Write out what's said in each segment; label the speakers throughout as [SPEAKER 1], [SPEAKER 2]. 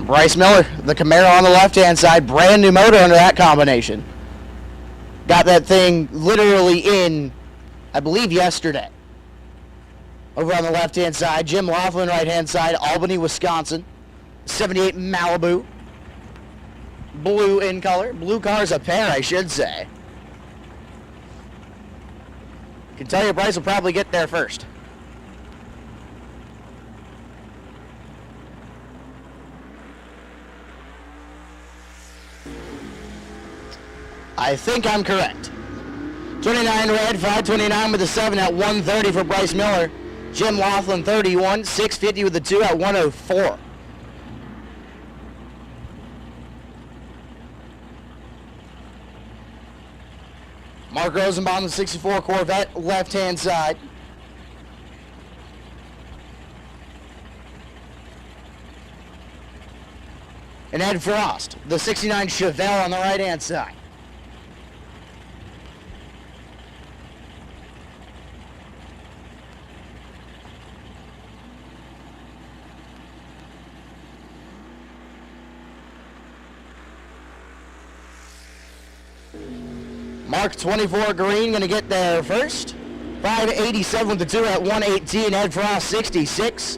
[SPEAKER 1] Bryce Miller, the Camaro on the left-hand side, brand new motor under that combination. Got that thing literally in, I believe, yesterday. Over on the left-hand side, Jim Laughlin, right-hand side, Albany, Wisconsin. 78 Malibu. Blue in color. Blue car's a pair, I should say. Can tell you Bryce will probably get there first. I think I'm correct. 29 red, 529 with a 7 at 130 for Bryce Miller. Jim Laughlin 31, 650 with a 2 at 104. Mark Rosenbaum, the 64 Corvette, left-hand side. And Ed Frost, the 69 Chevelle on the right-hand side. Mark 24 Green going to get there first. 587 with the 2 at 118. Ed Frost 66.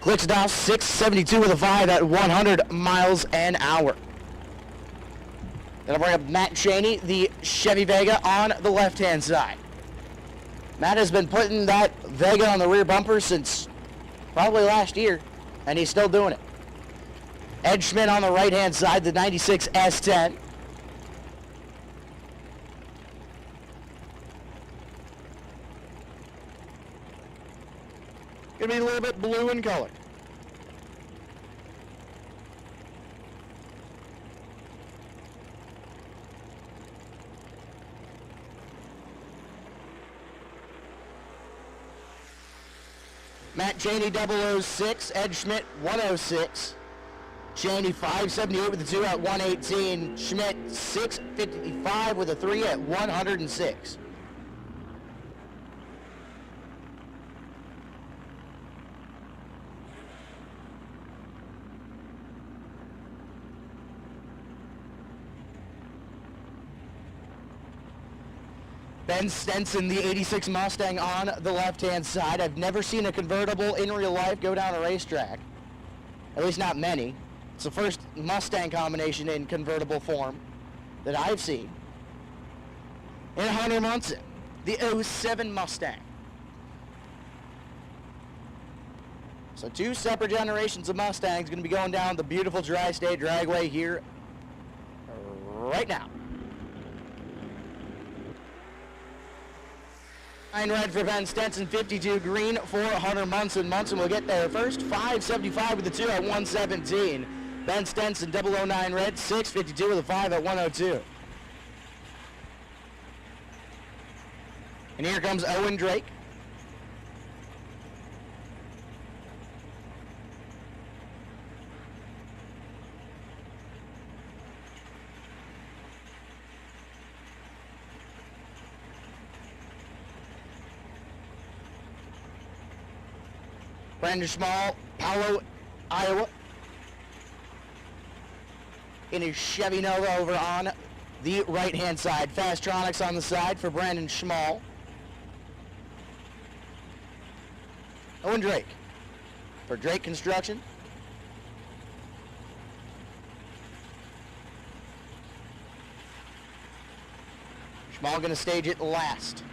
[SPEAKER 1] Klickstoff 672 with a 5 at 100 miles an hour. That'll bring up Matt Cheney, the Chevy Vega on the left-hand side. Matt has been putting that Vega on the rear bumper since probably last year, and he's still doing it. Ed Schmidt on the right-hand side, the 96 S10. Gonna be a little bit blue in color. Matt Cheney 006, Ed Schmidt 106. Cheney 578 with a 2 at 118. Schmidt 655 with a 3 at 106. Ben Stenson, the 86 Mustang on the left-hand side. I've never seen a convertible in real life go down a racetrack. At least not many. It's the first Mustang combination in convertible form that I've seen. And Hunter Munson, the 07 Mustang. So 2 separate generations of Mustangs going to be going down the beautiful Tri-State Dragway here right now. 9 red for Ben Stenson, 52 green for Hunter Munson. Munson will get there first. 575 with the 2 at 117. Ben Stenson, 009 red, 652 with a 5 at 102. And here comes Owen Drake. Brandon Schmall, Palo, Iowa. In his Chevy Nova over on the right-hand side. Fastronics on the side for Brandon Schmall. Owen Drake for Drake Construction. Schmall going to stage it last.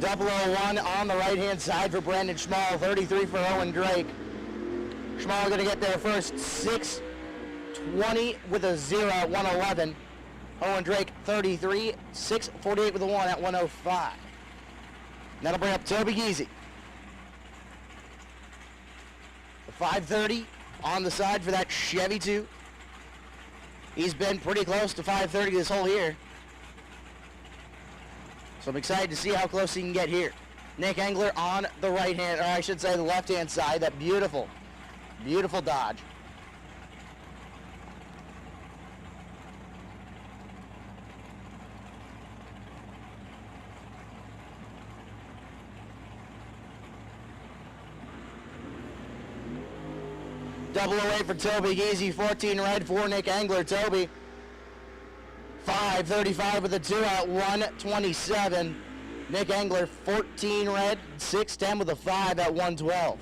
[SPEAKER 1] 001 on the right-hand side for Brandon Schmall, 33 for Owen Drake. Schmall going to get there first, 620 with a 0 at 111. Owen Drake, 33, 648 with a 1 at 105. And that'll bring up Toby Geezy. The 530 on the side for that Chevy 2. He's been pretty close to 530 this whole year. So I'm excited to see how close he can get here. Nick Engler on the right hand, or I should say the left hand side, that beautiful, beautiful Dodge. 008 for Toby Geezy, 14 red for Nick Engler. Toby, 535 with the 2 at 127. Nick Engler, 14 red, 610 with a 5 at 112.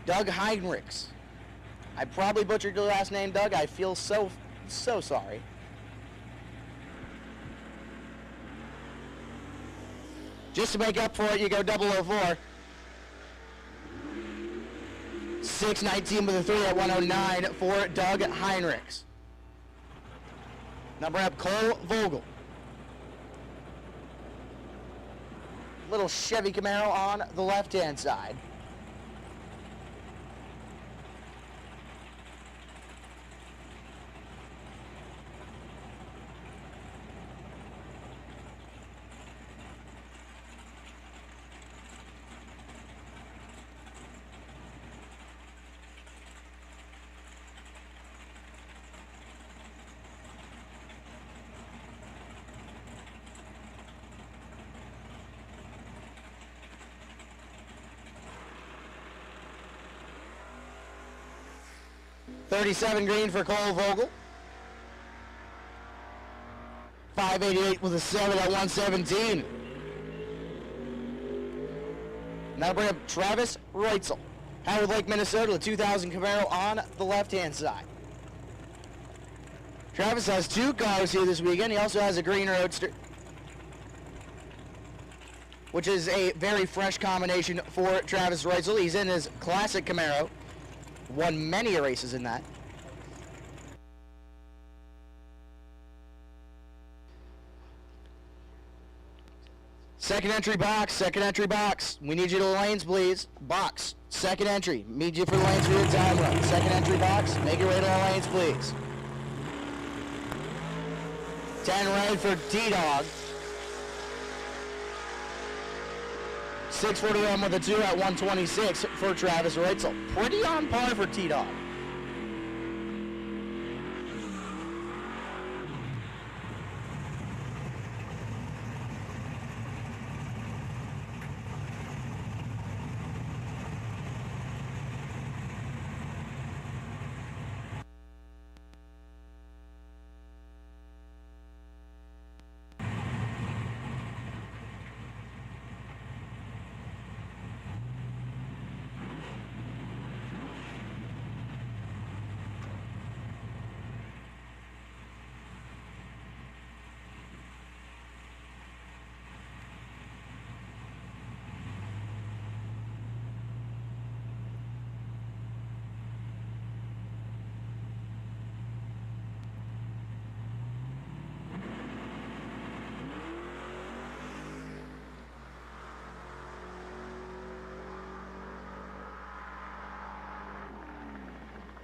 [SPEAKER 1] Doug Heinrichs. I probably butchered your last name, Doug. I feel so sorry. Just to make up for it, you go 004. 619 with a 3 at 109 for Doug Heinrichs. Number up, Cole Vogel. Little Chevy Camaro on the left-hand side. $37 green for Cole Vogel. 588 with a 7 at 117. Now bring up Travis Reutzel. Howard Lake, Minnesota, the 2000 Camaro on the left-hand side. Travis has 2 cars here this weekend. He also has a green Roadster, which is a very fresh combination for Travis Reutzel. He's in his classic Camaro. Won many races in that. Second entry box. We need you to the lanes, please. Box, second entry. Need you for the lanes for your time run. Second entry box, make your way to the lanes, please. 10 red for T-Dog. 641 with a 2 at 126 for Travis Reutzel. Pretty on par for T-Dog.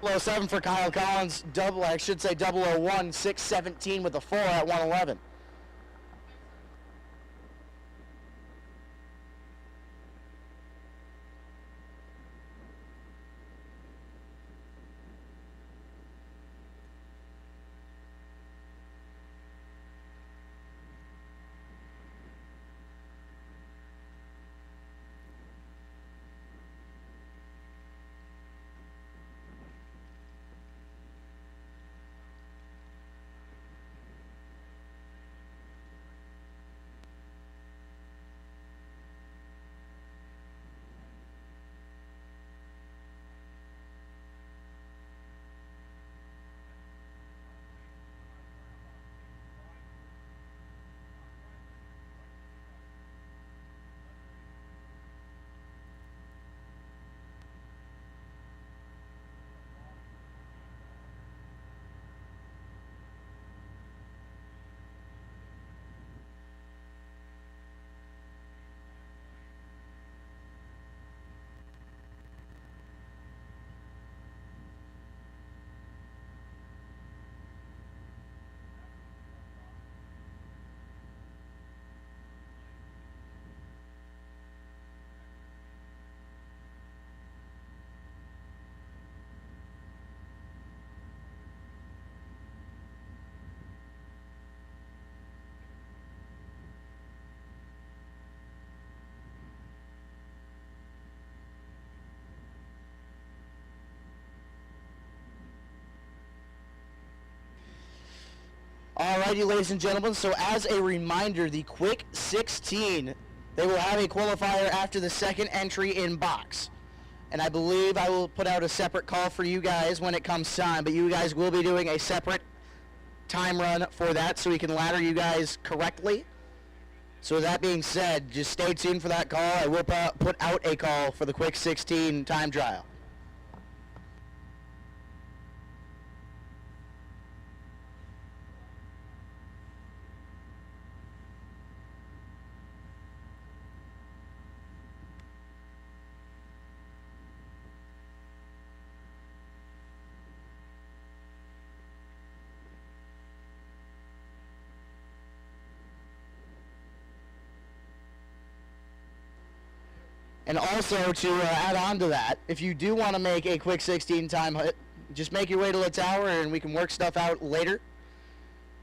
[SPEAKER 1] .07 for Kyle Collins, I should say 001, 617 with a 4 at 111. Alrighty, ladies and gentlemen, so as a reminder, the Quick 16, they will have a qualifier after the second entry in box. And I believe I will put out a separate call for you guys when it comes time, but you guys will be doing a separate time run for that so we can ladder you guys correctly. So with that being said, just stay tuned for that call. I will put out a call for the Quick 16 time trial. And also to add on to that, if you do want to make a quick 16 time hit, just make your way to the tower and we can work stuff out later.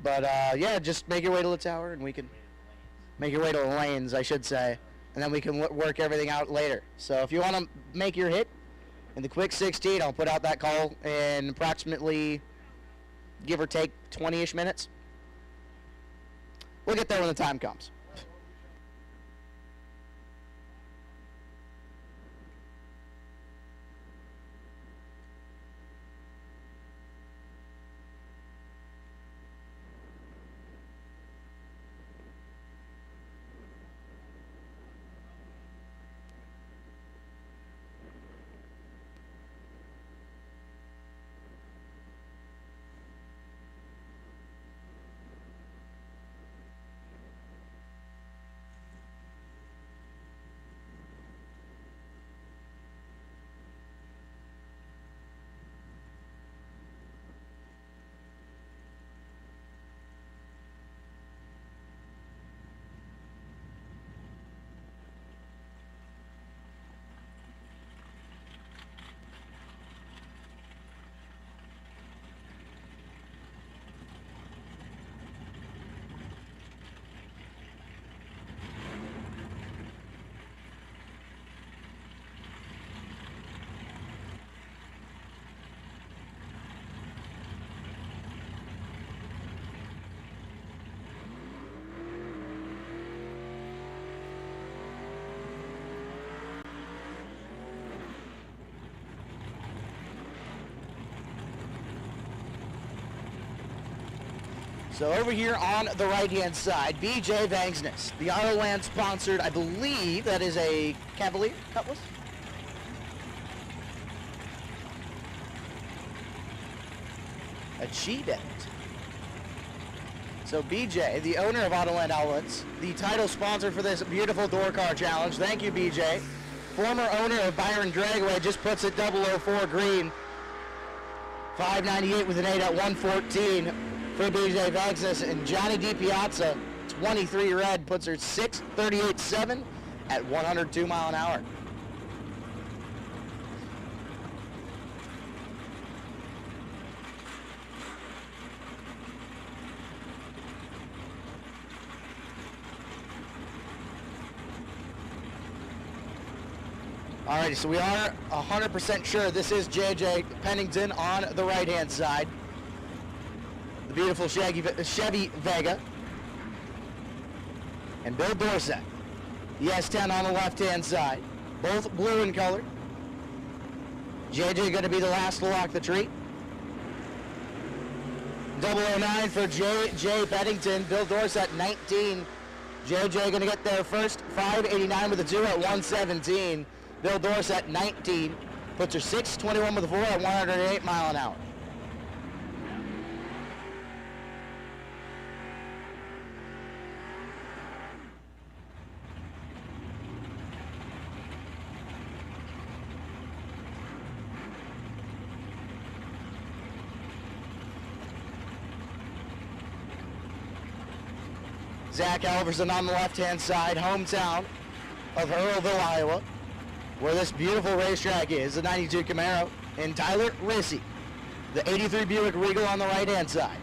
[SPEAKER 1] But yeah, just make your way to the tower and we can make your way to the lanes, I should say. And then we can work everything out later. So if you want to make your hit in the quick 16, I'll put out that call in approximately, give or take, 20-ish minutes. We'll get there when the time comes. So over here on the right-hand side, BJ Vangsness, the Autoland sponsored, I believe that is a Cavalier Cutlass. A G-Bent. So BJ, the owner of Autoland Outlets, the title sponsor for this beautiful door car challenge. Thank you, BJ. Former owner of Byron Dragway, just puts it 004 green. 598 with an 8 at 114. For BJ Vangsness, and Johnny DiPiazza, 23 red, puts her 638.7 at 102 mile an hour. Alrighty, so we are 100% sure this is JJ Pennington on the right-hand side. The beautiful Chevy Vega. And Bill Dorsett, the S10 on the left-hand side. Both blue in color. JJ going to be the last to lock the tree. 009 for J. Pennington. Bill Dorsett, 19. JJ going to get there first. 589 with a 2 at 117. Bill Dorsett, 19. Puts her 621 with a 4 at 108 mile an hour. Zach Alverson on the left-hand side, hometown of Earlville, Iowa, where this beautiful racetrack is, the 92 Camaro, and Tyler Rissy, the 83 Buick Regal on the right-hand side.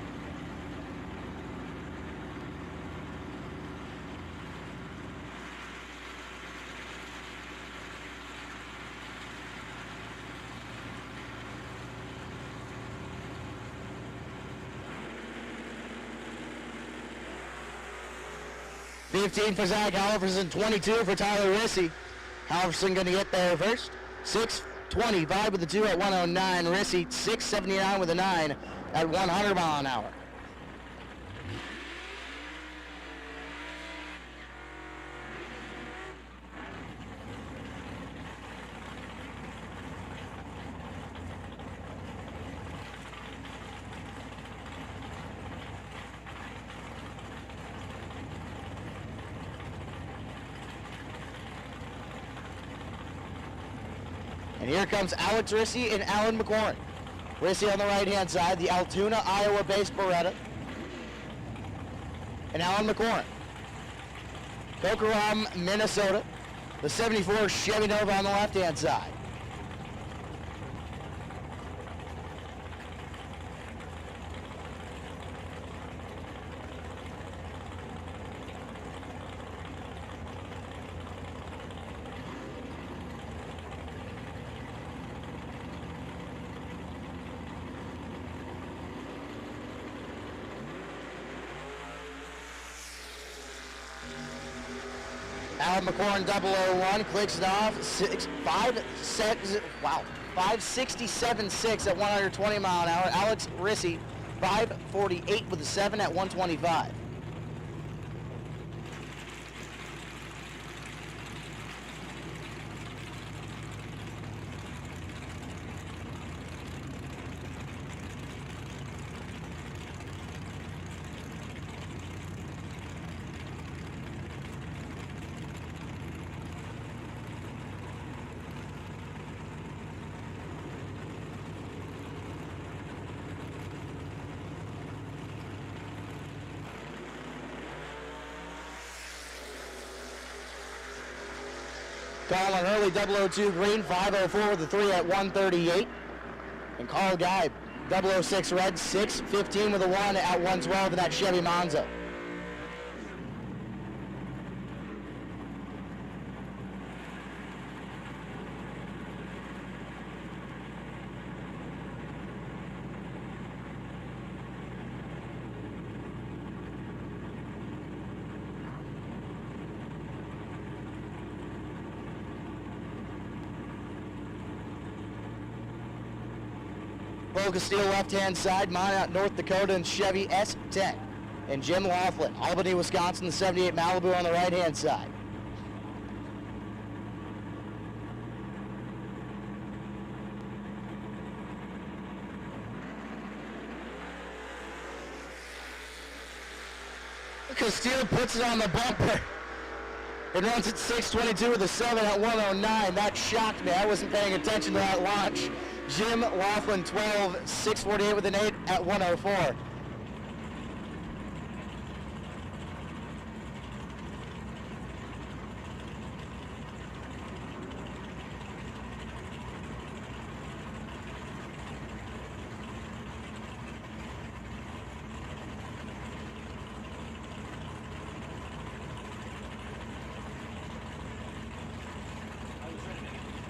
[SPEAKER 1] 15 for Zach Halverson, 22 for Tyler Rissy. Halverson going to get there first. 6:25 with the 2 at 109. Rissy 6:79 with a 9 at 100 mile an hour. And here comes Alex Rissy and Alan McLaurin. Rissy on the right-hand side, the Altoona, Iowa-based Beretta. And Alan McLaurin. Kokoram, Minnesota. The 74 Chevy Nova on the left-hand side. Alan McLaurin 001 clicks it off. 567.6 at 120 mile an hour. Alex Rissy 5:48 with a 7 at 125. Colin Hurley 002 green, 5:04 with the 3 at 138. And Carl Guy 006 red, 6:15 with a 1 at 112 in that Chevy Monza. Focus Steel left-hand side, Minot, North Dakota, and Chevy S10. And Jim Laughlin, Albany, Wisconsin, the 78 Malibu on the right-hand side. Castile puts it on the bumper. It runs at 6:22 with a 7 at 109. That shocked me. I wasn't paying attention to that launch. Jim Laughlin 12, 6:48 with an 8 at 104.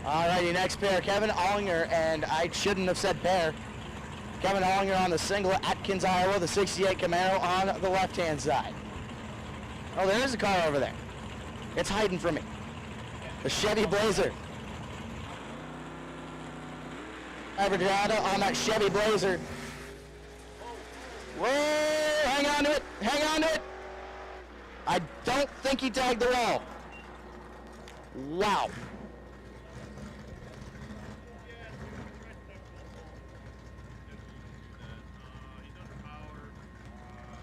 [SPEAKER 1] Alrighty, next pair, Kevin Ollinger, and I shouldn't have said pair. Kevin Ollinger on the single, Atkins, Iowa, the 68 Camaro on the left-hand side. Oh, there is a car over there. It's hiding from me. The Chevy Blazer. Averagada on that Chevy Blazer. Whoa, hang on to it, hang on to it. I don't think he tagged the wall. Wow.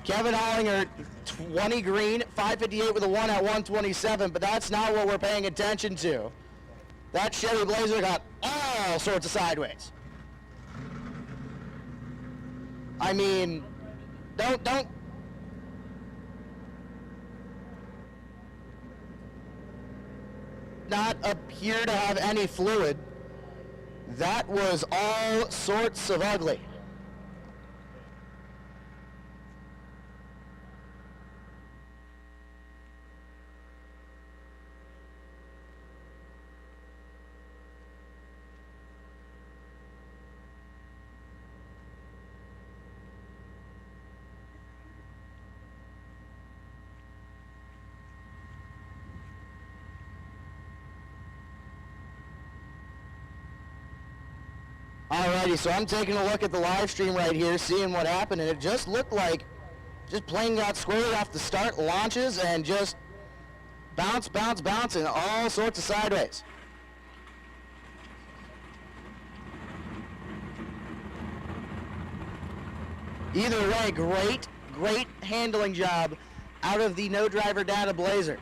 [SPEAKER 1] Kevin Ollinger, 20 green, 5:58 with a 1 at 127, but that's not what we're paying attention to. That Chevy Blazer got all sorts of sideways. I mean, don't not appear to have any fluid. That was all sorts of ugly. Alrighty, so I'm taking a look at the live stream right here, seeing what happened, and it just looked like just plane got squared off the start, launches, and just bounce, and all sorts of sideways. Either way, great handling job out of the no driver data Blazer.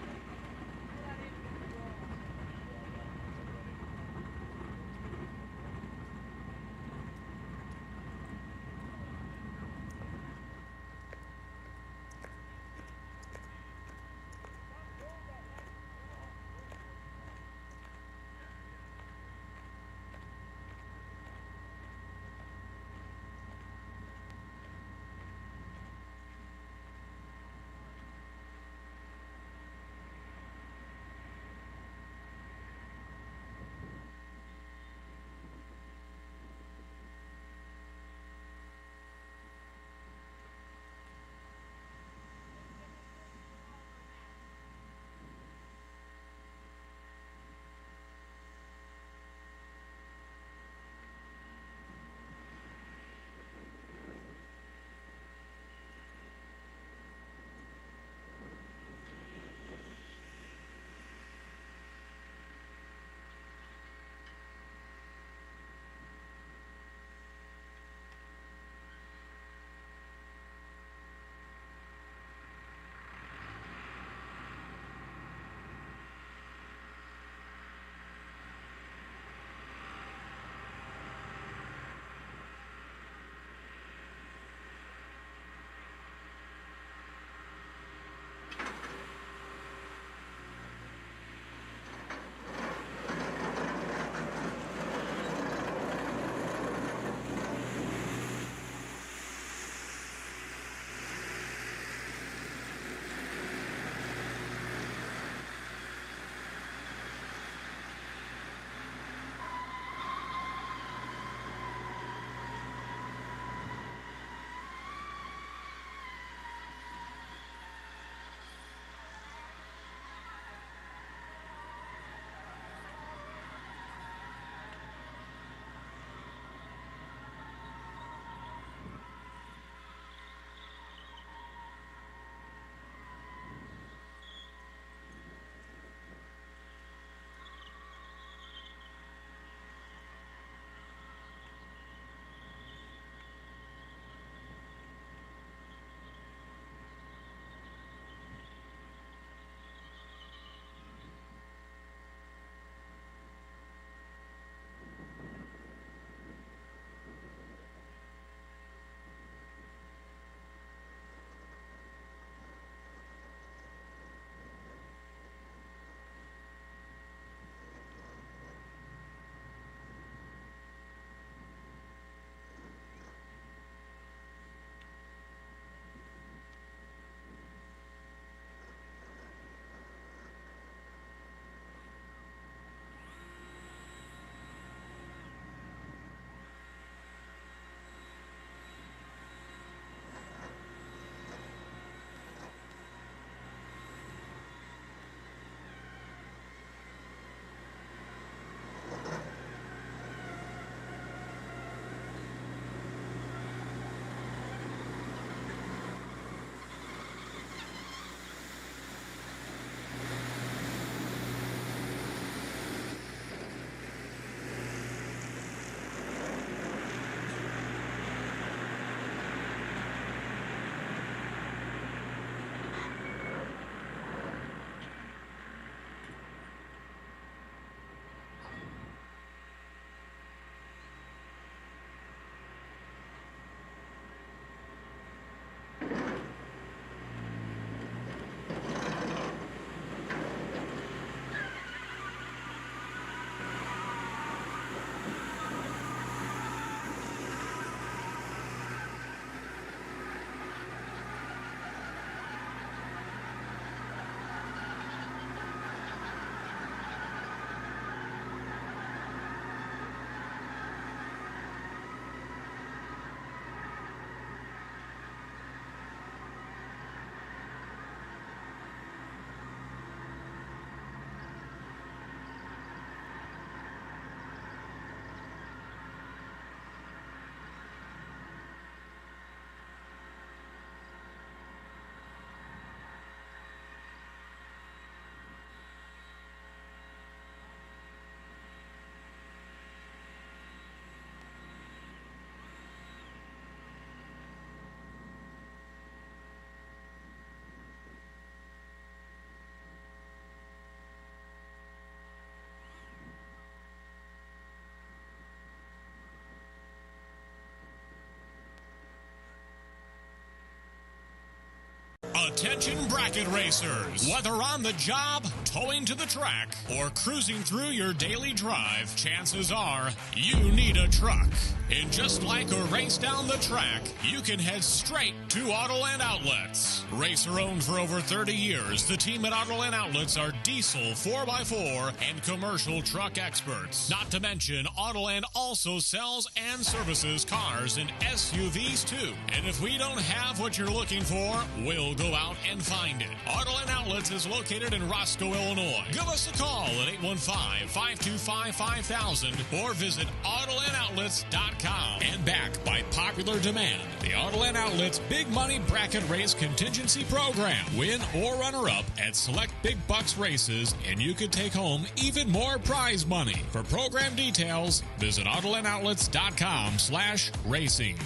[SPEAKER 2] Attention bracket racers. Whether on the job, towing to the track, or cruising through your daily drive, chances are you need a truck. And just like a race down the track, you can head straight to Autoland Outlets. Racer owned for over 30 years, the team at Autoland Outlets are diesel 4x4 and commercial truck experts. Not to mention, Autoland also sells and services cars and SUVs too. And if we don't have what you're looking for, we'll go out and find it. Autoland Outlets is located in Roscoe, Illinois. Give us a call at 815-525-5000 or visit AutolandOutlets.com. And backed by popular demand, the Autoland Outlets Big Money Bracket Race Contingency Program. Win or runner-up at select big bucks races, and you could take home even more prize money. For program details, visit AutolandOutlets.com/racing.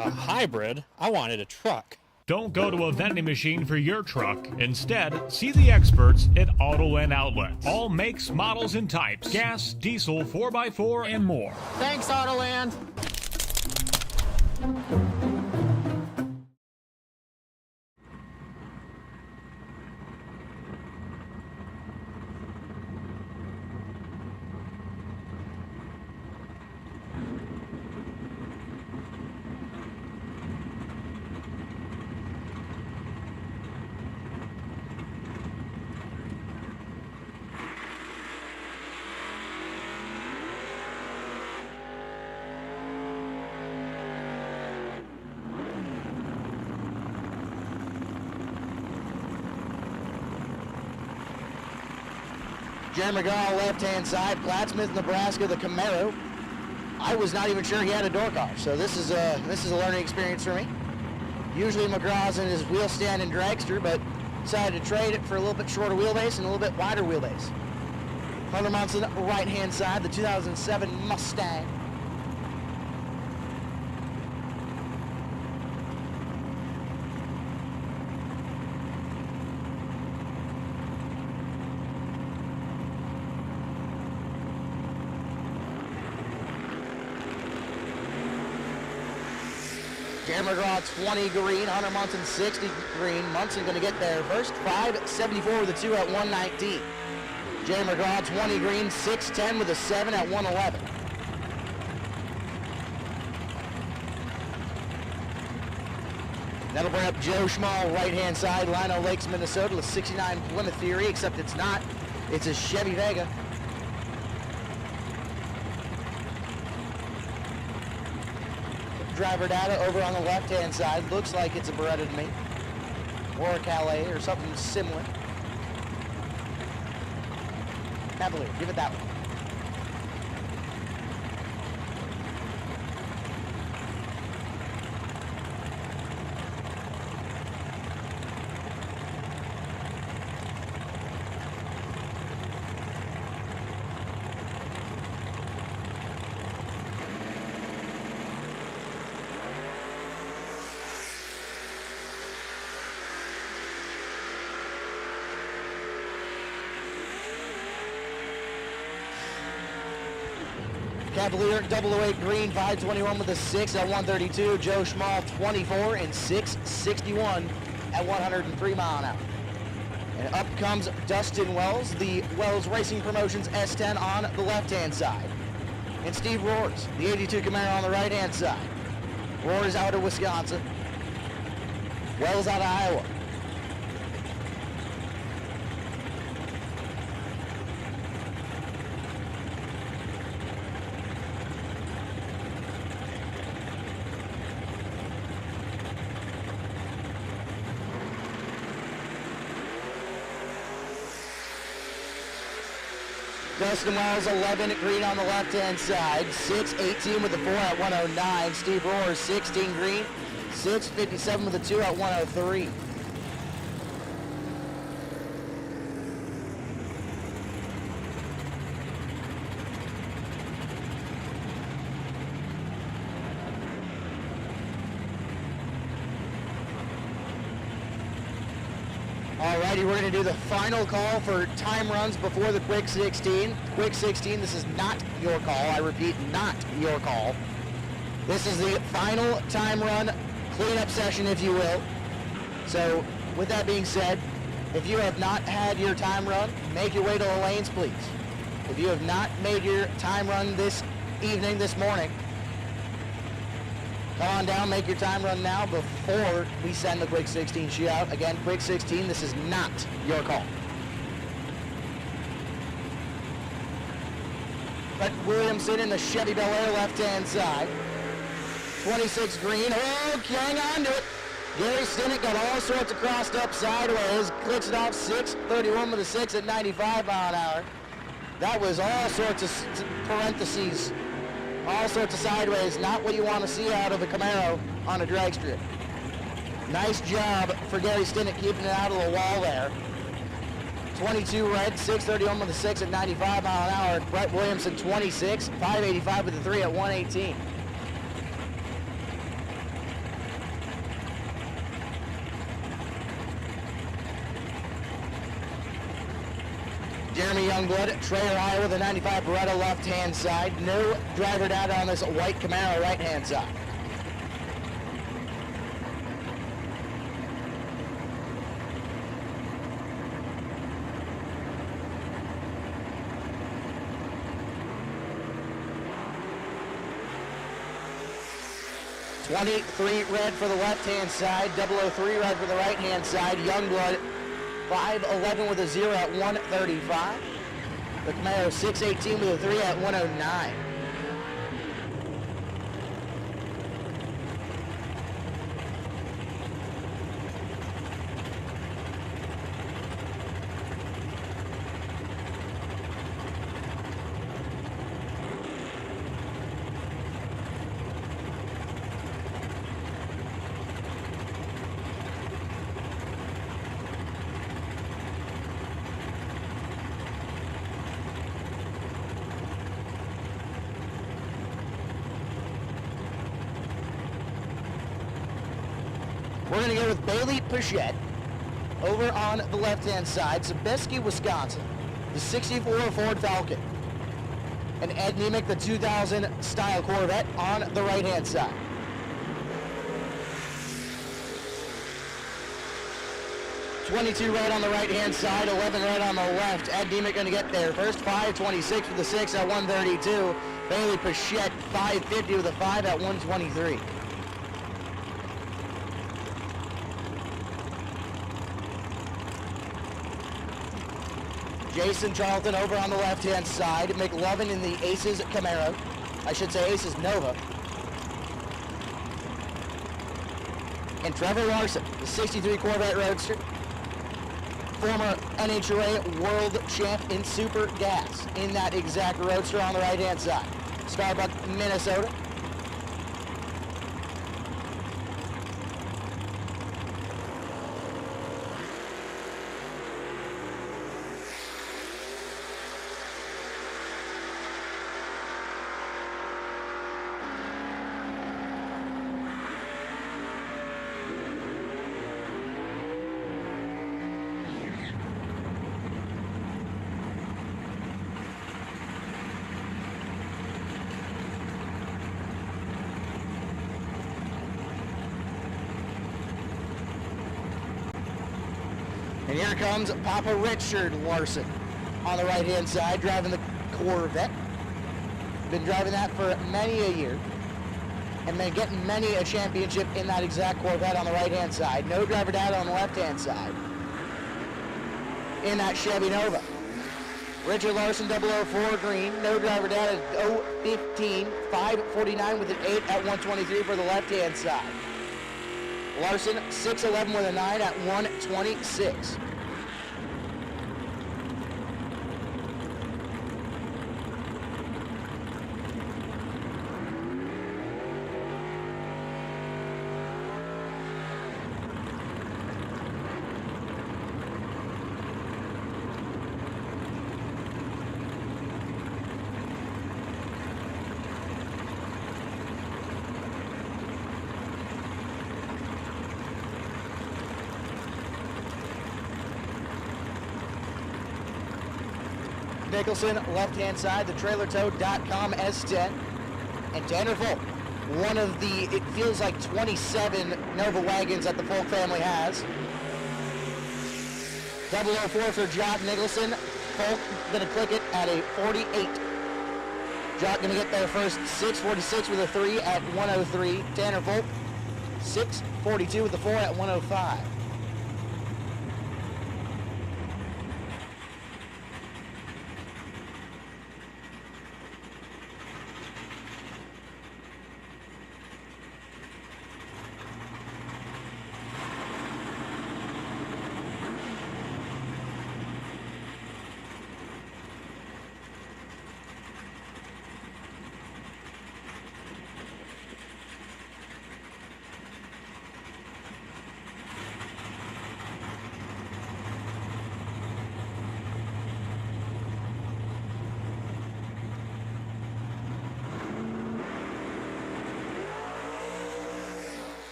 [SPEAKER 3] Hybrid? I wanted a truck.
[SPEAKER 4] Don't go to a vending machine for your truck. Instead, see the experts at Autoland Outlets. All makes, models, and types. Gas, diesel, 4x4, and more.
[SPEAKER 3] Thanks, Autoland.
[SPEAKER 1] Jeremy McGraw, left-hand side, Plattsmouth, Nebraska, the Camaro. I was not even sure he had a door car, so this is a learning experience for me. Usually McGraw's in his wheel stand and dragster, but decided to trade it for a little bit shorter wheelbase and a little bit wider wheelbase. Hunter Munson, right-hand side, the 2007 Mustang. Jeremy McGraw 20 green, Hunter Munson 60 green. Munson going to get there first. 574 with a 2 at 119. Jeremy McGraw 20 green, 610 with a 7 at 111. That'll bring up Joe Schmall, right-hand side, Lino Lakes, Minnesota, the 69 Plymouth Fury, except it's not. It's a Chevy Vega. Driver data over on the left-hand side. Looks like it's a Beretta to me. Or a Calais or something similar. Cavalier, give it that one. Cavalier, 008 green, 521 with a 6 at 132. Joe Schmall, 24 and 661 at 103 mile an hour. And up comes Dustin Wells, the Wells Racing Promotions S10 on the left-hand side. And Steve Roars, the 82 Camaro on the right-hand side. Roars out of Wisconsin. Wells out of Iowa. Dustin Wells, 11 green on the left-hand side, 618 with a 4 at 109. Steve Roars, 16 green, 657 with a 2 at 103. Alrighty, we're going to do the final call for time runs before the Quick 16. Quick 16, this is not your call. I repeat, not your call. This is the final time run cleanup session, if you will. So, with that being said, if you have not had your time run, make your way to the lanes, please. If you have not made your time run this evening, this morning, come on down, make your time run now before we send the Quick 16 sheet out. Again, Quick 16, this is not your call. Brett Williamson in the Chevy Bel Air left-hand side. 26 green, oh, hang on to it. Gary Stinnett got all sorts of crossed up sideways, clicks it off 6:31 with a 6 at 95 mile an hour. That was all sorts of parentheses, all sorts of sideways, not what you want to see out of a Camaro on a drag strip. Nice job for Gary Stinnett keeping it out of the wall there. 22 red, 6:31 with a 6 at 95 mile an hour. Brett Williamson 26, 585 with a 3 at 118. Jeremy Youngblood, Trayer Iowa, the 95 Beretta left-hand side. No driver data on this white Camaro right-hand side. .23 red for the left-hand side, 003 red for the right-hand side. Youngblood 511 with a 0 at 135. The Camaro 618 with a 3 at 109. We're going to go with Bailey Pichette over on the left-hand side. Sobieski, Wisconsin, the 64 Ford Falcon. And Ed Nemec, the 2000 style Corvette on the right-hand side. .22 red on the right-hand side, 11 red on the left. Ed Nemec going to get there first. 526 with the 6 at 132. Bailey Pichette, 550 with a 5 at 123. Jason Charlton over on the left-hand side. McLovin in the Aces Camaro. I should say Aces Nova. And Trevor Larson, the 63 Corvette Roadster. Former NHRA World Champ in Super Gas in that exact Roadster on the right-hand side. Starbuck, Minnesota. And here comes Papa Richard Larson on the right-hand side, driving the Corvette. Been driving that for many a year. And been getting many a championship in that exact Corvette on the right-hand side. No driver data on the left-hand side in that Chevy Nova. Richard Larson, 004 green. No driver data, 015. 549 with an 8 at 123 for the left-hand side. Larson, 611 with a 9 at 126. Nicholson, left-hand side, the trailertow.com S10. And Tanner Folk, one of the, it feels like 27 Nova wagons that the Folk family has. 004 for Jock Nicholson. Folk gonna click it at a 48. Jock gonna get there first, 646 with a 3 at 103. Tanner Folk, 642 with the 4 at 105.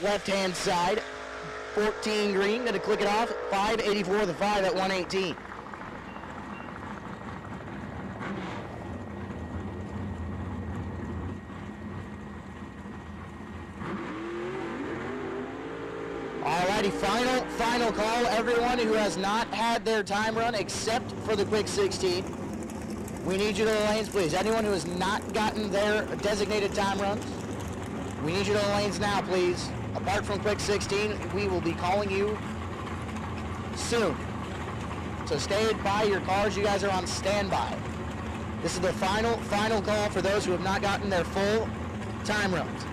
[SPEAKER 1] Left-hand side, 14 green, gonna click it off, 584 with a 5 at 118. Alrighty, final call, everyone who has not had their time run except for the quick 16. We need you to the lanes, please. Anyone who has not gotten their designated time runs, we need you to the lanes now, please. Apart from quick 16, we will be calling you soon. So stay by your cars. You guys are on standby. This is the final call for those who have not gotten their full time runs.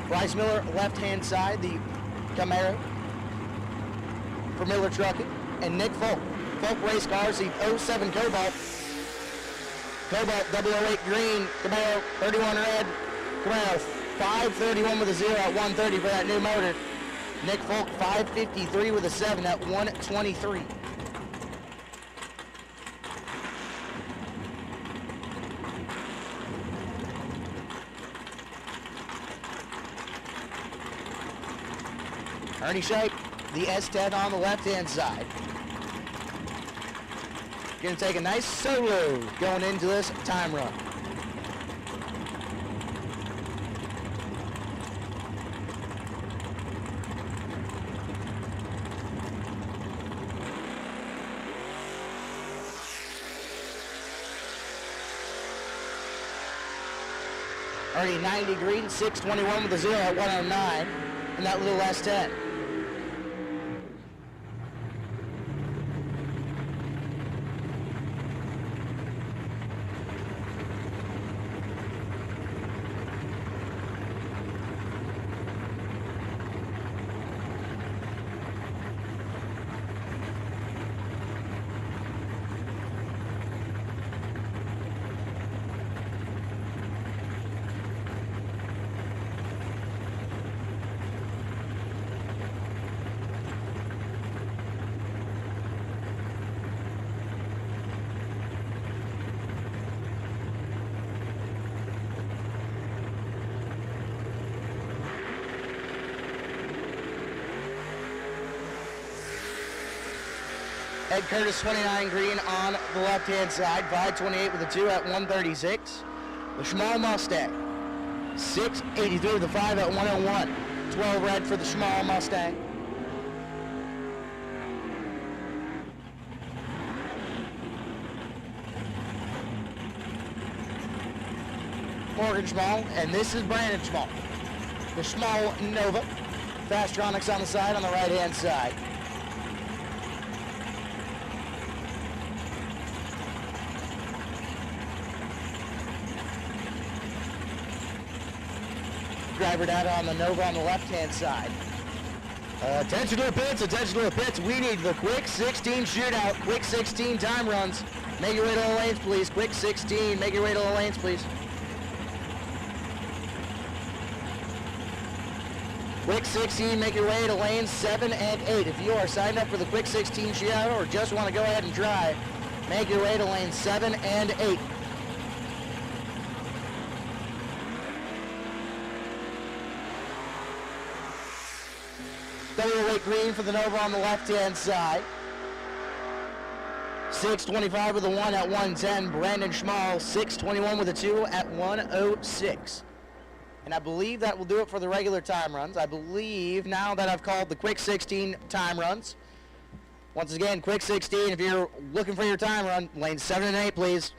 [SPEAKER 1] Bryce Miller, left-hand side, the Camaro for Miller Trucking. And Nick Folk, Folk Race Cars, the 07 Cobalt. Cobalt 008 green, Camaro 31 red, Camaro 531 with a 0 at 130 for that new motor. Nick Folk 553 with a 7 at 123. Ernie Shape, the S10 on the left-hand side. Gonna take a nice solo going into this time run. Ernie 90 green, 621 with a 0 at 109, and that little S10. Ed Curtis, 29 green on the left-hand side, 528 with a 2 at 136. The Schmal Mustang, 683 with a 5 at 101. 12 red for the Schmal Mustang. Morgan Schmal, and this is Brandon Schmal. The Schmal Nova. Fastronics on the side, on the right-hand side. Driver data on the Nova on the left-hand side. Attention to the pits, attention to the pits. We need the quick 16 shootout, quick 16 time runs. Make your way to the lanes, please. Quick 16, make your way to the lanes, please. Quick 16, make your way to lanes 7 and 8. If you are signed up for the Quick 16 shootout or just want to go ahead and try, make your way to lanes 7 and 8. Featherweight green for the Nova on the left-hand side. 625 with a 1 at 110. Brandon Schmall, 621 with a 2 at 106. And I believe that will do it for the regular time runs. I believe now that I've called the Quick 16 time runs. Once again, Quick 16, if you're looking for your time run, lanes 7 and 8, please.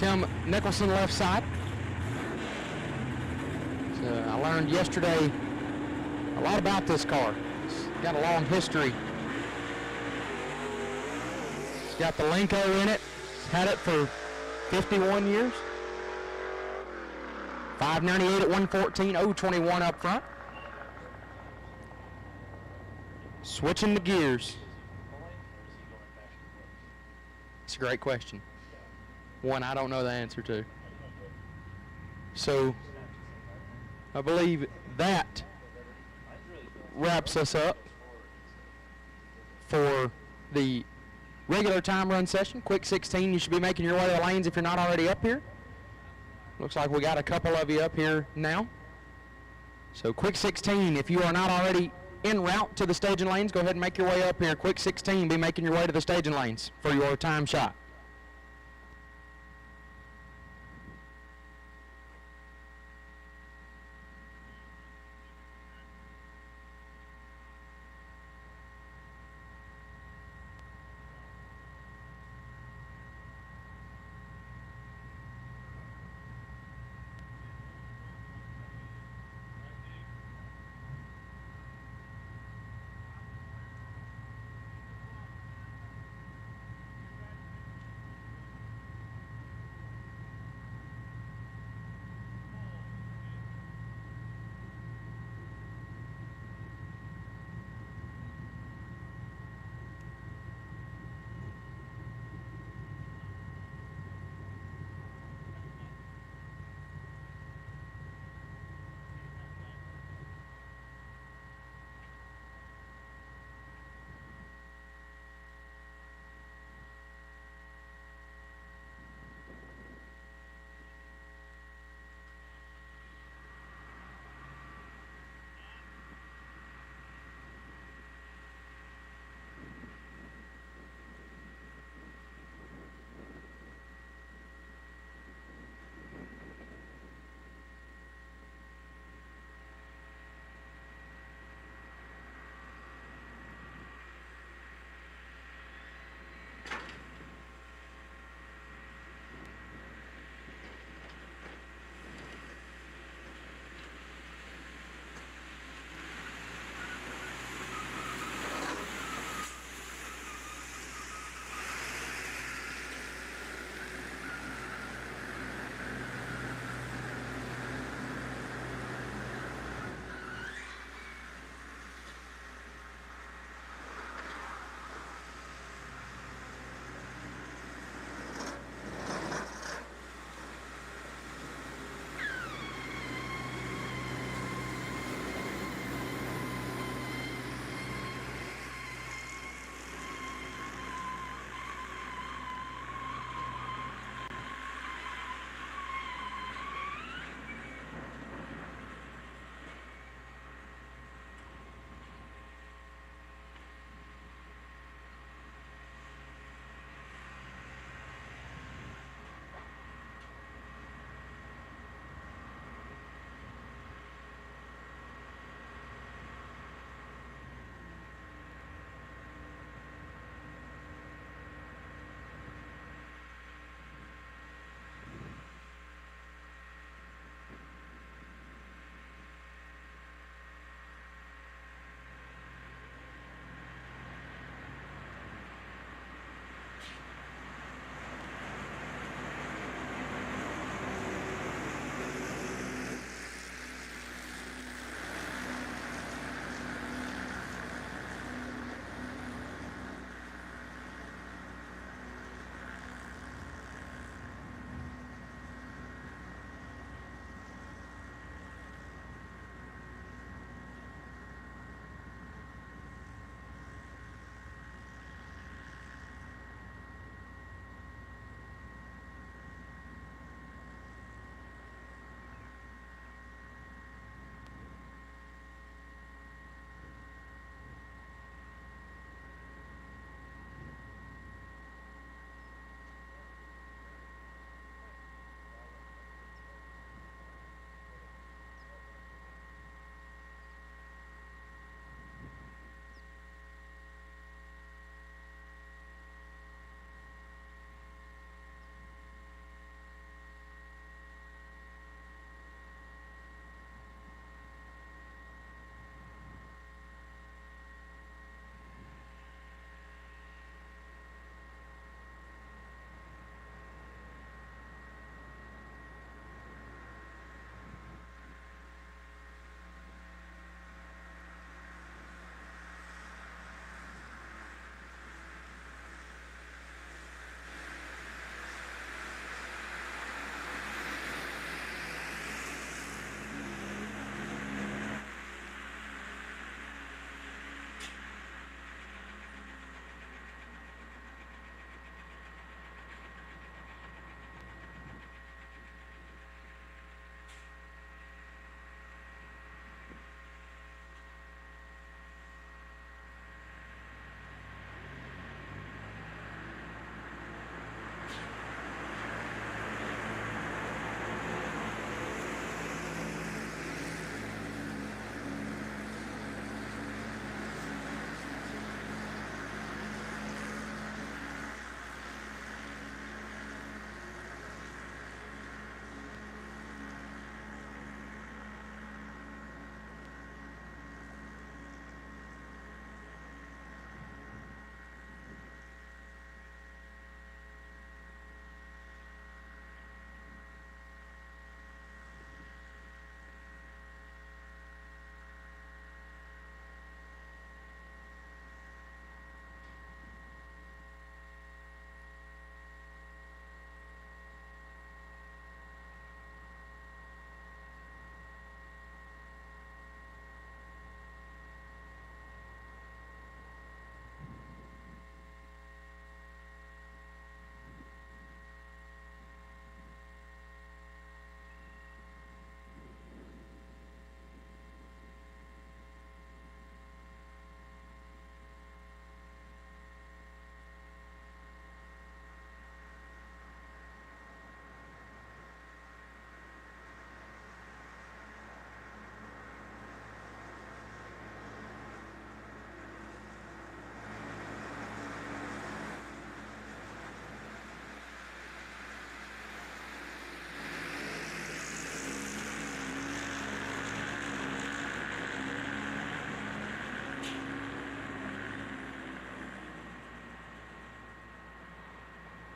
[SPEAKER 1] Tim Nicholson left side. So I learned yesterday a lot about this car. It's got a long history. It's got the Lenko in it. It's had it for 51 years. 598 at 114, 021 up front. Switching the gears. It's a great question. One I don't know the answer to. So I believe that wraps us up for the regular time run session. Quick 16, you should be making your way to the lanes if you're not already up here. Looks like we got a couple of you up here now. So quick 16, if you are not already en route to the staging lanes, go ahead and make your way up here. Quick 16, be making your way to the staging lanes for your time shot.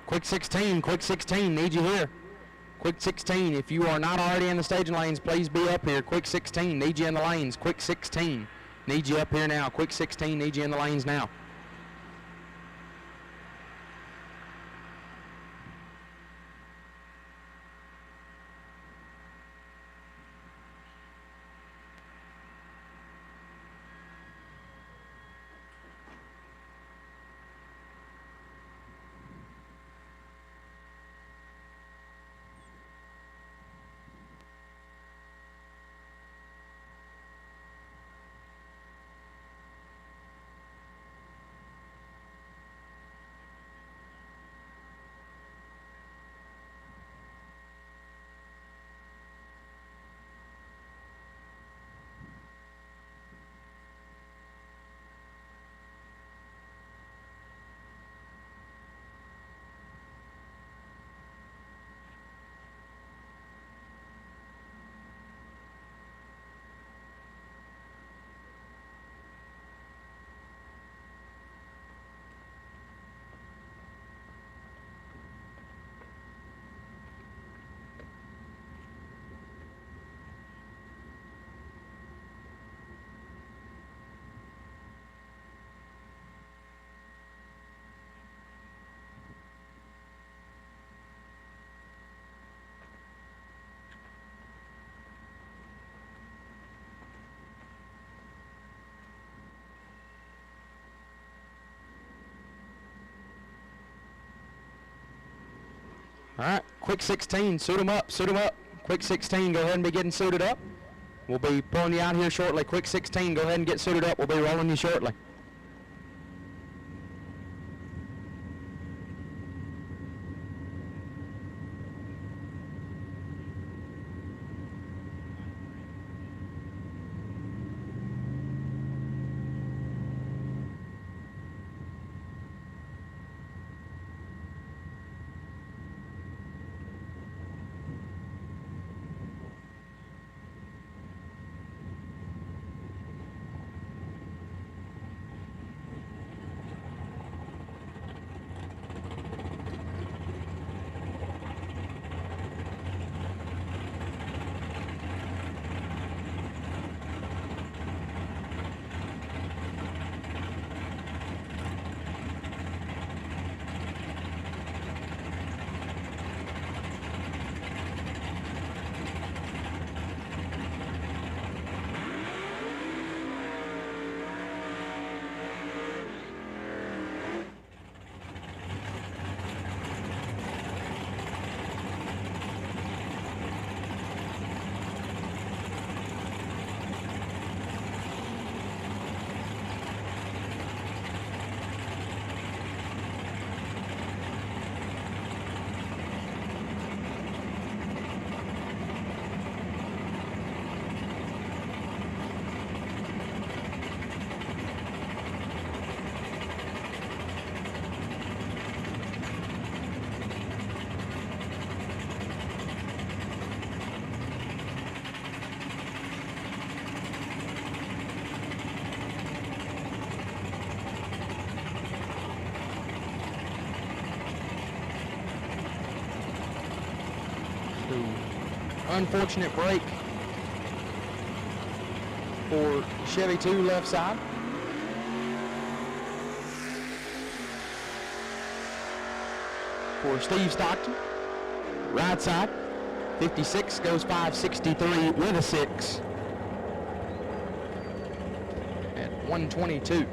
[SPEAKER 1] Quick 16, quick 16, need you here. Quick 16, if you are not already in the staging lanes, please be up here. Quick 16, need you in the lanes. Quick 16, need you up here now. Quick 16, need you in the lanes now. All right, quick 16, suit them up, suit them up. Quick 16, go ahead and be getting suited up. We'll be pulling you out here shortly. Quick 16, go ahead and get suited up. We'll be rolling you shortly. Unfortunate break for Chevy 2 left side. For Steve Stockton, right side, 56 goes 563 with a 6 at 122.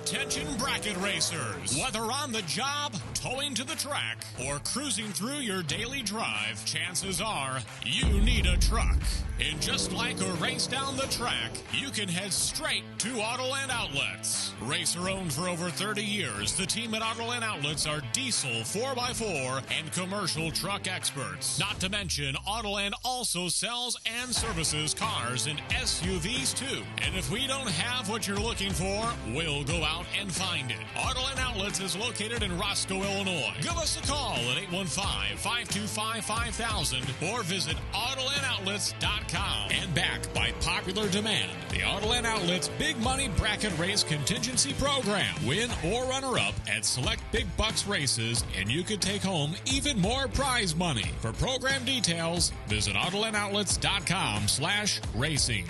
[SPEAKER 2] Attention bracket racers. Whether on the job, towing to the track, or cruising through your daily drive, chances are you need a truck. And just like a race down the track, you can head straight to Autoland Outlets. Racer owned for over 30 years, the team at Autoland Outlets are diesel 4x4 and commercial truck experts. Not to mention, Autoland also sells and services cars and SUVs too. And if we don't have what you're looking for, we'll go out and find it. Autoland Outlets is located in Roscoe, Illinois. Give us a call at 815-525-5000 or visit AutolandOutlets.com. And backed by popular demand, the Autoland Outlets Big Money Bracket Race Contingency Program. Win or runner-up at select big bucks races, and you could take home even more prize money. For program details, visit AutolandOutlets.com/racing.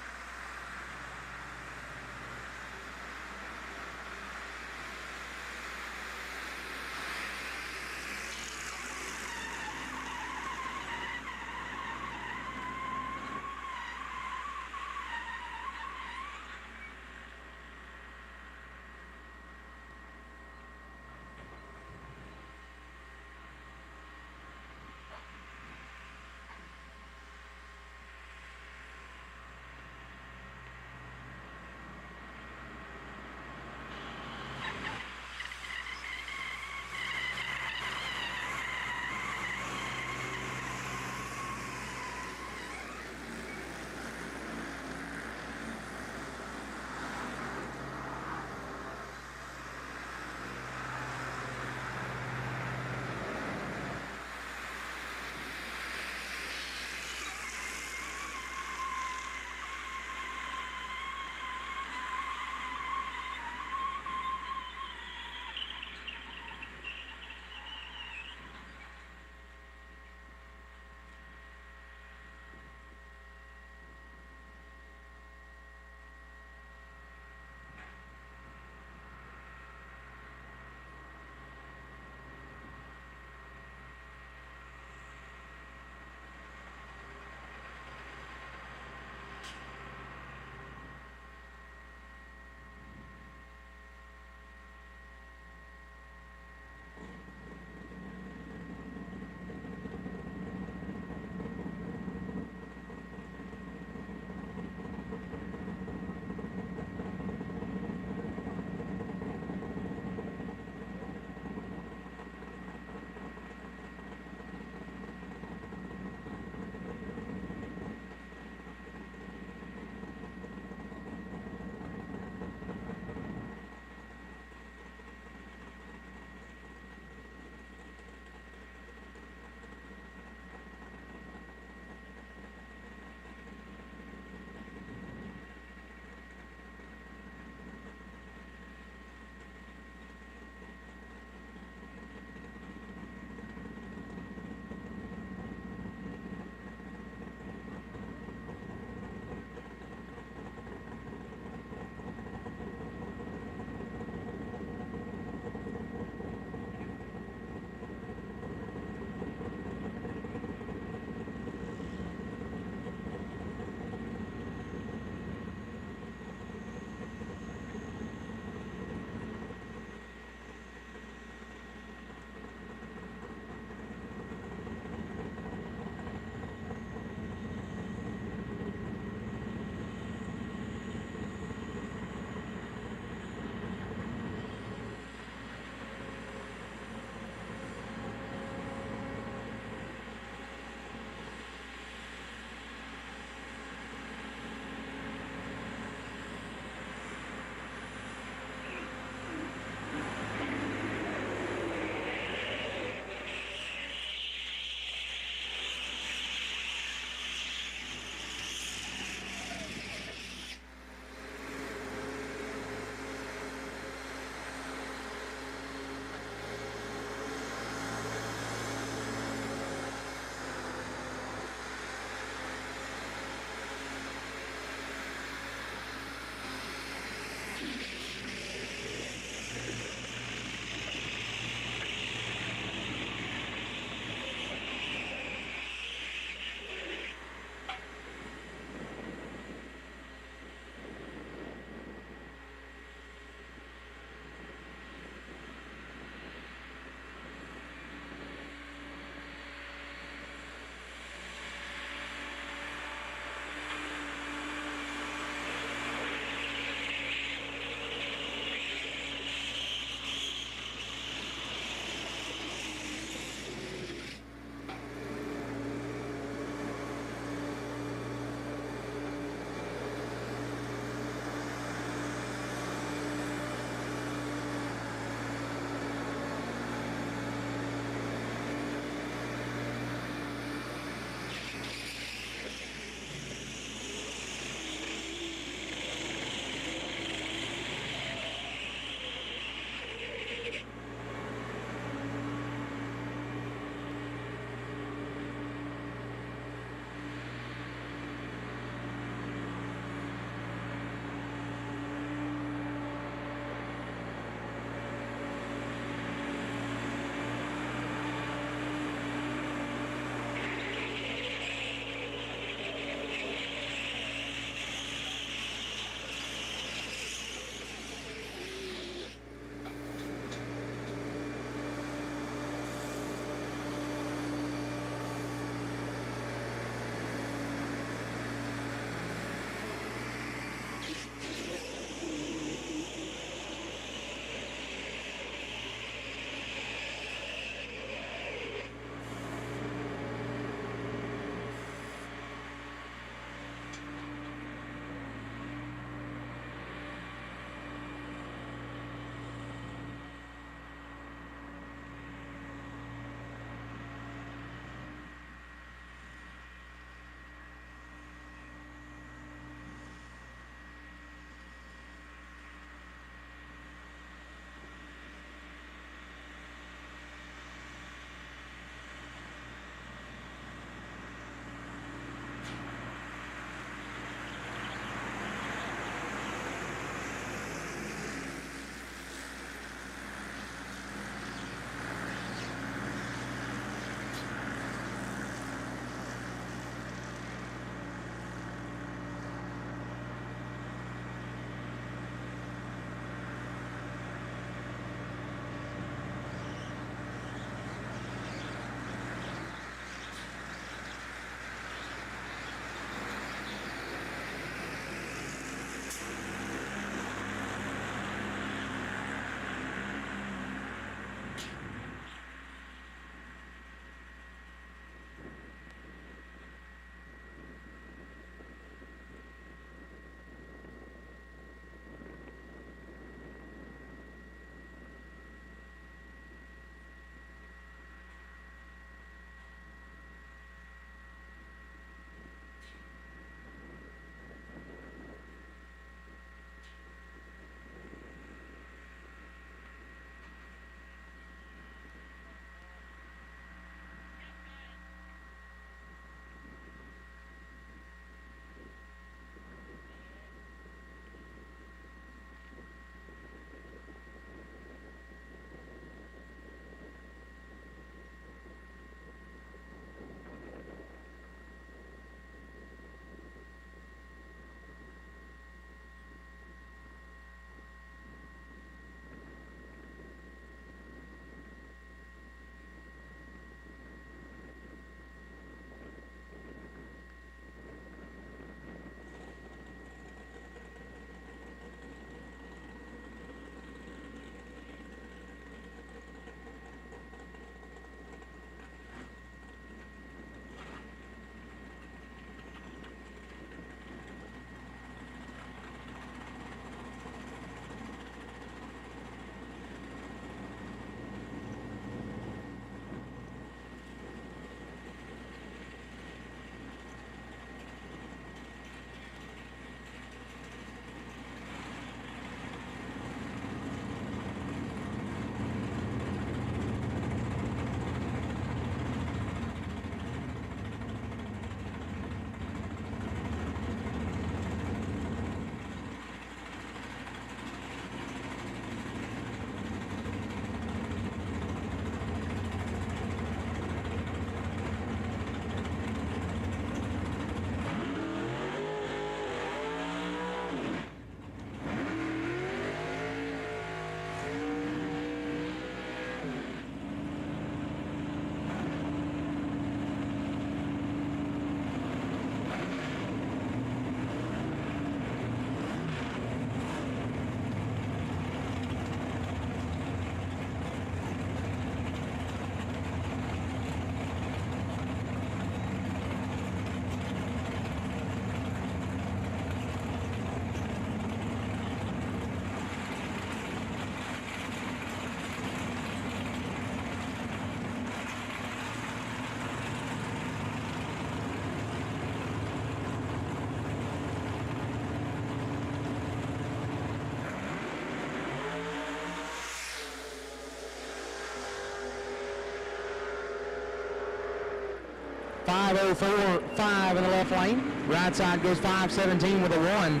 [SPEAKER 1] 5:04.5 in the left lane. Right side goes 5:17 with a 1.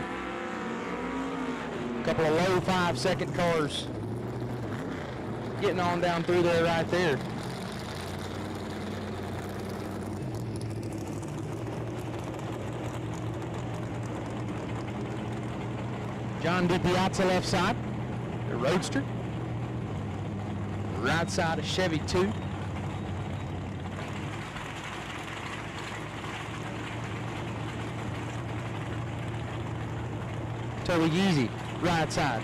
[SPEAKER 1] Couple of low 5-second cars getting on down through there right there. John DiPiazza left side, the Roadster. Right side of Chevy 2. Toby Yeezy, right side.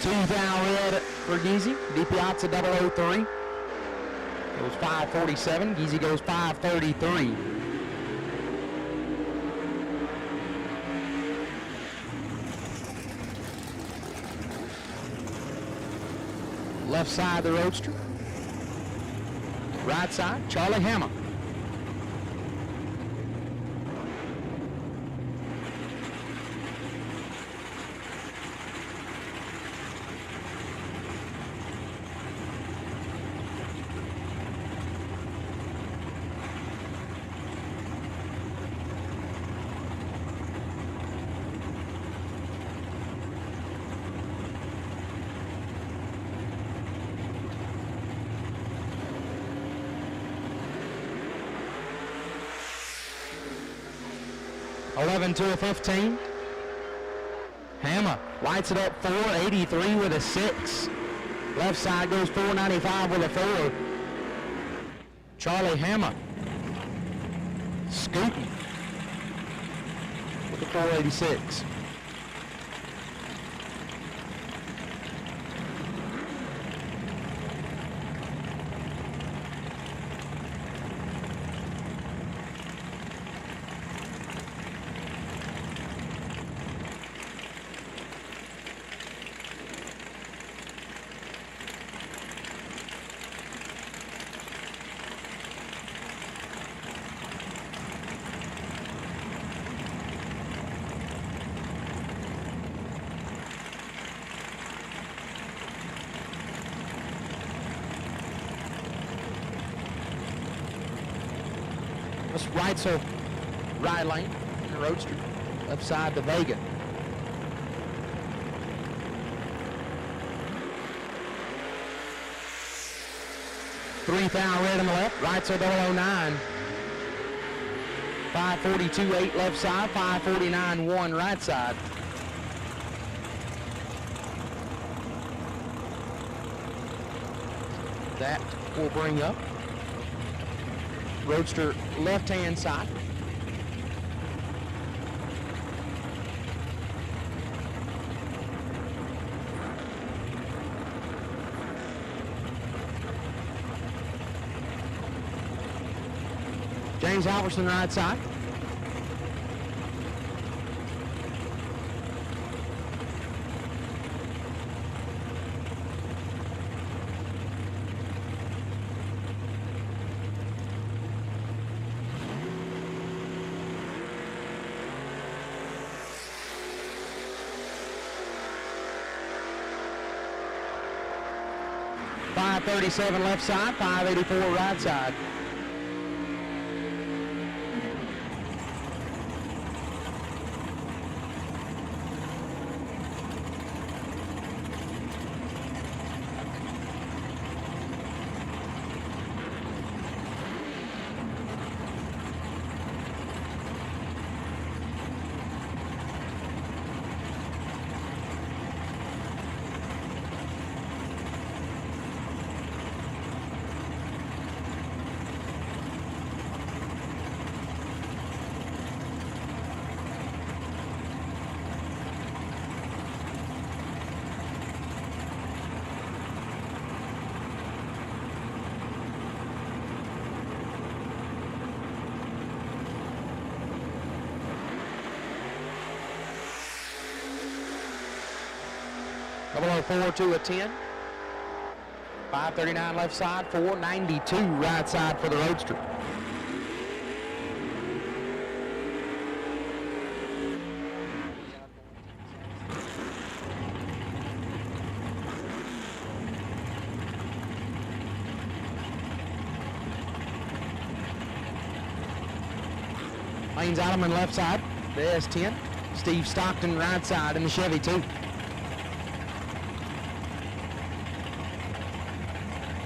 [SPEAKER 1] Two down red for Geezy. DiPiazza 003. Goes 5:47. Geezy goes 5:33. Left side the Roadster. Right side, Charlie Hammer. Eleven to a 15. Hammer lights it up 483 with a 6. Left side goes 495 with a 4. Charlie Hammer scooting with the 486. This right, so right lane in the Roadster. Left side the Vega. Three foul red on the left. Right so 009. 542.8 left side. 549.1 right side. That will bring up Roadster left-hand side. James Alverson right side. .537 left side, 584 right side. 004 to a 10. 539 left side, 492 right side for the Roadster. Lane's Ottoman left side, the S10. Steve Stockton right side in the Chevy 2.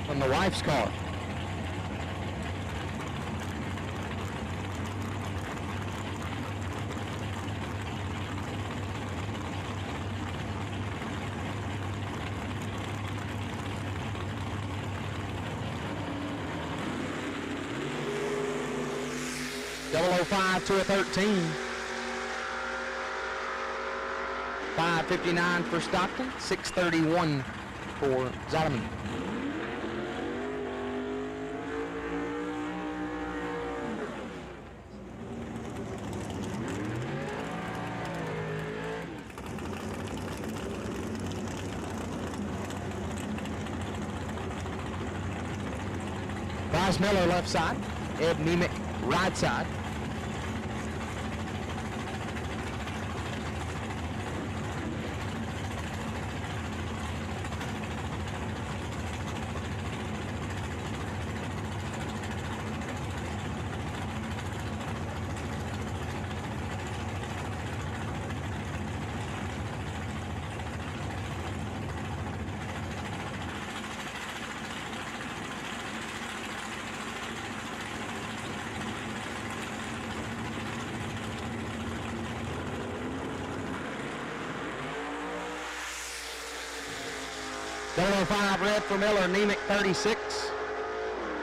[SPEAKER 1] From the wife's car. Double 05 to a 13. 559 for Stockton, 631 for Zottman. Bryce Miller left side, Ed Nemick right side. Double 05 red for Miller, Nemick 36.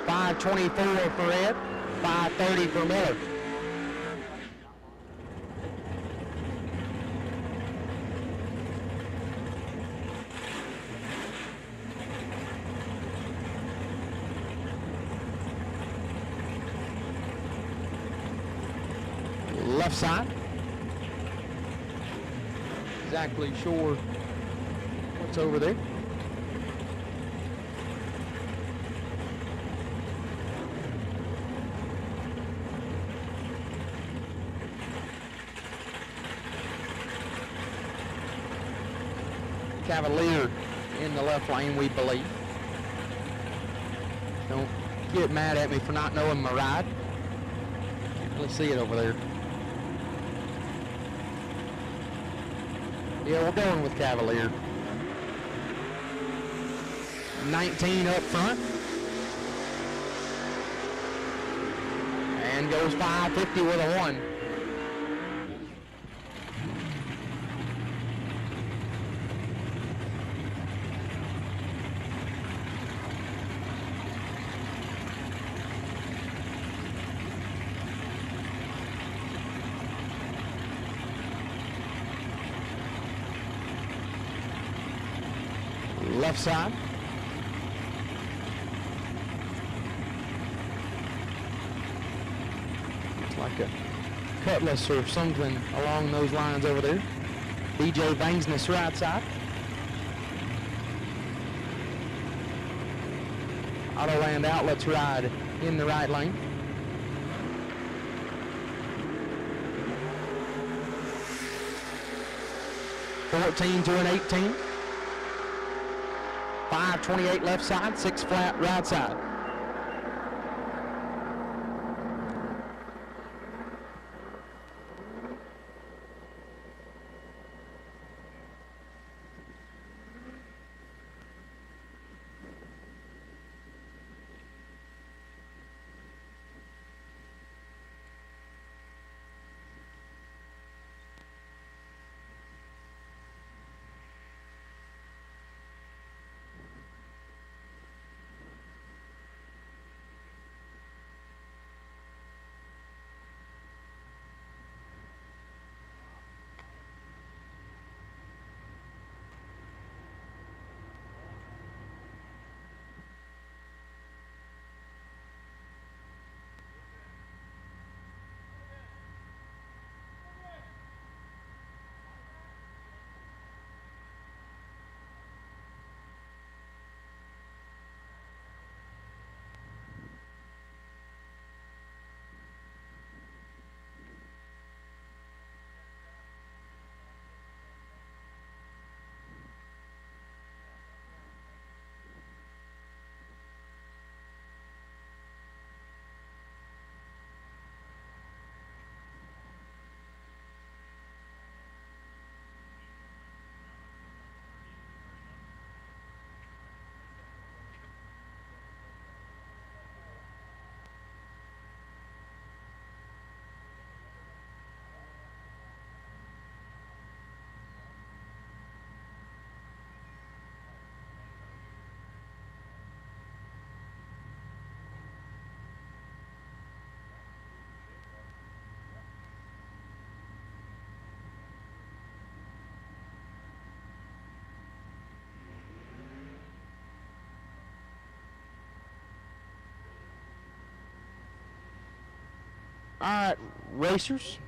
[SPEAKER 1] 524 for Ed, 530 for Miller. Left side. Exactly sure what's over there. Cavalier in the left lane, we believe. Don't get mad at me for not knowing my ride. Let's see it over there. Yeah, we're going with Cavalier. 19 up front. And goes 550 with a 1. Left side. Looks like a Cutlass or something along those lines over there. DJ Vangsness right side. Autoland Outlets ride in the right lane. $14 to an 18. 528 left side, 6 flat right side. All right, racers.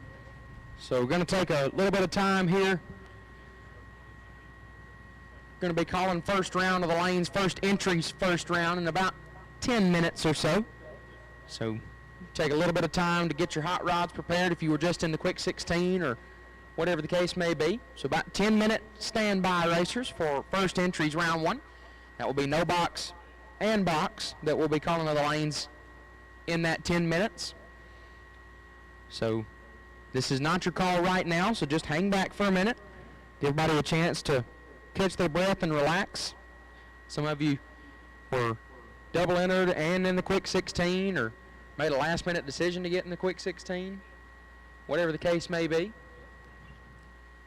[SPEAKER 1] So we're going to take a little bit of time here. Going to be calling first round of the lanes, first entries, first round in about 10 minutes or so. So take a little bit of time to get your hot rods prepared if you were just in the quick 16 or whatever the case may be. So about 10-minute standby, racers, for first entries round 1. That will be no box and box that will be calling of the lanes in that 10 minutes. So this is not your call right now, so just hang back for a minute. Give everybody a chance to catch their breath and relax. Some of you were double entered and in the quick 16 or made a last minute decision to get in the quick 16, whatever the case may be.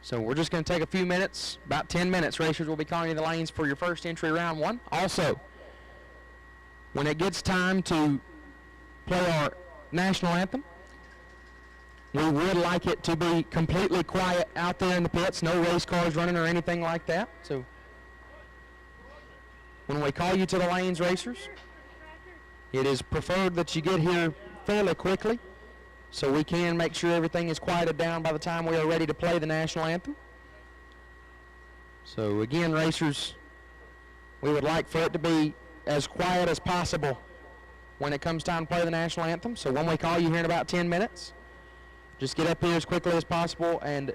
[SPEAKER 1] So we're just going to take a few minutes, about 10 minutes. Racers will be calling you the lanes for your first entry round 1. Also, when it gets time to play our national anthem, we would like it to be completely quiet out there in the pits, no race cars running or anything like that. So when we call you to the lanes, racers, it is preferred that you get here fairly quickly so we can make sure everything is quieted down by the time we are ready to play the national anthem. So again, racers, we would like for it to be as quiet as possible when it comes time to play the national anthem. So when we call you here in about 10 minutes, just get up here as quickly as possible and,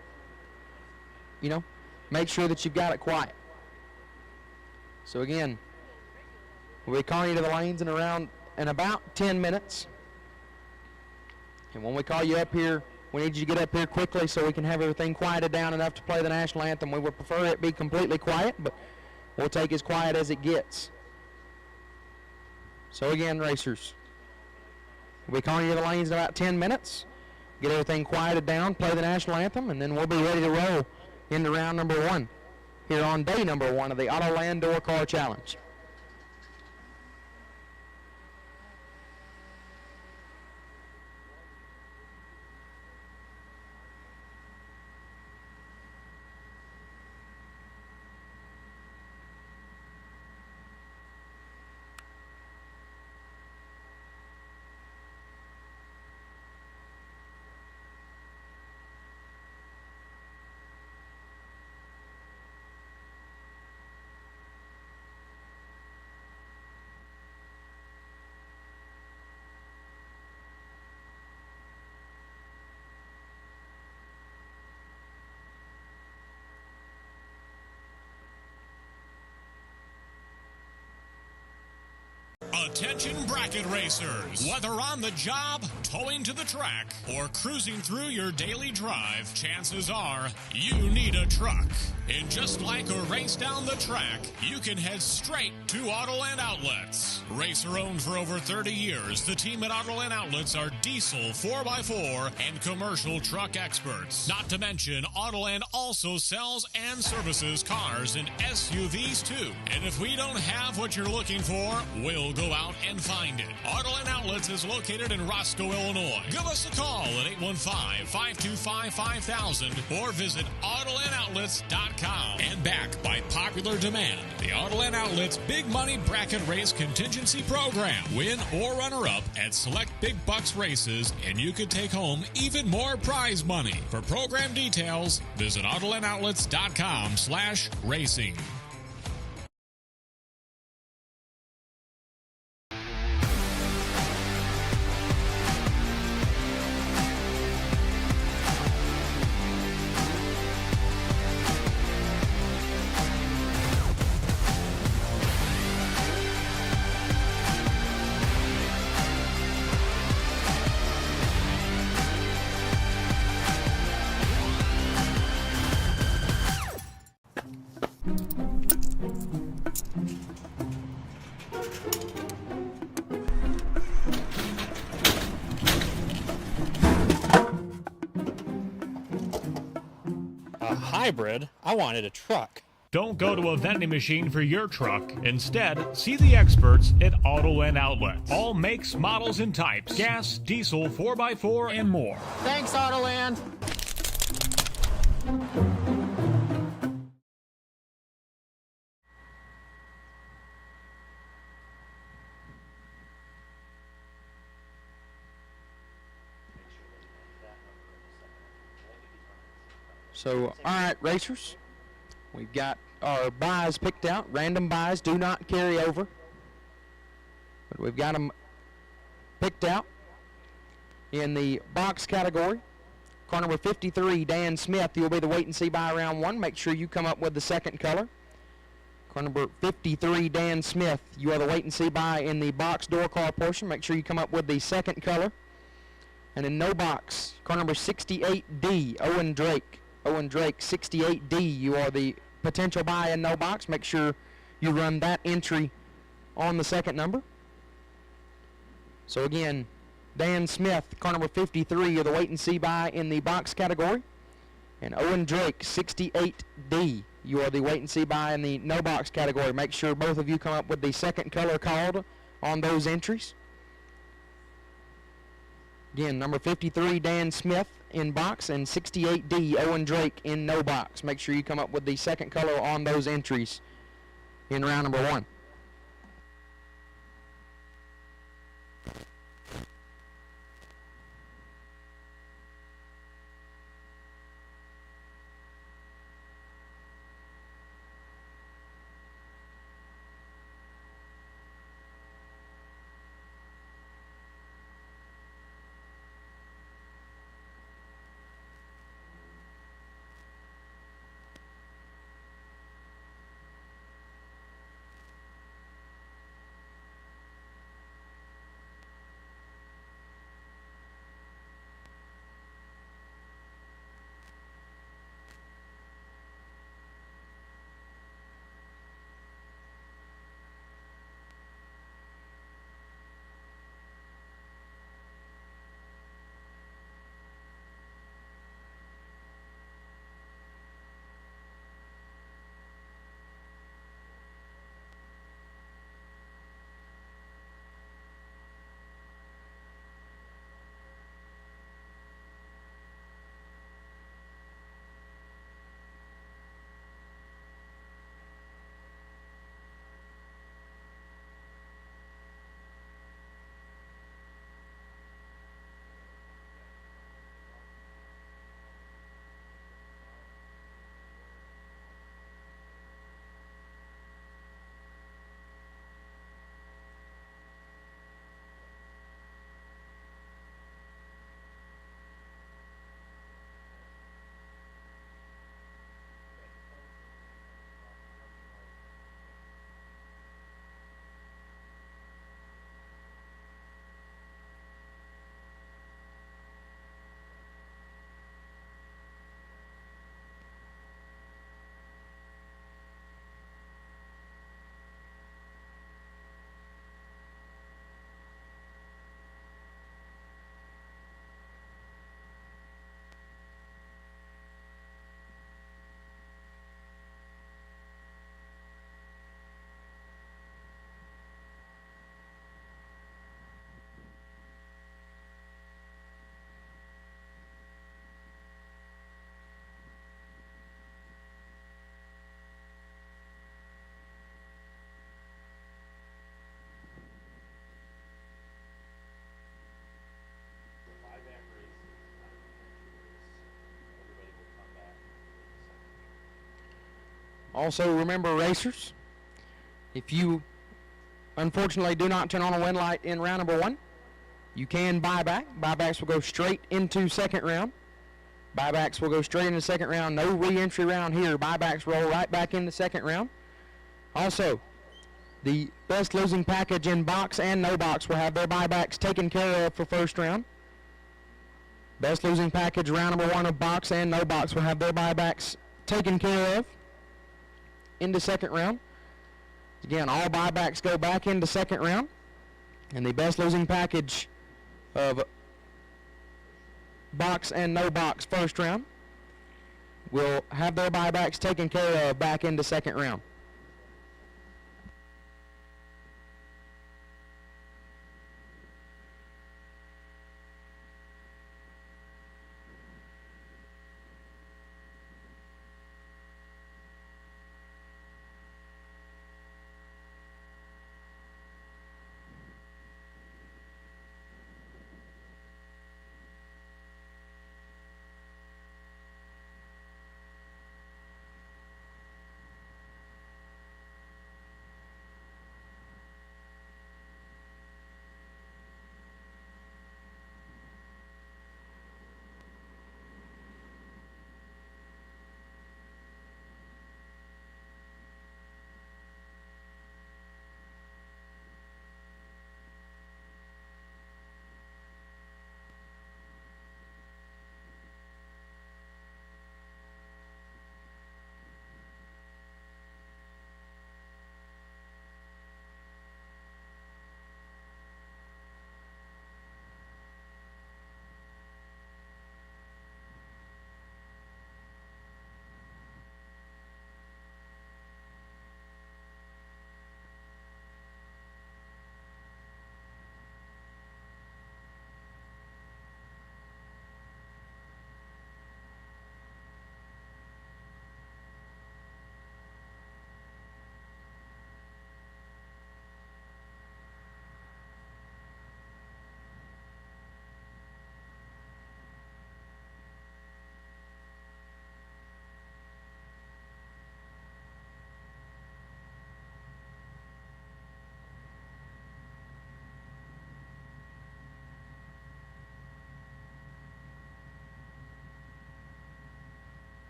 [SPEAKER 1] you know, make sure that you've got it quiet. So again, we'll be calling you to the lanes in about 10 minutes. And when we call you up here, we need you to get up here quickly so we can have everything quieted down enough to play the national anthem. We would prefer it be completely quiet, but we'll take as quiet as it gets. So again, racers, we'll be calling you to the lanes in about 10 minutes. Get everything quieted down, play the national anthem, and then we'll be ready to roll into round number 1 here on day number 1 of the Autoland Door Car Challenge.
[SPEAKER 2] Attention bracket racers. Whether on the job, towing to the track, or cruising through your daily drive, chances are you need a truck. And just like a race down the track, you can head straight to Autoland Outlets. Racer owned for over 30 years, the team at Autoland Outlets are diesel 4x4 and commercial truck experts. Not to mention, Autoland also sells and services cars and SUVs too. And if we don't have what you're looking for, we'll go out and find it. Autoland Outlets is located in Roscoe, Illinois. Give us a call at 815-525-5000 or visit AutolandOutlets.com. And backed by popular demand, the Autoland Outlets Big Money Bracket Race Contingency Program. Win or runner-up at select big bucks races, and you could take home even more prize money. For program details, visit AutolandOutlets.com/racing.
[SPEAKER 3] A hybrid? I wanted a truck.
[SPEAKER 4] Don't go to a vending machine for your truck. Instead, see the experts at Autoland Outlets. All makes, models, and types. Gas, diesel, 4x4, and more.
[SPEAKER 3] Thanks, Autoland.
[SPEAKER 5] So, all right, racers, we've got our buys picked out. Random buys do not carry over, but we've got them picked out. In the box category, car number 53, Dan Smith, you'll be the wait and see buy round one. Make sure you come up with the second color. Car number 53, Dan Smith, you are the wait and see buy in the box door car portion. Make sure you come up with the second color. And in no box, car number 68D, Owen Drake. Owen Drake, 68D, you are the potential buy in no box. Make sure you run that entry on the second number. So again, Dan Smith, car number 53, you're the wait and see buy in the box category. And Owen Drake, 68D, you are the wait and see buy in the no box category. Make sure both of you come up with the second color called on those entries. Again, number 53, Dan Smith in box, and 68D, Owen Drake in no box. Make sure you come up with the second color on those entries in round number one. Also, remember, racers, if you unfortunately do not turn on a win light in round number one, you can buy back. Buybacks will go straight into second round. Buybacks will go straight into second round. No re-entry round here. Buybacks roll right back into second round. Also, the best losing package in box and no box will have their buybacks taken care of for first round. Best losing package round number one of box and no box will have their buybacks taken care of into second round. Again, all buybacks go back into second round. And the best losing package of box and no box first round will have their buybacks taken care of back into second round.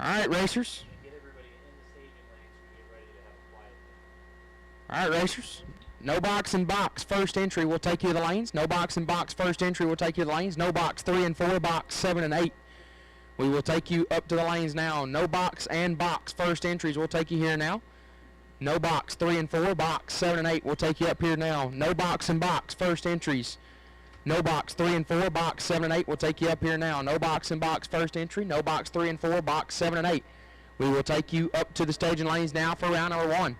[SPEAKER 5] All right, racers. All right, racers. No box and box first entry will take you to the lanes. No box and box first entry will take you to the lanes. No box 3 and 4, box 7 and 8. We will take you up to the lanes now. No box and box first entries will take you here now. No box 3 and 4, box 7 and 8 will take you up here now. No box and box first entries. No box 3 and 4, box 7 and 8 will take you up here now. No box and box first entry. No box 3 and 4, box 7 and 8. We will take you up to the staging lanes now for round number 1.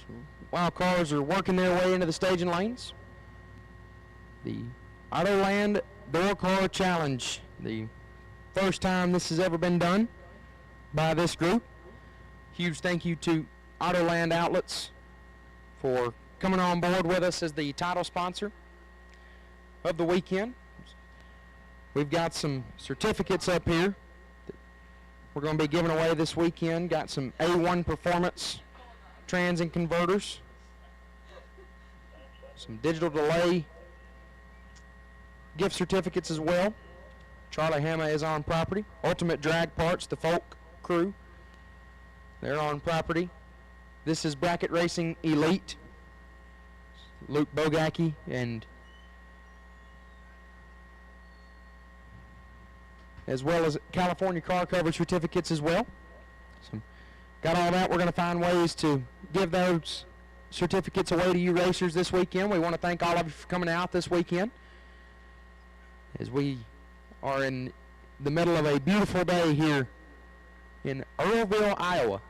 [SPEAKER 5] So while cars are working their way into the staging lanes, the Autoland Door Car Challenge, the first time this has ever been done by this group. Huge thank you to Autoland Outlets for coming on board with us as the title sponsor of the weekend. We've got some certificates up here that we're going to be giving away this weekend. Got some A1 Performance trans and converters, some digital delay gift certificates as well. Charlie Hama is on property. Ultimate Drag Parts, the Folk crew, they're on property. This is Bracket Racing Elite, Luke Bogacki, and as well as California car cover certificates as well. So got all that. We're going to find ways to give those certificates away to you racers this weekend. We want to thank all of you for coming out this weekend, as we are in the middle of a beautiful day here in Earlville, Iowa.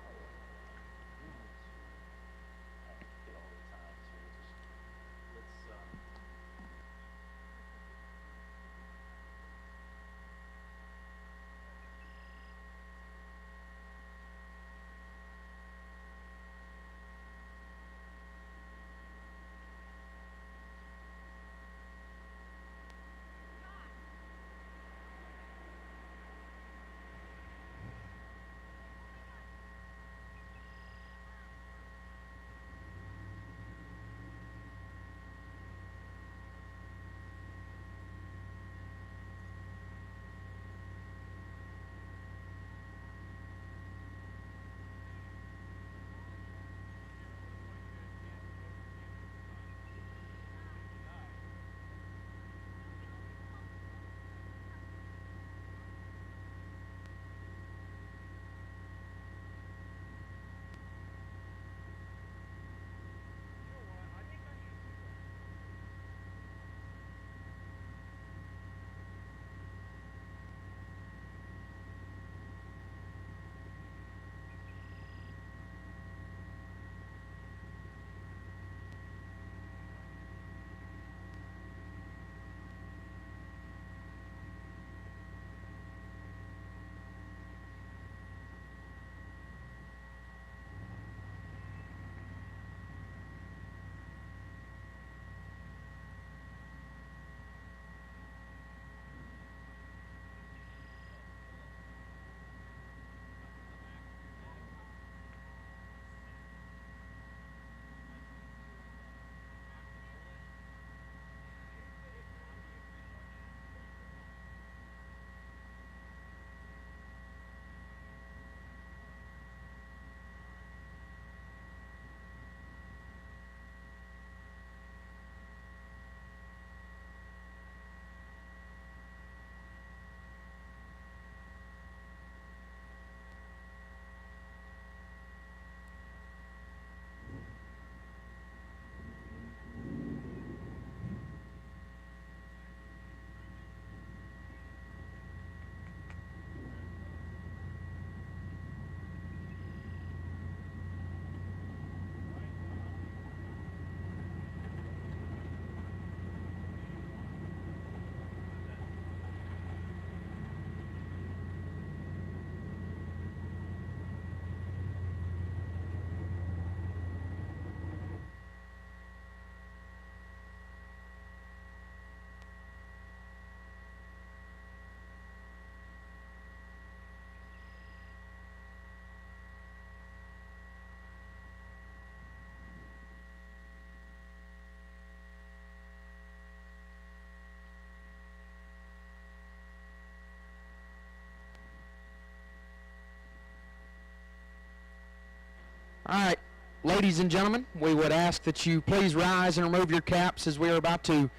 [SPEAKER 5] All right, ladies and gentlemen, we would ask that you please rise and remove your caps as we are about to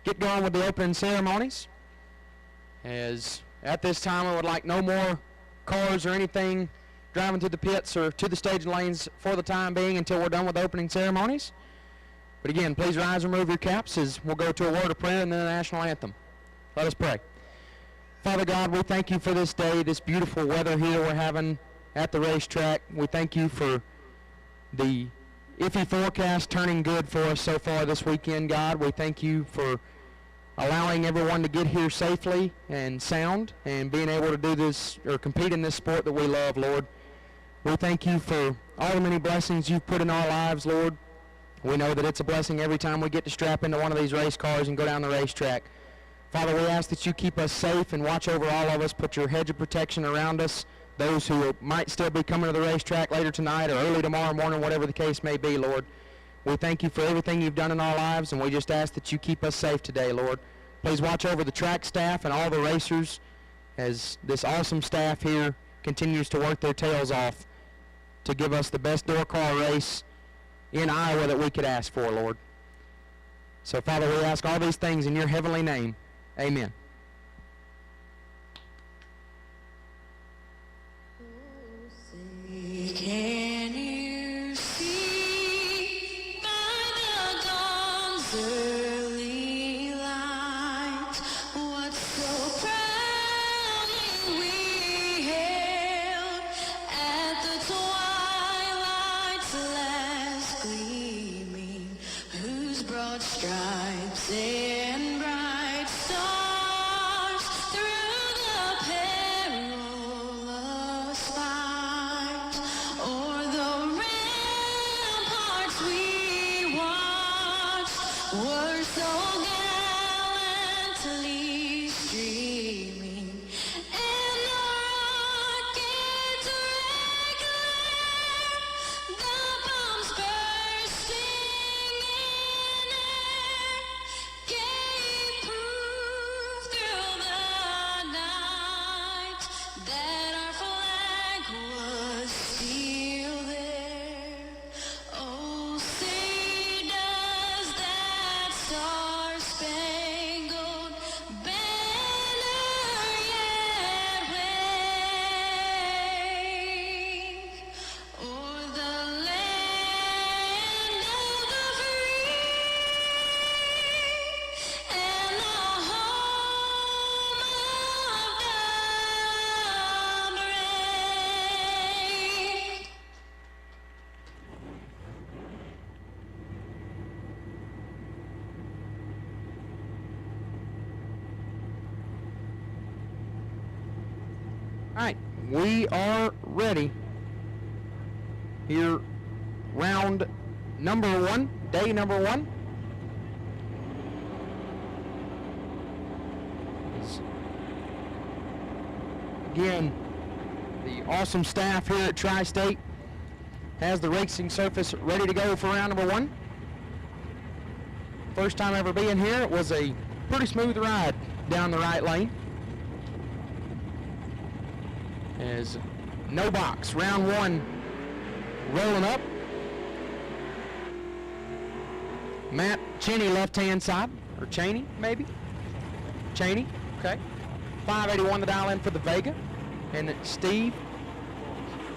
[SPEAKER 5] get going with the opening ceremonies. As at this time, we would like no more cars or anything driving through the pits or to the staging lanes for the time being until we're done with the opening ceremonies. But again, please rise and remove your caps as we'll go to a word of prayer and then the national anthem. Let us pray. Father God, we thank you for this day, this beautiful weather here we're having at the racetrack. We thank you for the iffy forecast turning good for us so far this weekend, God. We thank you for allowing everyone to get here safely and sound and being able to do this or compete in this sport that we love, Lord. We thank you for all the many blessings you've put in our lives, Lord. We know that it's a blessing every time we get to strap into one of these race cars and go down the racetrack. Father, we ask that you keep us safe and watch over all of us. Put your hedge of protection around us, those who might still be coming to the racetrack later tonight or early tomorrow morning, whatever the case may be, Lord. We thank you for everything you've done in our lives, and we just ask that you keep us safe today, Lord. Please watch over the track staff and all the racers as this awesome staff here continues to work their tails off to give us the best door car race in Iowa that we could ask for, Lord. So, Father, we ask all these things in your heavenly name. Amen.
[SPEAKER 6] Can you see by the dawn's early light what so proudly we hailed at the twilight's last gleaming, whose broad stripes and bright stars through the perilous fight o'er the ramparts we watched were so gallantly streaming, and the rockets regular, the bombs bursting in air, gave proof through the night that our flag was still there. Oh, say does that star-spangled banner yet wave o'er the land of the free and the home of the brave.
[SPEAKER 5] All right, we are ready. Here, round number one, day number one. Again, the awesome staff here at Tri-State has the racing surface ready to go for round number one. First time ever being here, it was a pretty smooth ride down the right lane. As no box, round one rolling up. Matt Cheney left-hand side, or Cheney maybe? Cheney, okay. 581 to dial in for the Vega. And Steve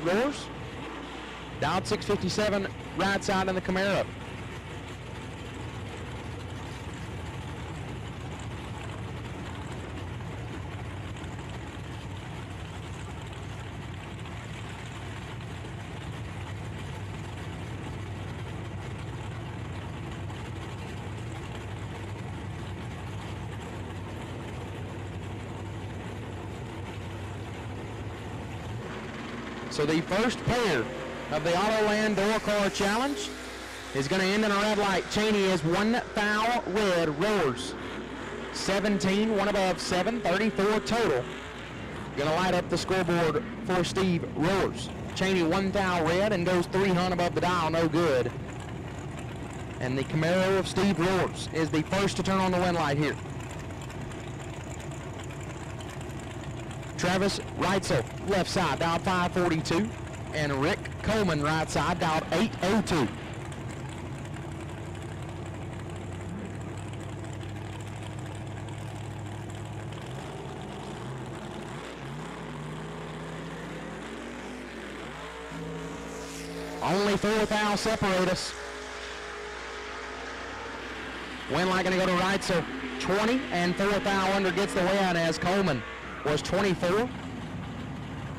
[SPEAKER 5] Roars, dialed 657 right side in the Camaro. So the first pair of the Autoland Door Car Challenge is going to end in a red light. Cheney is one foul red, Roars 17, one above 7, 34 total. Going to light up the scoreboard for Steve Roars. Cheney one foul red and goes 300 above the dial, no good. And the Camaro of Steve Roars is the first to turn on the win light here. Travis Reitzel, left side, dialed 542. And Rick Coleman, right side, dialed 802. Only 4 fouls separate us. Win light going to go to Reitzel, 20, and 4 foul under gets the win as Coleman was 24.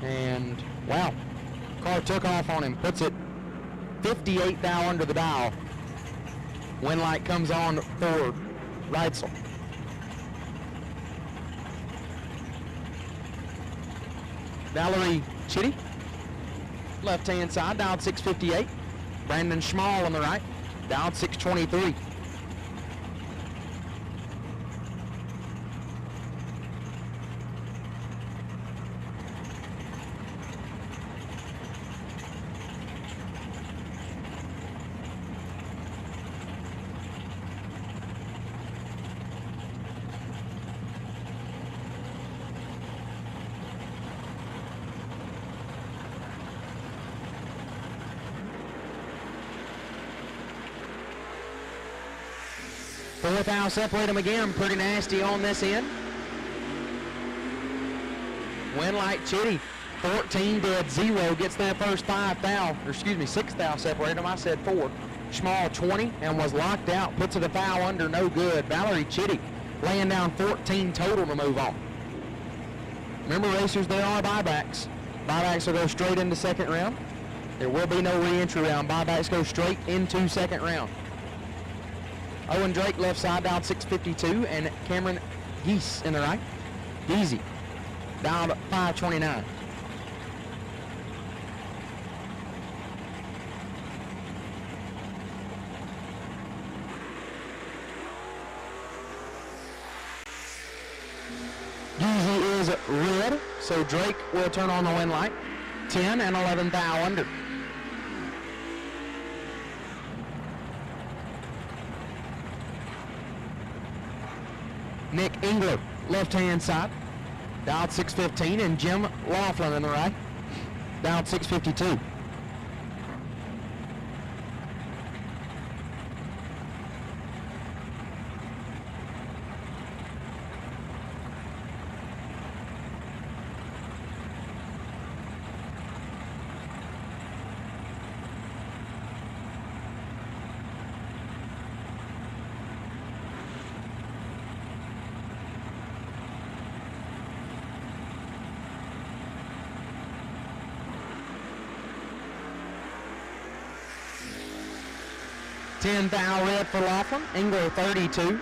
[SPEAKER 5] And wow, car took off on him, puts it 58 thou under the dial. Wind light comes on for Reitzel. Valerie Chitty, left-hand side, dialed 658. Brandon Schmall on the right, dialed 623. Fourth thou separate them again, pretty nasty on this end. Wind light Chitty, 14 dead 0, gets their first 5 thou, or excuse me, 6 thou separate them, I said 4. Schmall 20 and was locked out, puts it a foul under, no good. Valerie Chitty laying down 14 total to move on. Remember racers, there are buybacks. Buybacks will go straight into second round. There will be no re-entry round. Buybacks go straight into second round. Owen Drake left side, dialed 652, and Cameron Geese in the right. Geesey, dialed 529. Geesey is red, so Drake will turn on the wind light. 10 and 11 thou under. Nick Engler, left-hand side, dialed 615, and Jim Laughlin in the right, dialed 652. Ten thou red for Laughlin. Engler 32.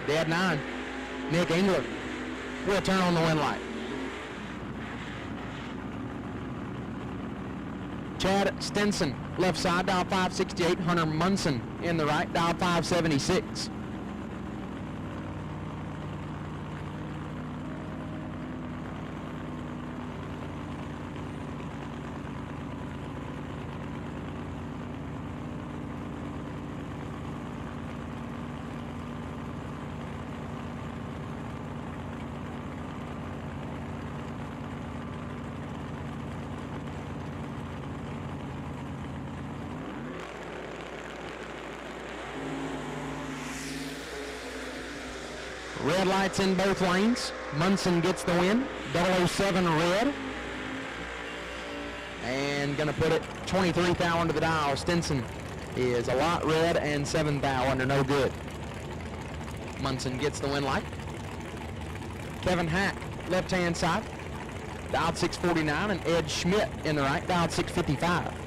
[SPEAKER 5] Dead 9. Nick Engler will turn on the wind light. Chad Stinson, left side, dial 568. Hunter Munson in the right, dial 576. Red lights in both lanes. Munson gets the win. 007 red. And gonna put it 23 thou under the dial. Stinson is a lot red and 7 thou under, no good. Munson gets the win light. Kevin Hack, left-hand side, dialed 649, and Ed Schmidt in the right, dialed 655.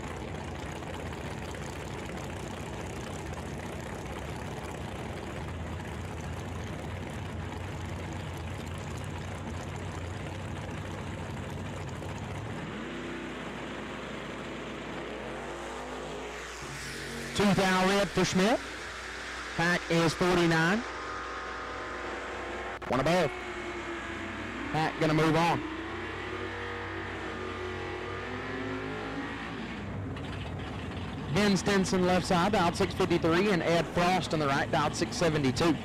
[SPEAKER 5] Two thou red for Schmidt. Hack is 49. One above. Hack gonna move on. Ben Stinson left side, dialed 653, and Ed Frost on the right, dialed 672.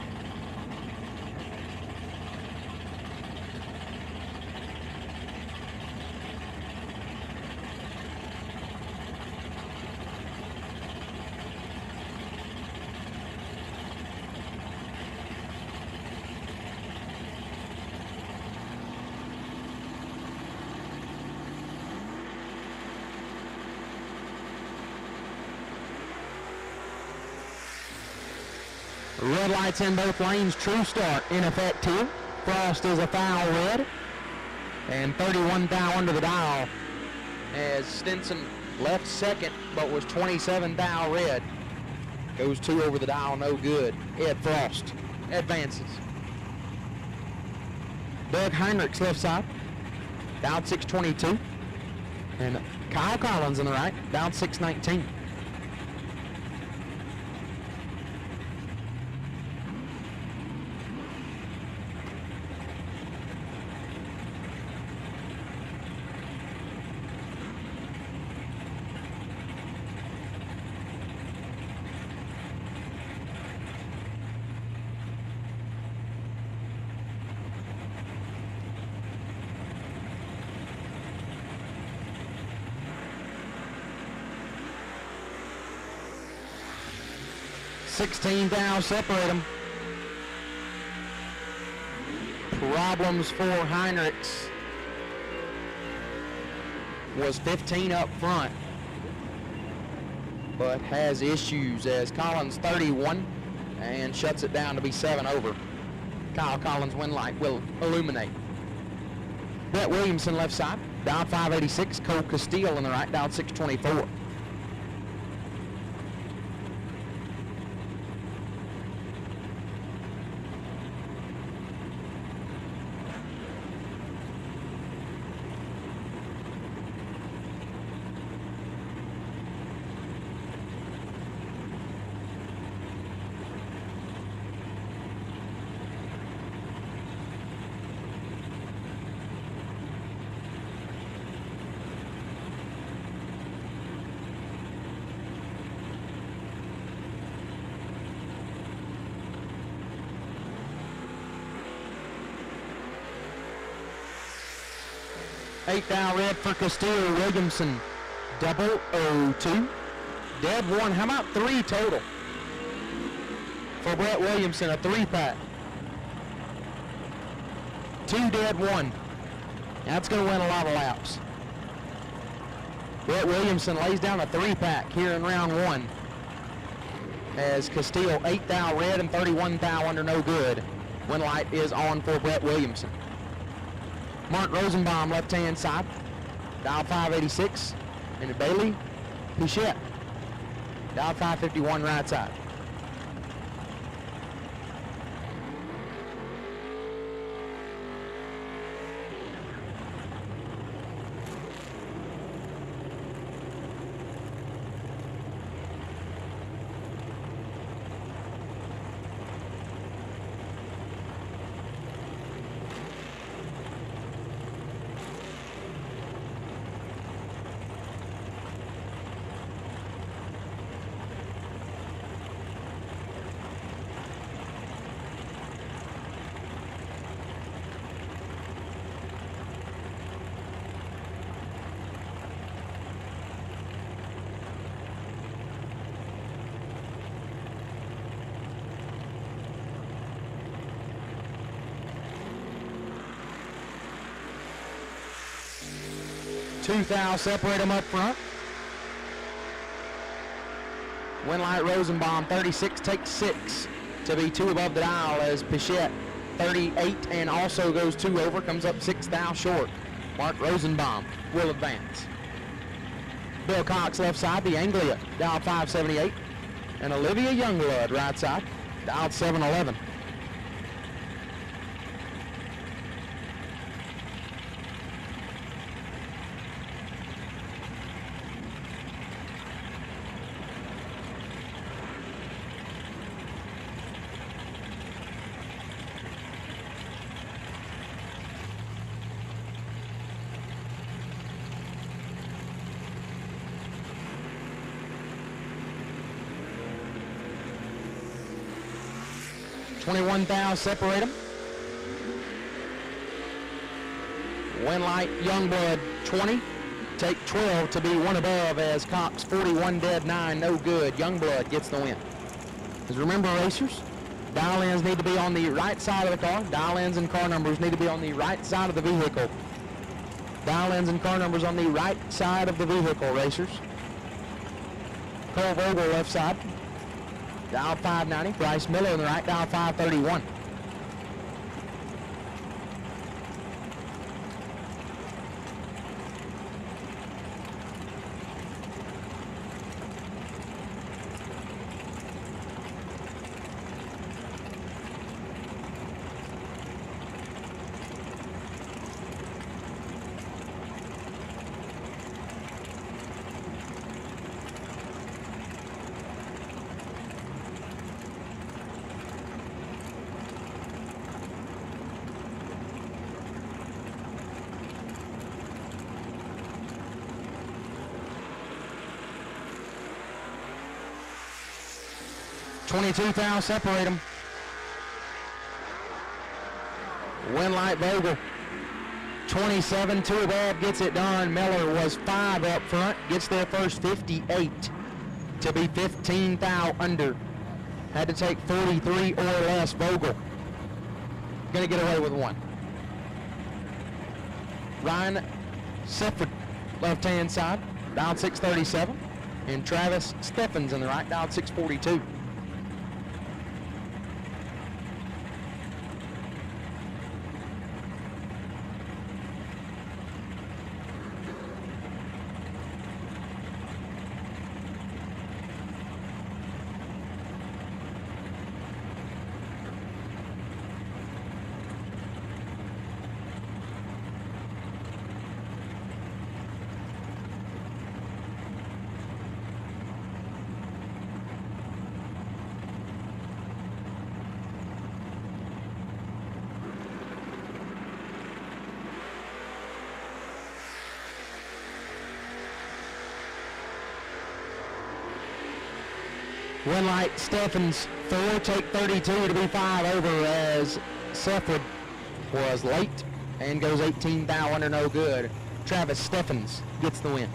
[SPEAKER 5] Red lights in both lanes. True start in effect here. Frost is a foul red. And 31 thou under the dial as Stinson left second, but was 27 thou red. Goes 2 over the dial, no good. Ed Frost advances. Doug Heinrichs left side, down 622. And Kyle Collins on the right, down 619. $16 thou separate them. Problems for Heinrichs was 15 up front, but has issues as Collins 31 and shuts it down to be 7 over. Kyle Collins' win light will illuminate. Brett Williamson left side, dialed 586. Cole Castile on the right, dialed 624. $8 thou red for Castillo Williamson, 002. Dead 1, how about 3 total? For Brett Williamson, a 3-pack. 2 dead 1. That's going to win a lot of laps. Brett Williamson lays down a 3-pack here in round 1. As Castillo 8 thou red and 31 thou under no good. Win light is on for Brett Williamson. Mark Rosenbaum, left-hand side, dial 586, and Bailey Pichette, dial 551, right side. Two thou separate them up front. Winlight Rosenbaum 36 takes 6 to be 2 above the dial as Pichette 38 and also goes 2 over, comes up 6 thou short. Mark Rosenbaum will advance. Bill Cox left side, the Anglia dial 578 and Olivia Youngblood right side dial 711. $21 thou separate them. Winlight Youngblood 20, take 12 to be 1 above as Cox 41 dead 9, no good. Youngblood gets the win. Because remember, racers, dial ends need to be on the right side of the car. Dial ends and car numbers need to be on the right side of the vehicle. Dial ends and car numbers on the right side of the vehicle, racers. Cole Vogel left side. Dial 590, Bryce Miller on the right, dial 531. 22 thou separate them. Win light Vogel. 27, 2 above, gets it done. Miller was 5 up front, gets their first 58 to be 15 thou under. Had to take 43 or less. Vogel gonna get away with 1. Ryan Sefford, left-hand side, dialed 637, and Travis Steffens in the right, dialed 642. Winlight Steffens 4, take 32 to be 5 over as Sefford was late and goes 18 thou under, no good. Travis Steffens gets the win.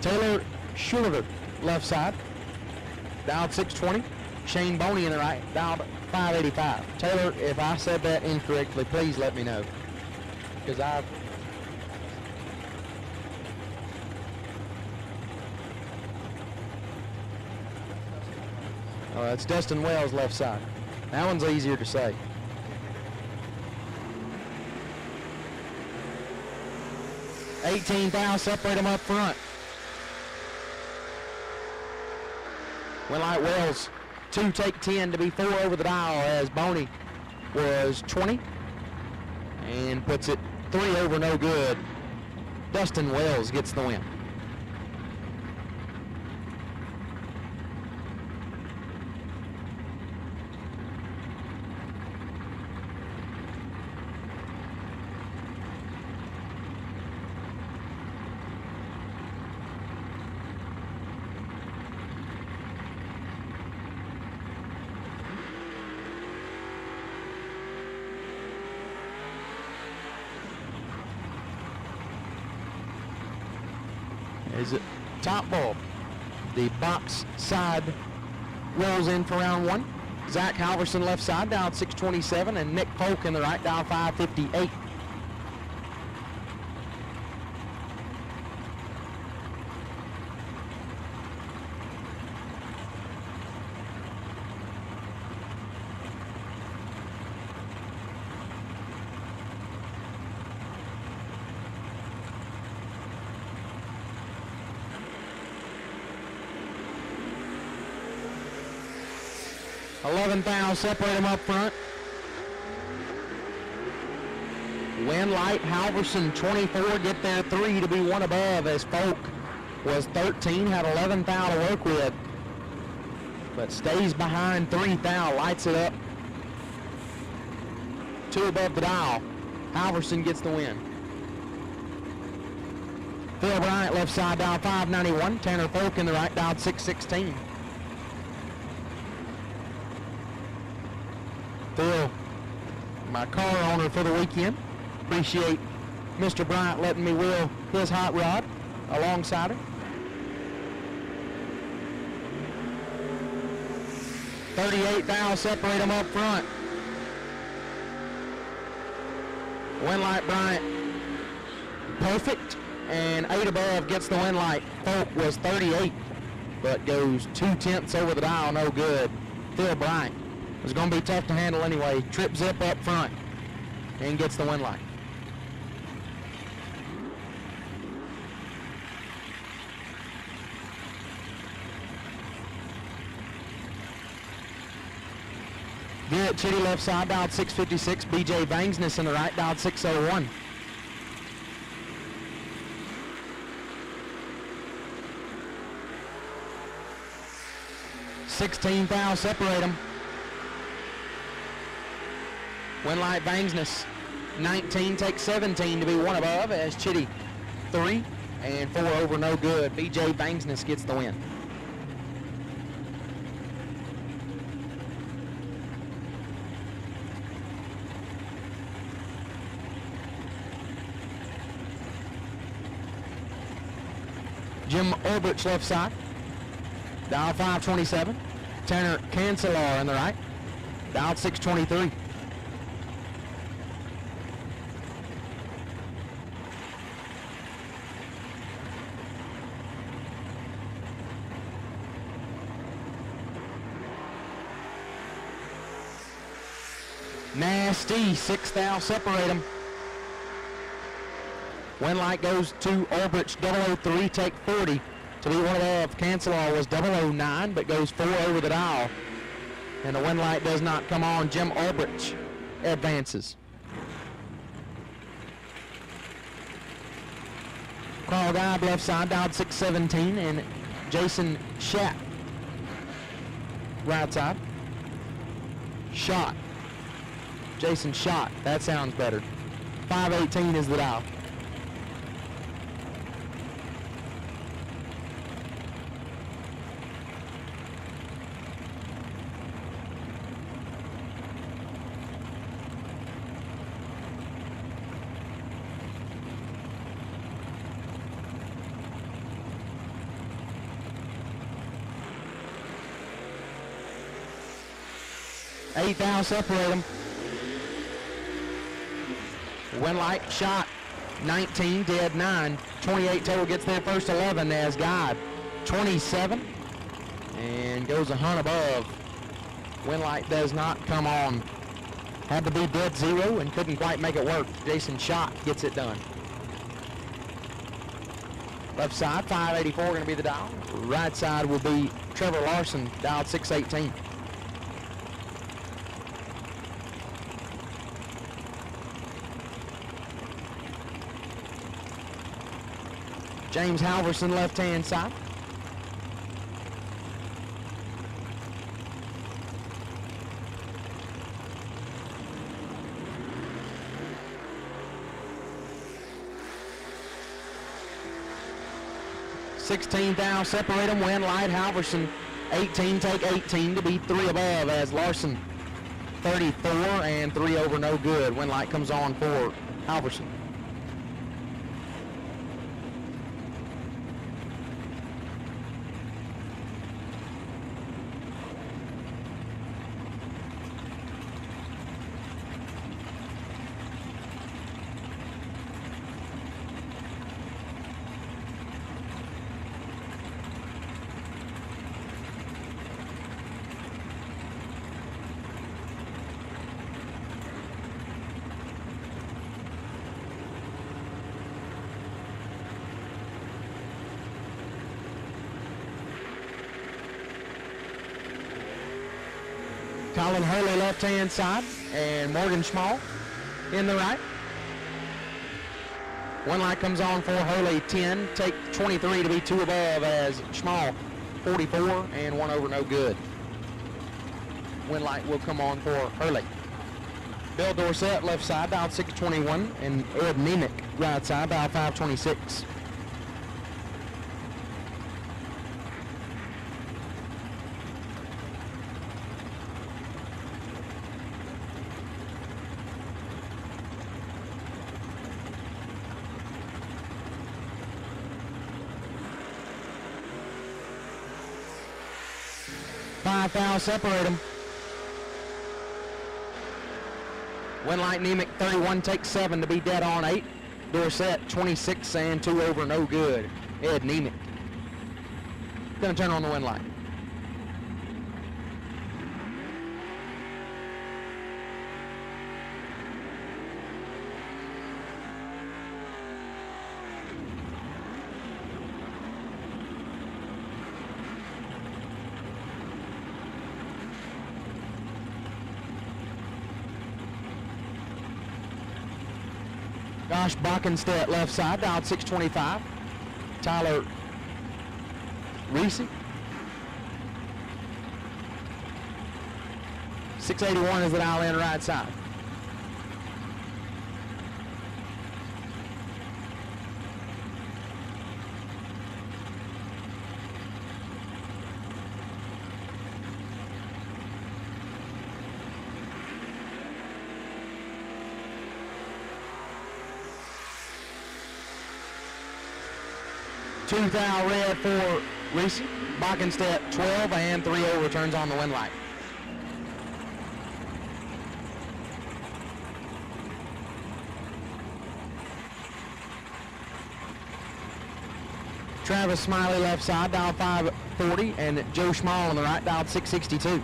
[SPEAKER 5] Taylor Schuler, left side, dialed 620. Shane Boney in the right, dialed 585. Taylor, if I said that incorrectly, please let me know. Because I've... Oh, that's Dustin Wells, left side. That one's easier to say. $18,000, separate them up front. Winlight Wells, 2 take 10 to be 4 over the dial as Boney was 20 and puts it 3 over, no good. Dustin Wells gets the win. Is it top ball? The box side rolls in for round 1. Zach Halverson left side, dialed 627, and Nick Polk in the right, dialed 558. $11,000, separate them up front. Winlight Halverson 24, get there 3 to be 1 above as Folk was 13, had $11,000 to work with, but stays behind 3,000, lights it up. 2 above the dial. Halverson gets the win. Phil Bryant left side, dial 591. Tanner Folk in the right, dial 616. Phil, my car owner for the weekend. Appreciate Mr. Bryant letting me wheel his hot rod alongside him. $38,000, separate them up front. Winlight Bryant, perfect, and 8 above gets the Winlight. Folk was 38, but goes 2/10 over the dial, no good. Phil Bryant. It's going to be tough to handle anyway. Trip zip up front and gets the Winlight. Garrett Chitty left side, dialed 656. BJ Vangsness in the right, dialed 601. 16 thou separate them. Winlight Bangsness 19 takes 17 to be one above as Chitty 3 and 4 over no good. BJ Bangsness gets the win. Jim Orbich left side. Dial 527. Tanner Cancelar on the right. Dial 623. Nasty, 6 thou separate them. Winlight goes to Orbich 003, take 40 to be one above. Cancelar was 009, but goes 4 over the dial. And the Winlight does not come on. Jim Orbich advances. Carl Guy left side, dialed 617, and Jason Schatt right side. Shot. Jason Shot. That sounds better. 518 is the dial. Eight thou separate them. Winlight shot 19, dead 9. 28 total gets their first 11 as Guy 27 and goes a hunt above. Winlight does not come on. Had to be dead 0 and couldn't quite make it work. Jason Shot gets it done. Left side 584 going to be the dial. Right side will be Trevor Larson, dialed 618. James Halverson, left-hand side. $16 thou separate them. Winlight Halverson 18 take 18 to be 3 above as Larson 34 and 3 over no good. Winlight comes on for Halverson. Colin Hurley left-hand side and Morgan Schmall in the right. Winlight comes on for Hurley 10, take 23 to be 2 above as Schmall 44 and 1 over no good. Winlight will come on for Hurley. Bill Dorsett left side, dialed 621, and Ed Nemick right side, dialed 526. Five thou separate them. Winlight Nemick 31 takes 7 to be dead on 8. Dorsett 26 and 2 over no good. Ed Nemick gonna turn on the Winlight. Josh Bockenstedt left side, dialed 625. Tyler Reese 681 is the dial in right side. Two thou red for Reese. Box step 12 and 3-0 returns on the win light. Travis Smiley left side, dial 540, and Joe Schmall on the right, dial 662.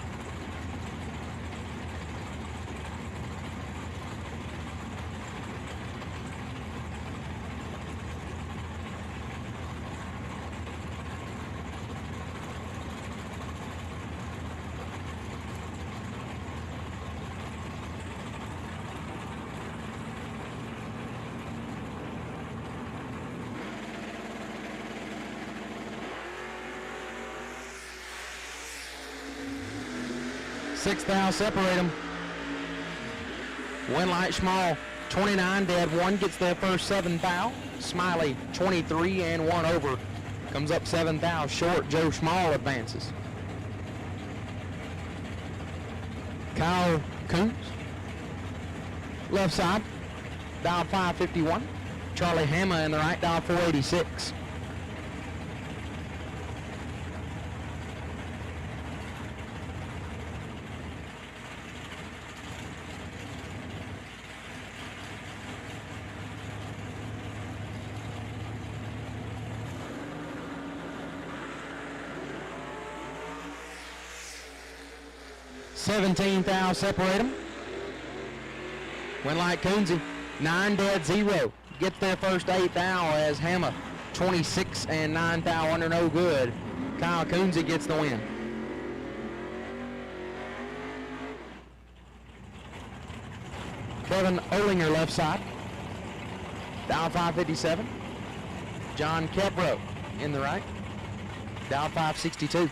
[SPEAKER 5] Sixth thou, separate them. Win light Schmall, 29, dead 1, gets their first 7 thou. Smiley, 23 and 1 over. Comes up 7 thou short. Joe Schmall advances. Kyle Coons, left side, dial 551. Charlie Hammer in the right, dial 486. $17 thou, separate them. Win light Coonsey, 9 dead 0. Gets their first 8 thou as Hammer, 26 and 9 thou under no good. Kyle Coonsey gets the win. Kevin Olinger left side, dial 557. John Kepro in the right, dial 562.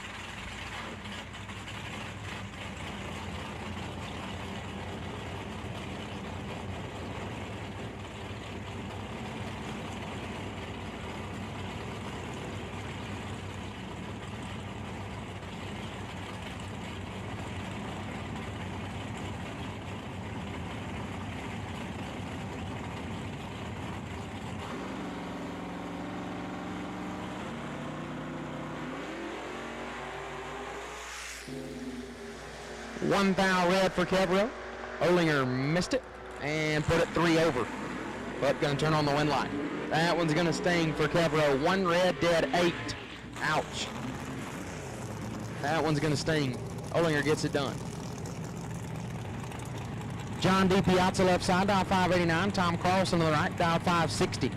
[SPEAKER 5] One thou red for Kevro. Olinger missed it and put it 3 over. But gonna turn on the win light. That one's gonna sting for Kevro. 1 red, dead 8. Ouch. That one's gonna sting. Olinger gets it done. John D. Piazza left side, dial 589. Tom Carlson on the right, dial 560.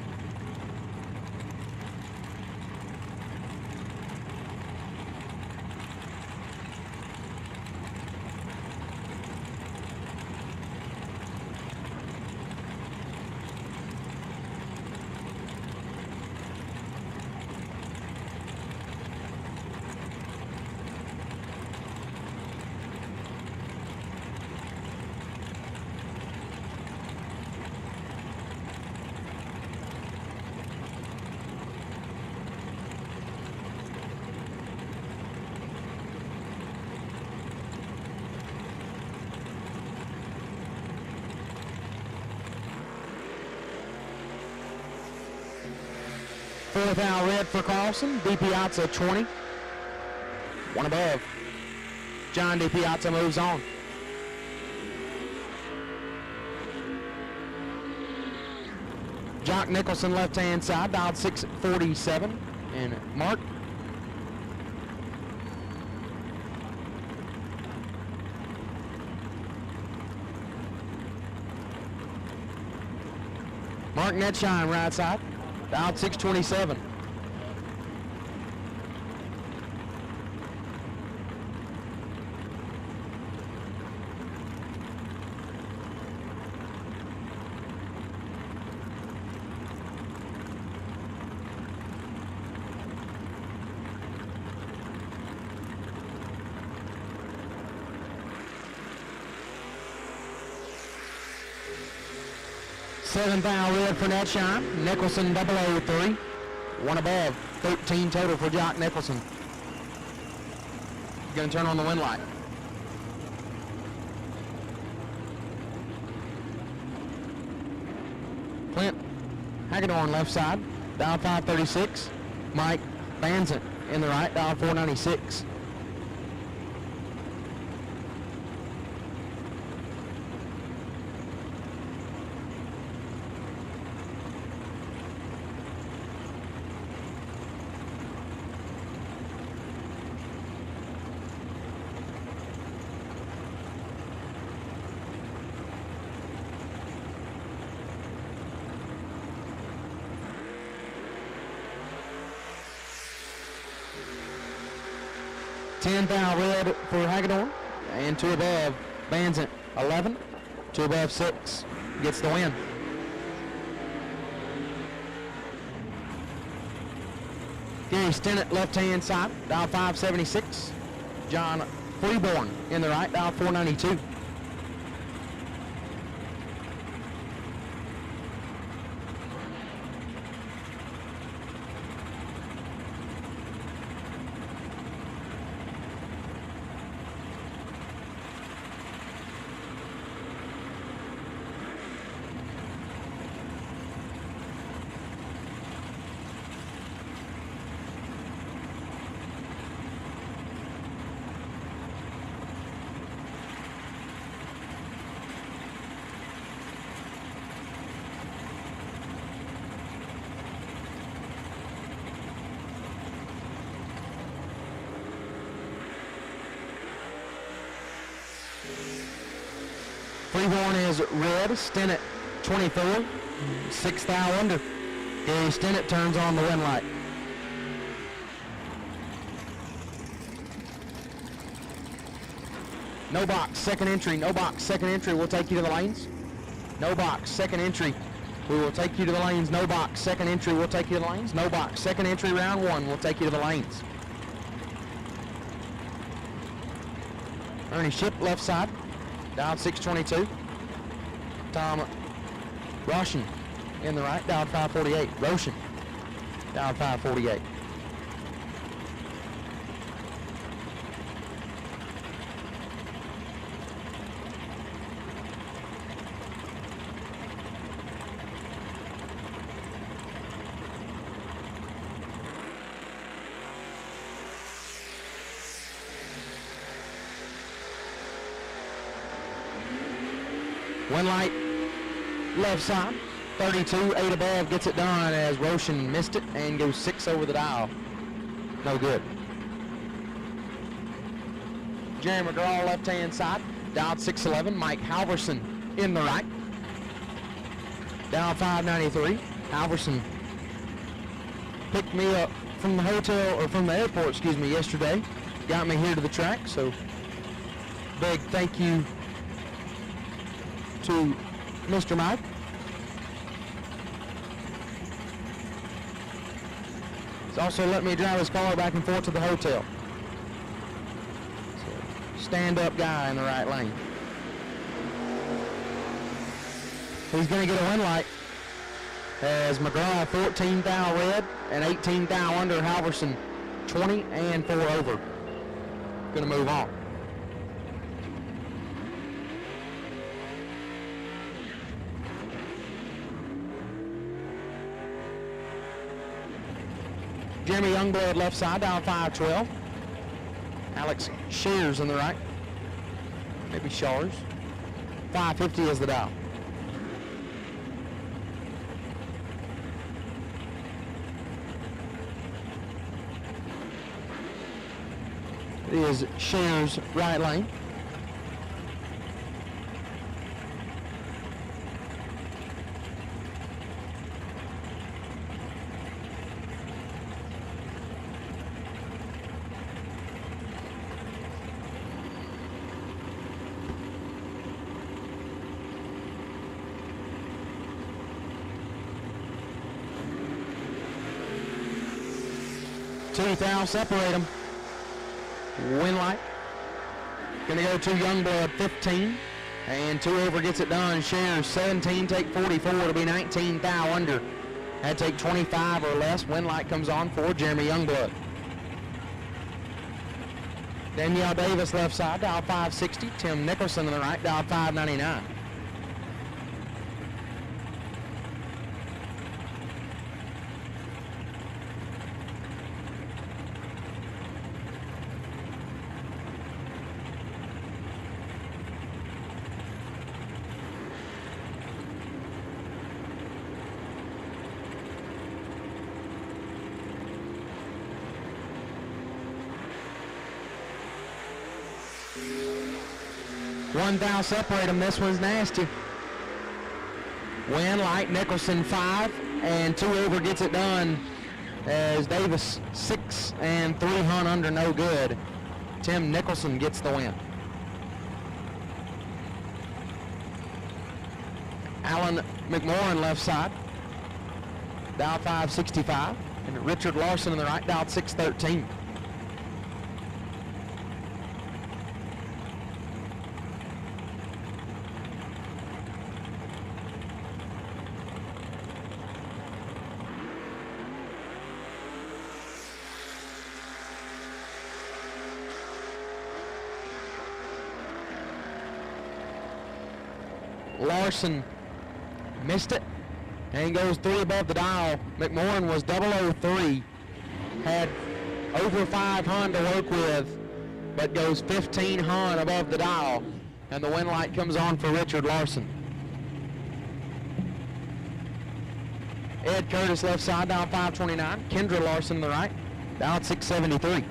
[SPEAKER 5] Fourth thou red for Carlson. D. Piazza 20. One above. John D. Piazza moves on. Jock Nicholson left hand side, dialed 647. And Mark. Mark Netshine right side. Dialed 627. 7th hour red for Ned Shine. Nicholson 003. One above. 13 total for Jock Nicholson. Going to turn on the wind light. Clint Hagedorn left side, dial 536. Mike Banzant in the right, dial 496. Tenth out red for Hagedorn, and 2 above Banzant 11, 2 above 6 gets the win. Gary Stennett left hand side, dial 576. John Freeborn in the right, dial 492. Freeborn is red, Stennett 24, 6th hour under. Gary Stennett turns on the wind light. No box, second entry, no box, second entry, we'll take you to the lanes. No box, second entry, we will take you to the lanes. No box, second entry, we'll take you to the lanes. No box, second entry, round 1, we'll take you to the lanes. Ernie Ship, left side, dial 622. Tom Roshan in the right, dial 548. Roshan, dial 548. One light, left side, 32, 8 above, gets it done as Roshan missed it and goes 6 over the dial. No good. Jerry McGraw, left-hand side, dialed 611. Mike Halverson in the right, dial 593. Halverson picked me up from the hotel, or from the airport, excuse me, yesterday. Got me here to the track, so big thank you to Mr. Mike. He's also let me drive his car back and forth to the hotel. So, stand-up guy in the right lane. He's going to get a win light as McGraw 14th thou red and 18th thou under. Halverson 20 and 4 over. Going to move on. Jeremy Youngblood left side, down 512. Alex Shears in the right. Maybe Shars. 550 is the dial. It is Shears right lane. Two thou separate them. Win light. Gonna go to Youngblood 15 And 2 over gets it done. Shares 17, take 44. It'll be 19 thou under. Had take 25 or less. Win light comes on for Jeremy Youngblood. Danielle Davis left side, dial 560. Tim Nicholson on the right, dial 599. One thou separate them. This one's nasty. Win light, Nicholson 5, and 2 over gets it done as Davis 6 and 3 hunt under, no good. Tim Nicholson gets the win. Alan McMorrin left side, dial 565, and Richard Larson on the right, dial 613. Larson missed it and goes 3 above the dial. McMorrin was 003, had over 5 hun to work with, but goes 15 hun above the dial, and the win light comes on for Richard Larson. Ed Curtis left side, dial 529. Kendra Larson on the right, dial 673.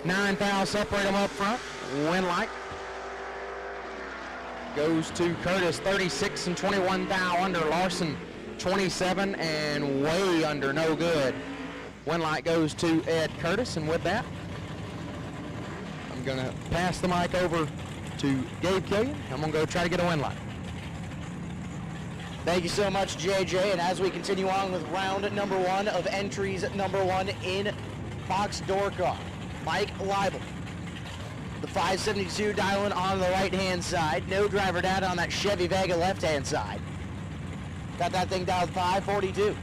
[SPEAKER 5] Nine thou separate them up front. Win light goes to Curtis, 36 and 21 thou under. Larson 27 and way under, no good. Win light goes to Ed Curtis, and with that, I'm gonna pass the mic over to Gabe Killian. I'm gonna go try to get a win light.
[SPEAKER 1] Thank you so much, JJ. And as we continue on with round number 1 of entries number 1 in box door car, Mike Leibel, the 572 dialing on the right-hand side. No driver data on that Chevy Vega left-hand side. Got that thing dialed 542.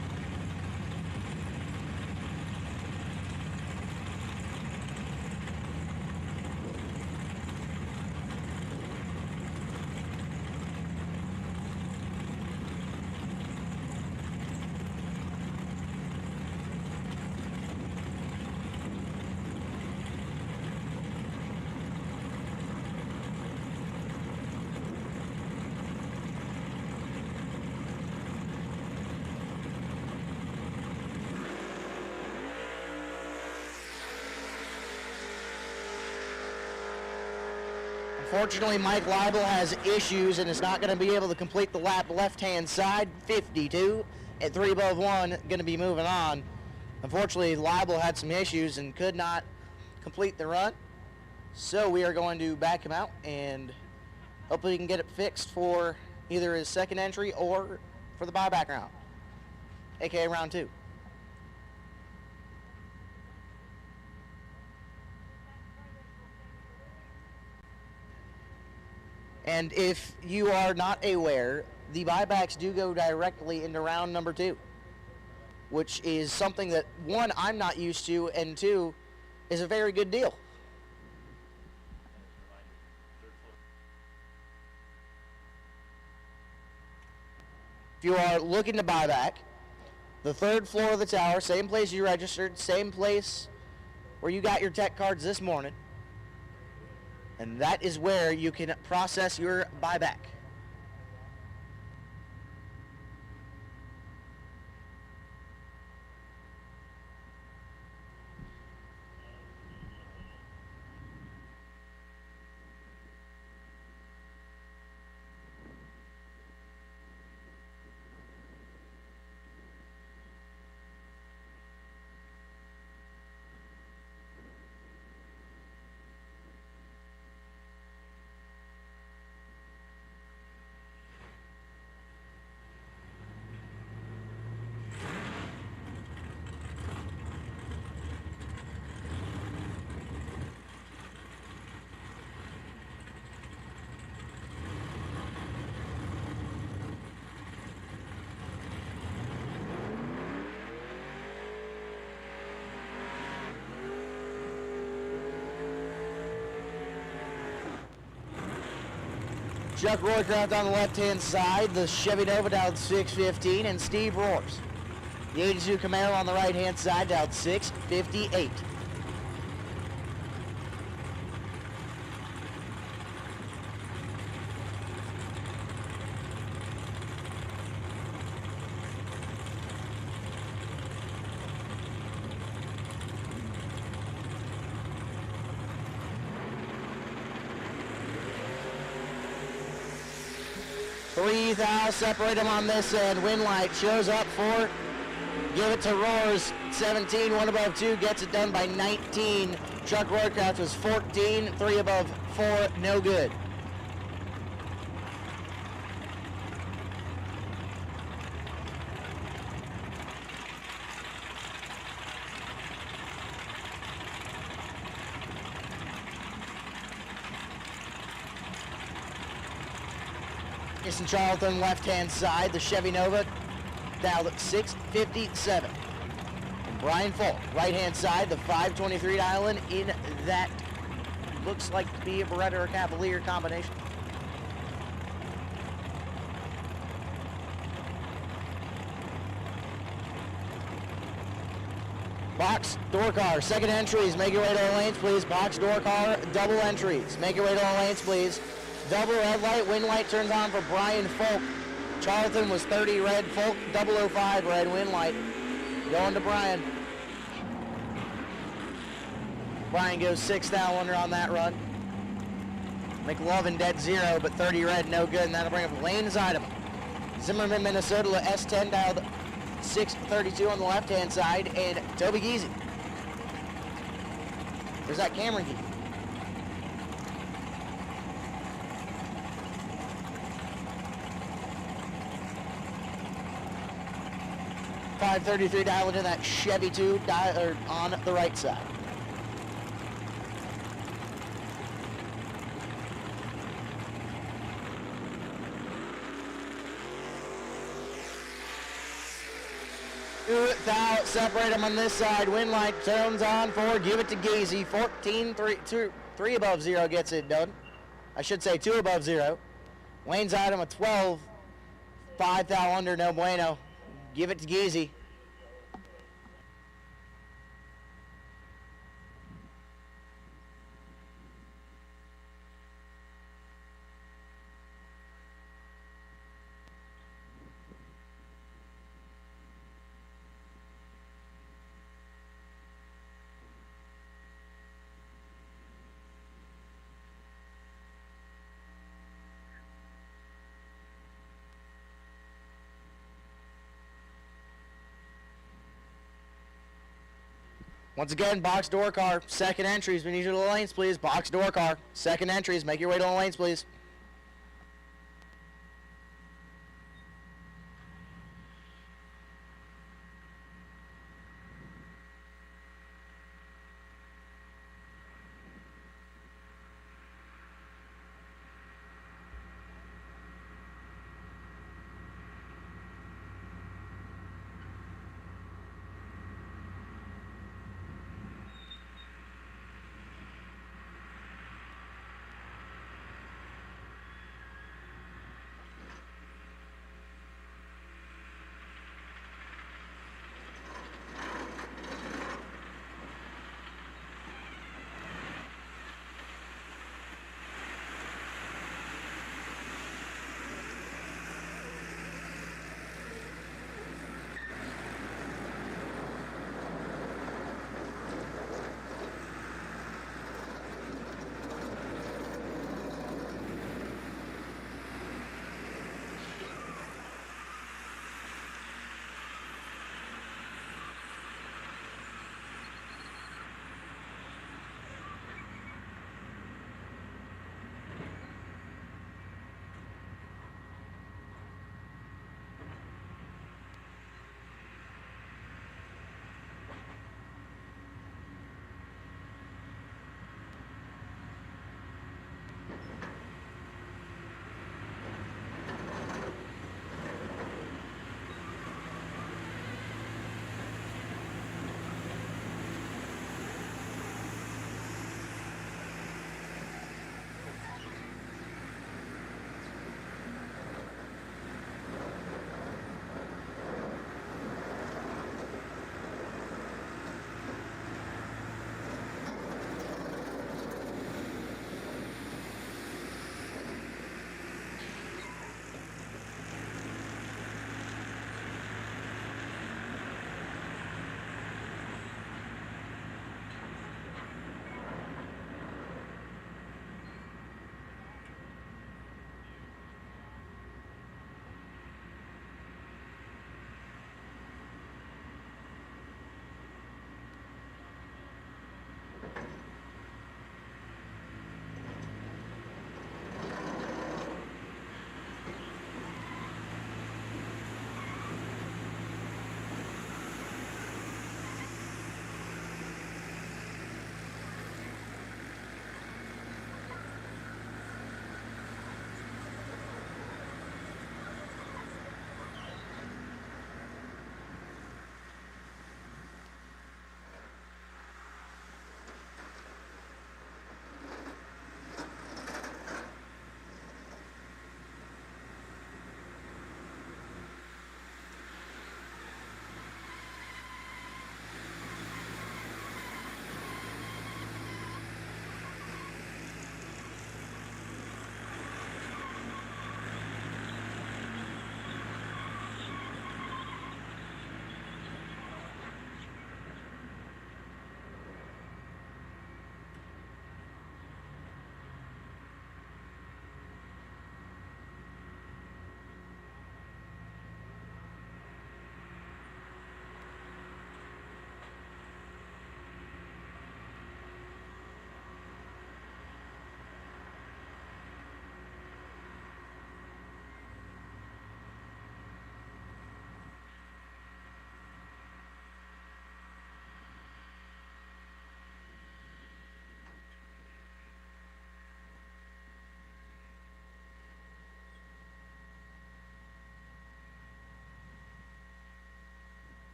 [SPEAKER 1] Unfortunately, Mike Leibel has issues and is not going to be able to complete the lap left-hand side. 52 at 3 above 1, going to be moving on. Unfortunately, Leibel had some issues and could not complete the run. So we are going to back him out and hopefully he can get it fixed for either his second entry or for the buyback round, aka round 2. And if you are not aware, the buybacks do go directly into round number 2, which is something that, 1, I'm not used to, and 2, is a very good deal. If you are looking to buy back, the 3rd floor of the tower, same place you registered, same place where you got your tech cards this morning, and that is where you can process your buyback. Chuck Roycraft on the left-hand side, the Chevy Nova down 615, and Steve Roars. The 82 Camaro on the right-hand side down 658. Three thou separate them on this end. Winlight shows up for. Give it to Roars. 17, one above two, gets it done by 19. Chuck Roycraft was 14, three above four, no good. Jason Charlton, left-hand side, the Chevy Nova, down at 657. And Brian Folk, right-hand side, the 523 Island in that looks like to be a Beretta or Cavalier combination. Box, door car, second entries, make your way to the lanes, please. Box, door car, double entries, make your way to the lanes, please. Double red light, wind light turns on for Brian Folk. Charlton was 30 red, Folk 005 red, wind light. Going to Brian. Brian goes 6 down under on that run. McLovin dead 0, but 30 red, no good, and that'll bring up Lane's item. Zimmerman, Minnesota, S10 dialed 632 on the left-hand side, and Toby Geezy. There's that Cameron Geezy. 533 dialed in that Chevy 2 on the right side. Thou separate them on this side. Wind light turns on for give it to Geezy. 14, 3 above 0 gets it done. I should say 2 above 0. Lane's item of 12. 5 thou under, no bueno. Give it to Geezy. Once again, box door car, second entries. We need you to the lanes, please. Box door car, second entries. Make your way to the lanes, please.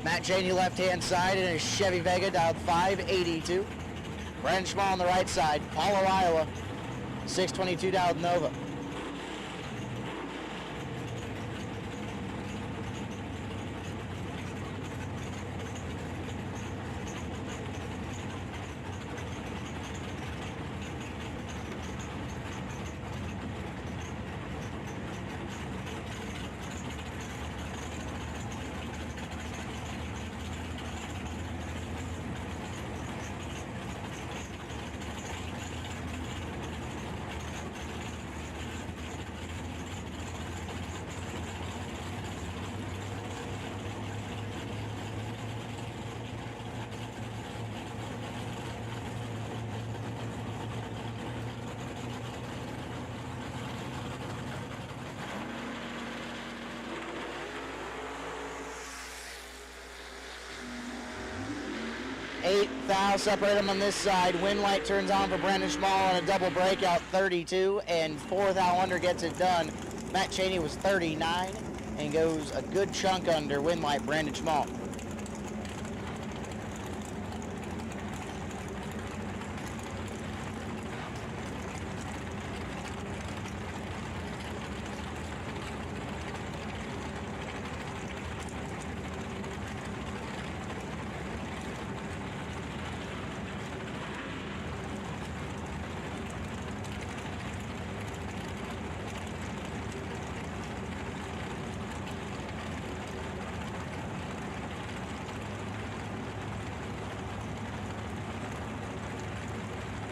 [SPEAKER 1] Matt Cheney left-hand side in his Chevy Vega, dialed 582. Brandon Schmall on the right side, Paulo, Iowa, 622, dialed Nova. Eight thou separate them on this side. Wind light turns on for Brandon Schmall on a double breakout, 32, and 4 thou under gets it done. Matt Cheney was 39 and goes a good chunk under wind light Brandon Schmall.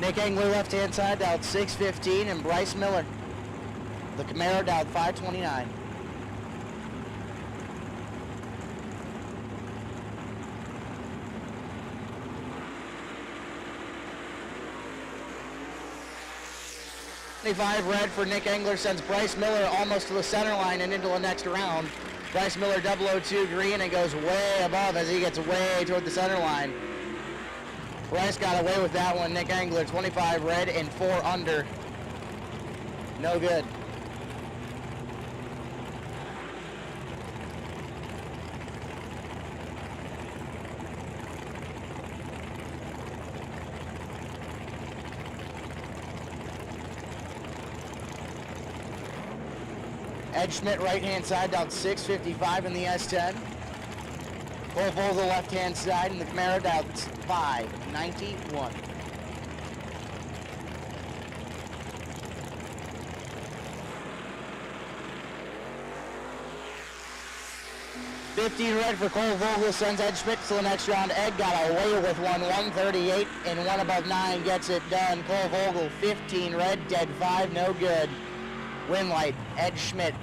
[SPEAKER 1] Nick Engler left-hand side, dialed 615, and Bryce Miller, the Camaro, dialed 529. Red for Nick Engler sends Bryce Miller almost to the center line and into the next round. Bryce Miller 002 green and goes way above as he gets way toward the center line. Bryce got away with that one. Nick Engler, 25 red and 4 under. No good. Ed Schmidt right-hand side, down 655 in the S10. Cole Vogel left-hand side, and the Camaro down 591. $15 red for Cole Vogel sends Ed Schmidt to the next round. Ed got away with one, 138, and 1 above 9 gets it done. Cole Vogel, 15 red, dead 5, no good. Win light, Ed Schmidt.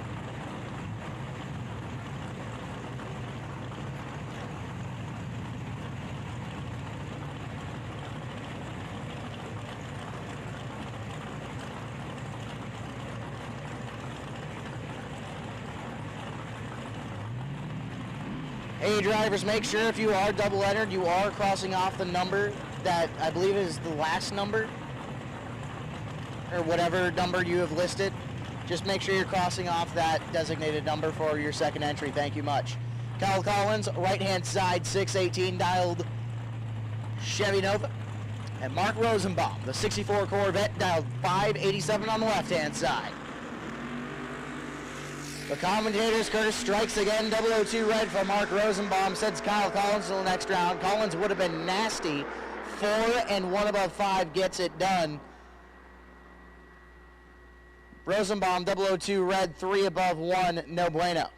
[SPEAKER 1] Hey drivers, make sure if you are double entered, you are crossing off the number that I believe is the last number, or whatever number you have listed. Just make sure you're crossing off that designated number for your second entry. Thank you much. Kyle Collins, right-hand side, 618 dialed Chevy Nova. And Mark Rosenbaum, the 64 Corvette, dialed 587 on the left-hand side. The commentators, Curtis strikes again, 002 red for Mark Rosenbaum, sends Kyle Collins to the next round. Collins would have been nasty. 4 and 1 above 5 gets it done. Rosenbaum, 002 red, 3 above 1, no bueno.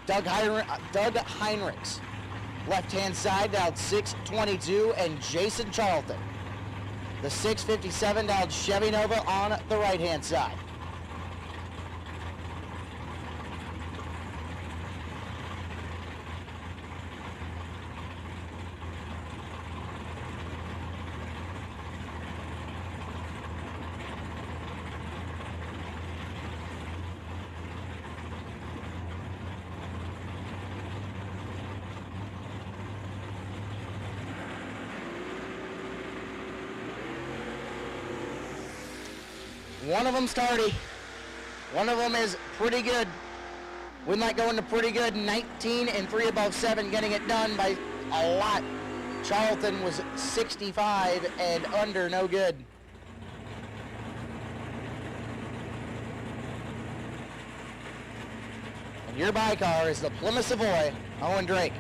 [SPEAKER 1] Doug Heinrichs. Left-hand side down 622, and Jason Charlton. The 657 down Chevy Nova on the right-hand side. One of them's tardy. One of them is pretty good. Win Light going to pretty good. 19 and 3 above 7, getting it done by a lot. Charlton was 65 and under, no good. And your by car is the Plymouth Savoy, Owen Drake.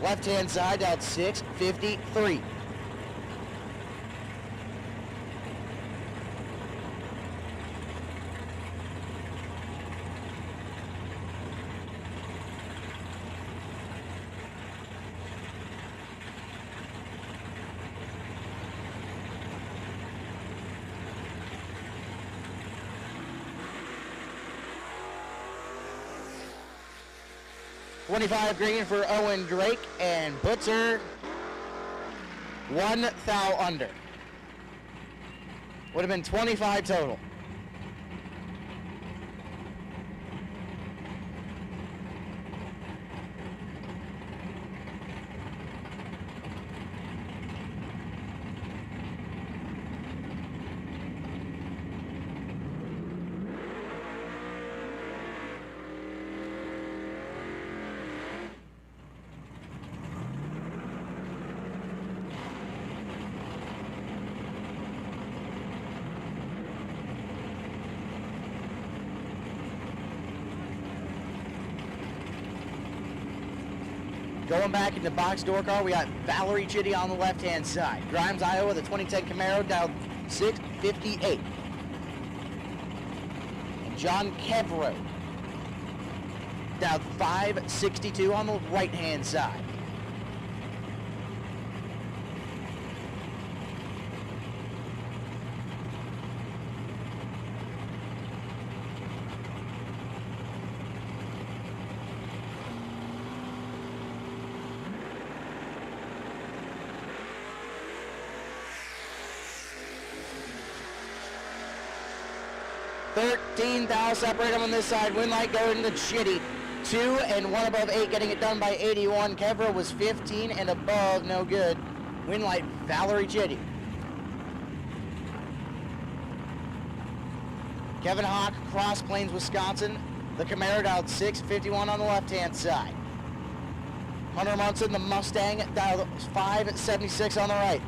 [SPEAKER 1] Left-hand side out 653. $25 green for Owen Drake, and Butzer 1 thou under. Would have been 25 total. Going back into box door car, we got Valerie Chitty on the left-hand side. Grimes, Iowa, the 2010 Camaro, down 658. And John Kevro, down 562 on the right-hand side. $13,000 separate them on this side. Win Light going to Chitty. 2 and 1 above 8, getting it done by 81. Kevra was 15 and above, no good. Win Light, Valerie Chitty. Kevin Hawk, Cross Plains, Wisconsin. The Camaro dialed 651 on the left-hand side. Hunter Munson, the Mustang, dialed 576 on the right.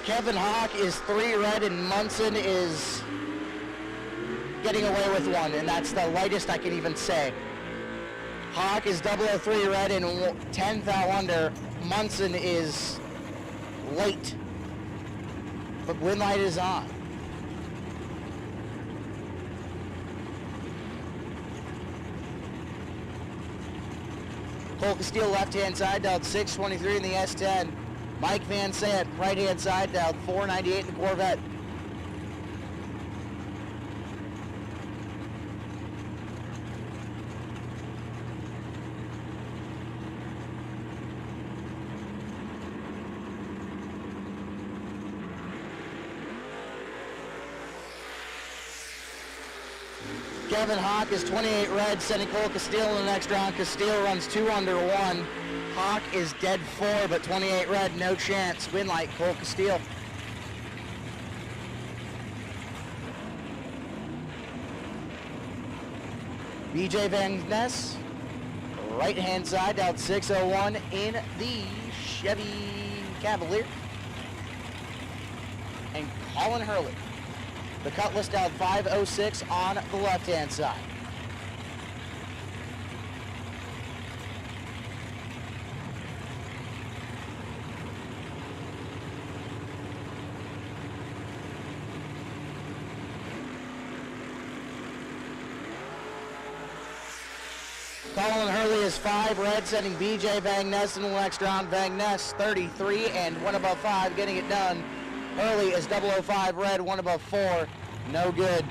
[SPEAKER 1] Kevin Hawk is 3 red, and Munson is getting away with 1, and that's the lightest I can even say. Hawk is 003 red and 10 thou under. Munson is late, but Win Light is on. Cole Castile left-hand side, dialed 623 in the S10. Mike Van Sant, right-hand side, dialed 498 in the Corvette. Kevin Hawk is 28 red, sending Cole Castile in the next round. Castile runs 2 under 1. Hawk is dead 4, but 28 red, no chance. Win Light, Cole Castile. BJ Van Ness, right-hand side, out 601 in the Chevy Cavalier. And Colin Hurley, The Cutlass dialed 506 on the left-hand side. Colin Hurley is 5 red, sending BJ Van Ness in the next round. Van Ness 33 and 1 above 5, getting it done. Hurley is 005 red, 1 above 4, no good.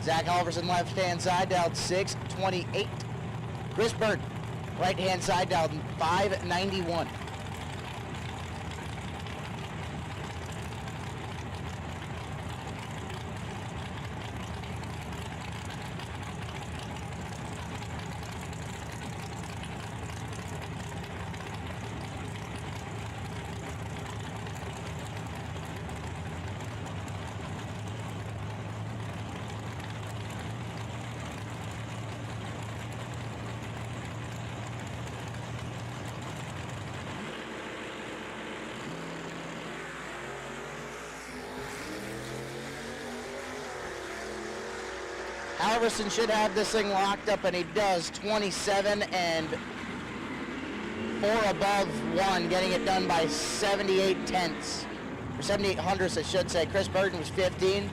[SPEAKER 1] Zach Halverson left-hand side, dialed 628. Chris Bird, right-hand side, dialed 591. Halverson should have this thing locked up, and he does. 27 and 4 above 1, getting it done by 78 tenths, or 78 hundredths, I should say. Chris Burton was 15,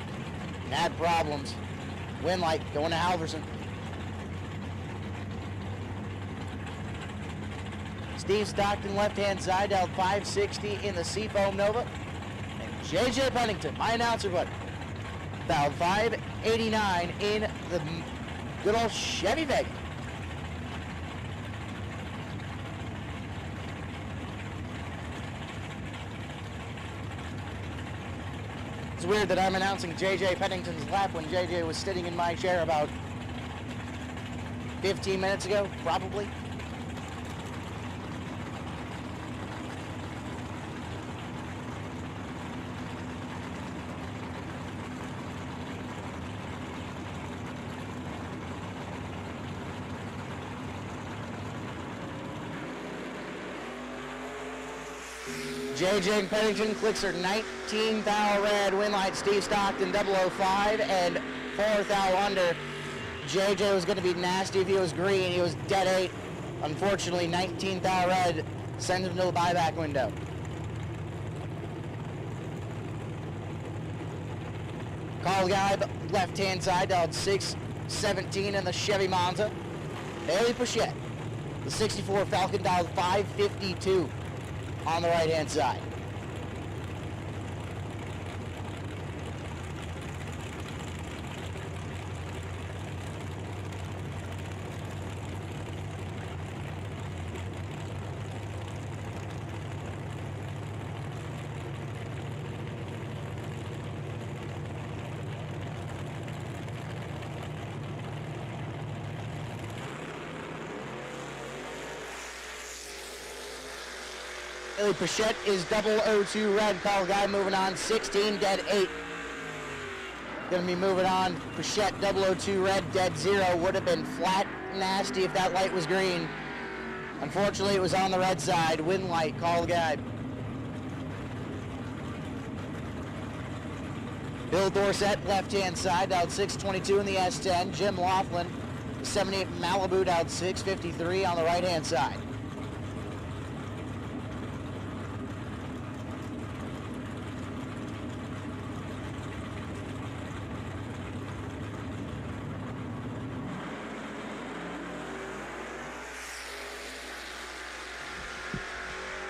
[SPEAKER 1] and had problems. Win light going to Halverson. Steve Stockton left-hand side, dialed 560 in the Seafoam Nova. And JJ Pennington, my announcer buddy, dialed 589 in the good old Chevy Vega. It's weird that I'm announcing JJ Pennington's lap when JJ was sitting in my chair about 15 minutes ago, probably. JJ Pennington clicks her 19 thou red, win light Steve Stockton 005, and 4 thou under. JJ was going to be nasty if he was green. He was dead 8. Unfortunately, 19 thou red sends him to the buyback window. Carl Geib, left-hand side, dialed 617 in the Chevy Monza. Bailey Pichette, the 64 Falcon, dialed 552. On the right-hand side. Billy Pichette is 002 red. Call guy moving on. 16 dead 8. Gonna be moving on. Pichette 002 red, dead 0. Would have been flat nasty if that light was green. Unfortunately, it was on the red side. Win light. Call guy. Bill Dorsett, left-hand side, dialed 622 in the S10. Jim Laughlin, 78 Malibu, dialed 653 on the right-hand side.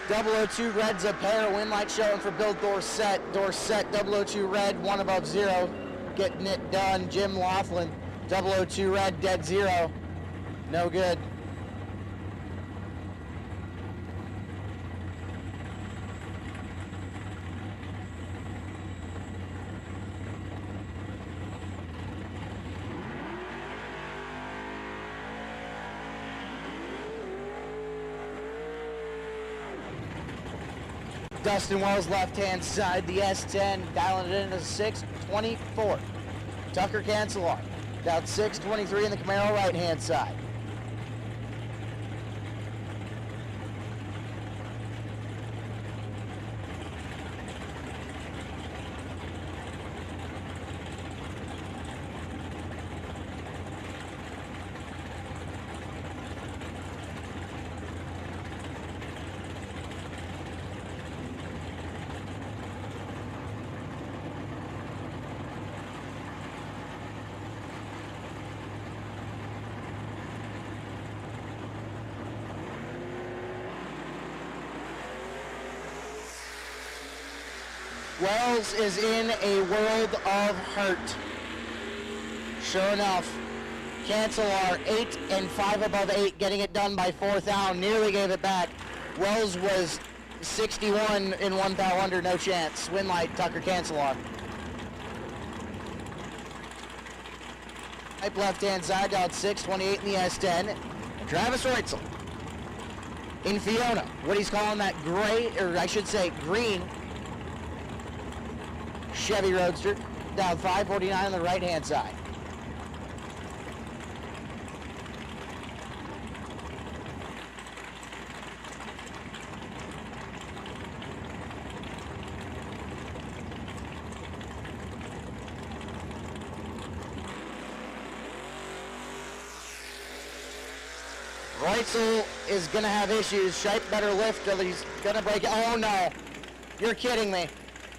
[SPEAKER 1] .002 red's a pair. Win light showing for Bill Dorsett. Dorsett 002 red, 1 above 0. Getting it done. Jim Laughlin 002 red, dead 0. No good. Dustin Wells left-hand side, the S10, dialing it into 624. Tucker Cancelar, Down 6:23 in the Camaro right-hand side. Wells is in a world of hurt. Sure enough, Cancelar 8 and 5 above 8, getting it done by 4th down, nearly gave it back. Wells was 61 in 1 thou under, no chance. Win light, Tucker Cancelar. Right left-hand side, down 6:28 in the S10. Travis Reutzel in Fiona, what he's calling that gray, or I should say green, Chevy Roadster, down 5:49 on the right-hand side. Reutzel is going to have issues. Shipe better lift or he's going to break it. Oh no, you're kidding me.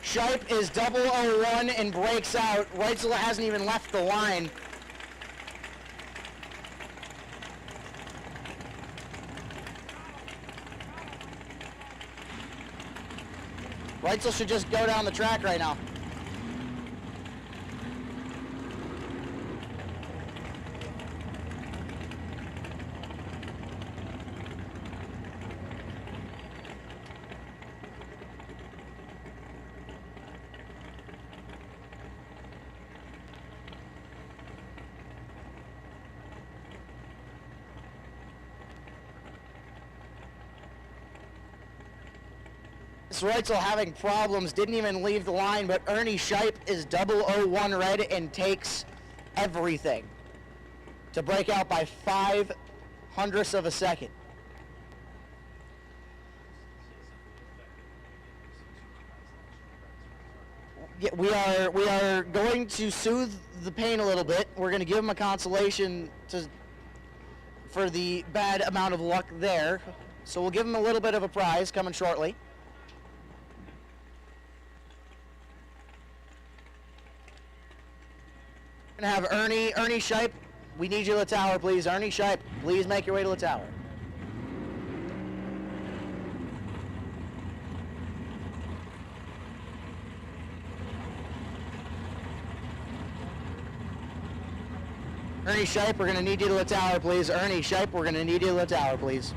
[SPEAKER 1] Shipe is 001 and breaks out. Reutzel hasn't even left the line. Reutzel should just go down the track right now. Reutzel having problems, didn't even leave the line, but Ernie Shipe is 001 red and takes everything to break out by 0.05 of a second. Yeah, we are going to soothe the pain a little bit. We're going to give him a consolation for the bad amount of luck there. So we'll give him a little bit of a prize coming shortly. Gonna have Ernie Shipe. We need you to the tower, please. Ernie Shipe, please make your way to the tower. Ernie Shipe, we're gonna need you to the tower, please. Ernie Shipe, we're gonna need you to the tower, please.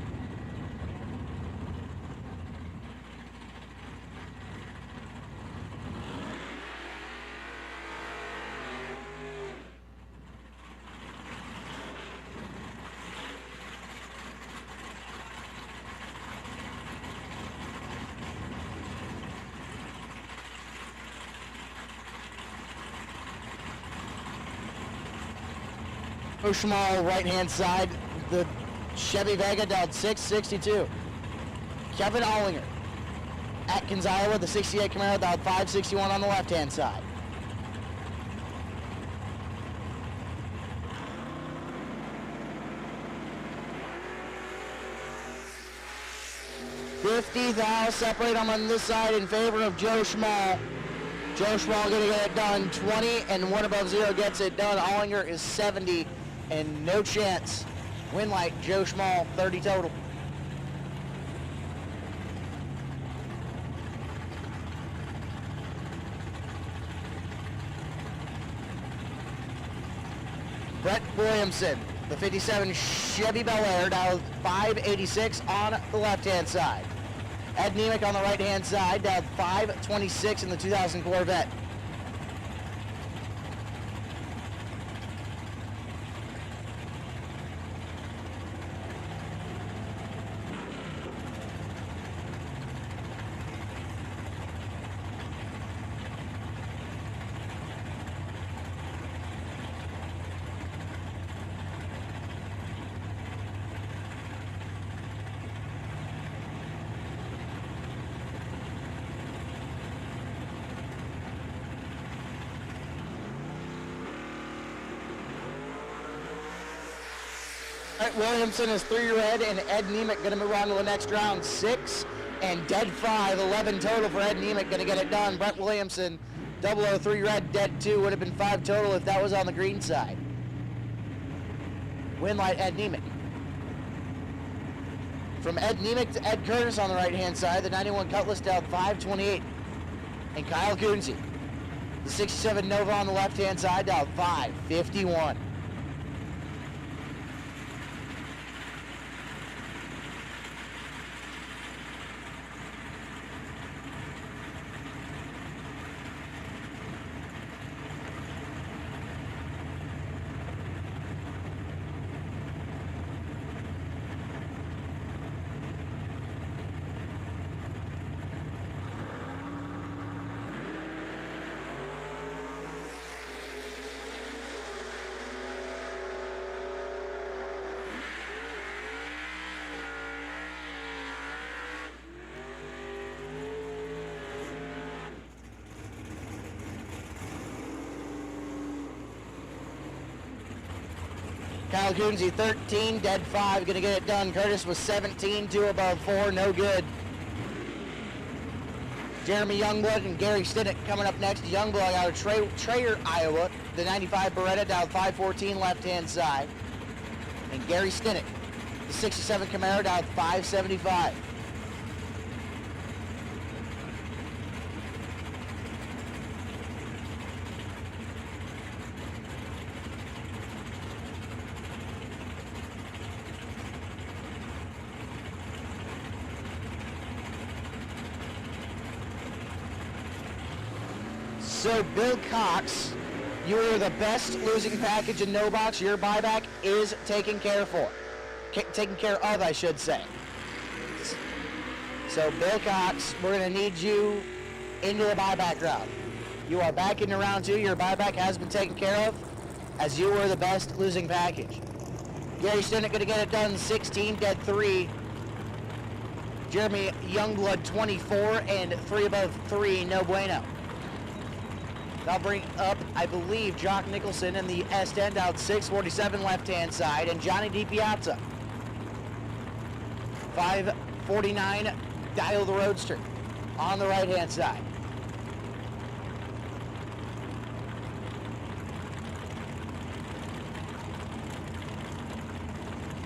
[SPEAKER 1] Schmal right-hand side, the Chevy Vega down 662. Kevin Ollinger, Atkins, Iowa, the 68 Camaro down 561 on the left-hand side. $50,000 separate them on this side in favor of Joe Schmal. Joe Schmal gonna get it done. 20 and 1 above 0 gets it done. Ollinger is 70 and no chance. Win light, Joe Schmal, 30 total. Brett Williamson, the 57 Chevy Bel Air, down 586 on the left-hand side. Ed Nemick on the right-hand side, down 526 in the 2000 Corvette. Brett Williamson is 3 red, and Ed Nemec going to move on to the next round. 6 and dead 5, 11 total for Ed Nemec, going to get it done. Brett Williamson, 003 red, dead 2, would have been 5 total if that was on the green side. Win light, Ed Nemec. From Ed Nemec to Ed Curtis on the right-hand side, the 91 Cutlass down 528. And Kyle Kunze, the 67 Nova on the left-hand side, down 551. Kyle Kunze, 13, dead 5, going to get it done. Curtis was 17, 2 above 4, no good. Jeremy Youngblood and Gary Stinnett coming up next. Youngblood out of Trayer, Iowa, the 95 Beretta down 514 left-hand side. And Gary Stinnett, the 67 Camaro down 575. So Bill Cox, you are the best losing package in no box. Your buyback is taken care of, I should say. So Bill Cox, we're going to need you into the buyback round. You are back into round 2. Your buyback has been taken care of, as you were the best losing package. Gary Stinnett going to get it done, 16, dead 3. Jeremy Youngblood, 24, and 3 above 3, no bueno. That'll bring up, I believe, Jock Nicholson in the S10 out 647 left-hand side, and Johnny DiPiazza. 549, Dial the Roadster on the right-hand side.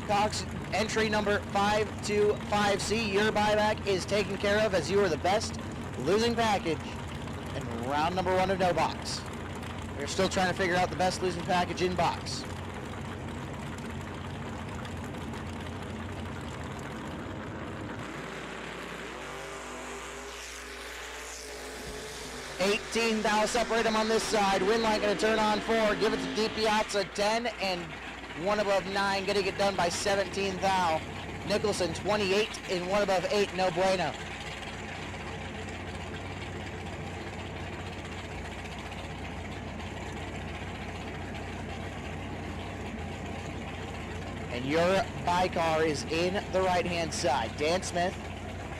[SPEAKER 1] Cox, entry number 525C, your buyback is taken care of as you are the best losing package in round number 1 of no box. We're still trying to figure out the best losing package in box. $18,000 separate them on this side. Win line going to turn on 4. Give it to DiPiazza, 10 and 1 above 9. Getting it done by 17,000. Nicholson, 28 and 1 above 8. No bueno. And your buy car is in the right-hand side. Dan Smith,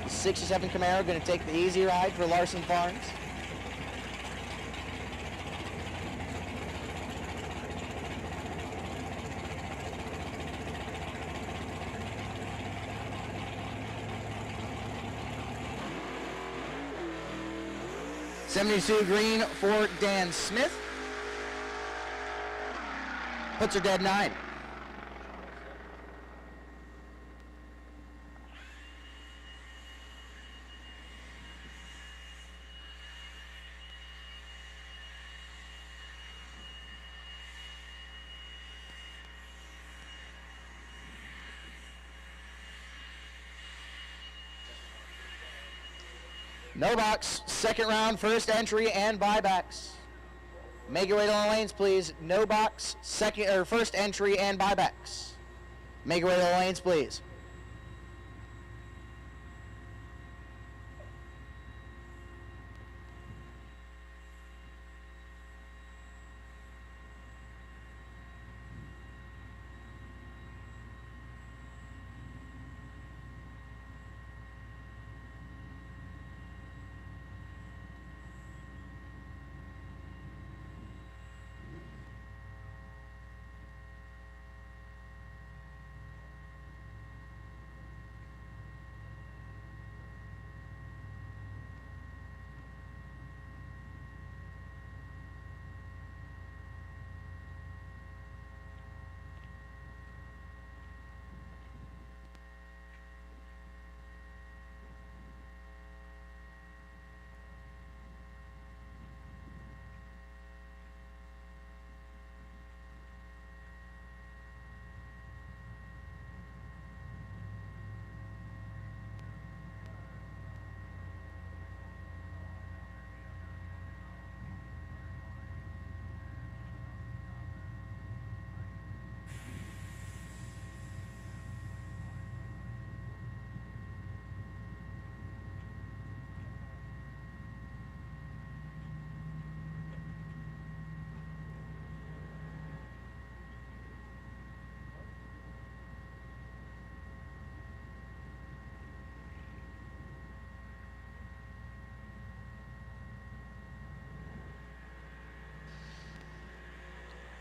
[SPEAKER 1] the 67 Camaro, going to take the easy ride for Larson Farms. '72 green for Dan Smith. Puts her dead 9. No box, second round, first entry, and buybacks. Make your way to the lanes, please. No box, second or first entry, and buybacks. Make your way to the lanes, please.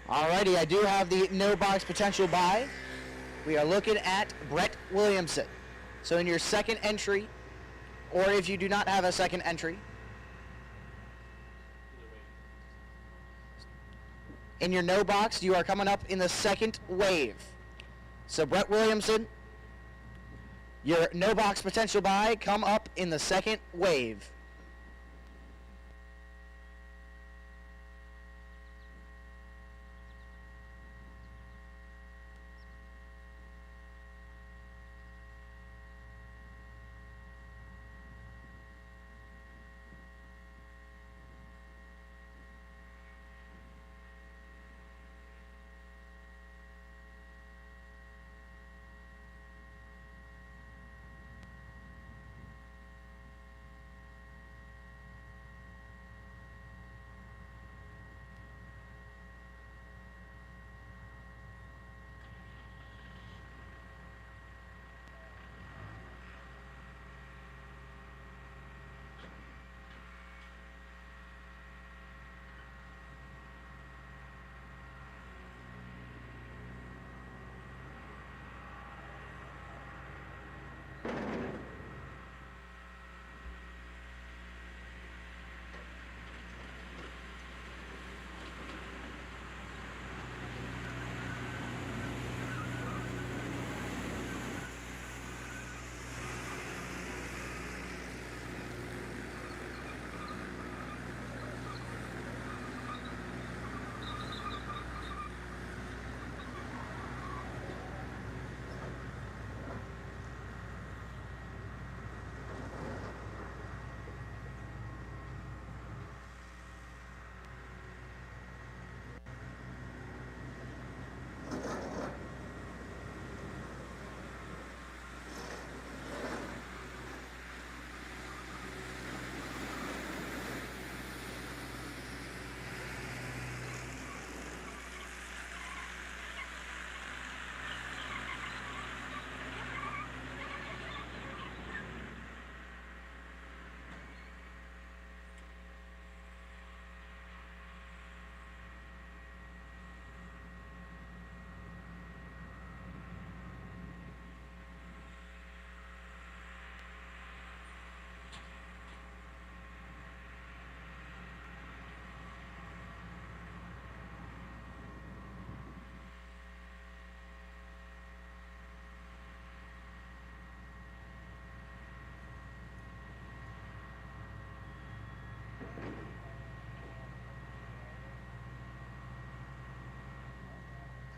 [SPEAKER 1] Alrighty, I do have the no box potential buy. We are looking at Brett Williamson. So in your second entry, or if you do not have a second entry, in your no box, you are coming up in the second wave. So Brett Williamson, your no box potential buy, come up in the second wave.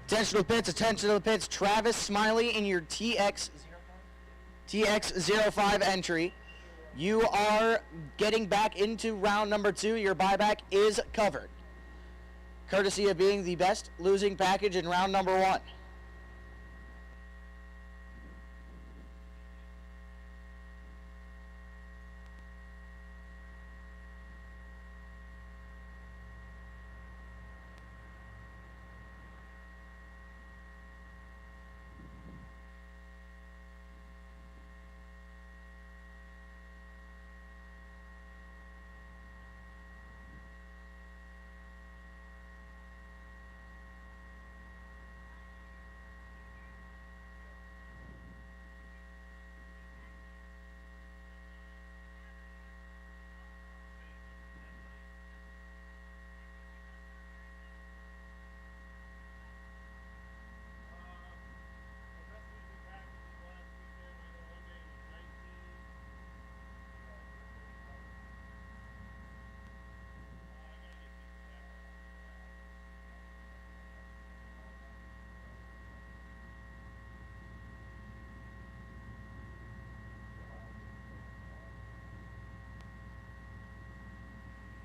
[SPEAKER 1] Attention to the pits, attention to the pits. Travis Smiley in your TX05 entry. You are getting back into round number 2. Your buyback is covered, courtesy of being the best losing package in round number 1.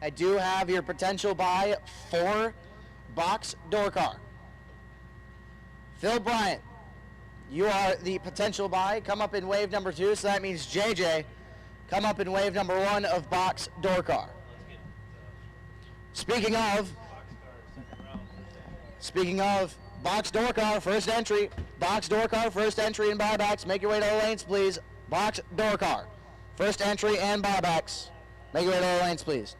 [SPEAKER 1] I do have your potential buy for box door car. Phil Bryant, you are the potential buy. Come up in wave number 2, so that means JJ, come up in wave number 1 of box door car. Speaking of box door car, first entry. Box door car, first entry and buybacks. Make your way to the lanes, please. Box door car, first entry and buybacks. Make your way to the lanes, please.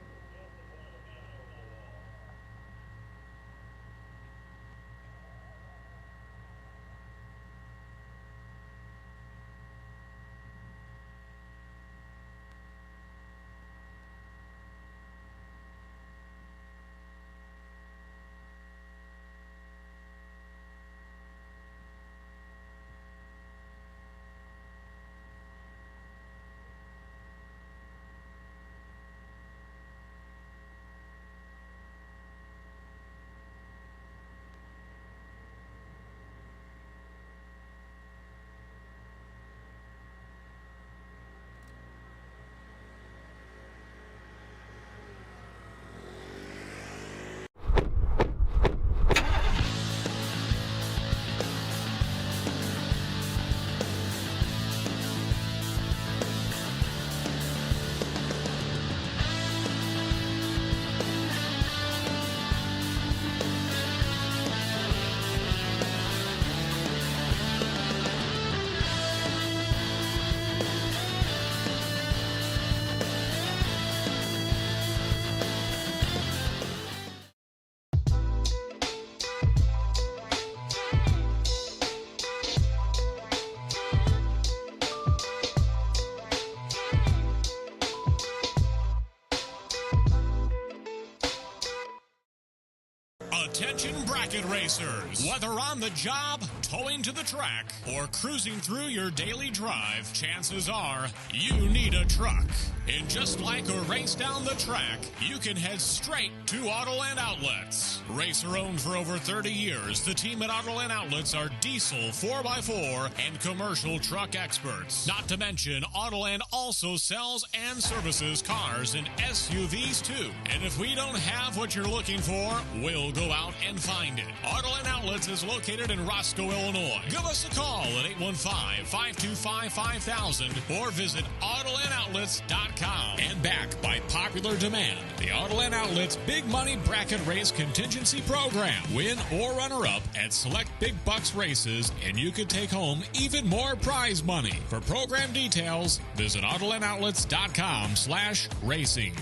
[SPEAKER 2] Attention bracket racers. Whether on the job, towing to the track, or cruising through your daily drive, chances are you need a truck. And just like a race down the track, you can head straight to Autoland Outlets. Racer owned for over 30 years, the team at Autoland Outlets are diesel 4x4 and commercial truck experts. Not to mention, Autoland also sells and services cars and SUVs too. And if we don't have what you're looking for, we'll go out and find it. Autoland Outlets is located in Roscoe, Illinois. Give us a call at 815-525-5000 or visit AutolandOutlets.com. And backed by popular demand, the Autoland Outlets Big Money Bracket Race Contingency Program. Win or runner-up at select big bucks races, and you could take home even more prize money. For program details, visit AutolandOutlets.com/racing.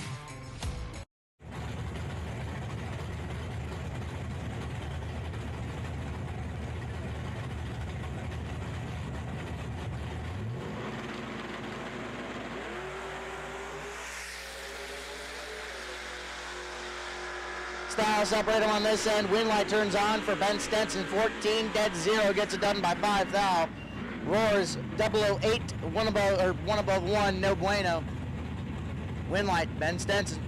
[SPEAKER 1] Style separator on this end. Win light turns on for Ben Stenson. 14 dead 0 gets it done by 5 thou. Roars 008 one above one no bueno. Win light Ben Stenson.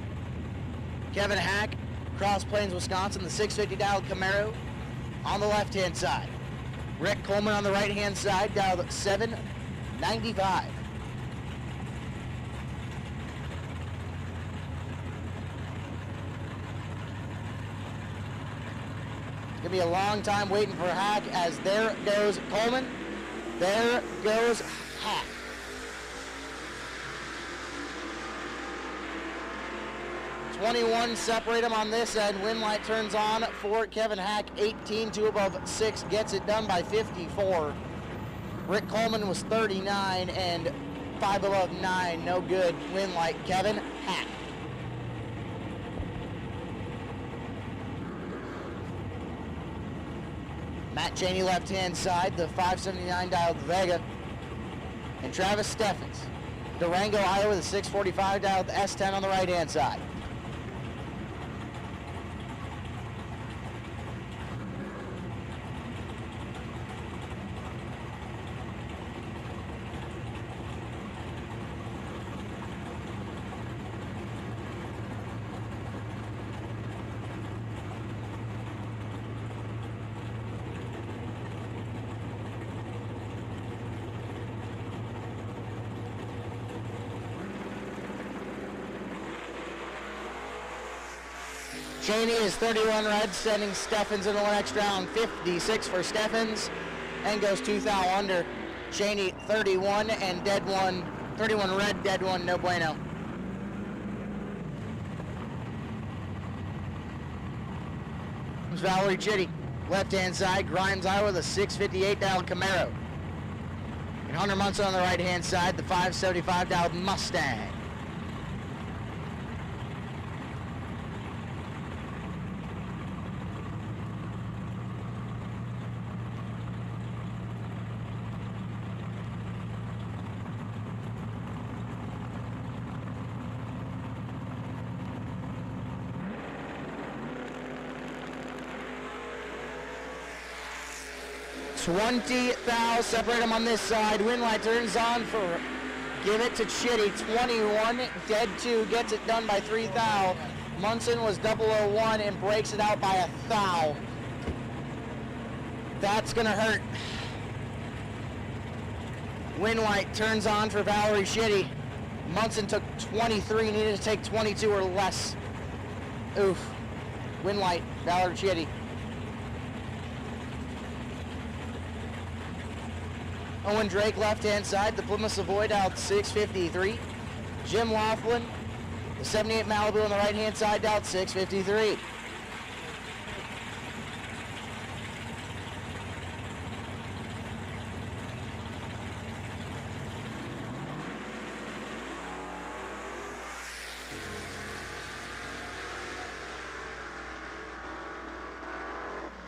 [SPEAKER 1] Kevin Hack, Cross Plains, Wisconsin, the 650 dialed Camaro on the left hand side. Rick Coleman on the right hand side, dialed 795. Gonna be a long time waiting for Hack, as there goes Coleman. There goes Hack. $21 separate them on this end. Win light turns on for Kevin Hack. 18 2 above 6 gets it done by 54. Rick Coleman was 39 and 5 above 9. No good. Win light Kevin Hack. Matt Cheney left-hand side, the 579 dialed Vega. And Travis Steffens, Durango, Iowa, the 645 dialed S10 on the right-hand side. Cheney is 31 red, sending Steffens into one extra round. 56 for Steffens, and goes 2 thou under. Cheney 31 and dead 1, 31 red, dead 1, no bueno. Comes Valerie Chitty, left-hand side, Grimes, Iowa, the 658 dialed Camaro. And Hunter Munson on the right-hand side, the 575 dialed Mustang. $20 thou separate them on this side. Win light turns on for give it to Chitty. 21 dead 2 gets it done by 3 thou. Munson was 001 and breaks it out by 1 thou. That's gonna hurt. Win light turns on for Valerie Chitty. Munson took 23, needed to take 22 or less. Oof. Win light, Valerie Chitty. Owen Drake left-hand side, the Plymouth Savoy dialed 653. Jim Laughlin, the 78 Malibu on the right-hand side dialed 653.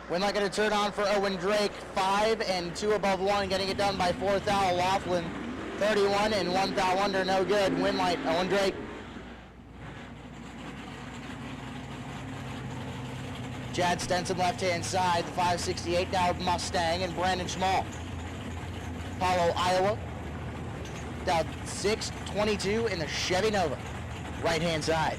[SPEAKER 1] We're not going to turn on for Owen Drake. 5 and 2 above 1, getting it done by 4 thou. Laughlin, 31 and 1 thou under, no good. Win light, Owen Drake. Chad Stenson left-hand side, the 568 Dowd Mustang, and Brandon Schmall. Apollo, Iowa, Dowd 622 in the Chevy Nova, right-hand side.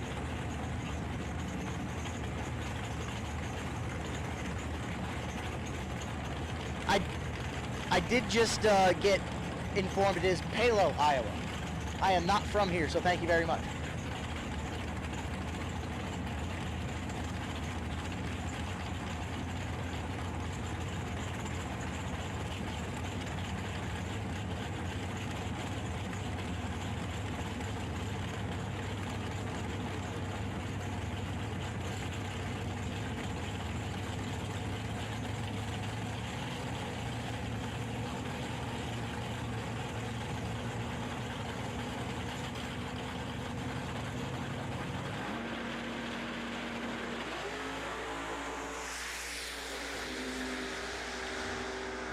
[SPEAKER 1] I did just get informed it is Palo, Iowa. I am not from here, so thank you very much.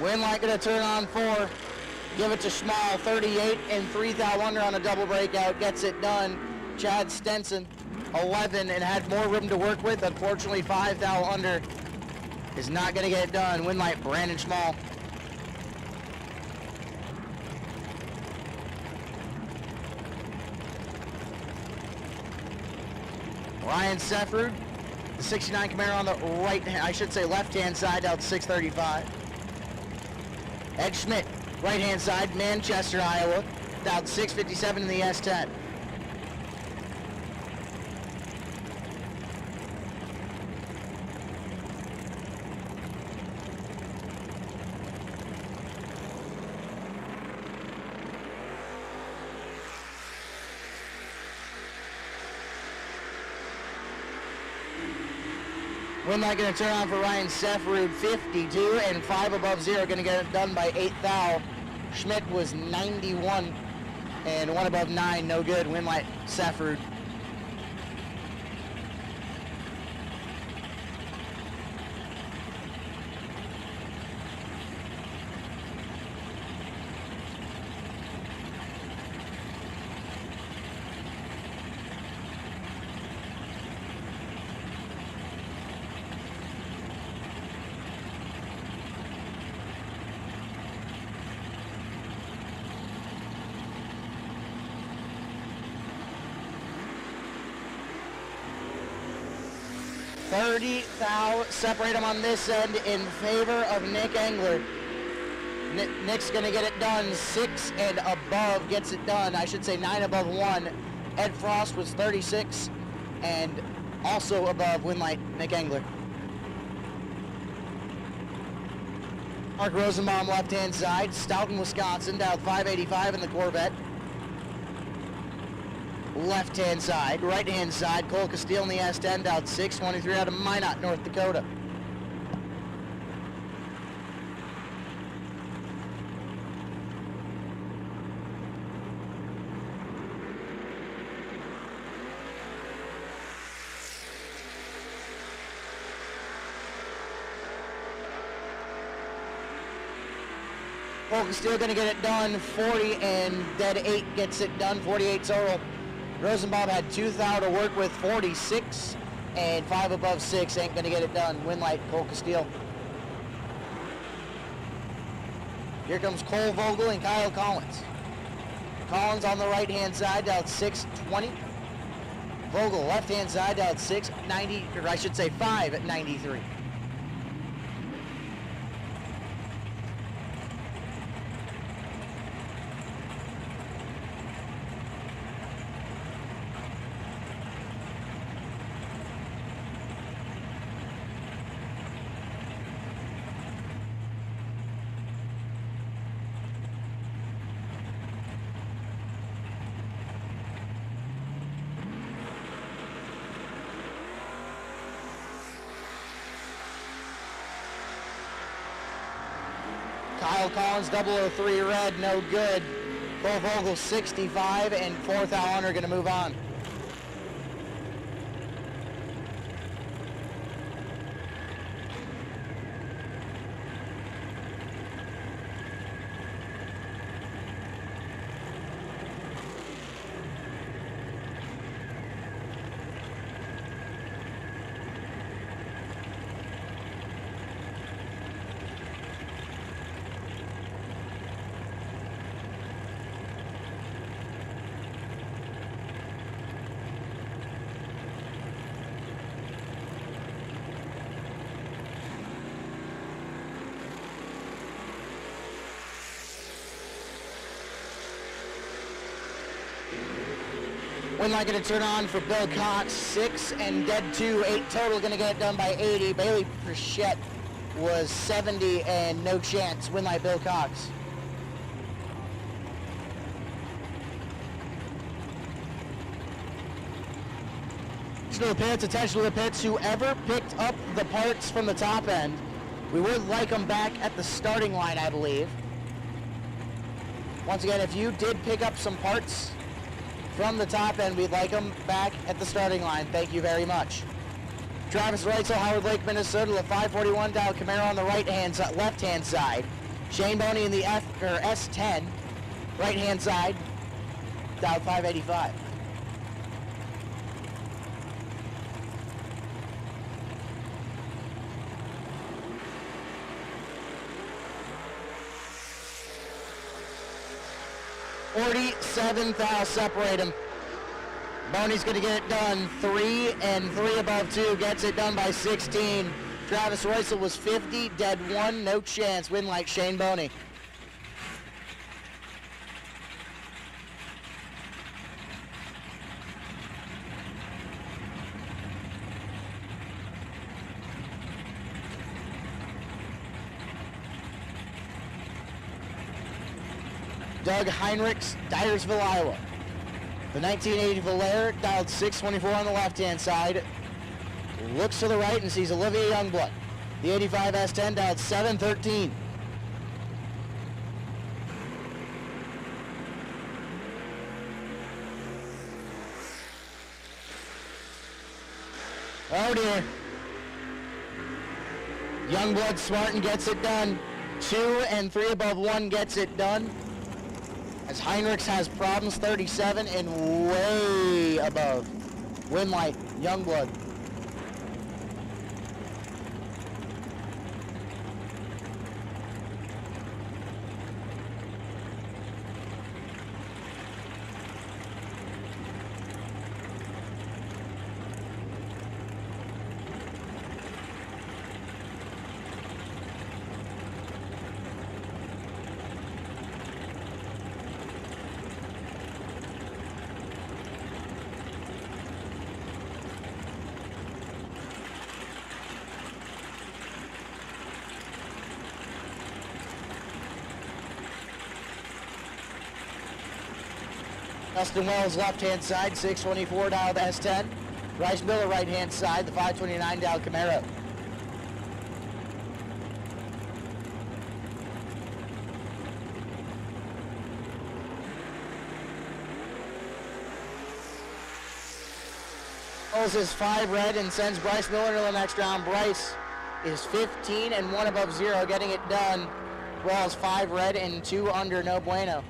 [SPEAKER 1] Winlight gonna turn on 4. Give it to Schmall, 38 and 3 thou under on a double breakout. Gets it done. Chad Stenson, 11 and had more room to work with. Unfortunately, 5 thou under is not gonna get it done. Winlight, Brandon Schmall. Ryan Seffrud, the 69 Camaro on the right, I should say left-hand side, out 635. Ed Schmidt, right-hand side, Manchester, Iowa, down 657 in the S10. Winlight going to turn on for Ryan Seffrud, 52 and 5 above 0, going to get it done by 8 thou. Schmidt was 91 and 1 above 9, no good. Winlight, Seffrud. Thou separate them on this end in favor of Nick Engler. Nick's gonna get it done. 6 and above gets it done. I should say 9 above 1. Ed Frost was 36 and also above Winlight, Nick Engler. Mark Rosenbaum left-hand side. Stoughton, Wisconsin, down 585 in the Corvette. Left-hand side, right-hand side, Cole Castile in the S10, down 623 out of Minot, North Dakota. Cole Castile gonna get it done, 40 and dead 8 gets it done, 48 total. Rosenbaum had 2 thou to work with, 46 and 5 above 6 ain't gonna get it done. Winlight, Cole Castile. Here comes Cole Vogel and Kyle Collins. Collins on the right-hand side, down 620. Vogel left-hand side, down 690, or I should say 5 at 93. Kyle Collins, 003 red, no good. Cole Vogel, 65, and 4 thou under going to move on. Win light going to turn on for Bill Cox, 6 and dead 2, 8 total, going to get it done by 80. Bailey Prichette was 70 and no chance. Win light Bill Cox. Attention to the pits, attention to the pits. Whoever picked up the parts from the top end, we would like them back at the starting line, I believe. Once again, if you did pick up some parts from the top end, we'd like them back at the starting line. Thank you very much. Travis Reitzel, Howard Lake, Minnesota, the 541 Dow Camaro on the left-hand side. Shane Boney in the S10, right-hand side, Dow 585. $47,000 separate them. Boney's going to get it done. 3 and 3 above 2 gets it done by 16. Travis Reitzel was 50, dead 1, no chance. Win like Shane Boney. Doug Heinrichs, Dyersville, Iowa. The 1980 Valère, dialed 624 on the left-hand side. Looks to the right and sees Olivia Youngblood. The 85 S10, dialed 713. Oh dear. Youngblood Smartin gets it done. 2 and 3 above 1 gets it done. As Heinrichs has problems, 37 and way above. Winlight, Youngblood. Dustin Wells, left-hand side, 624 dialed S10. Bryce Miller, right-hand side, the 529 dialed Camaro. Wells is 5 red and sends Bryce Miller to the next round. Bryce is 15 and 1 above 0, getting it done. Wells 5 red and 2 under, no bueno.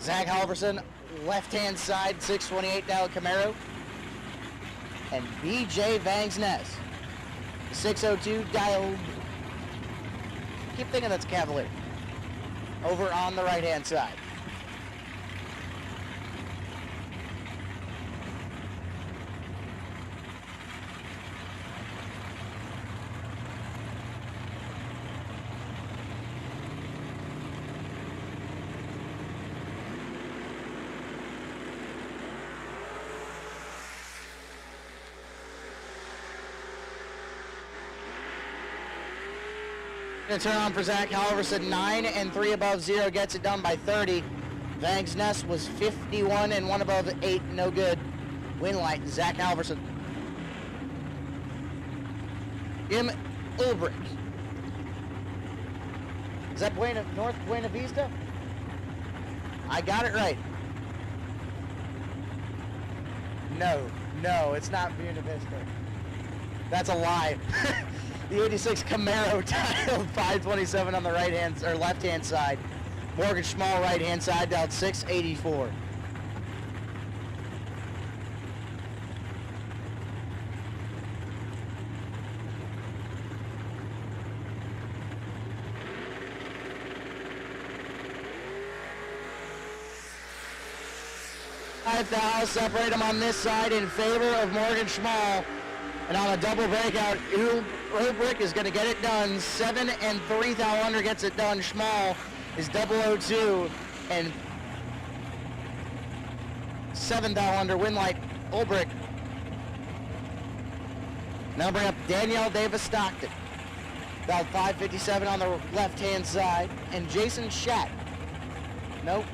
[SPEAKER 1] Zach Halverson, left-hand side, 628 dialed Camaro. And BJ Vangsness, 602 dialed, keep thinking that's Cavalier, over on the right-hand side. Gonna turn on for Zach Halverson. 9 and 3 above 0 gets it done by 30. Vang's Nest was 51 and 1 above 8, no good. Win light, Zach Halverson. Jim Ulbrich. Is that North Buena Vista? I got it right. No, it's not Buena Vista. That's a lie. The 86 Camaro dialed 527 on the right hand or left hand side. Morgan Schmall right hand side dialed 684. Thou separate them on this side in favor of Morgan Schmall. And on a double breakout, Ulbrich is going to get it done. 7 and 3 thou under gets it done. Schmall is 002 and 7 thou under. Win light, Ulbrich. Now bring up Danielle Davis Stockton. About 557 on the left-hand side. And Jason Schatt. Nope.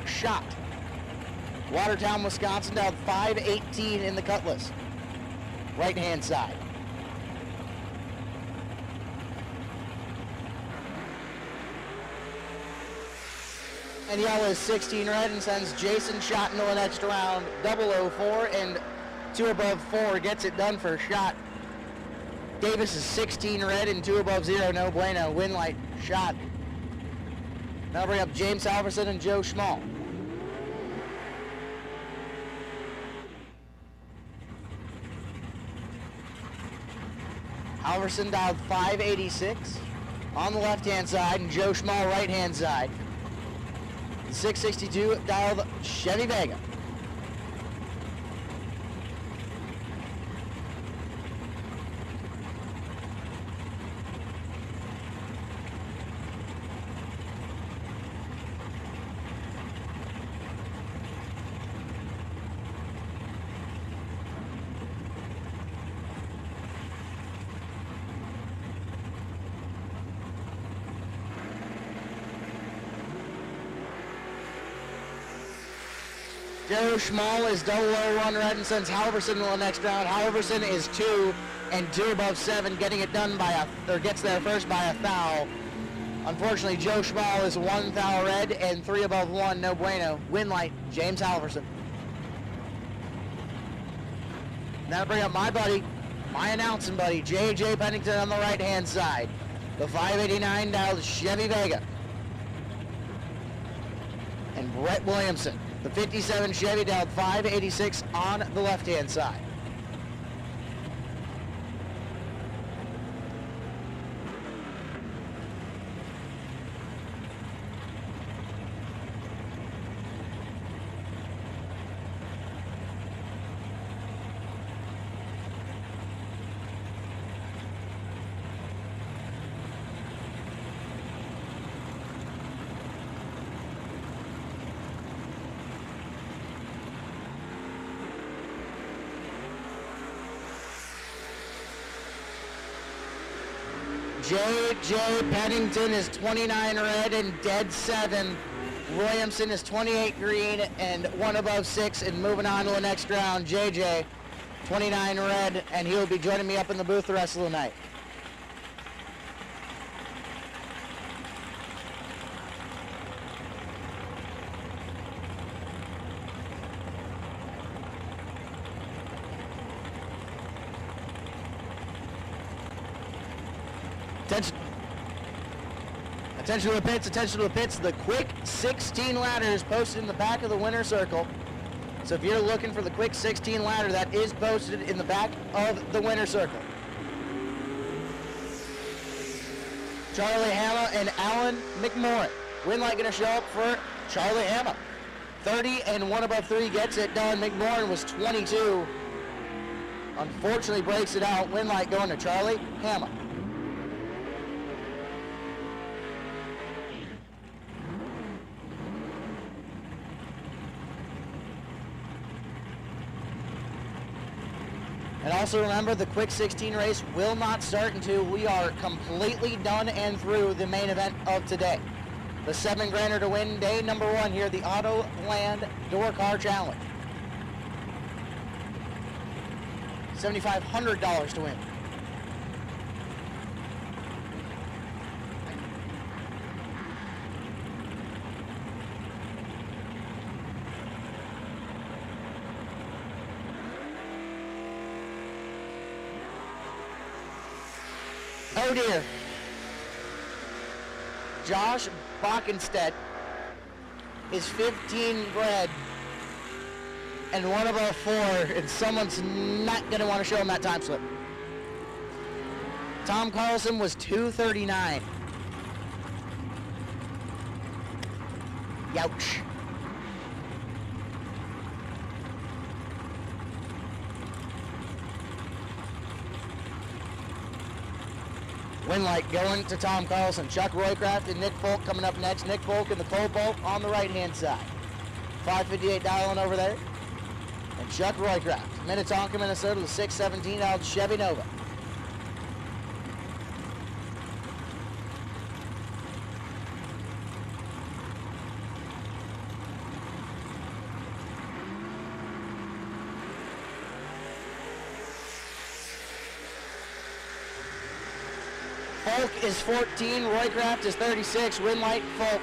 [SPEAKER 1] Shot. Watertown, Wisconsin, down 518 in the Cutlass. Right hand side. And yellow is 16 red and sends Jason Shot into the next round. 004 and 2 above 4 gets it done for Shot. Davis is 16 red and 2 above 0, no bueno. Win light, Shot. Now bring up James Halverson and Joe Schmall. Halverson dialed 586 on the left-hand side and Joe Schmall right-hand side. 662 dialed Chevy Vega. Joe Schmall is 001 red and sends Halverson to the next round. Halverson is 2 and 2 above 7, getting it done by gets there first by a thou. Unfortunately, Joe Schmall is 1 thou red and 3 above 1, no bueno. Win light, James Halverson. Now to bring up my buddy, my announcing buddy, J.J. Pennington on the right-hand side. The 589 dialed Chevy Vega. And Brett Williamson. The 57 Chevy dialed 586 on the left-hand side. J.J. Pennington is 29 red and dead 7. Williamson is 28 green and 1 above 6. And moving on to the next round, J.J. 29 red, and he'll be joining me up in the booth the rest of the night. Attention to the pits, attention to the pits. The quick 16 ladder is posted in the back of the winner circle. So if you're looking for the quick 16 ladder, that is posted in the back of the winner circle. Charlie Hama and Alan McMorrin. Win light going to show up for Charlie Hama. 30 and 1 above 3 gets it done. McMorrin was 22. Unfortunately breaks it out. Win light going to Charlie Hama. And also remember, the Quick 16 race will not start until we are completely done and through the main event of today. The $7,000 to win, day number 1 here, the Autoland Door Car Challenge. $7,500 to win. Oh dear. Josh Bockenstedt is 15 bred and 1 above 4, and someone's not going to want to show him that time slip. Tom Carlson was 239. Youch. Winlight going to Tom Carlson. Chuck Roycraft and Nick Folk coming up next. Nick Folk in the cold bolt on the right-hand side. 558 dialing over there. And Chuck Roycraft. Minnetonka, Minnesota, the 617 out Chevy Nova. Folk is 14, Roycraft is 36, Winlight Folk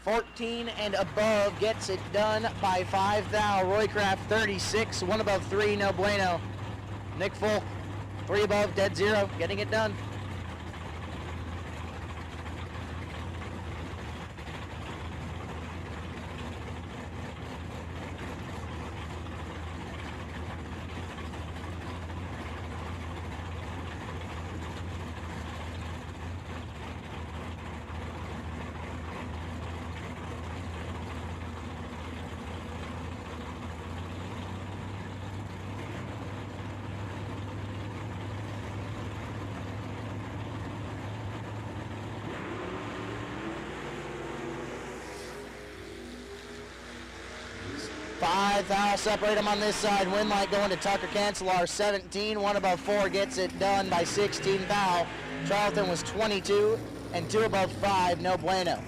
[SPEAKER 1] 14 and above gets it done by 5 thou. Roycraft 36, 1 above 3, no bueno. Nick Folk 3 above, dead 0, getting it done. Thou separate them on this side. Winlight going to Tucker Cancelar, 17. 1 above 4 gets it done by 16 thou. Charlton was 22 and 2 above 5, no bueno.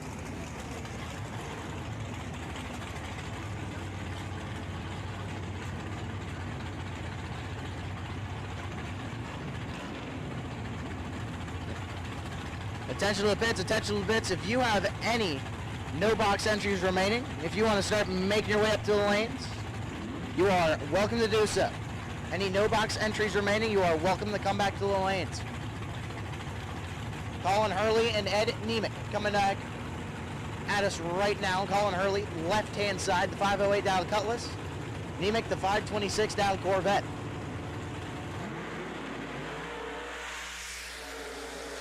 [SPEAKER 1] Attention to the pits, attention to the pits. If you have any no box entries remaining, if you want to start making your way up to the lanes, you are welcome to do so. Any no box entries remaining, you are welcome to come back to the lanes. Colin Hurley and Ed Nemec coming back at us right now. Colin Hurley, left-hand side, the 508 down Cutlass. Nemec, the 526 down Corvette.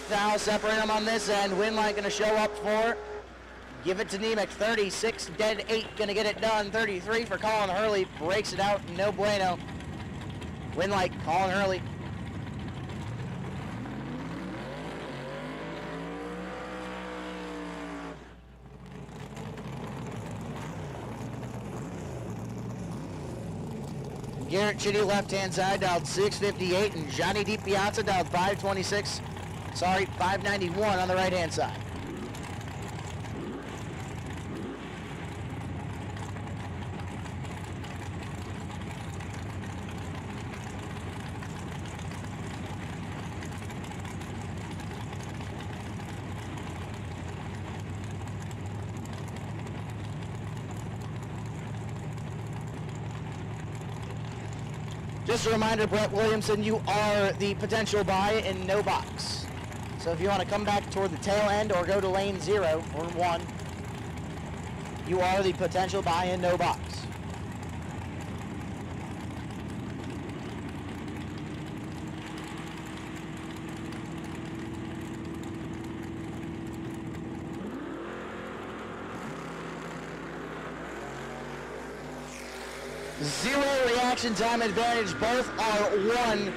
[SPEAKER 1] Now separate them on this end. Winlight going to show up for. Give it to Nemec, 36, dead 8, gonna get it done. 33 for Colin Hurley, breaks it out, no bueno. Winlight, Colin Hurley. Garrett Chitty, left-hand side, dialed 658, and Johnny DiPiazza dialed 591 on the right-hand side. Just a reminder, Brett Williamson, you are the potential buy in no box. So if you want to come back toward the tail end or go to lane 0 or 1, you are the potential buy in no box. Zero reaction time advantage. Both are 1.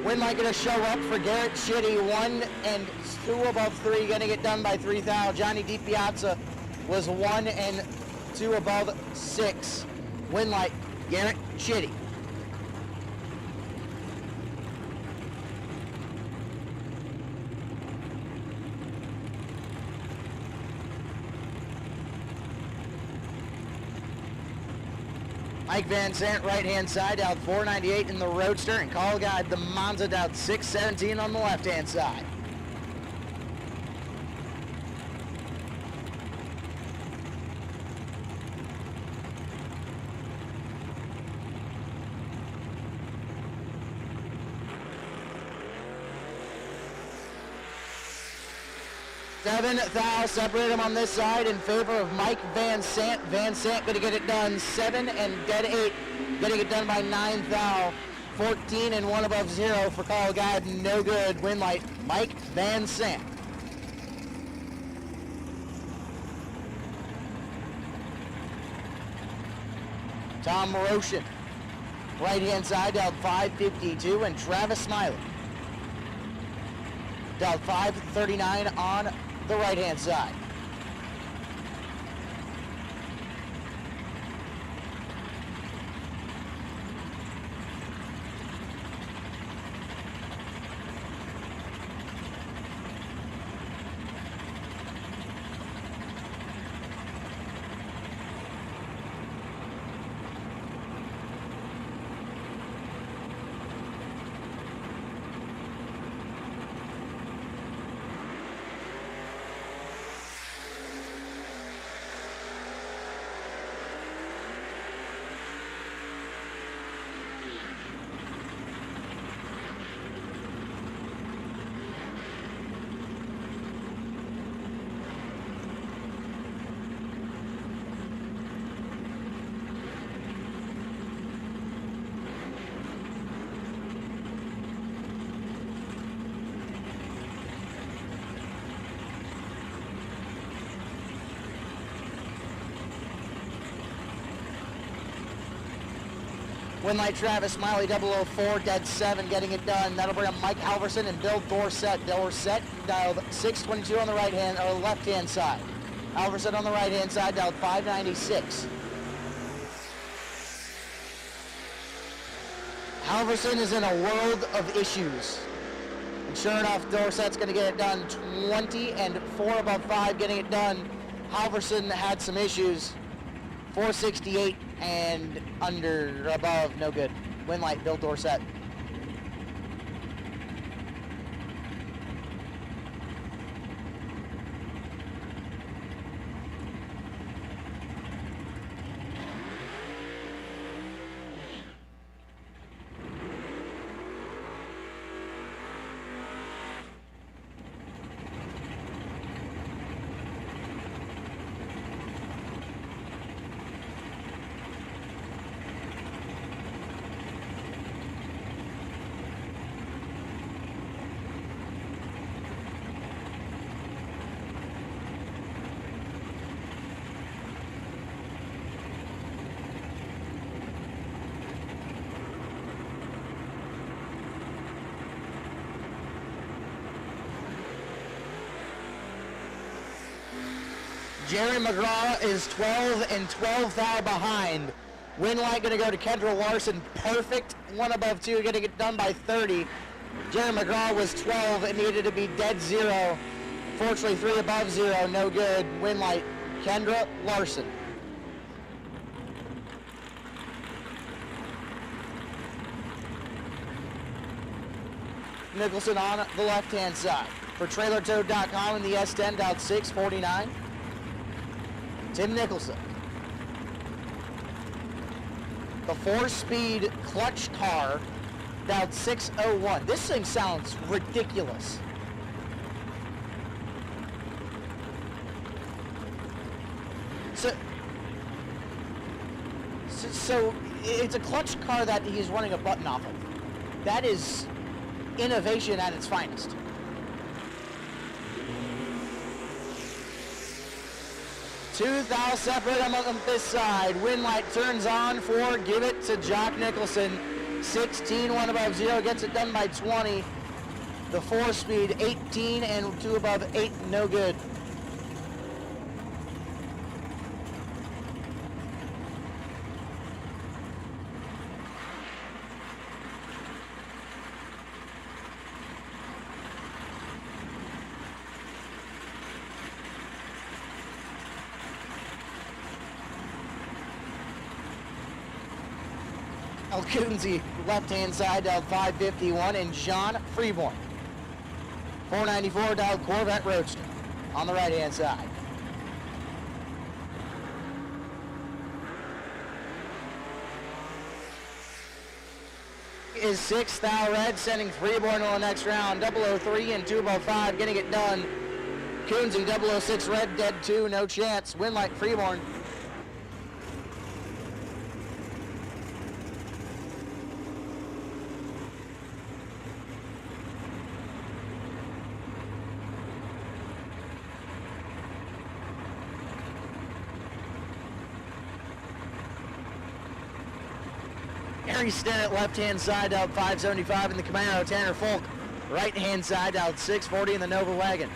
[SPEAKER 1] Winlight going to show up for Garrett Chitty. 1 and 2 above 3, getting it done by 3 thou. Johnny DiPiazza was 1 and 2 above 6. Winlight, Garrett Chitty. Mike Van Sant, right-hand side, out 498 in the Roadster, and Call Guide, the Monza, out 617 on the left-hand side. Seven thou separate them on this side in favor of Mike Van Sant. Van Sant going to get it done 7 and dead 8. Getting it done by 9 thou. 14 and 1 above 0 for Call Guide. No good. Win light. Mike Van Sant. Tom Roshan. Right hand side out 552 and Travis Smiley. Down 539 on the right-hand side. Winlight Travis Smiley 004, dead 7, getting it done. That'll bring up Mike Halverson and Bill Dorsett. Dorsett dialed 622 on the right hand or left hand side. Halverson on the right hand side dialed 596. Halverson is in a world of issues. And sure enough, Dorsett's going to get it done 20 and 4 above 5, getting it done. Halverson had some issues. 468 and under, above, no good. Win light, Bill Dorsett. Jerry McGraw is 12 and 12 thou behind. Win light going to go to Kendra Larson. Perfect. 1 above 2, getting it done by 30. Jerry McGraw was 12 and needed to be dead 0. Fortunately, 3 above 0, no good. Win light, Kendra Larson. Nicholson on the left-hand side. For TrailerToad.com in the S10, down 649. Tim Nicholson. The 4-speed clutch car, down 601. This thing sounds ridiculous. So it's a clutch car that he's running a button off of. That is innovation at its finest. Two thou separate on this side. Win light turns on for give it to Jock Nicholson. 16, 1 above 0, gets it done by 20. The 4-speed, 18 and 2 above 8, no good. Al Coonsey, left-hand side, dialed 551, and John Freeborn. 494, dialed Corvette Roadster on the right-hand side. Is 6th, Thal Red, sending Freeborn to the next round. 003 and 205, getting it done. Coonsey, 006 Red, dead 2, no chance. Winlight Freeborn. Gary Stinnett, left-hand side, out 575 in the Camaro. Tanner Folk, right-hand side, out 640 in the Nova Wagon.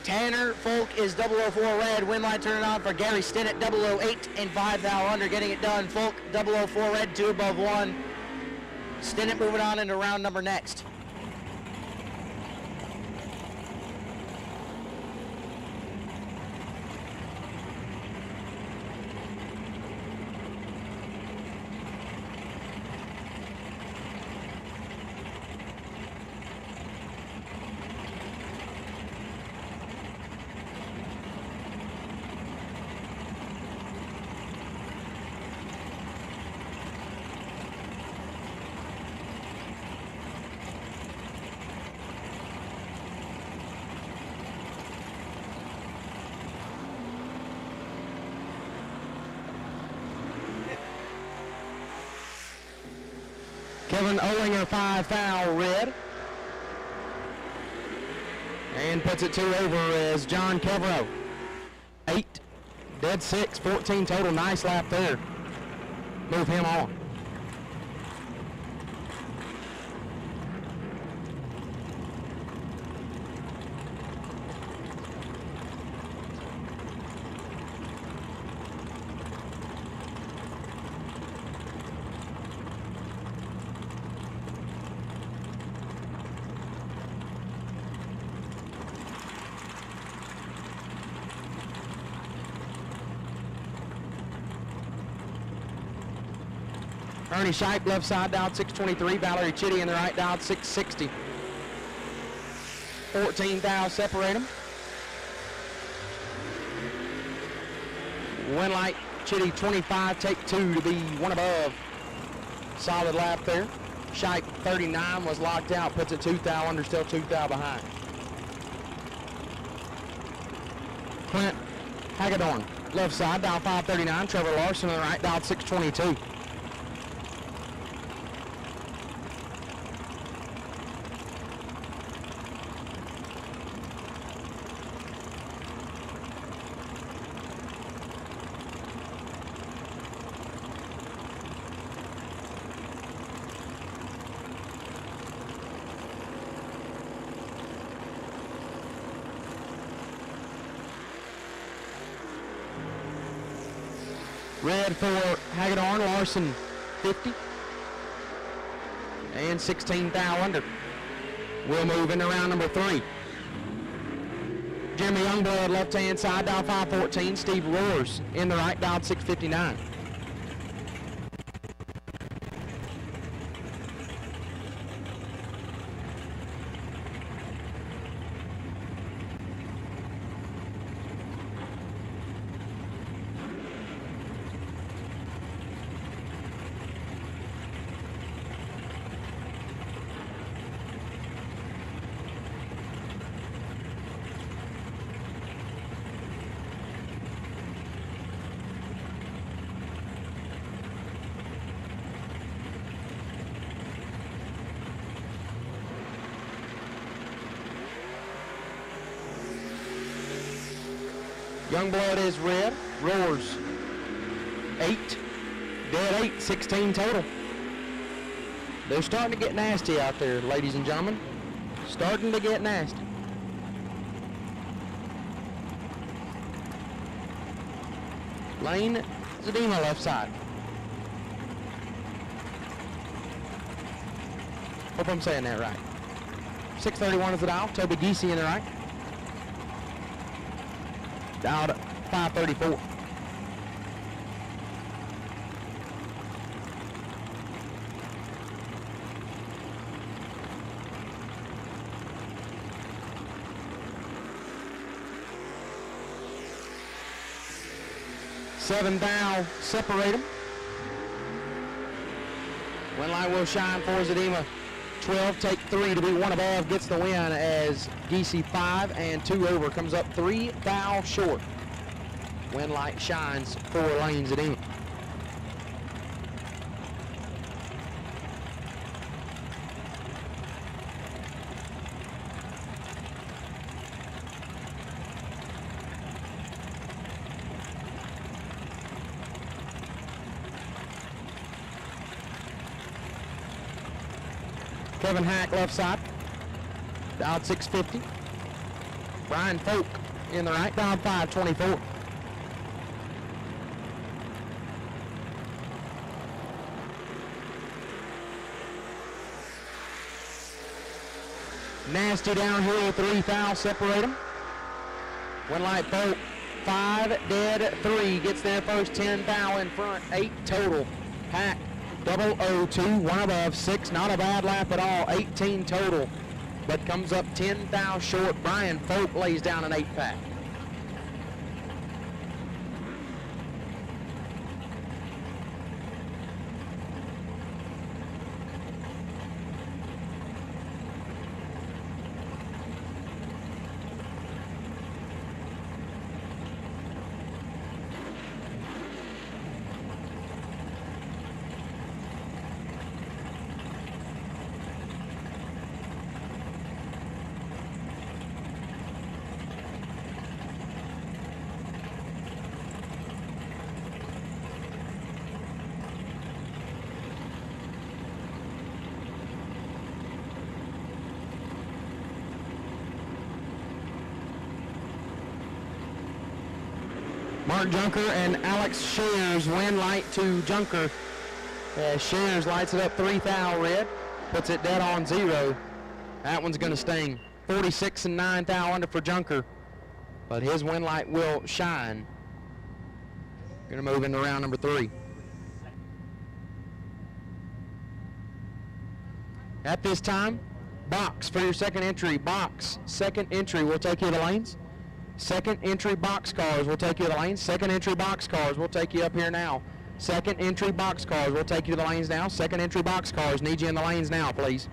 [SPEAKER 1] Tanner Folk is 004 Red. Winlight turning on for Gary Stinnett, 008 and 5 thou under, getting it done. Folk, 004 Red, 2 above 1. Stinnett moving on into round number next. Kevin Olinger, 5 foul Red. And puts it 2 over is John Kevro. 8, dead 6, 14 total. Nice lap there. Move him on. Ernie Scheib, left side, dialed 623. Valerie Chitty in the right, dialed 660. 14 thou separate them. Winlight, Chitty 25, take 2 to be one above. Solid lap there. Scheib 39 was locked out, puts it 2 thou under, still 2 thou behind. Clint Hagedorn, left side, dialed 539. Trevor Larson on the right, dialed 622. Red for Hagedorn, Larson 50. And 16 thou under. We'll move into round number 3. Jeremy Youngblood, left-hand side, dial 514. Steve Roars in the right, dial 659. Youngblood is red. Roars 8. Dead 8. 16 total. They're starting to get nasty out there, ladies and gentlemen. Starting to get nasty.
[SPEAKER 5] Lane Zadima left side. Hope I'm saying that right. 631 is the dial. Toby Geesey in the right. Dialed at 534. Seven thou separate them. Win light will shine for Zadima. 12, take 3 to be 1 above, gets the win as Geesey 5 and 2 over, comes up 3 thou short. Win light shines for Lane Zadima. Kevin Hack left side, dialed 650. Brian Folk in the right, dialed 524. Nasty downhill, 3 foul, separate them. Win light Folk, 5 dead, 3, gets there first, 10 foul in front, 8 total. Hack, 002, 1 above, 6, not a bad lap at all, 18 total, but comes up 10 foul short. Brian Folk lays down an 8-pack. Mark Junker and Alex Shares win light to Junker. Shares lights it up 3 thou red, puts it dead on 0. That one's going to sting. 46 and 9 thou under for Junker, but his win light will shine. Going to move into round number 3. At this time, box for your second entry. Box, second entry will take you to the lanes. Second entry box cars will take you to the lanes. Second entry box cars will take you up here now. Second entry box cars will take you to the lanes now. Second entry box cars need you in the lanes now, please.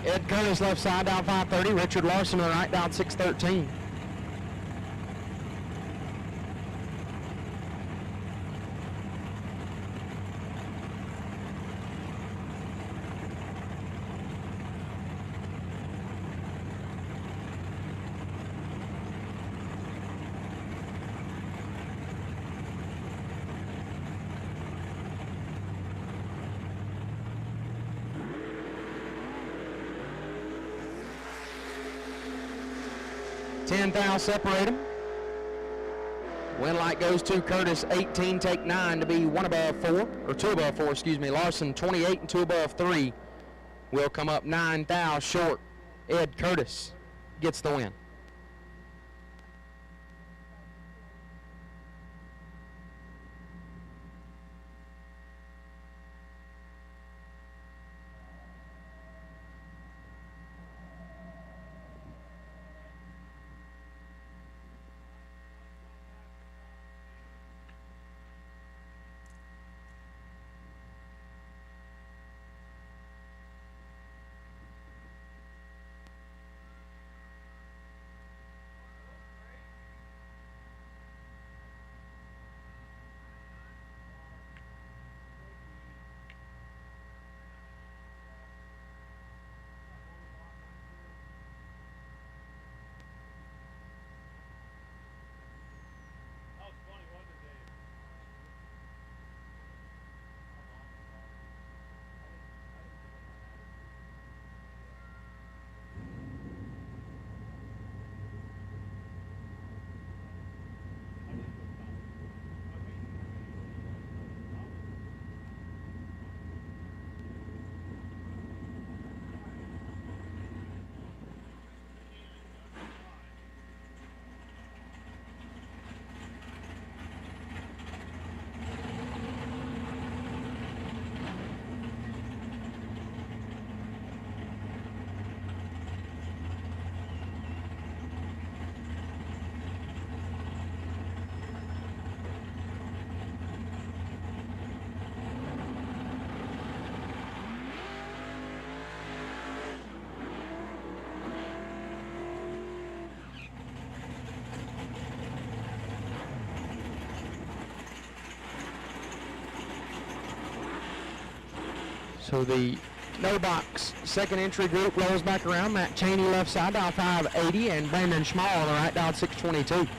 [SPEAKER 5] Ed Curtis left side down 530. Richard Larson on the right down 613. Ten thou separate them. Win light goes to Curtis, 18, take 9 to be 1 above 4, or 2 above 4, excuse me. Larson, 28 and 2 above 3 will come up 9 thou short. Ed Curtis gets the win. So the no box second entry group rolls back around. Matt Cheney left side, dial 580, and Brandon Schmall on the right, dial 622.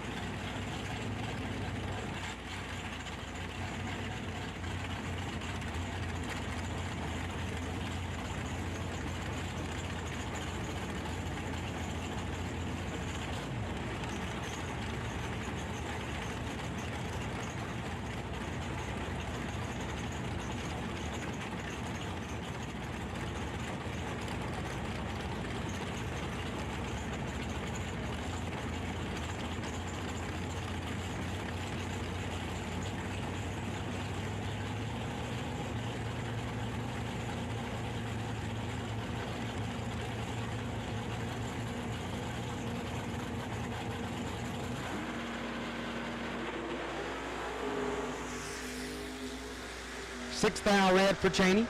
[SPEAKER 5] Sixth thou red for Cheney.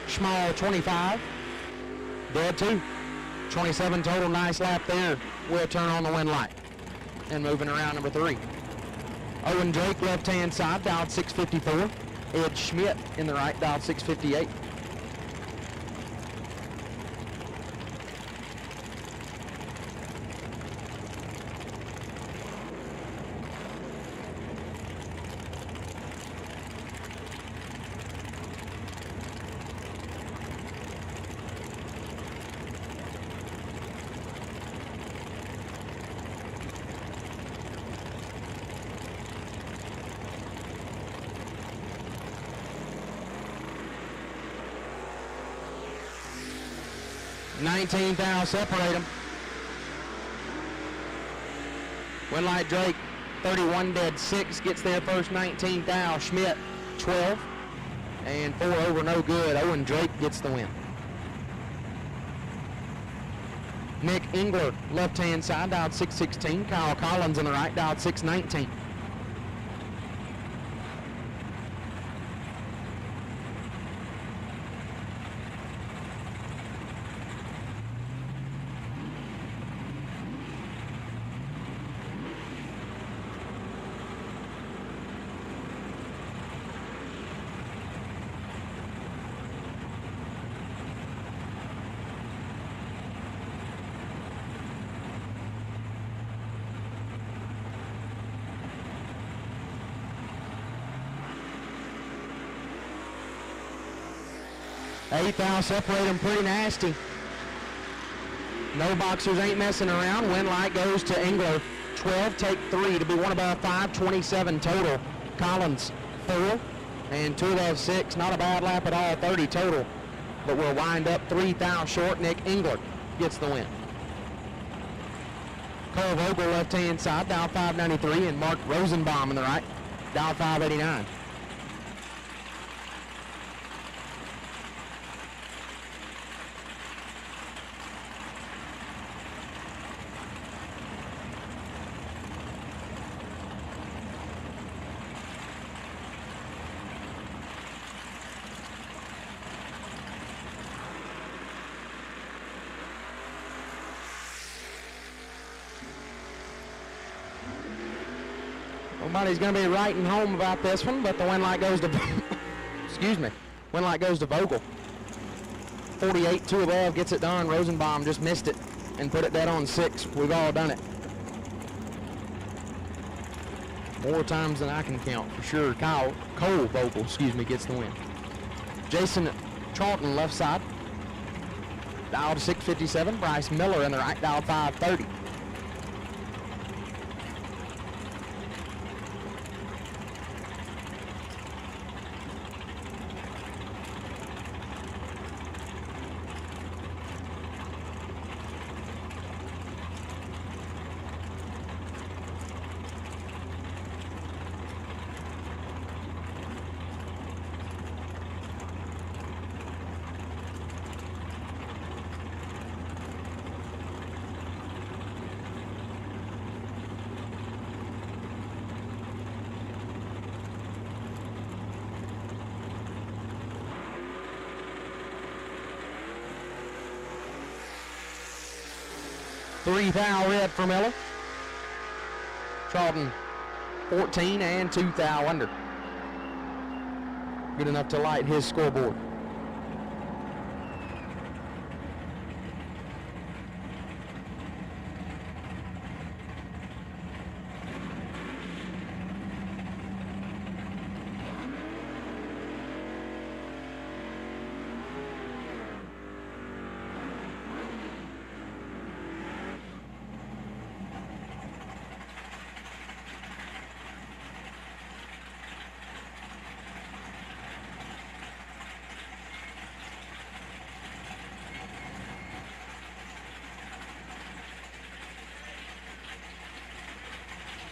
[SPEAKER 5] Schmall 25. Dead 2. 27 total. Nice lap there. Will turn on the win light. And moving around number 3. Owen Drake left hand side, dialed 654. Ed Schmidt in the right, dialed 658. $19,000 separate them. Winlight Drake 31 dead 6 gets their first 19,000. Schmidt 12 and 4 over no good. Owen Drake gets the win. Nick Engler left hand side, dialed 616. Kyle Collins on the right, dialed 619. Eighth thou separate them pretty nasty. No boxers ain't messing around. Win light goes to Engler. 12, take 3 to be one above 5, 27 total. Collins 4 and 2 above 6. Not a bad lap at all, 30 total. But we'll wind up 3 thou short. Nick Engler gets the win. Cole Vogel left hand side, dial 593, and Mark Rosenbaum in the right, dial 589. Nobody's going to be writing home about this one, but the win light goes to, excuse me, win light goes to Vogel. 48, 2 above, gets it done. Rosenbaum just missed it and put it dead on 6. We've all done it. More times than I can count, for sure. Cole Vogel, excuse me, gets the win. Jason Charlton, left side, dialed 657. Bryce Miller in the right, dialed 530. Three thou red for Miller. Charlton 14 and 2 thou under. Good enough to light his scoreboard.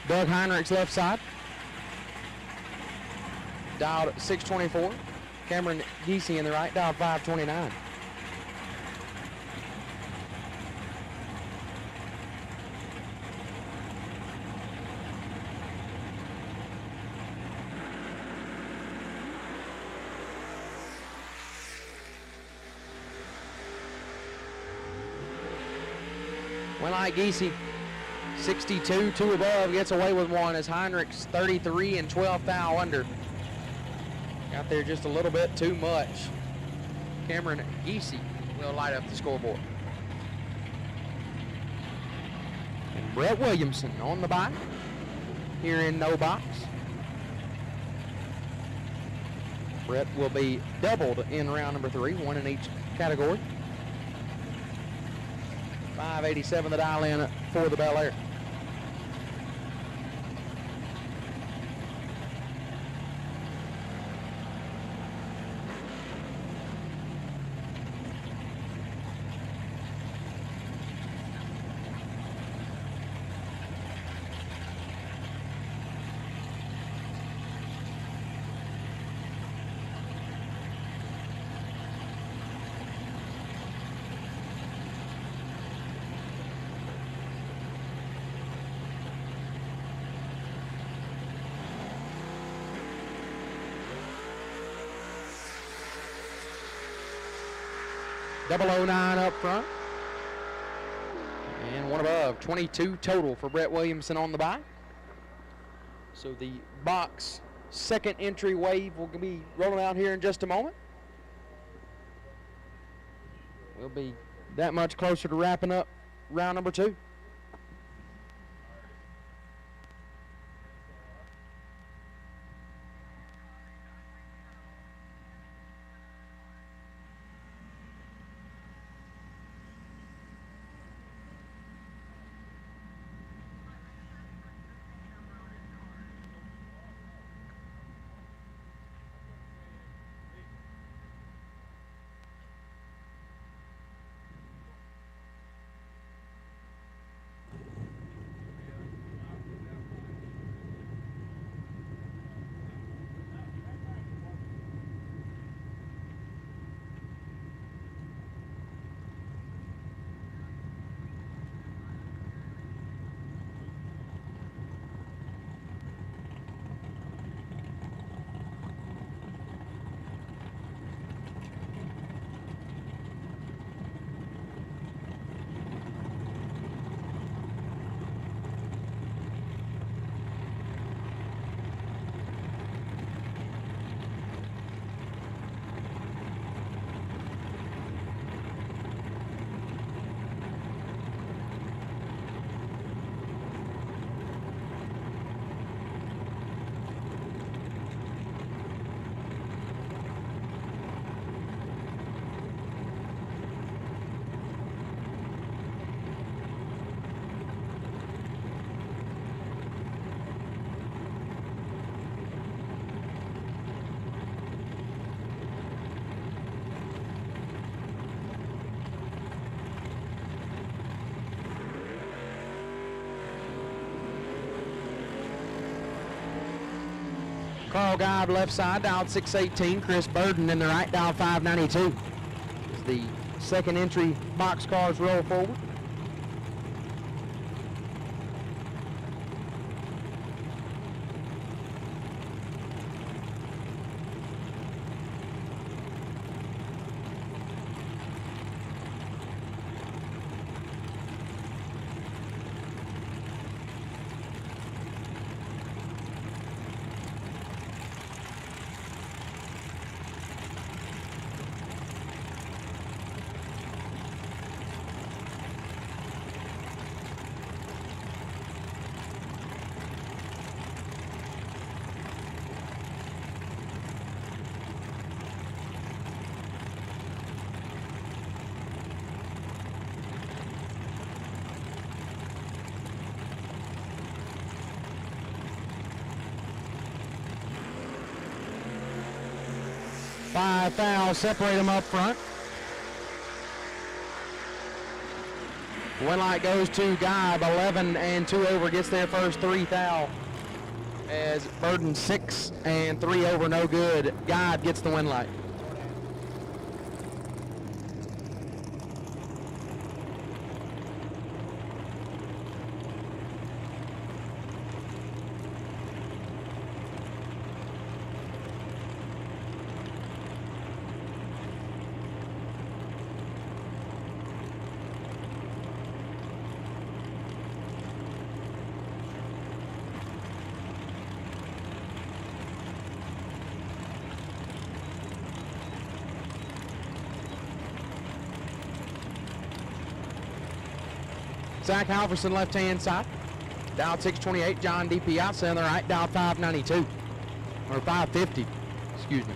[SPEAKER 5] Doug Heinrich's left side. Dialed at 624. Cameron Geesey in the right, dialed 529. Winlight Geesey, 62, 2 above, gets away with one as Heinrich's 33 and 12 thou under. Got there just a little bit too much. Cameron Geesey will light up the scoreboard. And Brett Williamson on the bike here in no box. Brett will be doubled in round number 3, one in each category. 587 the dial in for the Bel Air. .009 up front. And one above. 22 total for Brett Williamson on the bike. So the box second entry wave will be rolling out here in just a moment. We'll be that much closer to wrapping up round number 2. Carl Guide left side, dialed 618. Chris Burden in the right, dialed 592. As the second entry box cars roll forward. Five fouls separate them up front. Win light goes to Guy, 11 and 2 over, gets their first 3 thou. As Burden 6 and 3 over, no good. Guy gets the win light. Zach Halverson, left-hand side. Dialed 628. John D. Piazza on the right. Dialed 592. Or 550. Excuse me.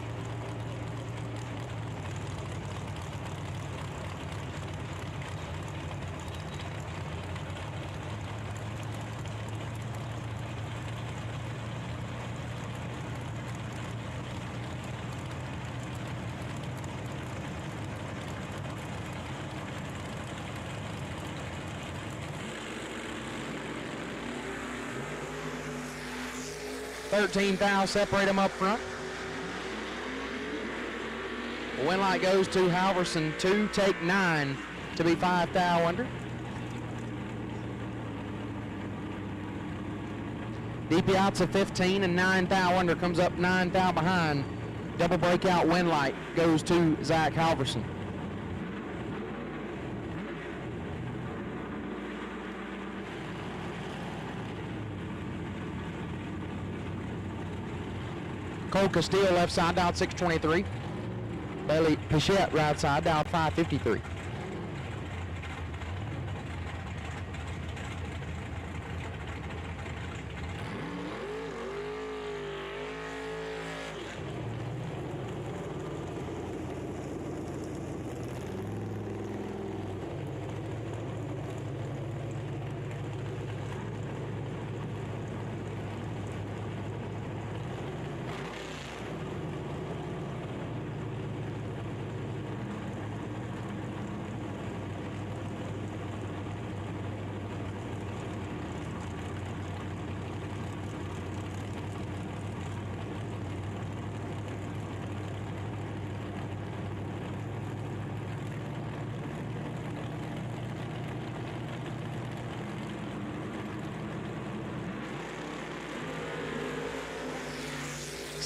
[SPEAKER 5] $13,000 separate them up front. Win light goes to Halverson, 2, take 9 to be 5 thou under. DiPiazza 15 and 9 thou under, comes up 9 thou behind. Double breakout win light goes to Zach Halverson. Cole Castile left side, dialed 623. Bailey Pichette right side, dialed 553.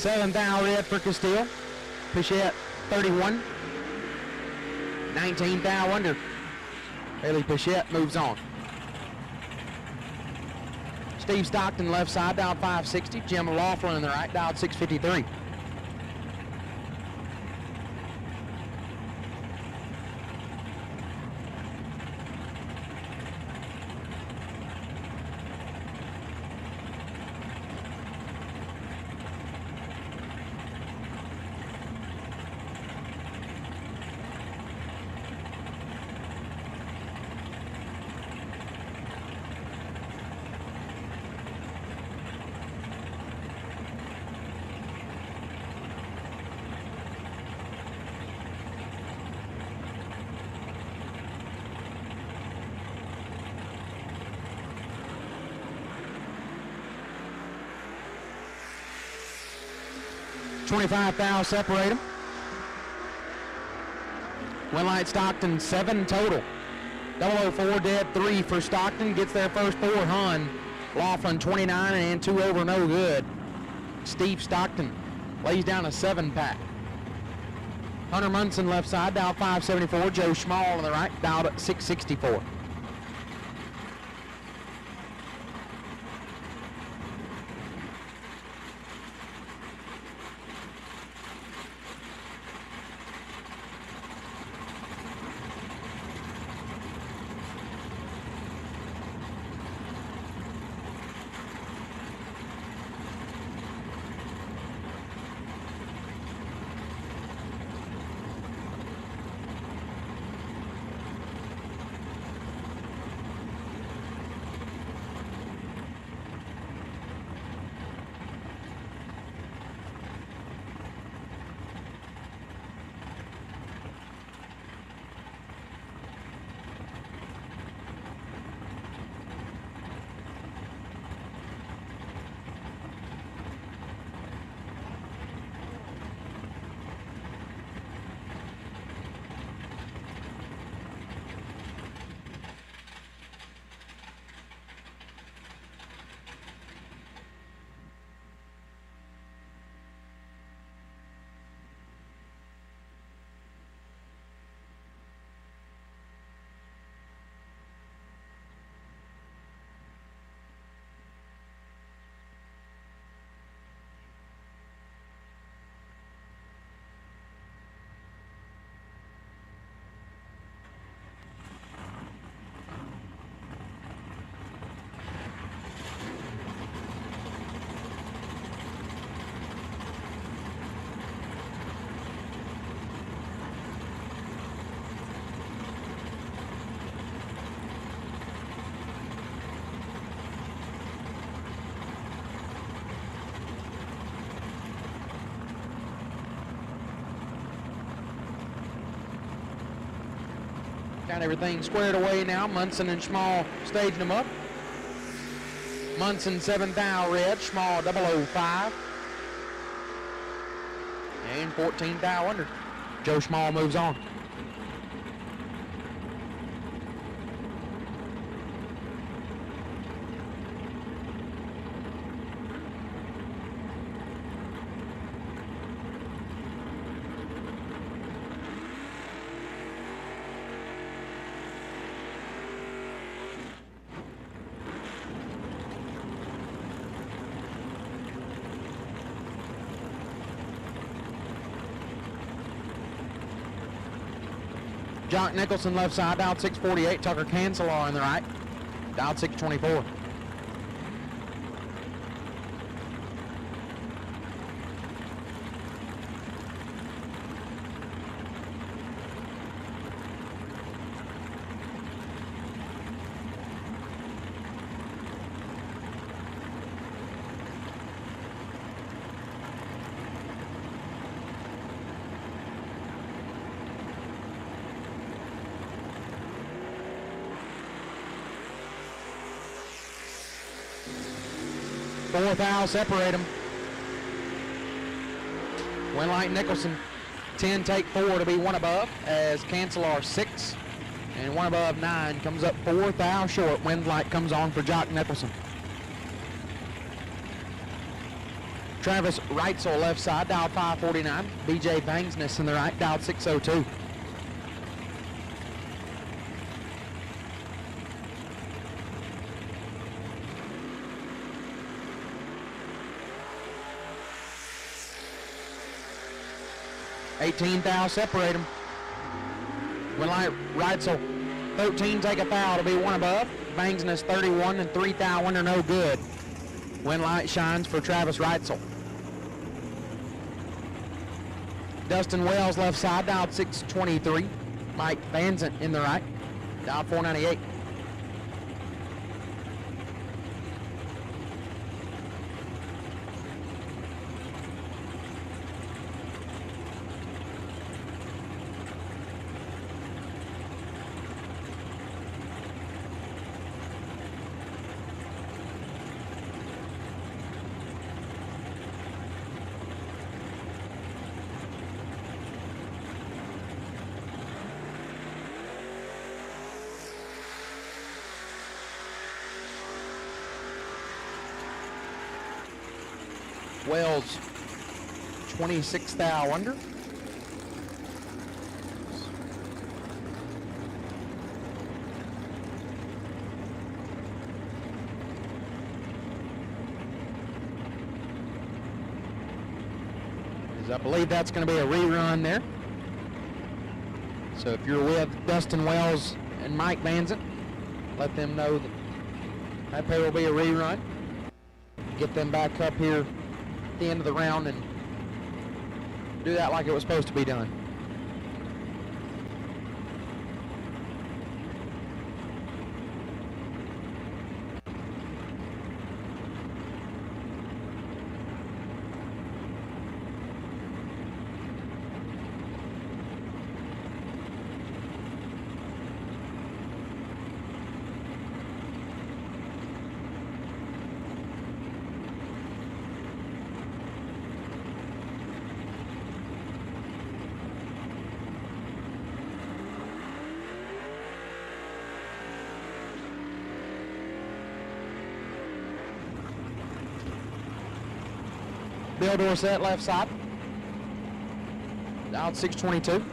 [SPEAKER 5] Seven thou red for Castile. Pichette 31. 19 thou under. Bailey Pichette moves on. Steve Stockton left side, dialed 560. Jim Laughlin on the right, dialed 653. $25,000 separate them. Win light Stockton 7 total. 004 dead 3 for Stockton. Gets their first 4 Hun. Laughlin 29 and 2 over, no good. Steve Stockton lays down a 7-pack. Hunter Munson left side, dialed 574. Joe Schmall on the right, dialed at 664. Got everything squared away now. Munson and Schmall staging them up. Munson 7 thou red, Schmall 005. And 14 thou under. Joe Schmall moves on. Jock Nicholson left side, dialed 648. Tucker Cancelar on the right, dialed 624. Fourth thou separate them. Winlight Nicholson 10 take 4 to be one above as Cancelar 6 and one above 9 comes up 4th thou short. Winlight comes on for Jock Nicholson. Travis Reitzel left side, dialed 549. BJ Bangsness in the right, dialed 602. $18,000 separate them. Winlight Reitzel 13 take a foul to be one above. Bangsness 31 and 3 thou under no good. Winlight shines for Travis Reitzel. Dustin Wells left side, dialed 623. Mike Vanzant in the right, dialed 498. Wells 26 thou under. I believe that's going to be a rerun there. So if you're with Dustin Wells and Mike Vanzant, let them know that that pair will be a rerun. Get them back up here at the end of the round and do that like it was supposed to be done. Bill Dorsett left side, dialed 622.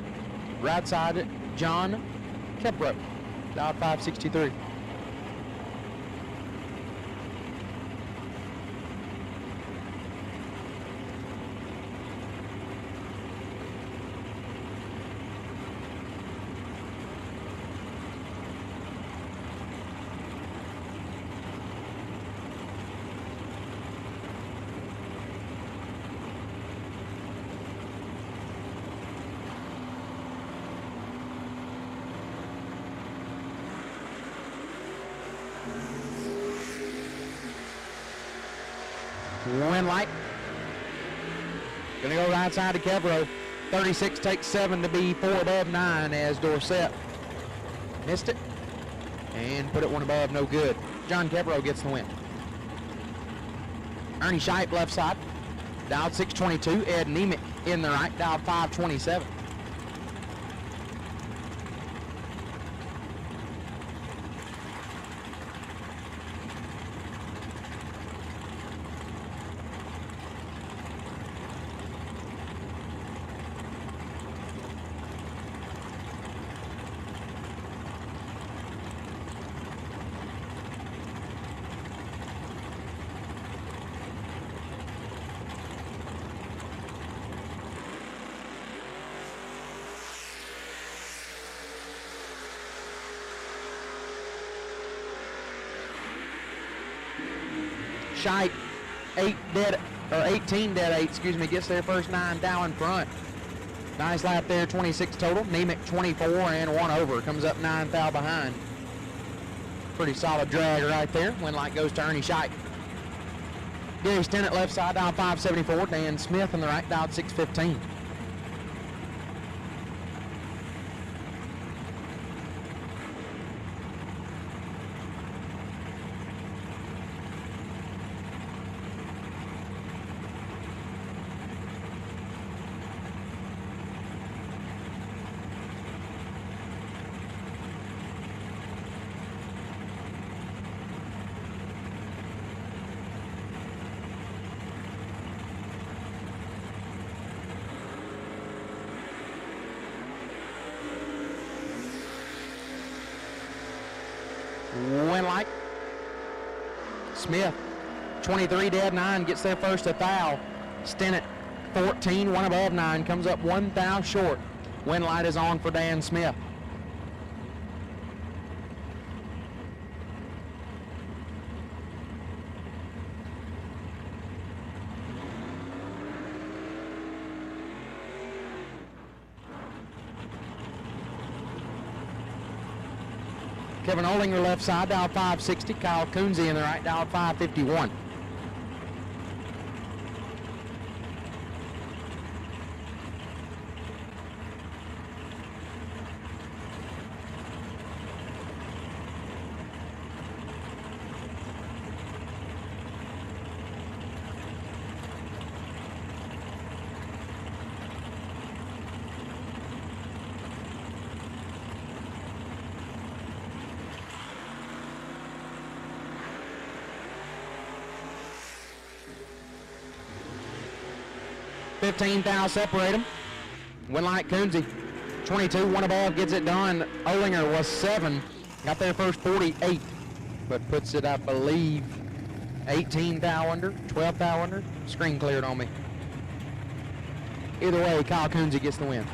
[SPEAKER 5] Right side, John Kepro, dialed 563. Winlight. Gonna go right side to Kevro. 36 takes 7 to be 4 above 9 as Dorsett Missed it. And put it one above, no good. John Kebro gets the win. Ernie Scheib, left side. Dialed 622. Ed Nemec in the right, dialed 527. Scheib, 18 dead 8, excuse me, gets their first 9 down in front. Nice lap there, 26 total. Nemec 24 and 1 over. Comes up 9 thou behind. Pretty solid drag right there. Win light goes to Ernie Scheib. Gary Stennett left side, dialed 574. Dan Smith in the right, dialed 615. Winlight. Smith, 23 dead 9, gets their first 1,000. Stennett, 14, 1 above 9, comes up 1 thou short. Winlight is on for Dan Smith. Kevin Olinger left side, dialed 560. Kyle Coonsey in the right, dialed 551. $15,000 separate them. Winlight Coonsey, 22, 1 above, gets it done. Olinger was 7, got their first 48, but puts it, I believe, 18 thou under, 12 thou under. Screen cleared on me. Either way, Kyle Coonsey gets the win.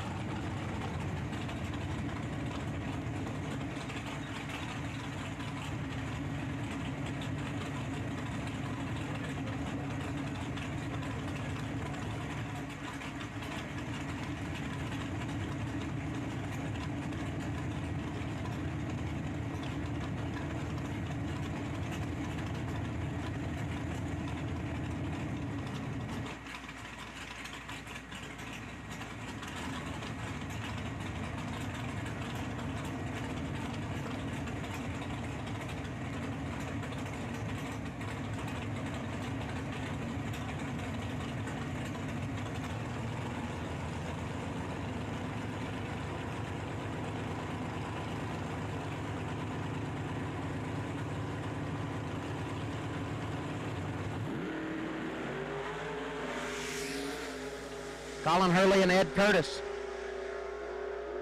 [SPEAKER 5] Colin Hurley and Ed Curtis.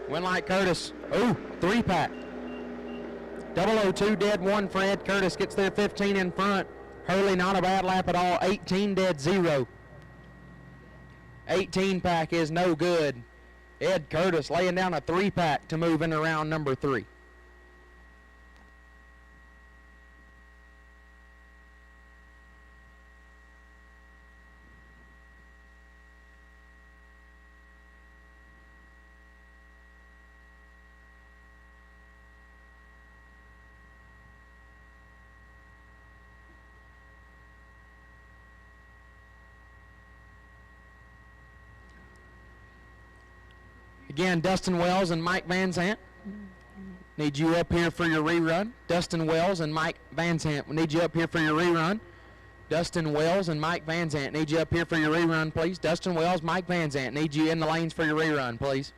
[SPEAKER 5] Winlight Curtis, 3-pack. 002 dead 1 for Ed Curtis, gets their 15 in front. Hurley not a bad lap at all, 18 dead 0. 18-pack is no good. Ed Curtis laying down a 3-pack to move into round number 3. Again, Dustin Wells and Mike Van Zant need you up here for your rerun. Dustin Wells and Mike Van Zant, we need you up here for your rerun. Dustin Wells and Mike Van Zant, need you up here for your rerun, please. Dustin Wells, Mike Van Zant, need you in the lanes for your rerun, please.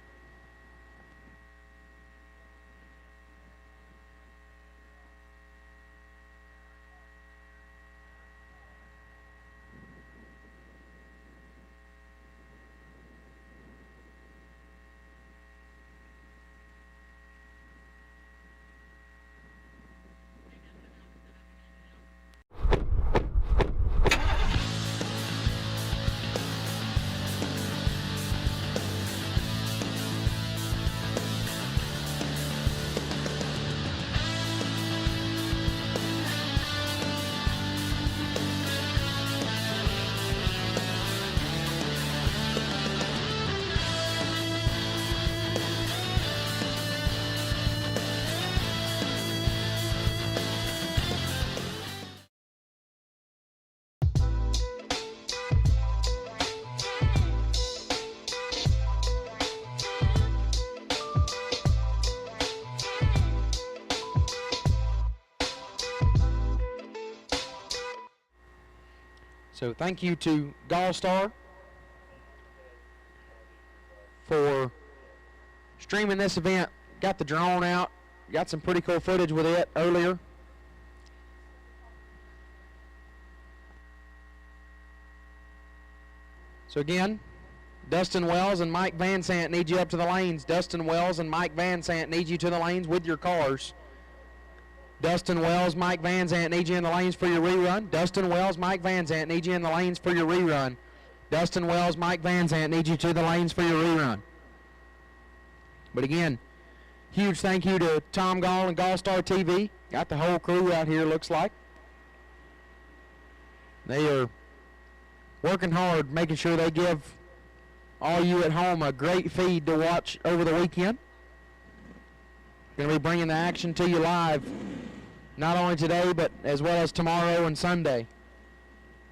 [SPEAKER 5] So thank you to GallStar for streaming this event. Got the drone out. Got some pretty cool footage with it earlier. So again, Dustin Wells and Mike Van Sant need you up to the lanes. Dustin Wells and Mike Van Sant need you to the lanes with your cars. Dustin Wells, Mike Van Zant need you in the lanes for your rerun. Dustin Wells, Mike Van Zant need you in the lanes for your rerun. Dustin Wells, Mike Van Zant need you to the lanes for your rerun. But again, huge thank you to Tom Gall and GallStar TV. Got the whole crew out here, looks like. They are working hard, making sure they give all you at home a great feed to watch over the weekend. Going to be bringing the action to you live, not only today, but as well as tomorrow and Sunday.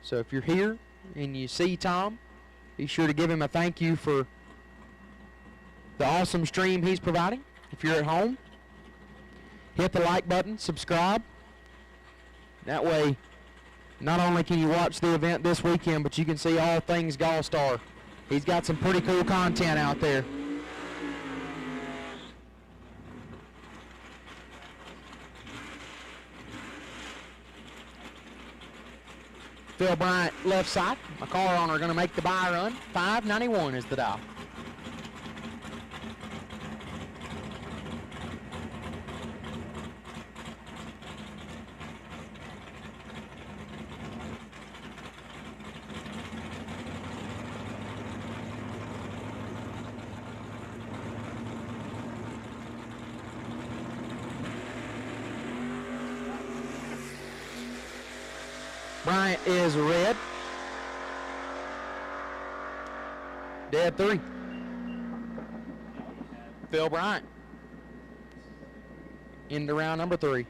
[SPEAKER 5] So if you're here and you see Tom, be sure to give him a thank you for the awesome stream he's providing. If you're at home, hit the like button, subscribe. That way, not only can you watch the event this weekend, but you can see all things GallStar. He's got some pretty cool content out there. Phil Bryant left side. My car owner going to make the buy run. 591 is the dial. Bryant is red. Dead 3. Phil Bryant. Into round number 3.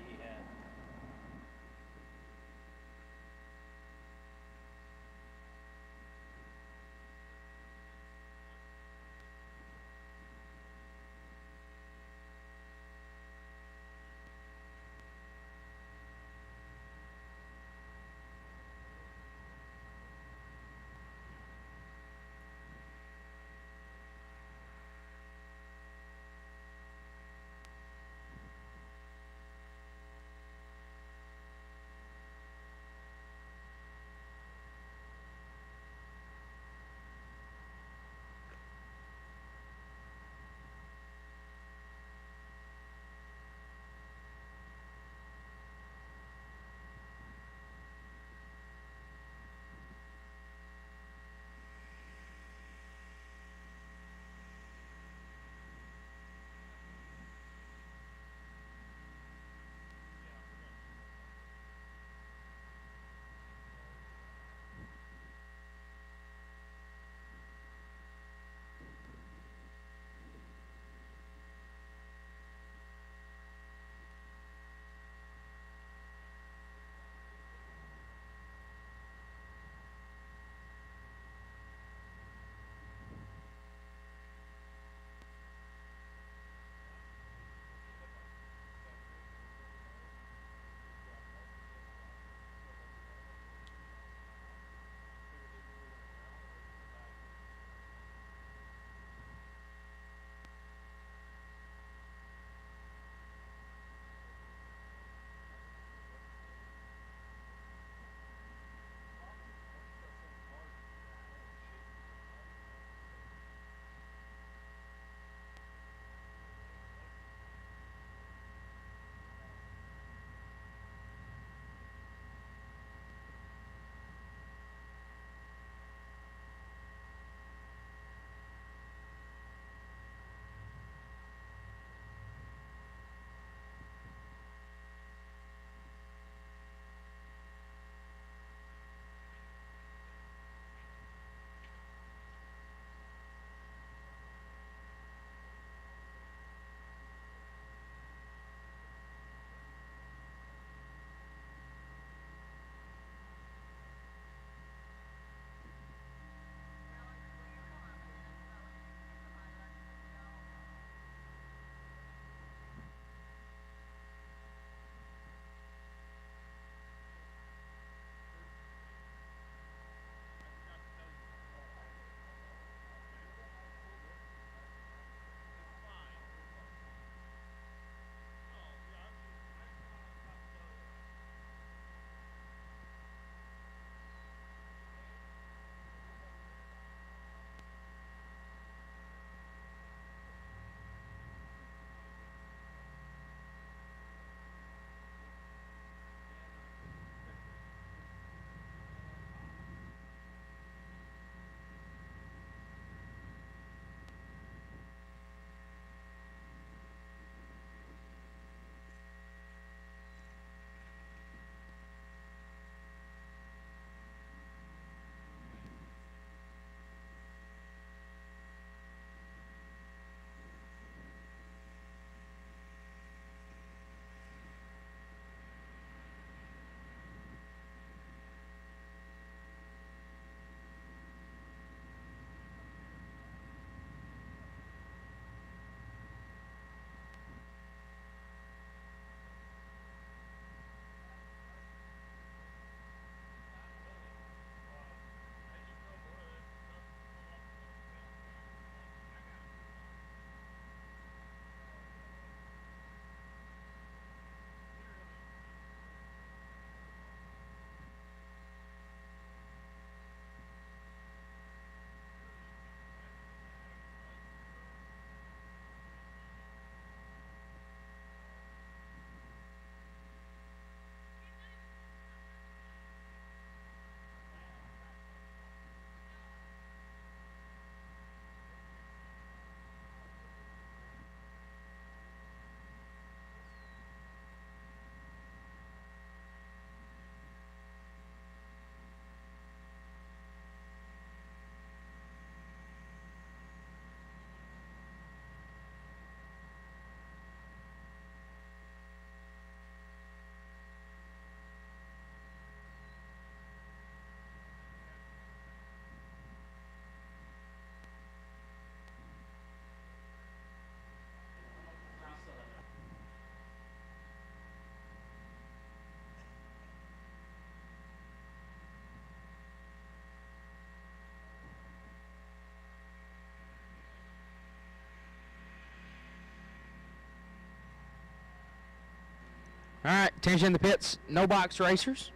[SPEAKER 5] All right, attention in the pits, no box racers.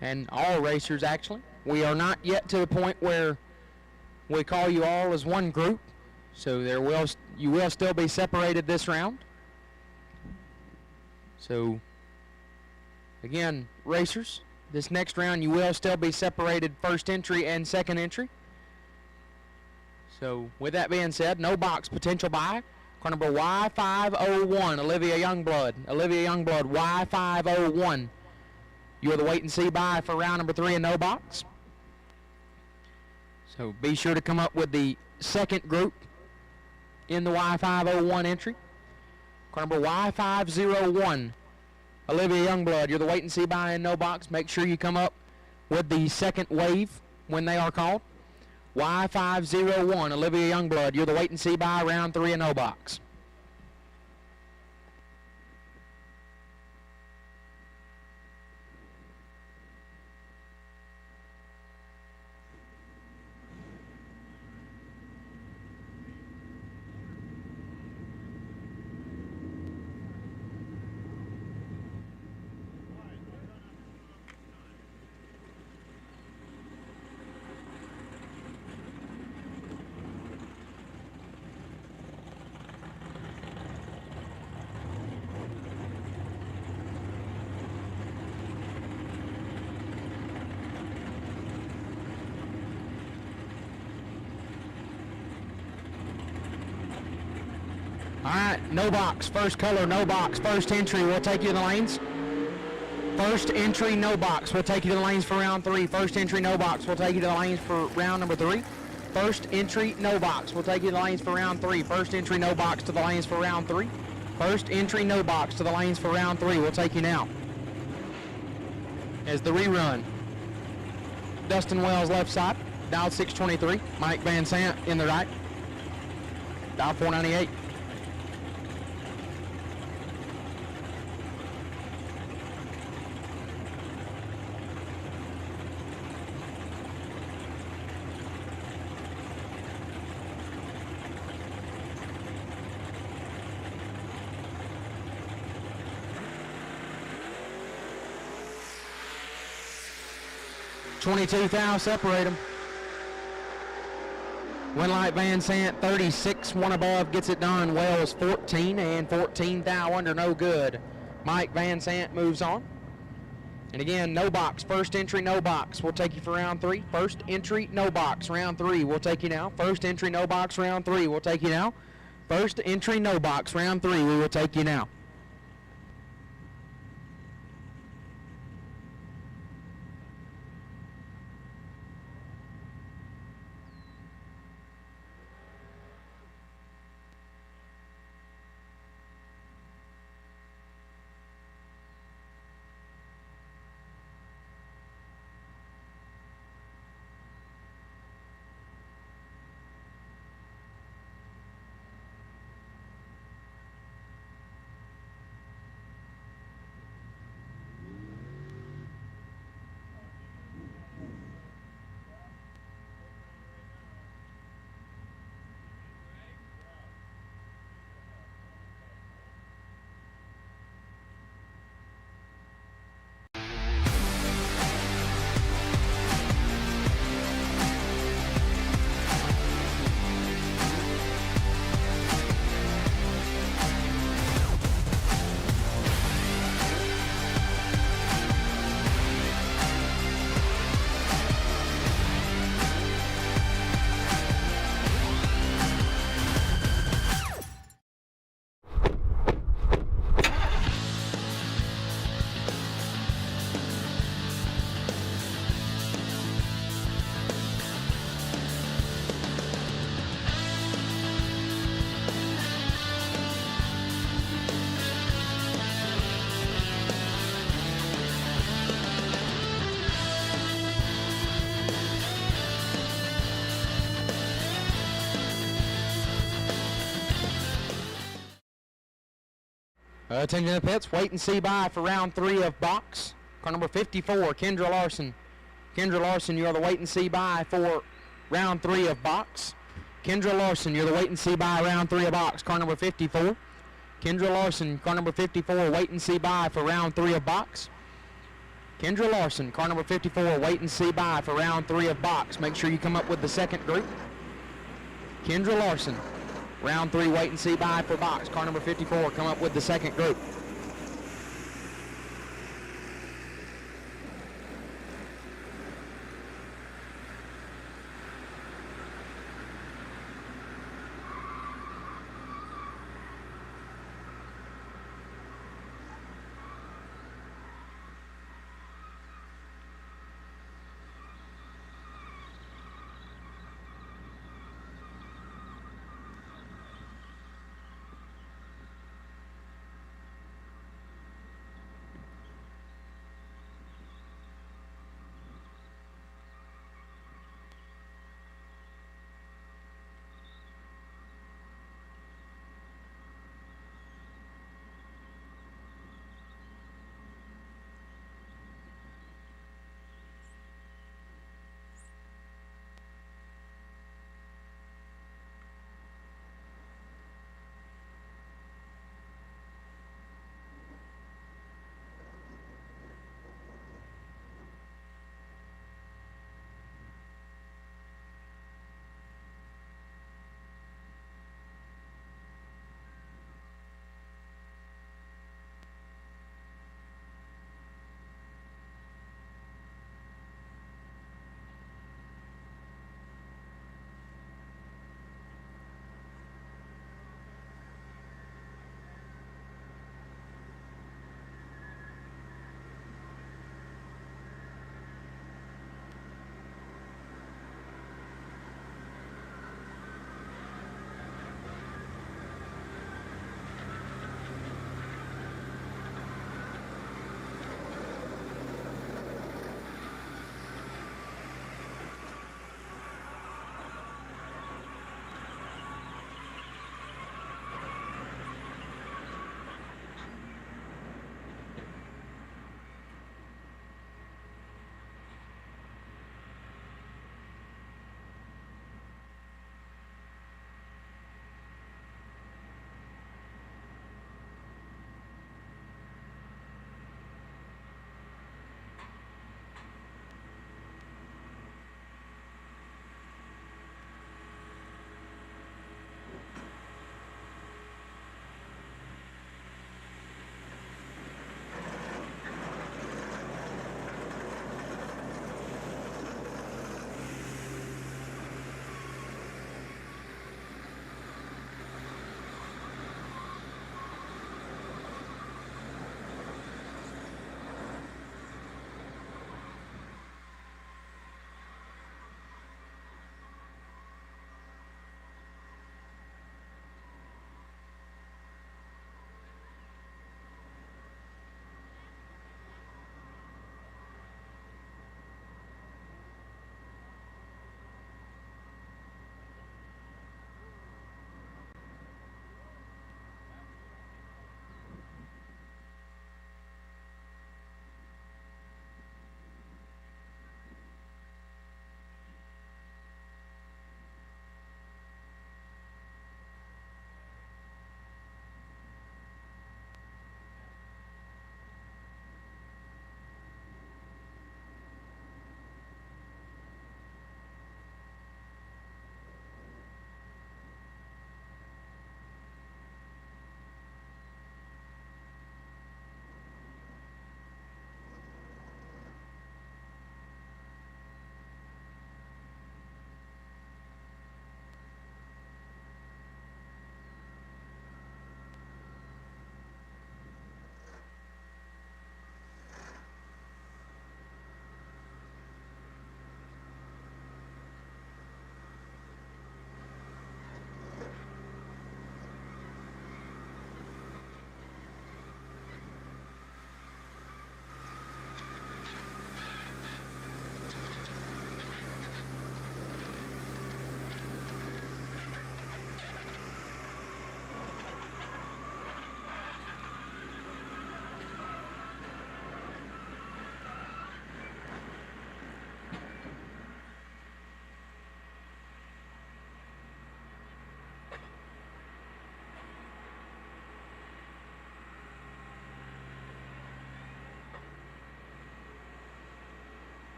[SPEAKER 5] And all racers, actually. We are not yet to the point where we call you all as one group. So you will still be separated this round. So, again, racers, this next round you will still be separated first entry and second entry. So, with that being said, no box potential buy. Car number Y501, Olivia Youngblood. Olivia Youngblood, Y501. You are the wait and see buy for round number 3 and no box. So be sure to come up with the second group in the Y501 entry. Car number Y501, Olivia Youngblood. You're the wait and see buy and no box. Make sure you come up with the second wave when they are called. Y501, Olivia Youngblood. You're the wait and see buy round 3 and no box. All right, no box, first color, no box, first entry, we'll take you to the lanes. First entry, no box, we'll take you to the lanes for round 3. First entry, no box, we'll take you to the lanes for round number 3. First entry, no box, we'll take you to the lanes for round 3. First entry, no box to the lanes for round 3. First entry, no box to the lanes for round 3, we'll take you now. As the rerun, Dustin Wells left side, dial 623. Mike Van Sant in the right, dial 498. $22,000, separate them. Winlight Van Sant 36, one above, gets it done. Wells 14 and 14,000 under, no good. Mike Van Sant moves on. And again, no box, first entry, no box. We'll take you for round 3. First entry, no box, round 3. We'll take you now. First entry, no box, round 3. We'll take you now. First entry, no box, round 3. We will take you now. Attention to the pits, wait and see by for round 3 of box. Car number 54, Kendra Larson. Kendra Larson, you are the wait and see by for round 3 of box. Kendra Larson, you're the wait and see by round 3 of box. Car number 54. Kendra Larson, car number 54, wait and see by for round 3 of box. Kendra Larson, car number 54, wait and see by for round 3 of box. Make sure you come up with the second group. Kendra Larson, round 3, wait and see by for box. Car number 54, come up with the second group.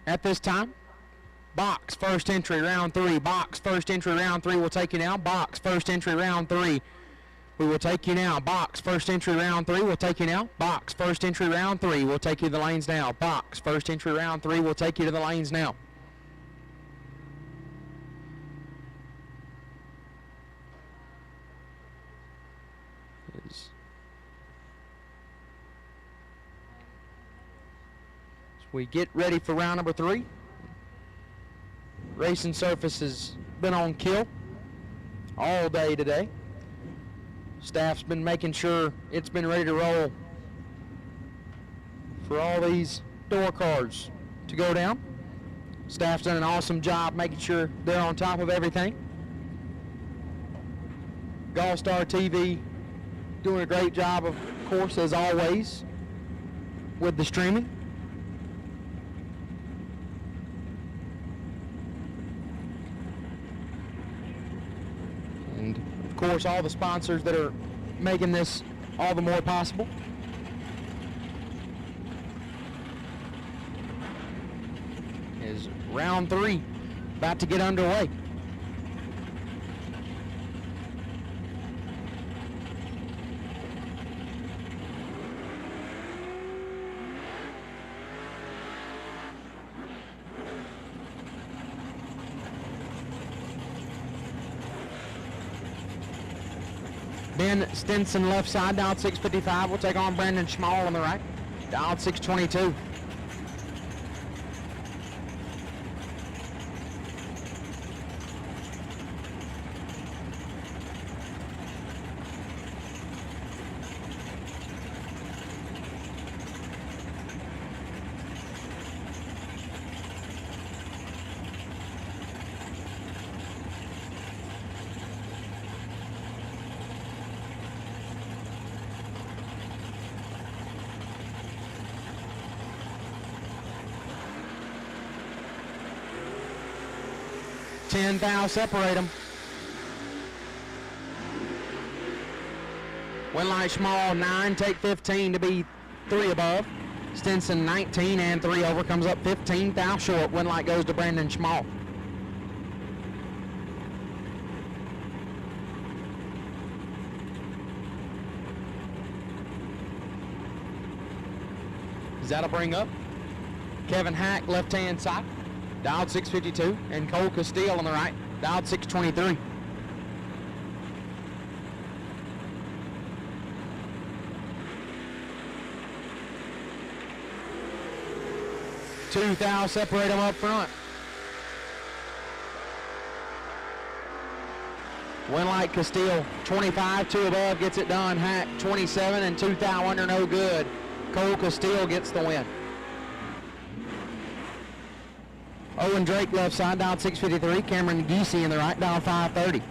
[SPEAKER 5] at this time. Box, first entry, round 3. Box, first entry, round 3 will take you now. Box, first entry, round 3. We will take you now. Box, first entry, round 3 will take you now. Box, first entry, round 3 will take you to the lanes now. Box, first entry, round 3 will take you to the lanes now. As we get ready for round number 3. Racing surface has been on kill all day today. Staff's been making sure it's been ready to roll for all these door cars to go down. Staff's done an awesome job making sure they're on top of everything. GallStar TV doing a great job, of course, as always, with the streaming. And of course, all the sponsors that are making this all the more possible. Is round 3 about to get underway. Ben Stinson left side, dialed 655. We'll take on Brandon Schmall on the right, dialed 622. Ten thou separate them. Winlight Schmall 9, take 15 to be 3 above. Stinson 19 and 3 over, comes up 15 thou short. Winlight goes to Brandon Schmall. That'll bring up Kevin Hack, left-hand side, dialed 652, and Cole Castile on the right, dialed 623. Two thou separate them up front. Winlight Castile 25, 2 above, gets it done. Hack 27 and 2 thou under, no good. Cole Castile gets the win. Owen Drake left side, dialed 653. Cameron Giese in the right, dialed 530.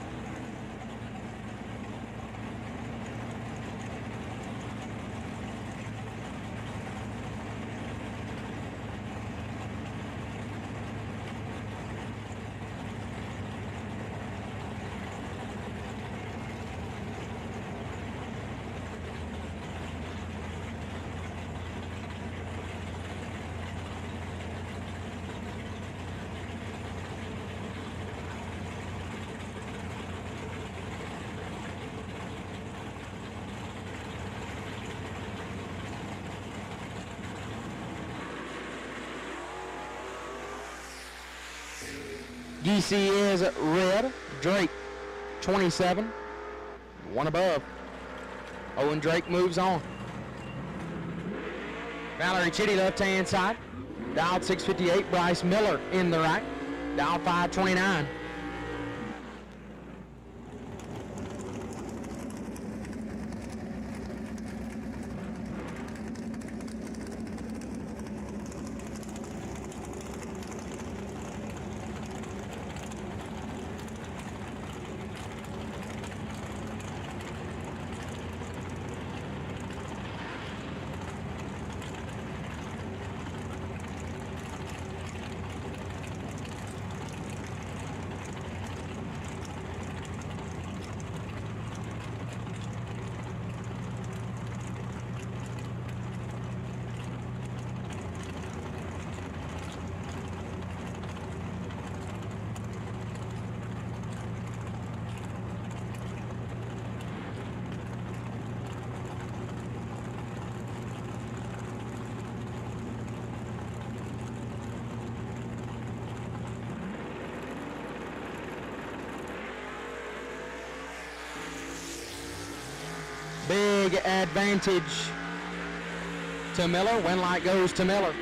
[SPEAKER 5] Giese is red. Drake 27, 1 above. Owen Drake moves on. Valerie Chitty left-hand side, dialed 658. Bryce Miller in the right, dialed 529. big advantage to Miller. Win light goes to Miller.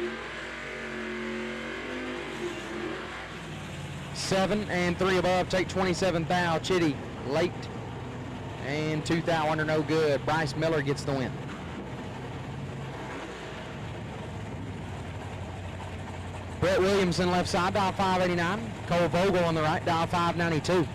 [SPEAKER 5] 7 and 3 above take 27 thou. Chitty late and 2 thou under no good. Bryce Miller gets the win. Brett Williamson left side, dial 589. Cole Vogel on the right, dial 592.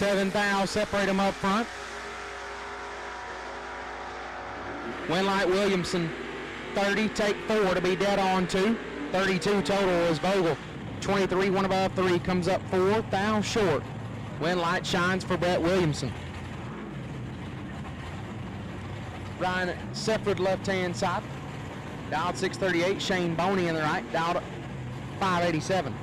[SPEAKER 5] Seven thou, separate them up front. Winlight Williamson, 30, take 4 to be dead on 2. 32 total is Vogel. 23, 1 above 3, comes up 4 thou short. Winlight shines for Brett Williamson. Ryan Sefford left-hand side. Dialed 638, Shane Boney in the right, dialed 587.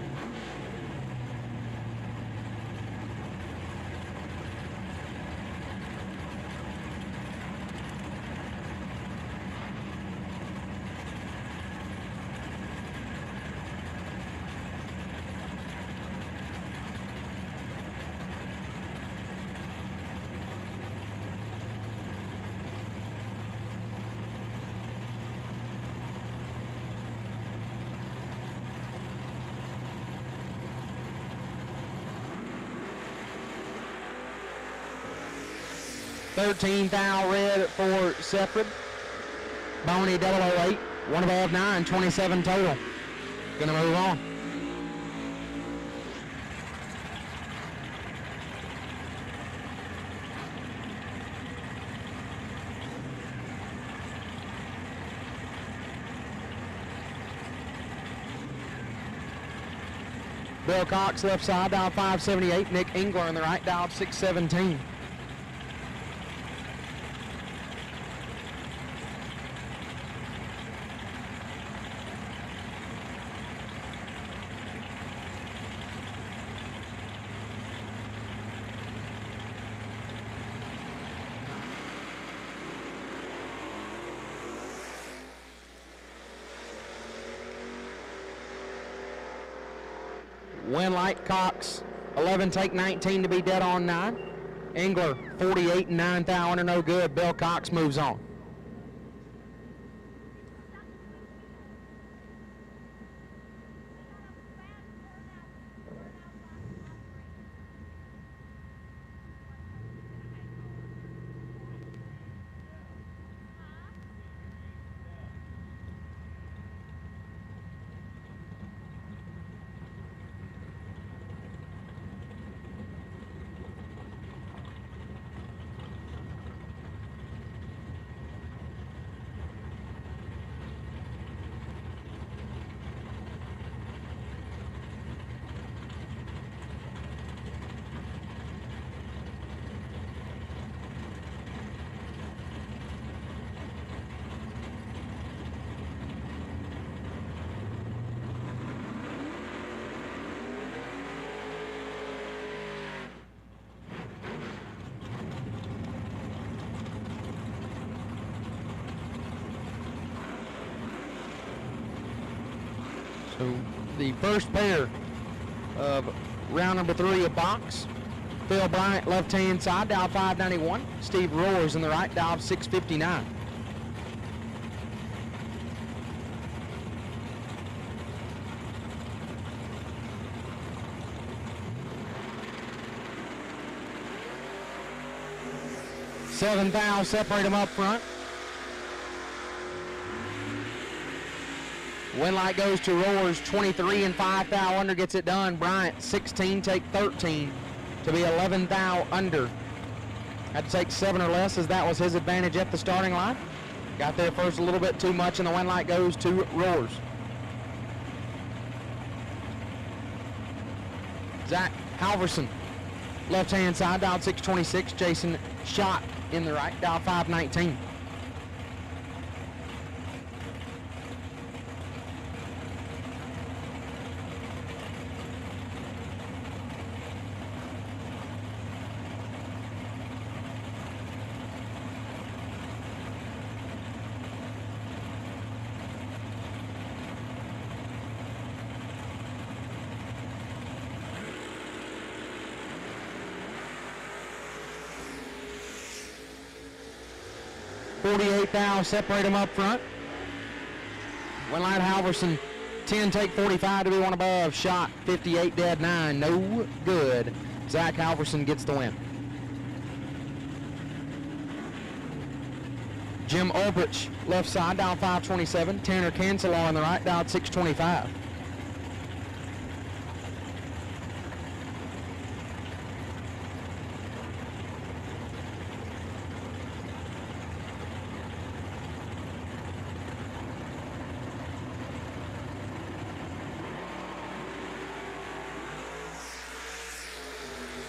[SPEAKER 5] $13 thou red for Sefford. Boney 008, 1 above 9, 27 total. Gonna move on. Bill Cox left side, dial 578. Nick Engler on the right, dial 617. Winlight Cox, 11 take 19 to be dead on 9. Engler, 48 and 9 thou under no good. Bill Cox moves on. So the first pair of round number 3 of box. Phil Bryant, left-hand side, dial 591. Steve Roars in the right, dial 659. Seven thou, separate them up front. Winlight goes to Roars, 23 and 5 thou under, gets it done. Bryant, 16, take 13 to be 11 thou under. Had to take 7 or less as that was his advantage at the starting line. Got there first a little bit too much, and the win light goes to Roars. Zach Halverson, left-hand side, dialed 626. Jason Schott in the right, dialed 519. .48 thou separate them up front. Winlight Halverson, 10 take 45 to be one above. Shot 58 dead 9, no good. Zach Halverson gets the win. Jim Ulbrich, left side, down 527. Tanner Cancelar on the right, down 625.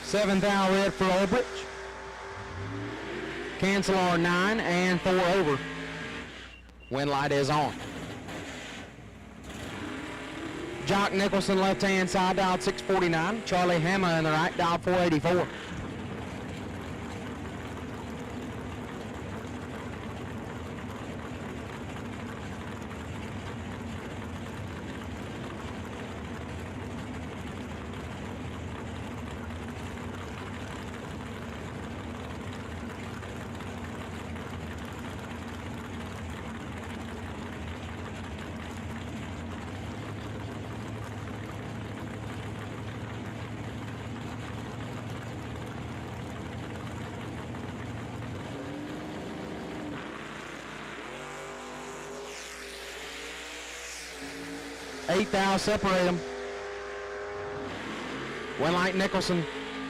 [SPEAKER 5] Seventh thou red for Ulbrich. Cancelar 9 and 4 over. Win light is on. Jock Nicholson left hand side, dialed 649. Charlie Hammer in the right, dialed 484. Eighth thou separate them. Winlight Nicholson,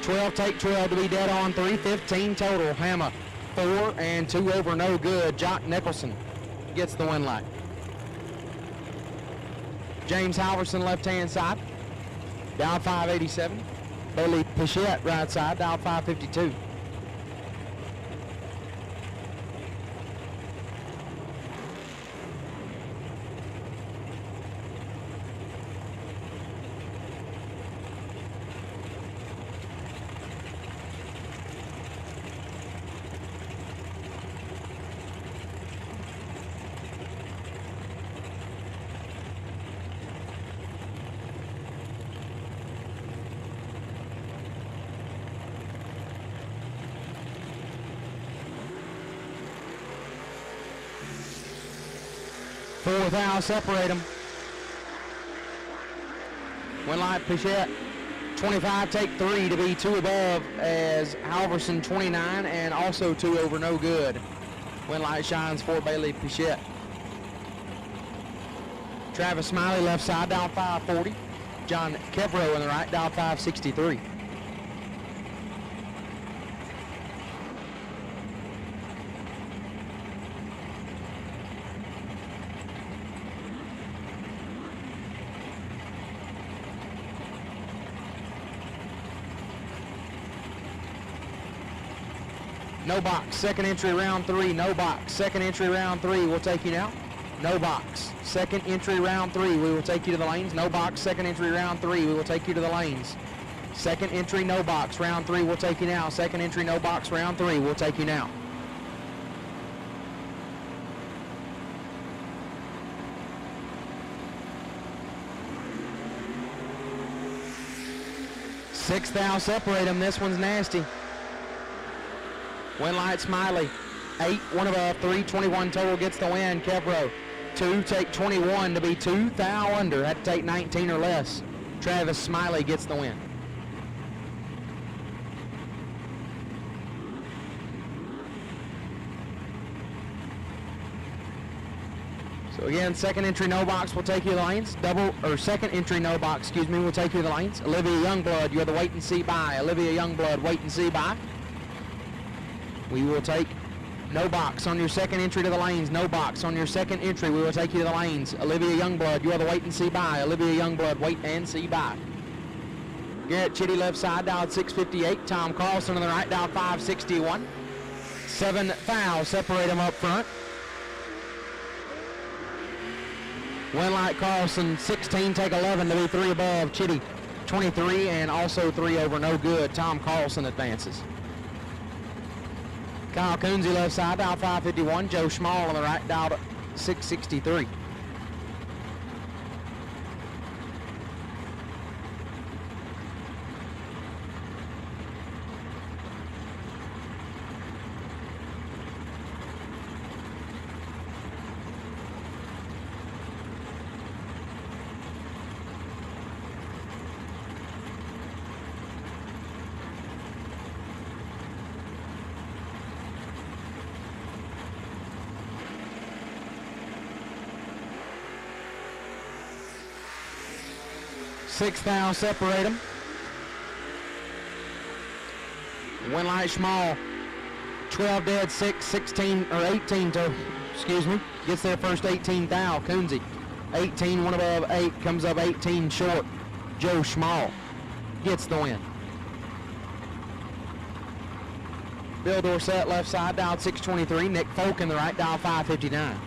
[SPEAKER 5] 12 take 12 to be dead on, 315 total. Hammer 4 and 2 over, no good. Jock Nicholson gets the win light. James Halverson left hand side, down 587. Bailey Pichette right side, down 552. Fourth thou separate them. Winlight Pichette, 25 take 3 to be 2 above as Halverson 29 and also 2 over, no good. Winlight shines for Bailey Pichette. Travis Smiley left side, down 540. John Kevro in the right, down 563. No box, second entry round 3, no box. Second entry round 3, we'll take you now. No box. Second entry round 3, we will take you to the lanes. No box, second entry round 3, we will take you to the lanes. Second entry, no box, round 3, we'll take you now. Second entry, no box, round 3, we'll take you now. Sixth thou separate them, this one's nasty. Winlight Smiley, 8, 1 above, 321 total gets the win. Kevro, 2, take 21 to be 2 thou under. Had to take 19 or less. Travis Smiley gets the win. So again, second entry no box will take you to the lanes. Second entry no box, excuse me, will take you to the lanes. Olivia Youngblood, you're the wait and see by. Olivia Youngblood, wait and see by. We will take no box on your second entry to the lanes. No box on your second entry. We will take you to the lanes. Olivia Youngblood, you are the wait and see by. Olivia Youngblood, wait and see by. Garrett Chitty left side, dialed 658. Tom Carlson on the right, dialed 561. 7 fouls separate them up front. Winlight Carlson 16, take 11 to be 3 above. Chitty 23 and also 3 over, no good. Tom Carlson advances. Kyle Coonsey left side, dialed 551. Joe Schmall on the right, dialed 663. Six foul separate them. Winlight Schmall, 12 dead, 16 or 18 to, excuse me, gets their first 18 foul. Coonsey, 18, 1 above 8, comes up 18 short. Joe Schmall gets the win. Bill Dorsett left side, dialed 623. Nick Folk in the right, dialed 559.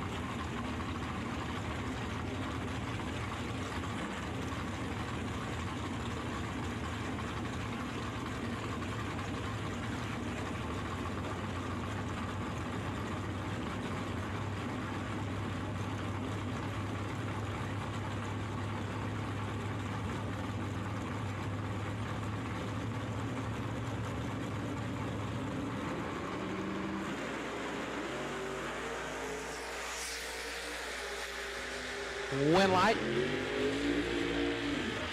[SPEAKER 5] Winlight.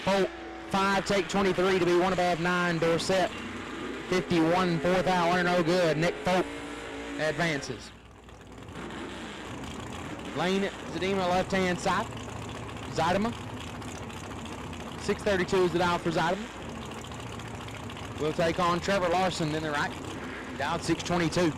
[SPEAKER 5] Folk, 5, take 23 to be 1 above 9. Dorsett, 51, 4th hour, no good. Nick Folk advances. Lane Zadima, left-hand side. Zidema. 632 is the dial for Zidema. We'll take on Trevor Larson in the right. Dialed 622.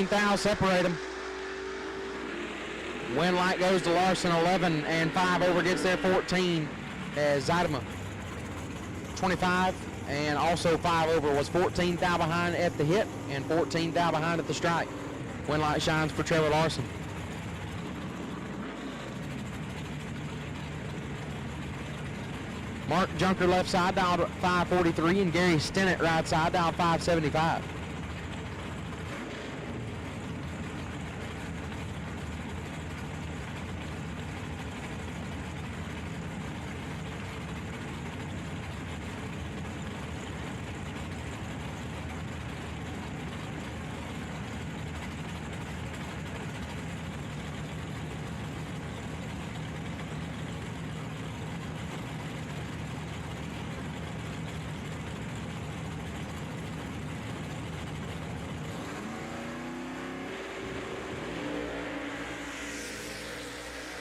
[SPEAKER 5] Fouls separate them. Winlight goes to Larson, 11 and 5 over, gets there 14 as Zidema 25 and also 5 over, was 14 foul behind at the hit and 14 foul behind at the strike. Winlight shines for Trevor Larson. Mark Junker left side, dialed 543, and Gary Stennett right side, dialed 575.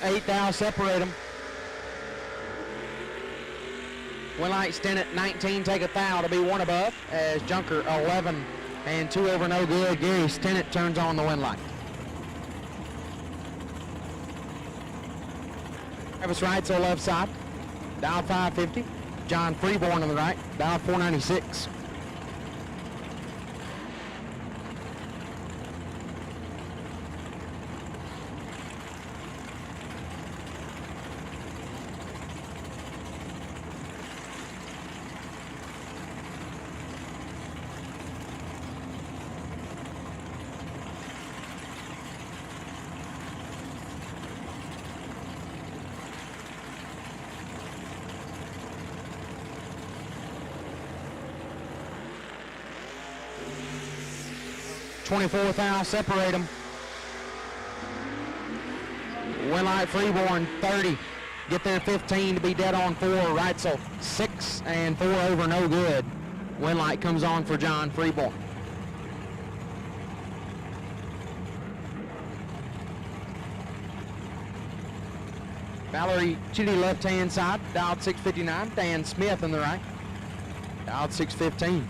[SPEAKER 5] Eight foul separate them. Winlight Stennett 19 take a foul to be 1 above as Junker 11 and 2 over, no good. Gary Stennett turns on the Winlight. Travis Wright's on left side, dial 550. John Freeborn on the right, dial 496. 24th hour, separate them. Winlight Freeborn 30. Get there 15 to be dead on 4. Reitzel 6 and 4 over, no good. Winlight comes on for John Freeborn. Valerie Chitty left hand side, dialed 659. Dan Smith in the right, dialed 615.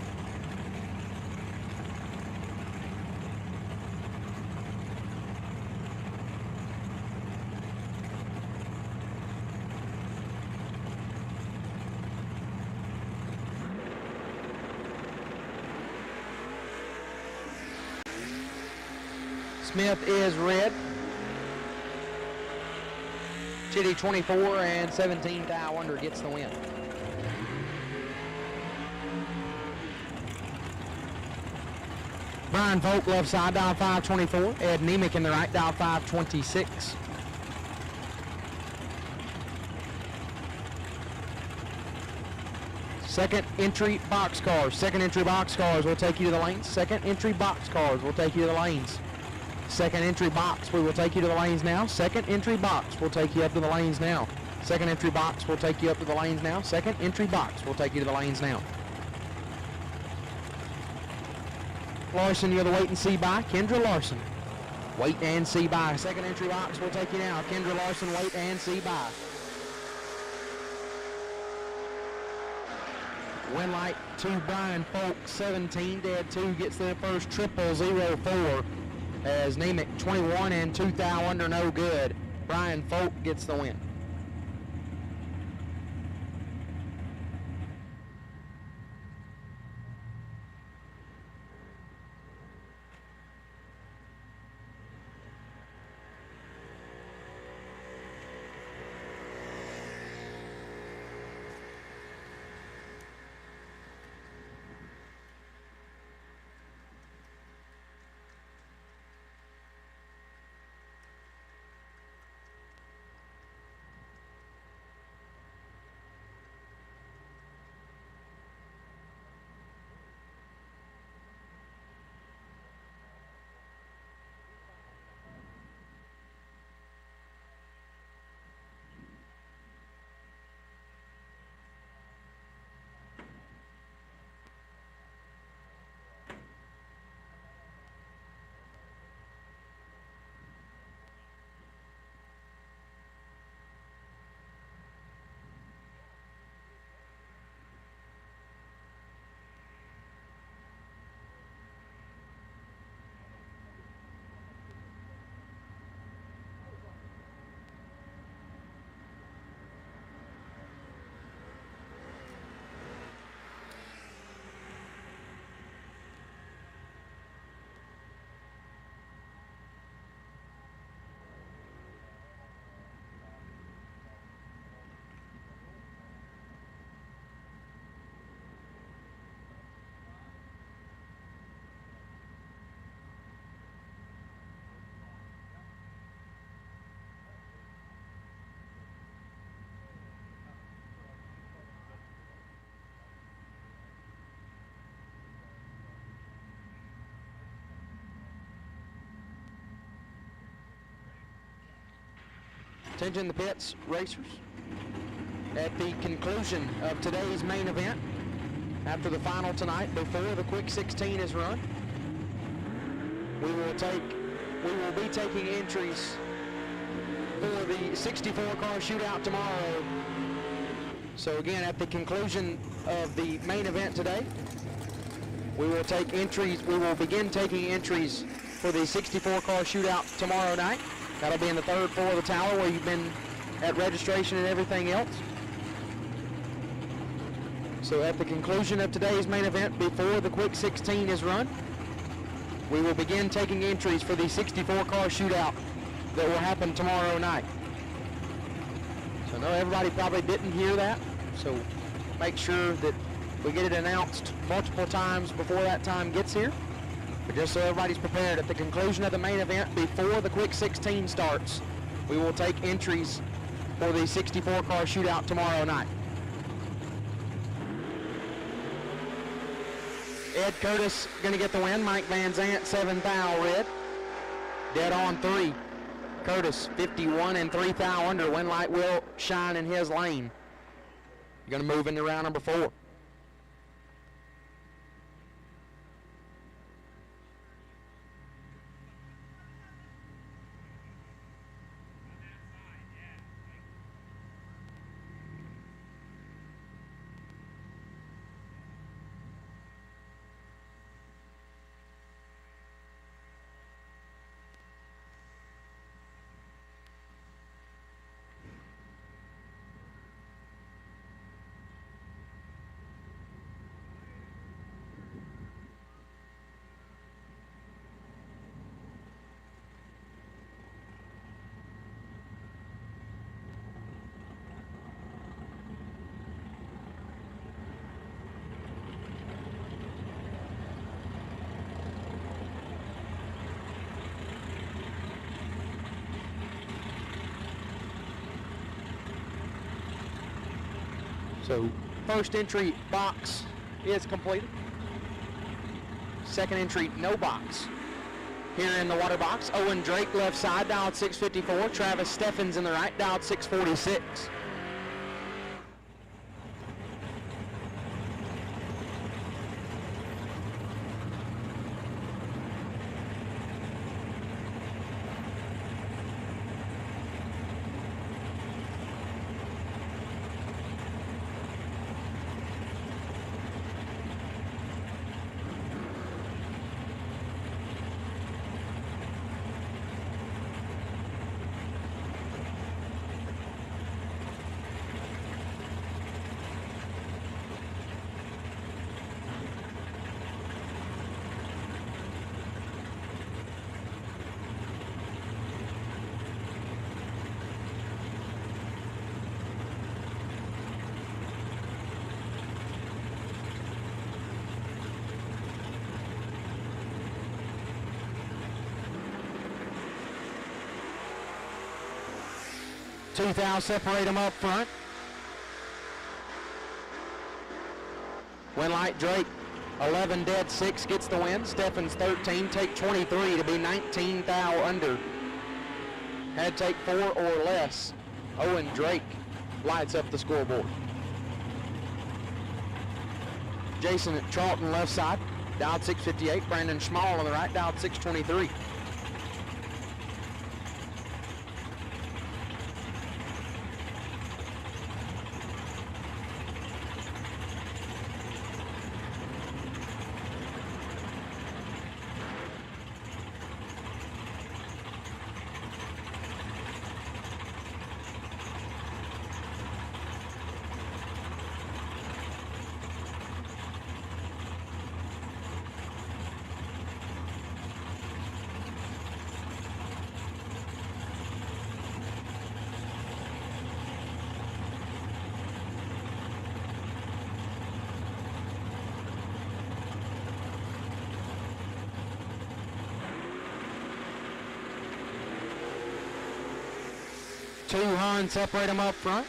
[SPEAKER 5] Smith is red. Chitty 24 and 17 Dow under gets the win. Brian Folk left side, dial 524. Ed Nemick in the right, dial 526. Second entry boxcars. Second entry boxcars will take you to the lanes. Second entry boxcars will take you to the lanes. Second entry box, we will take you to the lanes now. Second entry box will take you up to the lanes now. Second entry box will take you up to the lanes now. Second entry box will take you to the lanes now. Larson, you're the wait and see by. Kendra Larson. Wait and see by. Second entry box will take you now. Kendra Larson, wait and see by. Winlight to Brian Folk, 17, dead 2, gets their first 0004. As Nemick 21 and 2 thou under, no good. Brian Folk gets the win. Attention the pits, racers. At the conclusion of today's main event, after the final tonight, before the quick 16 is run, we will be taking entries for the 64 car shootout tomorrow. So again, at the conclusion of the main event today, we will take entries. We will begin taking entries for the 64 car shootout tomorrow night. That'll be in the third floor of the tower where you've been at registration and everything else. So at the conclusion of today's main event, before the quick 16 is run, we will begin taking entries for the 64 car shootout that will happen tomorrow night. So I know everybody probably didn't hear that, so make sure that we get it announced multiple times before that time gets here. But just so everybody's prepared, at the conclusion of the main event, before the quick 16 starts, we will take entries for the 64 car shootout tomorrow night. Ed Curtis going to get the win. Mike Van Zant, 7 thou red. Dead on 3. Curtis, 51 and 3 thou under. Win light will shine in his lane. You're going to move into round number 4. So first entry box is completed. Second entry, no box. Here in the water box, Owen Drake left side, dialed 654. Travis Steffens in the right, dialed 646. Two thou separate them up front. Win light Drake, 11 dead 6 gets the win. Steffens 13, take 23 to be 19 thou under. Had to take 4 or less. Owen Drake lights up the scoreboard. Jason at Charlton left side, dialed 658. Brandon Schmall on the right, dialed 623. Two Huns separate them up front.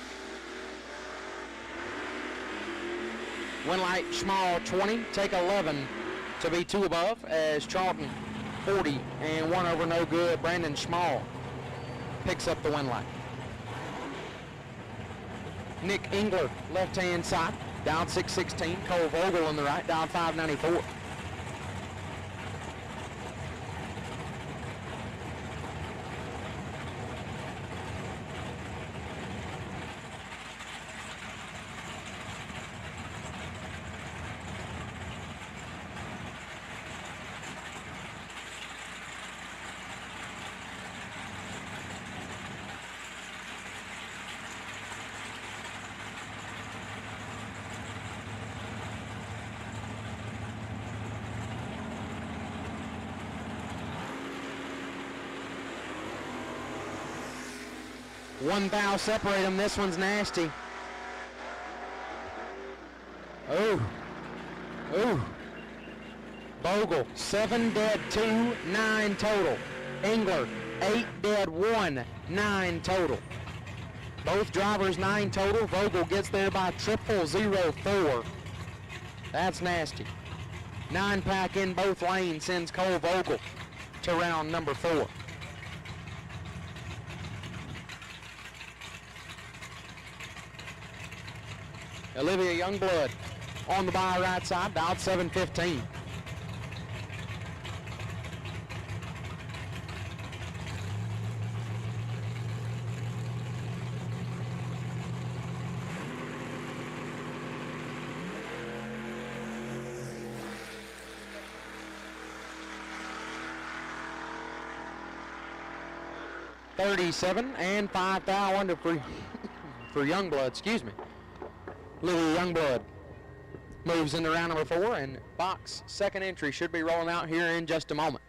[SPEAKER 5] Win light Schmall 20, take 11 to be 2 above as Charlton 40 and 1 over no good. Brandon Schmall picks up the win light. Nick Engler left hand side, down 616. Cole Vogel on the right, down 594. One thou separate them. This one's nasty. Oh. Bogle, 7 dead, 2, 9 total. Engler, 8 dead, 1, 9 total. Both drivers 9 total. Vogel gets there by 0004. That's nasty. 9-pack in both lanes sends Cole Vogel to round number 4. Olivia Youngblood on the by right side, dialed 715. $37 and 5,000 for Youngblood, excuse me. Olivia Youngblood moves into round number 4, and box second entry should be rolling out here in just a moment.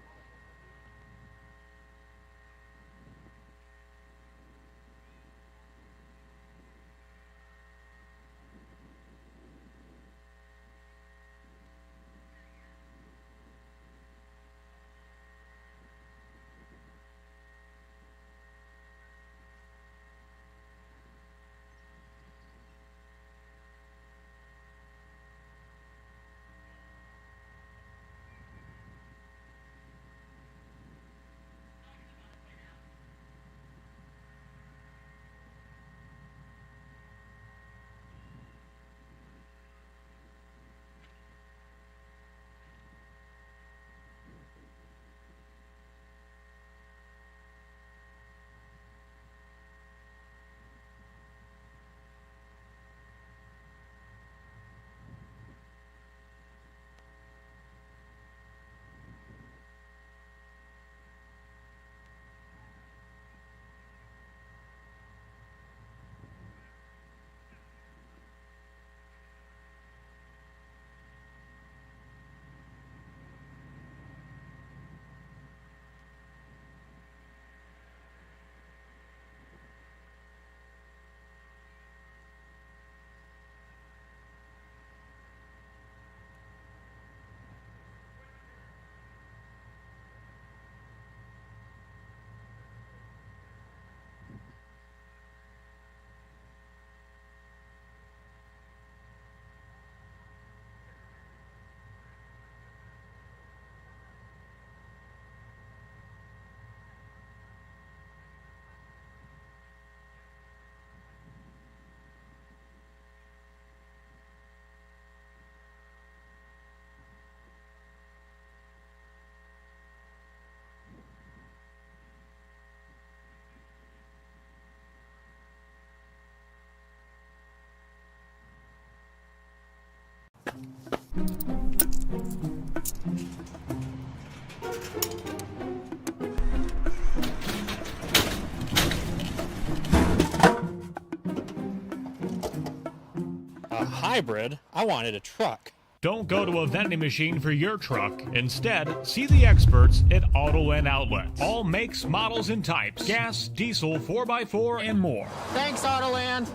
[SPEAKER 3] A hybrid? I wanted a truck.
[SPEAKER 4] Don't go to a vending machine for your truck. Instead, see the experts at Autoland Outlets. All makes, models, and types. Gas, diesel, 4x4, and more.
[SPEAKER 3] Thanks, Autoland.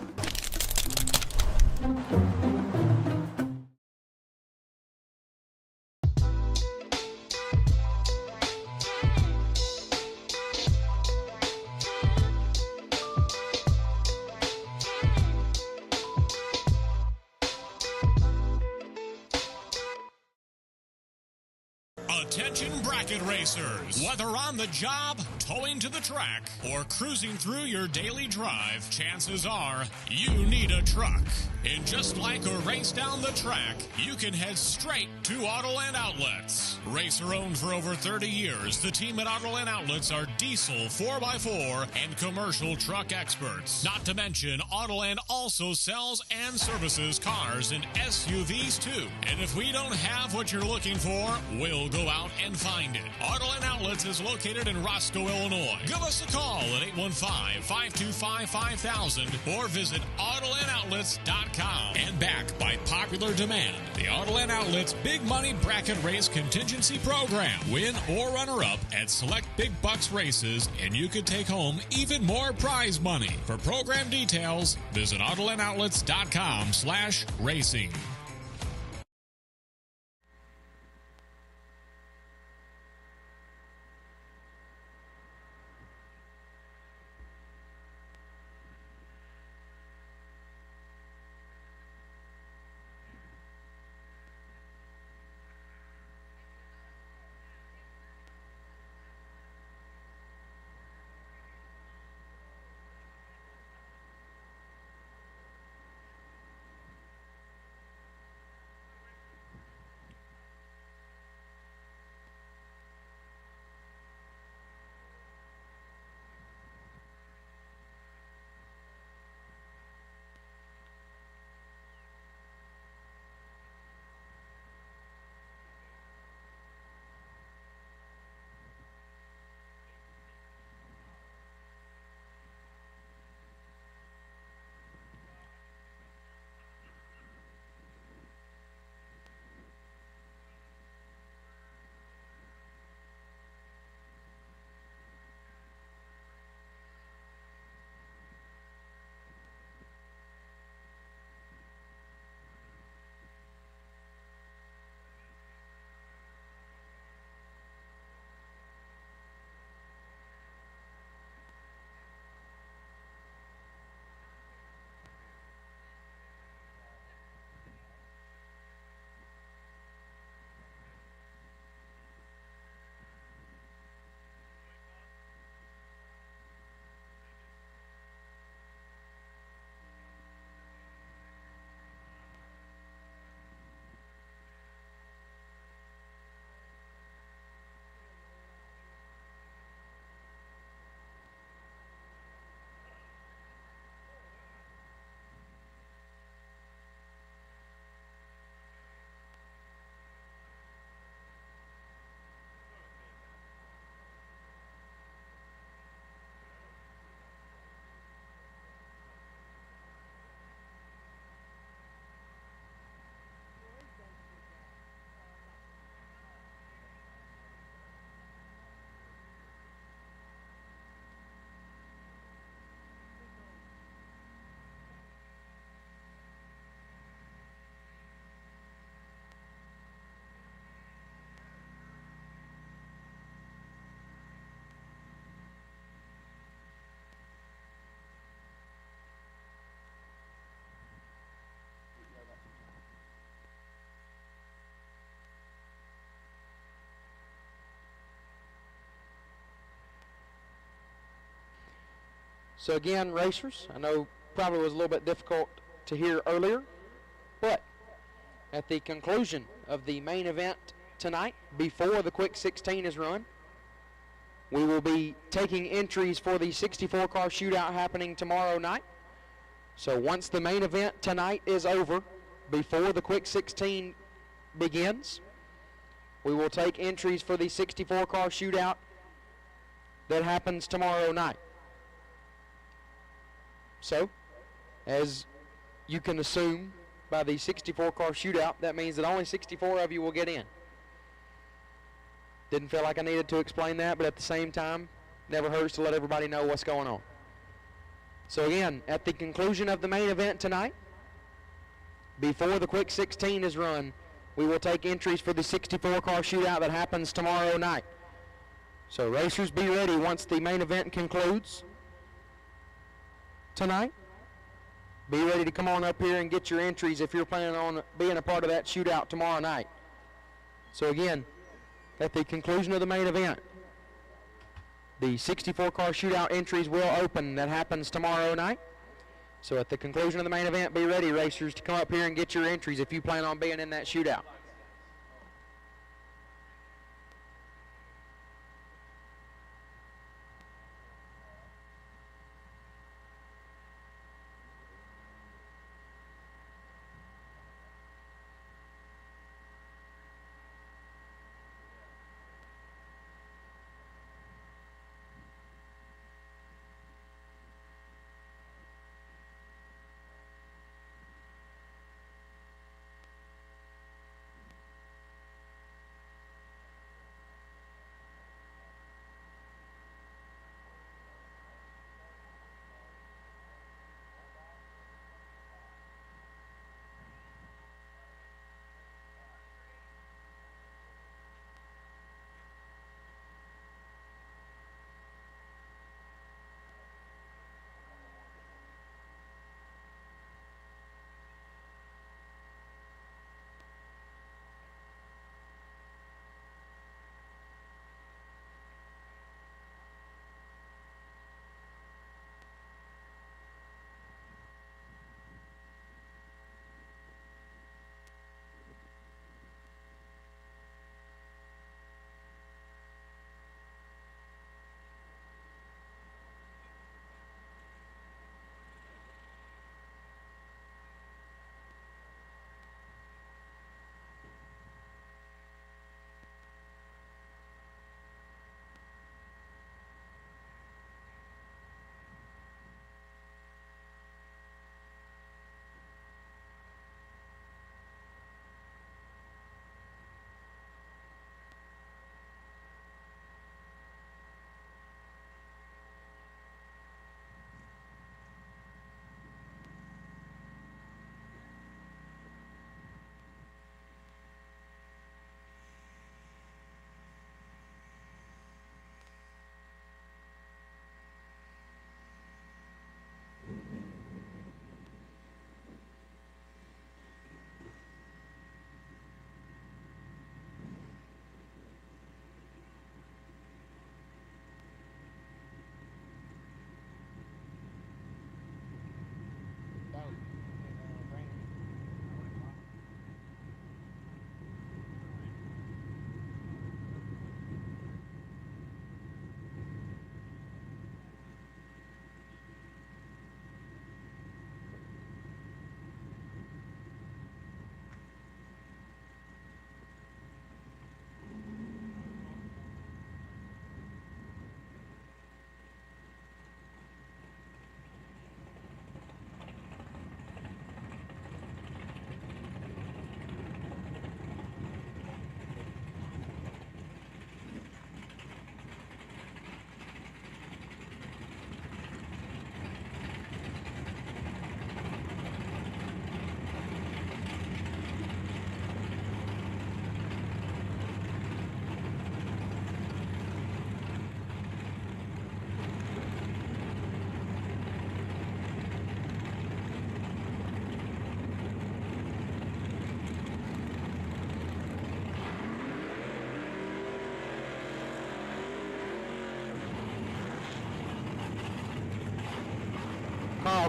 [SPEAKER 2] Attention bracket racers. Whether on the job, towing to the track, or cruising through your daily drive, chances are you need a truck. And just like a race down the track, you can head straight to Autoland Outlets. Racer owned for over 30 years, the team at Autoland Outlets are diesel 4x4 and commercial truck experts. Not to mention, Autoland also sells and services cars and SUVs too. And if we don't have what you're looking for, we'll go out and find it. Autoland Outlets is located in Roscoe, Illinois. Give us a call at 815-525-5000 or visit AutolandOutlets.com. And backed by popular demand, the Autoland Outlets Big Money Bracket Race Contingency Program. Win or runner-up at select big bucks races, and you could take home even more prize money. For program details, visit AutolandOutlets.com/racing.
[SPEAKER 5] So again, racers, I know probably was a little bit difficult to hear earlier, but at the conclusion of the main event tonight, before the quick 16 is run, we will be taking entries for the 64-car shootout happening tomorrow night. So once the main event tonight is over, before the quick 16 begins, we will take entries for the 64-car shootout that happens tomorrow night. So, as you can assume by the 64-car shootout, that means that only 64 of you will get in. Didn't feel like I needed to explain that, but at the same time, never hurts to let everybody know what's going on. So again, at the conclusion of the main event tonight, before the quick 16 is run, we will take entries for the 64-car shootout that happens tomorrow night. So racers, be ready once the main event concludes tonight. Be ready to come on up here and get your entries if you're planning on being a part of that shootout tomorrow night. So again, at the conclusion of the main event, the 64-car shootout entries will open. That happens tomorrow night. So at the conclusion of the main event, be ready, racers, to come up here and get your entries if you plan on being in that shootout.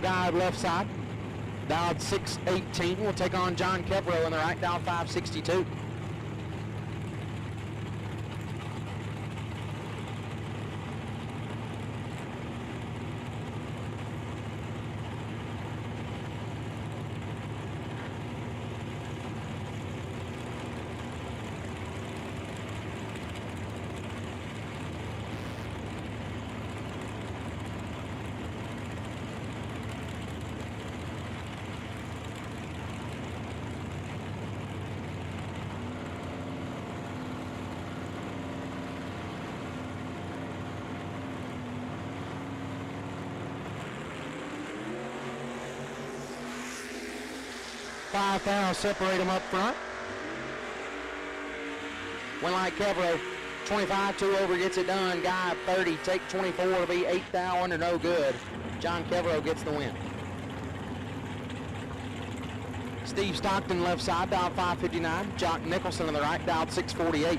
[SPEAKER 5] mile guide left side, dialed 618, will take on John Kevro in the right, dialed 562. Five thou separate them up front. Win like Kevro, 25, 2 over, gets it done. Guy 30, take 24 to be 8 thou under, no good. John Kevro gets the win. Steve Stockton left side, dialed 559. Jock Nicholson on the right, dialed 648.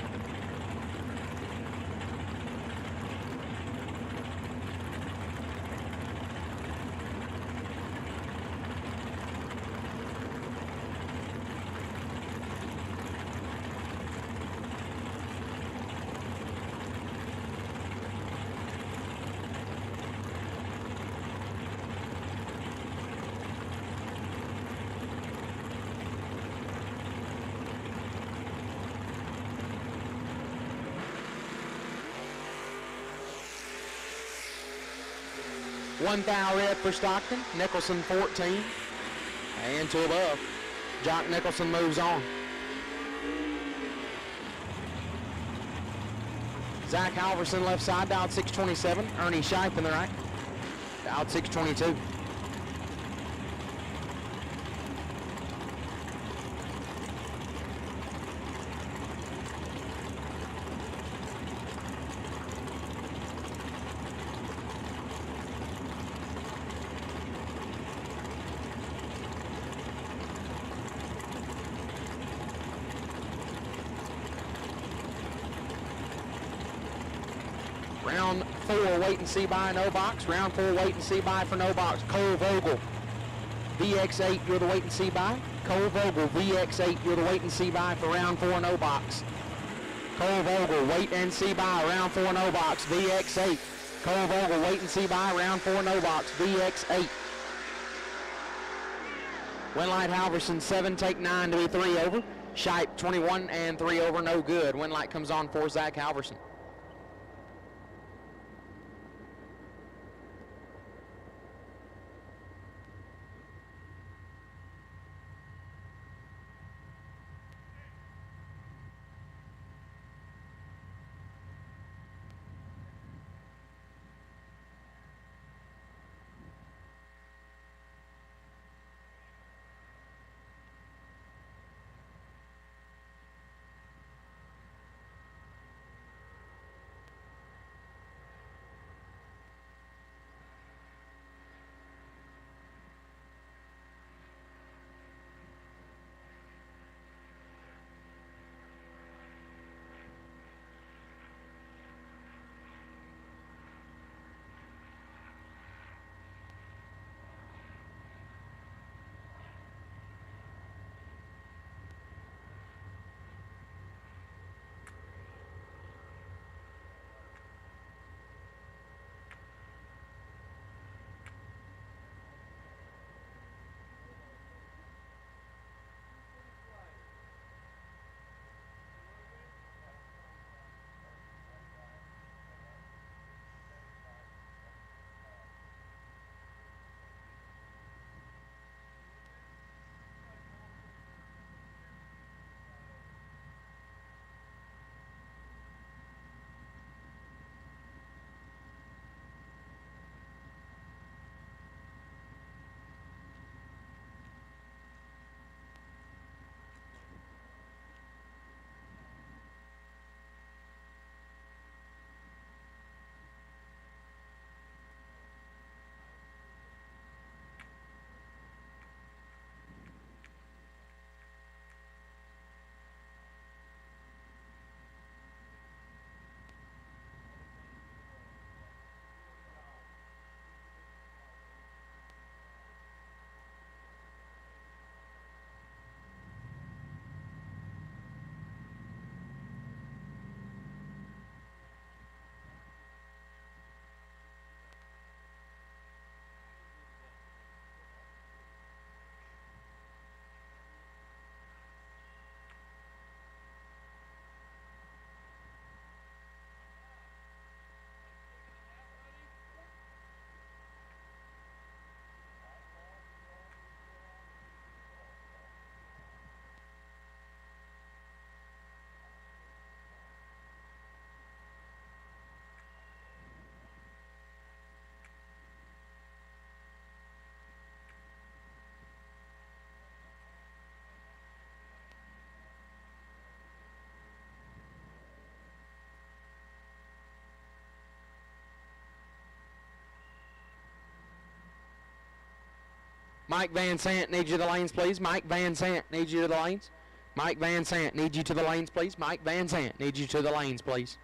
[SPEAKER 5] One thou red for Stockton, Nicholson 14, and 2 above. Jock Nicholson moves on. Zach Halverson left side, dialed 627. Ernie Scheip in the right, dialed 622. Round 4, wait and see by, no box. Round 4, wait and see by for no box. Cole Vogel, VX8, you're the wait and see by. Cole Vogel, VX8, you're the wait and see by for round 4, no box. Cole Vogel, wait and see by, round 4, no box. VX8. Cole Vogel, wait and see by, round 4, no box. VX8. Winlight Halverson, 7, take 9 to be 3 over. Scheip, 21 and 3 over, no good. Winlight comes on for Zach Halverson. Mike Van Sant needs you to the lanes, please. Mike Van Sant needs you to the lanes. Mike Van Sant needs you to the lanes, please. Mike Van Sant needs you to the lanes, please.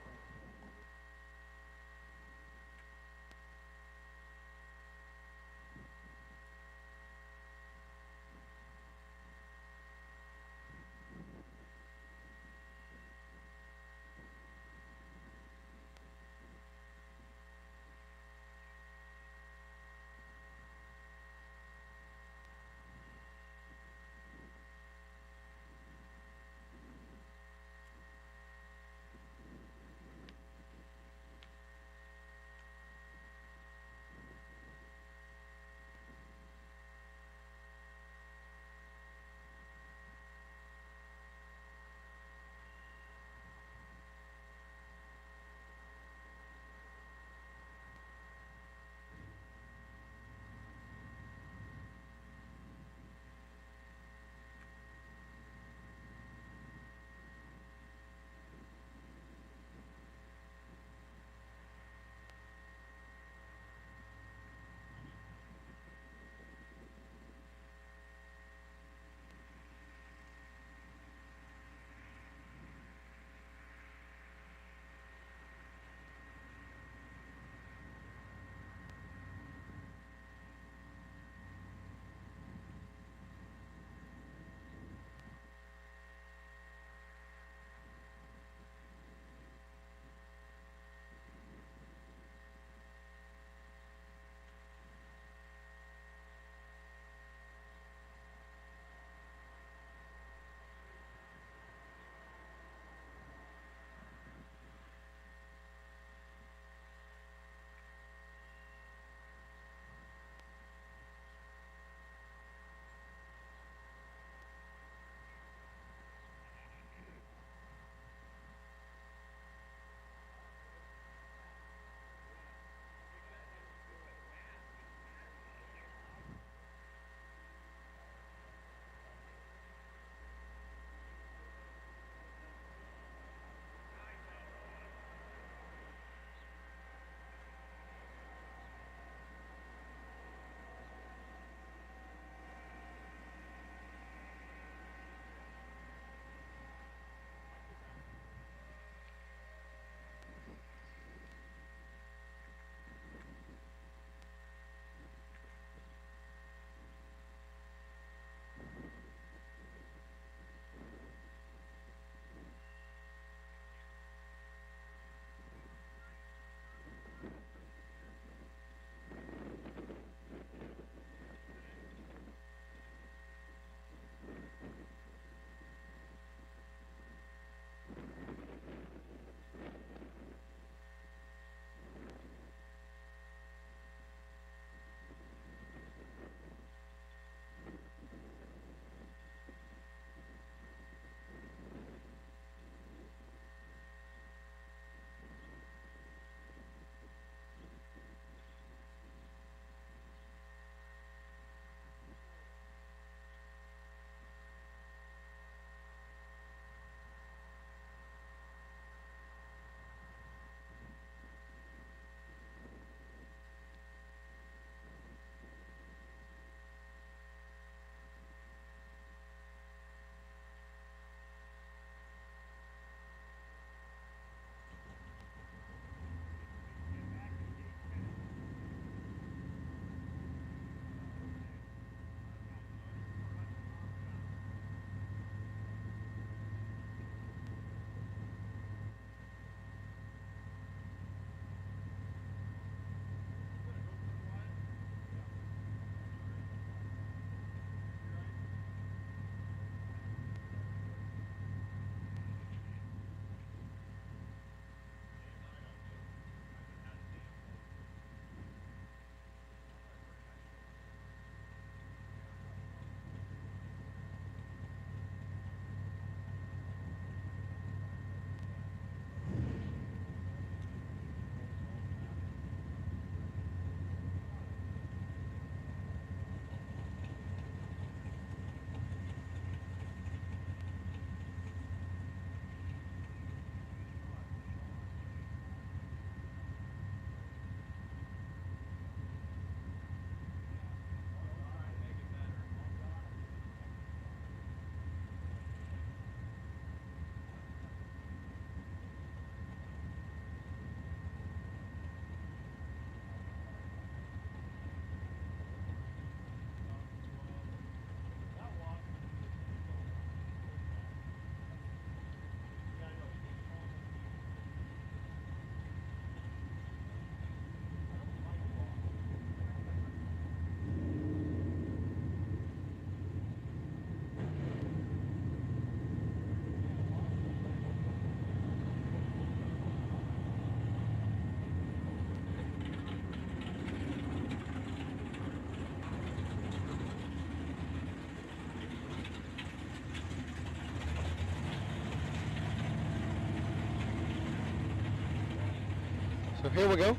[SPEAKER 5] So here we go.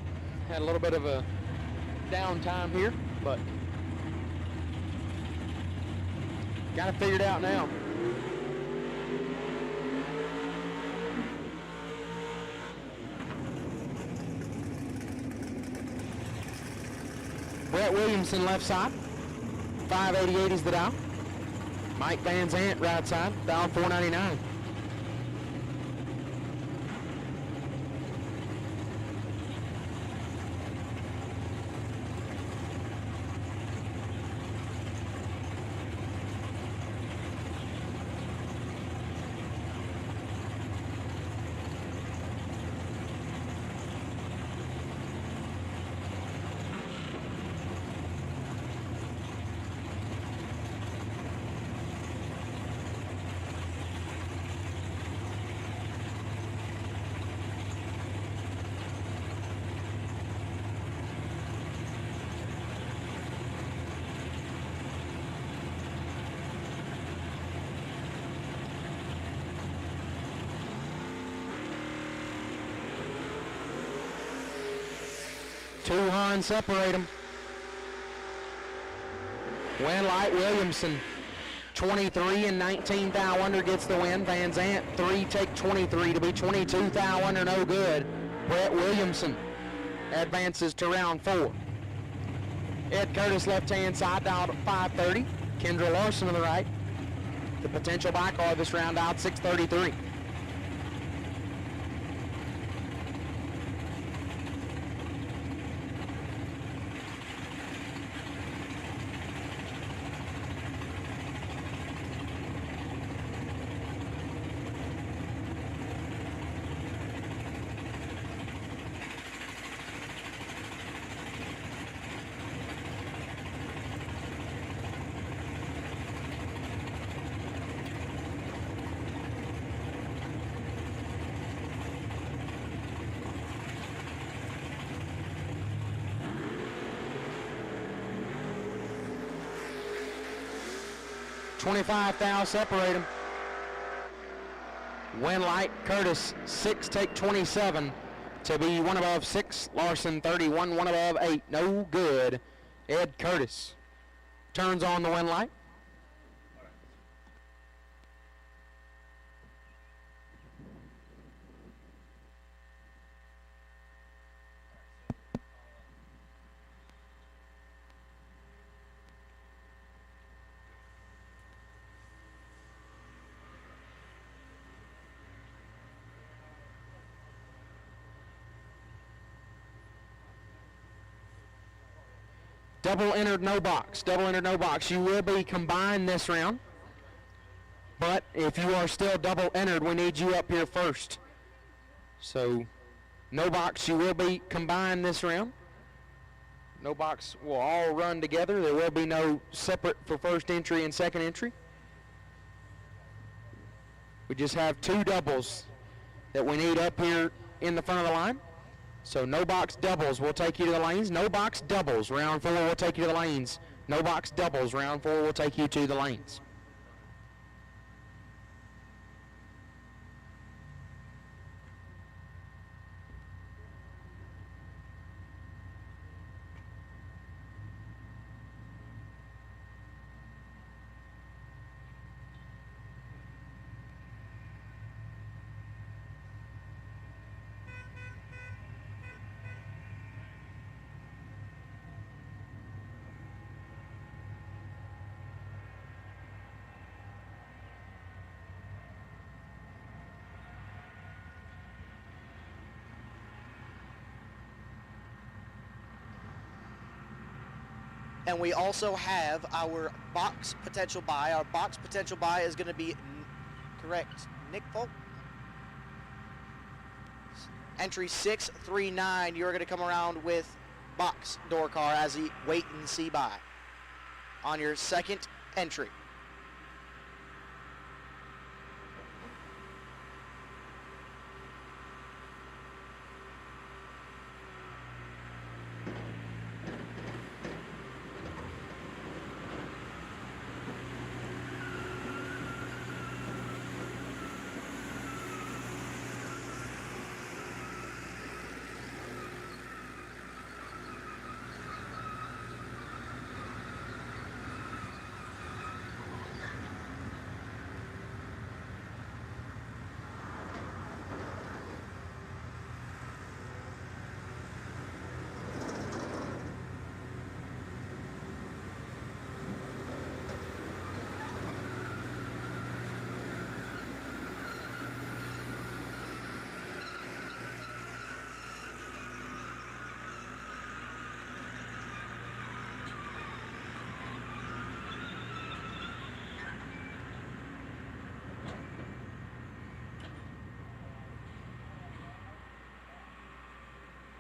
[SPEAKER 5] Had a little bit of a downtime here, but got it figured out now. Brett Williamson left side. 588 is the dial. Mike Van Zant right side. Dial 499. Two Hans separate them. Win Light Williamson, 23 and 19 thou under gets the win. Van Zant, 3 take 23 to be 22 thou under, no good. Brett Williamson advances to round 4. Ed Curtis left-hand side, dialed at 530. Kendra Larson on the right. The potential buy car this round out 633. $25,000 separate them. Win Light Curtis 6 take 27 to be one above 6. Larson 31, one above 8. No good. Ed Curtis turns on the Win Light. Double entered, no box. Double entered, no box. You will be combined this round. But if you are still double entered, we need you up here first. So, no box. You will be combined this round. No box will all run together. There will be no separate for first entry and second entry. We just have 2 doubles that we need up here in the front of the line. So no box doubles will take you to the lanes. No box doubles, round 4 will take you to the lanes. No box doubles, round 4 will take you to the lanes.
[SPEAKER 1] And we also have our box potential buy. Our box potential buy is going to be, correct, Nick Folk? Entry 639, you're going to come around with box door car as the wait and see buy on your second entry.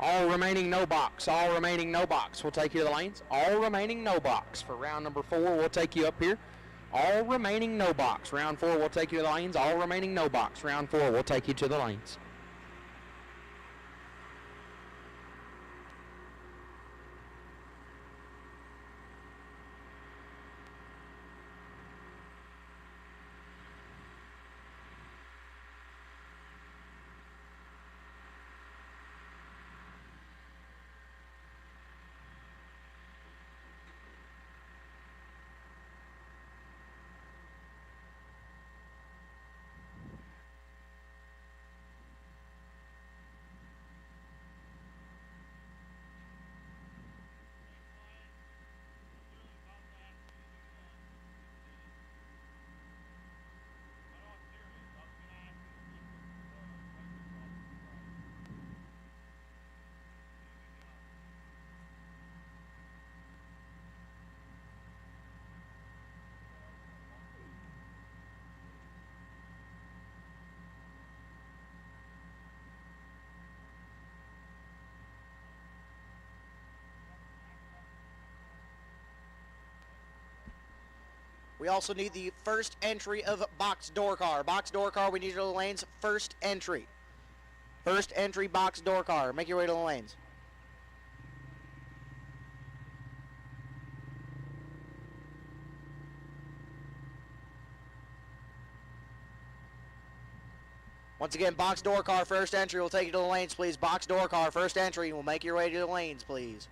[SPEAKER 5] All remaining no box. All remaining no box. We'll take you to the lanes. All remaining no box. For round number 4, we'll take you up here. All remaining no box. Round 4, we'll take you to the lanes. All remaining no box. Round 4, we'll take you to the lanes.
[SPEAKER 1] We also need the first entry of box door car. Box door car, we need you to the lanes. First entry. First entry box door car. Make your way to the lanes. Once again, box door car, first entry. We'll take you to the lanes, please. Box door car, first entry. We'll make your way to the lanes, please.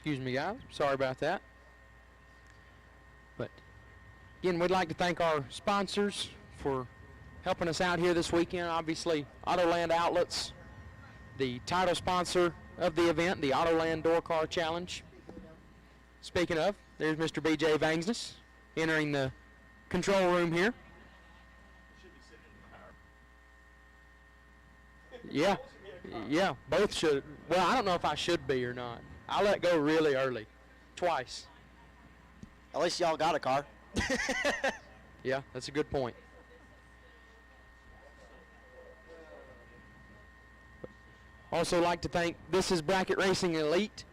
[SPEAKER 5] Excuse me, guys. Sorry about that. But again, we'd like to thank our sponsors for helping us out here this weekend. Obviously, Autoland Outlets, the title sponsor of the event, the Autoland Door Car Challenge. Speaking of, there's Mr. B.J. Vangsness entering the control room here. Yeah, Yeah, both should. Well, I don't know if I should be or not. I let go really early, twice.
[SPEAKER 1] At least y'all got a car.
[SPEAKER 5] Yeah, that's a good point. Also like to thank, this is Bracket Racing Elite.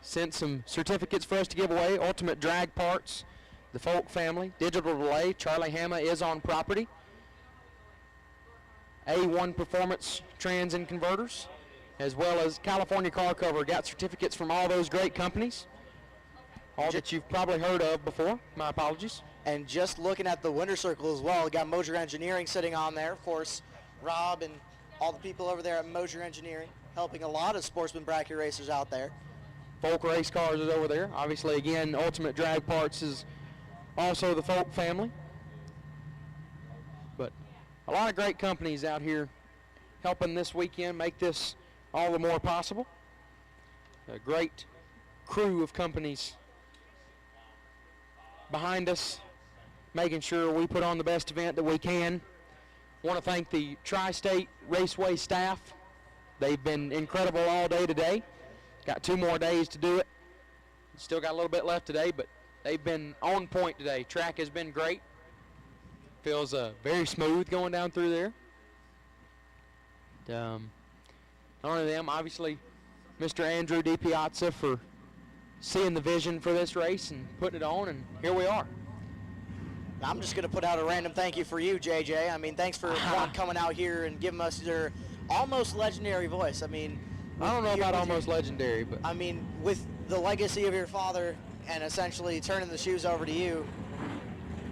[SPEAKER 5] Sent some certificates for us to give away. Ultimate Drag Parts, the Folk family, Digital Delay, Charlie Hama is on property. A1 Performance Trans and Converters, as well as California Car Cover. Got certificates from all those great companies. All that you've probably heard of before. My apologies.
[SPEAKER 1] And just looking at the winner circle as well, got Moser Engineering sitting on there. Of course, Rob and all the people over there at Moser Engineering helping a lot of sportsman bracket racers out there.
[SPEAKER 5] Folk Race Cars is over there. Obviously, again, Ultimate Drag Parts is also the Folk family. But a lot of great companies out here helping this weekend make this all the more possible. A great crew of companies behind us, making sure we put on the best event that we can. Want to thank the Tri-State Raceway staff. They've been incredible all day today. Got 2 more days to do it. Still got a little bit left today, but they've been on point today. Track has been great. Feels very smooth going down through there. Not only them, obviously, Mr. Andrew DiPiazza for seeing the vision for this race and putting it on, and here we are.
[SPEAKER 1] I'm just going to put out a random thank you for you, JJ. I mean, thanks for coming out here and giving us your almost legendary voice. I mean,
[SPEAKER 5] I don't know about almost legendary, but
[SPEAKER 1] I mean, with the legacy of your father and essentially turning the shoes over to you,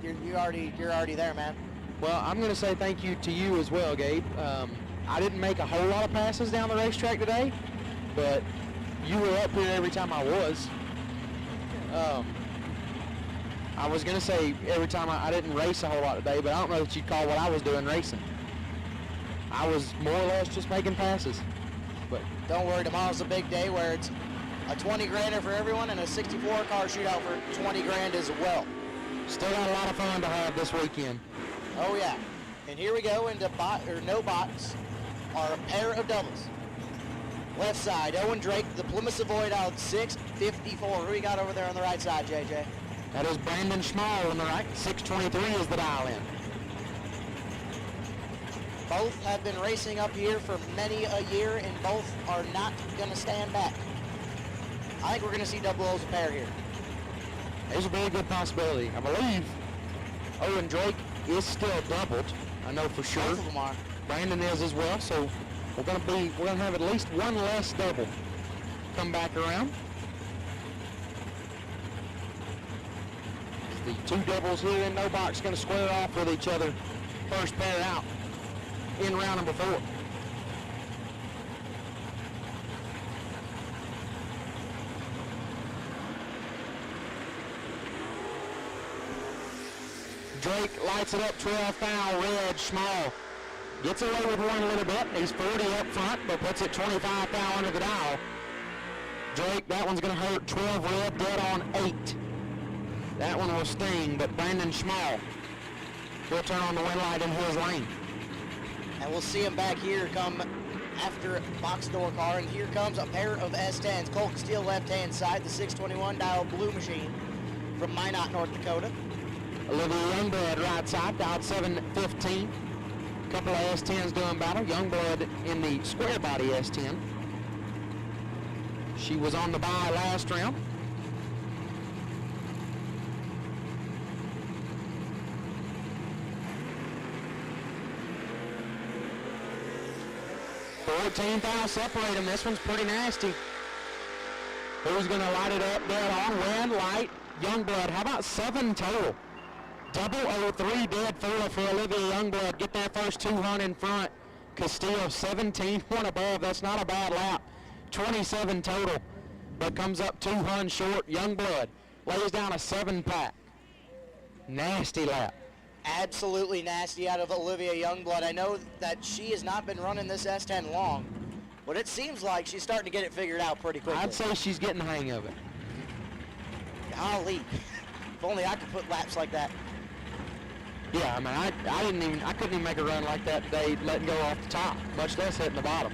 [SPEAKER 1] you're already there, man.
[SPEAKER 5] well, I'm going to say thank you to you as well, Gabe. I didn't make a whole lot of passes down the racetrack today, but you were up here every time I was. I was going to say every time I didn't race a whole lot today, but I don't know that you'd call what I was doing racing. I was more or less just making passes. But
[SPEAKER 1] Don't worry, tomorrow's a big day where it's a 20 grander for everyone and a 64 car shootout for 20 grand as well.
[SPEAKER 5] still got a lot of fun to have this weekend.
[SPEAKER 1] Oh yeah. And here we go into no box are a pair of doubles. Left side, Owen Drake, the Plymouth Savoy out 654. Who we got over there on the right side, JJ?
[SPEAKER 5] That is Brandon Schmall on the right. 623 is the dial in.
[SPEAKER 1] Both have been racing up here for many a year, and both are not going to stand back. I think we're going to see double O's a pair here.
[SPEAKER 5] There's a very good possibility. I believe Owen Drake is still doubled. I know for sure.
[SPEAKER 1] Both of them are.
[SPEAKER 5] Brandon is as well, so we're gonna have at least one less double come back around. The two doubles here in no box gonna square off with each other. First pair out in round number 4. Drake lights it up, 12 foul, red, Schmall. Gets away with one a little bit. He's 40 up front, but puts it 25 foul under the dial. Drake, that one's going to hurt. 12 red, dead on 8. That one will sting, but Brandon Schmall will turn on the win light in his lane.
[SPEAKER 1] And we'll see him back here come after box door car. And here comes a pair of S10s. Colt Steele left-hand side, the 621 dial blue machine from Minot, North Dakota.
[SPEAKER 5] Olivia Youngblood right side, dialed 715. Couple of S10s doing battle. Youngblood in the square body S10. She was on the bye last round. $14,000 separate them. This one's pretty nasty. Who's going to light it up? Dead on. Red light. Youngblood. How about 7 total? 003 dead for Olivia Youngblood. Get that first 200 in front. Castillo 17, one above. That's not a bad lap. 27 total, but comes up 200 short. Youngblood lays down a 7-pack. Nasty lap.
[SPEAKER 1] Absolutely nasty out of Olivia Youngblood. I know that she has not been running this S10 long, but it seems like she's starting to get it figured out pretty quickly.
[SPEAKER 5] I'd say she's getting the hang of it.
[SPEAKER 1] Golly. If only I could put laps like that.
[SPEAKER 5] Yeah, I mean, I couldn't even make a run like that today, letting go off the top, much less hitting the bottom.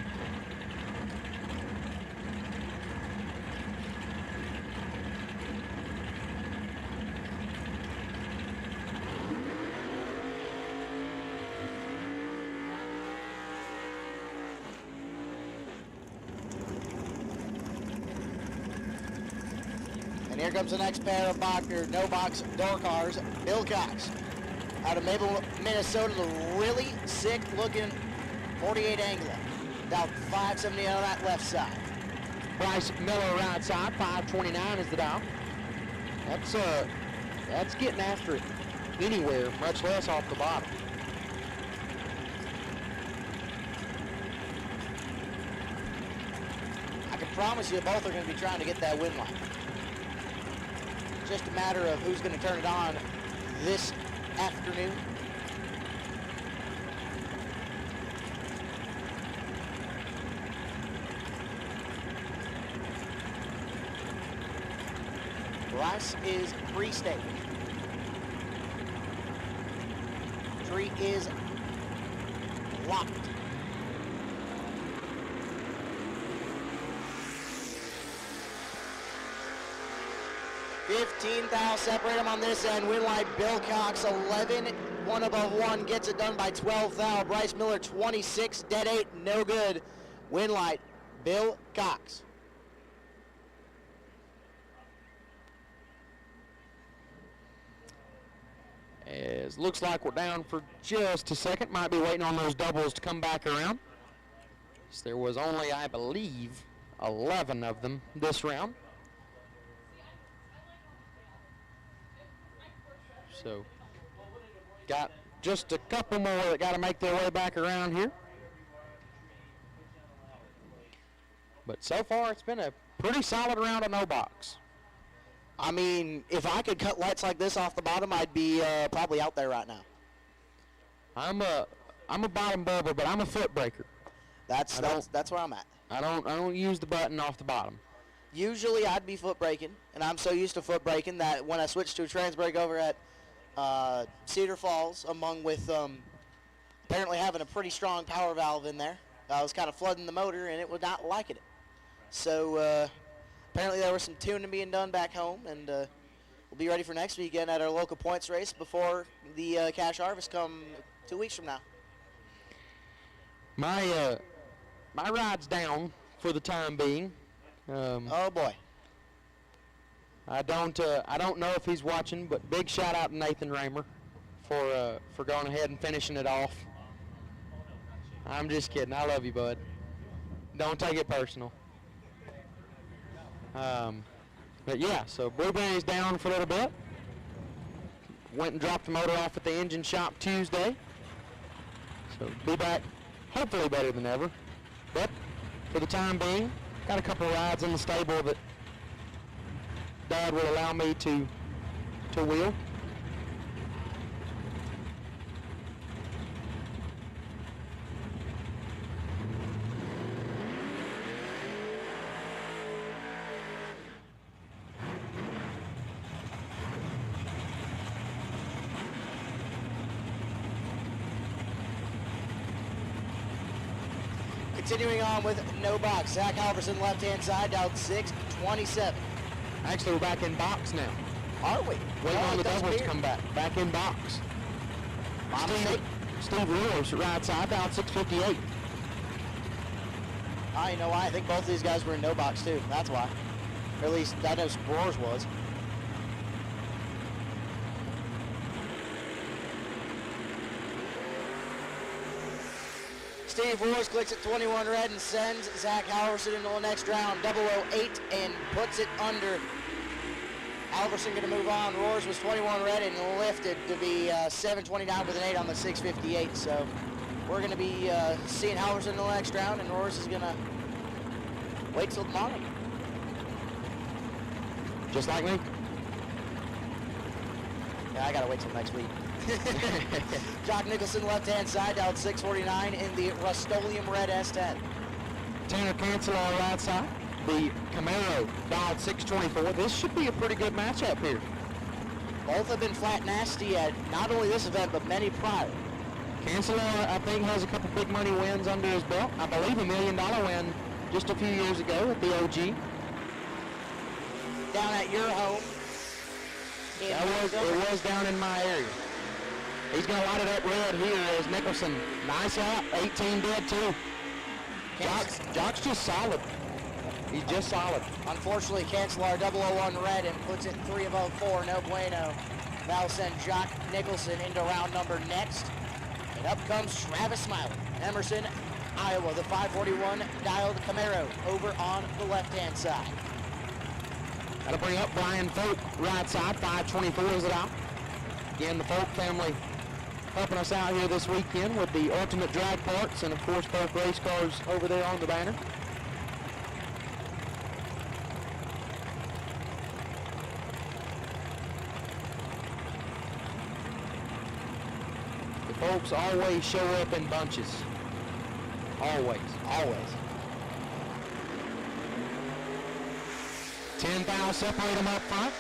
[SPEAKER 1] And here comes the next pair of no box door cars. Bill Cox out of Maple, Minnesota, the really sick looking 48 Angler. Down 570 on that left side.
[SPEAKER 5] Bryce Miller right side, 529 is the dial. That's getting after it anywhere, much less off the bottom.
[SPEAKER 1] I can promise you both are going to be trying to get that win line. Just a matter of who's going to turn it on this afternoon. Bryce is pre-stage. Tree is locked. $15,000 separate them on this end. Win light Bill Cox 11, one above one, gets it done by 12,000. Bryce Miller 26, dead 8, no good. Win light Bill Cox.
[SPEAKER 5] As looks like we're down for just a second. Might be waiting on those doubles to come back around. So there was only, I believe, 11 of them this round. So got just a couple more that got to make their way back around here. But so far it's been a pretty solid round of no box.
[SPEAKER 1] I mean, if I could cut lights like this off the bottom, I'd be probably out there right now.
[SPEAKER 5] I'm a bottom bubber, but I'm a foot breaker.
[SPEAKER 1] That's where I'm at.
[SPEAKER 5] I don't use the button off the bottom.
[SPEAKER 1] Usually I'd be foot braking, and I'm so used to foot braking that when I switched to a trans brake over at Cedar Falls, among with apparently having a pretty strong power valve in there, I was kind of flooding the motor, and it was not liking it. So apparently there was some tuning being done back home, and we'll be ready for next weekend at our local points race before the cash harvest come 2 weeks from now.
[SPEAKER 5] My ride's down for the time being.
[SPEAKER 1] Oh boy.
[SPEAKER 5] I don't know if he's watching, but big shout out to Nathan Raymer for going ahead and finishing it off. I'm just kidding. I love you, bud. Don't take it personal. But yeah, so Blueberry's down for a little bit. Went and dropped the motor off at the engine shop Tuesday. So be back, hopefully better than ever. But for the time being, got a couple rides in the stable that Dad will allow me to wheel.
[SPEAKER 1] Continuing on with no box. Zach Halverson left-hand side down 6:27.
[SPEAKER 5] Actually, we're back in box now.
[SPEAKER 1] Are we?
[SPEAKER 5] Waiting on the
[SPEAKER 1] it does
[SPEAKER 5] doubles to
[SPEAKER 1] appear.
[SPEAKER 5] come back. Back in box.
[SPEAKER 1] My mistake.
[SPEAKER 5] Steve Lewis, right side, down 658.
[SPEAKER 1] You know why? I think both of these guys were in no box too. That's why. Or at least I know Roars was. Steve Roars clicks at 21 red and sends Zach Halverson into the next round. 008 and puts it under. Halverson going to move on. Roars was 21 red and lifted to be 729 with an 8 on the 658. So we're going to be seeing Halverson in the next round, and Roars is going to wait till tomorrow.
[SPEAKER 5] Just like me.
[SPEAKER 1] Yeah, I got to wait till next week. Jock Nicholson left-hand side down 649 in the Rust-Oleum red S10.
[SPEAKER 5] Tanner Cancelar right side. The Camaro dialed 624. This should be a pretty good matchup here.
[SPEAKER 1] Both have been flat nasty at not only this event, but many prior.
[SPEAKER 5] Cancelar, I think, has a couple big money wins under his belt. I believe $1 million win just a few years ago at the OG.
[SPEAKER 1] Down at your home.
[SPEAKER 5] It was down in my area. He's going to light it up red here as Nicholson. Nice out. 18 dead, too. Jock's just solid. He's just solid.
[SPEAKER 1] Unfortunately, cancel our 001 red and puts it 3 above 4. No bueno. That'll send Jock Nicholson into round number next. And up comes Travis Smiley. Emerson, Iowa, the 541 dialed Camaro over on the left-hand side.
[SPEAKER 5] That'll bring up Brian Folk, right side. 524 is it out. Again, the Folk family helping us out here this weekend with the Ultimate Drag Parts and, of course, both race cars over there on the banner. The folks always show up in bunches. Always.
[SPEAKER 1] Always.
[SPEAKER 5] 10 fouls separate them up front.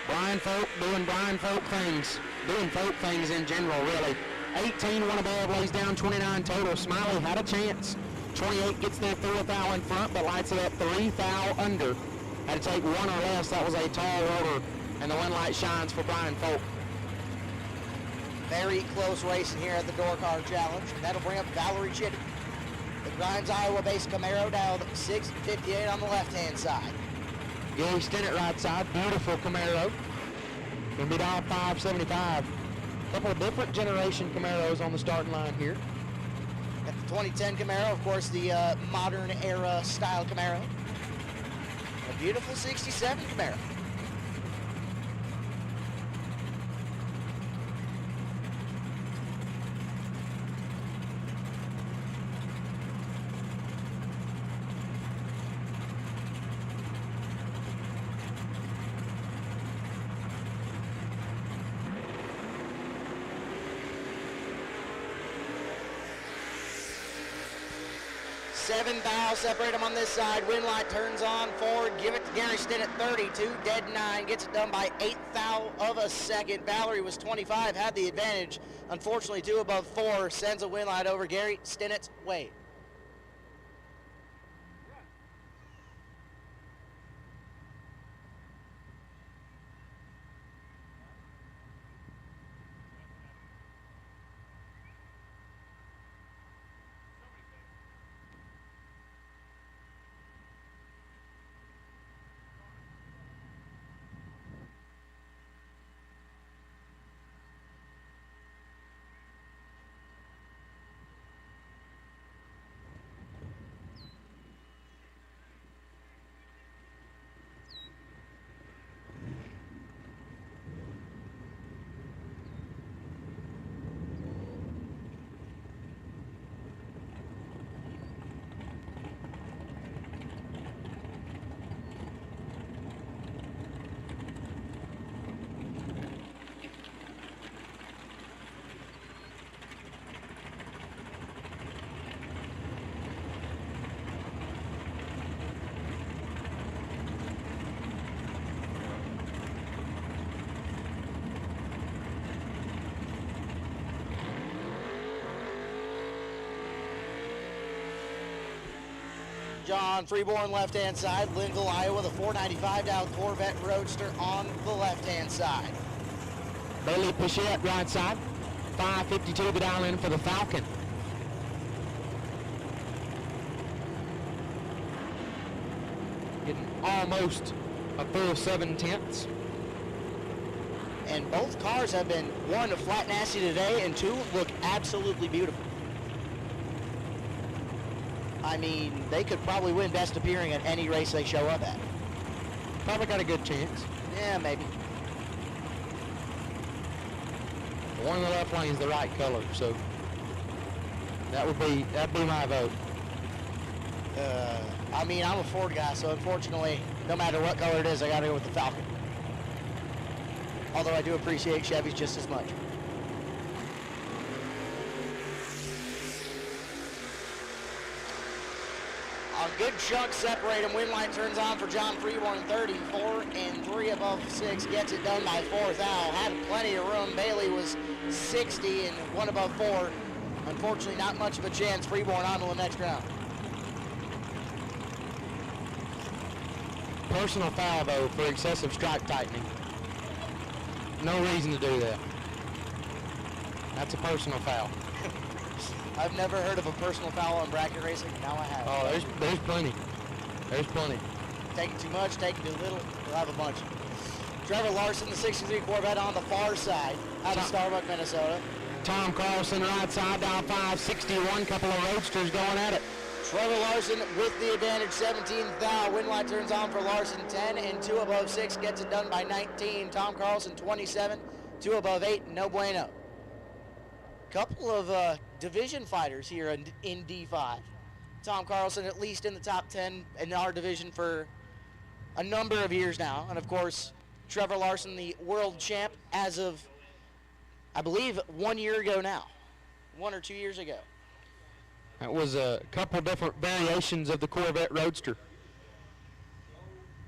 [SPEAKER 5] Brian Folk doing Brian Folk things. Doing Folk things in general, really. 18, one above, lays down 29 total. Smiley had a chance. 28 gets their 4th foul in front, but lights it up 3 foul under. Had to take 1 or less. That was a tall order, and the win light shines for Brian Folk.
[SPEAKER 1] Very close racing here at the Door Car Challenge. That'll bring up Valerie Chitty. The Grimes Iowa-based Camaro dialed 658 on the left-hand side.
[SPEAKER 5] Gary Stinnett right side, beautiful Camaro. Gonna be dialed 575. Couple of different generation Camaros on the starting line here.
[SPEAKER 1] Got the 2010 Camaro, of course, the modern era style Camaro. A beautiful 67 Camaro. Seven fouls separate them on this side. Win light turns on forward. Give it to Gary Stinnett, 32, dead 9. Gets it done by 1/8 foul of a second. Valerie was 25, had the advantage. Unfortunately, 2 above 4 sends a win light over Gary Stinnett's way. John Freeborn left-hand side. Linville, Iowa, the 495 down Corvette Roadster on the left-hand side.
[SPEAKER 5] Bailey Pichette right side. 552 the dial in for the Falcon. Getting almost a full 7/10.
[SPEAKER 1] And both cars have been, 1, flat nasty today, and 2, look absolutely beautiful. I mean, they could probably win best appearing at any race they show up at.
[SPEAKER 5] Probably got a good chance.
[SPEAKER 1] Yeah, maybe.
[SPEAKER 5] The one in the left lane is the right color, so that'd be my vote.
[SPEAKER 1] I mean, I'm a Ford guy, so unfortunately, no matter what color it is, I gotta go with the Falcon. Although I do appreciate Chevys just as much. A good chunk separate them. Win line turns on for John Freeborn, 34 and 3 above 6. Gets it done by 4th foul. Had plenty of room. Bailey was 60 and 1 above 4. Unfortunately, not much of a chance. Freeborn on to the next round.
[SPEAKER 5] Personal foul, though, for excessive strike tightening. No reason to do that. That's a personal foul.
[SPEAKER 1] I've never heard of a personal foul on bracket racing. Now I have.
[SPEAKER 5] Oh, there's plenty. There's plenty.
[SPEAKER 1] Taking too much, taking too little, we'll have a bunch. Trevor Larson, the 63 Corvette on the far side, out of Starbuck, Minnesota.
[SPEAKER 5] Tom Carlson, right side, down 561. Couple of roadsters going at it.
[SPEAKER 1] Trevor Larson with the advantage, 17th thou. Win light turns on for Larson, 10 and 2 above 6. Gets it done by 19. Tom Carlson, 27, 2 above 8. No bueno. Couple of division fighters here in D5. Tom Carlson at least in the top 10 in our division for a number of years now. And of course, Trevor Larson, the world champ as of, I believe, 1 year ago now. 1 or 2 years ago.
[SPEAKER 5] That was a couple different variations of the Corvette Roadster.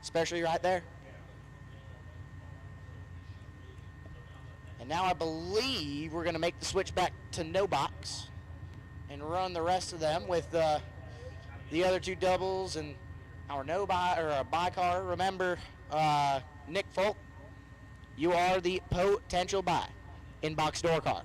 [SPEAKER 1] Especially right there. And now I believe we're going to make the switch back to no box and run the rest of them with the other two doubles and our no buy or a buy car. Remember, Nick Folk, you are the potential buy in box door car.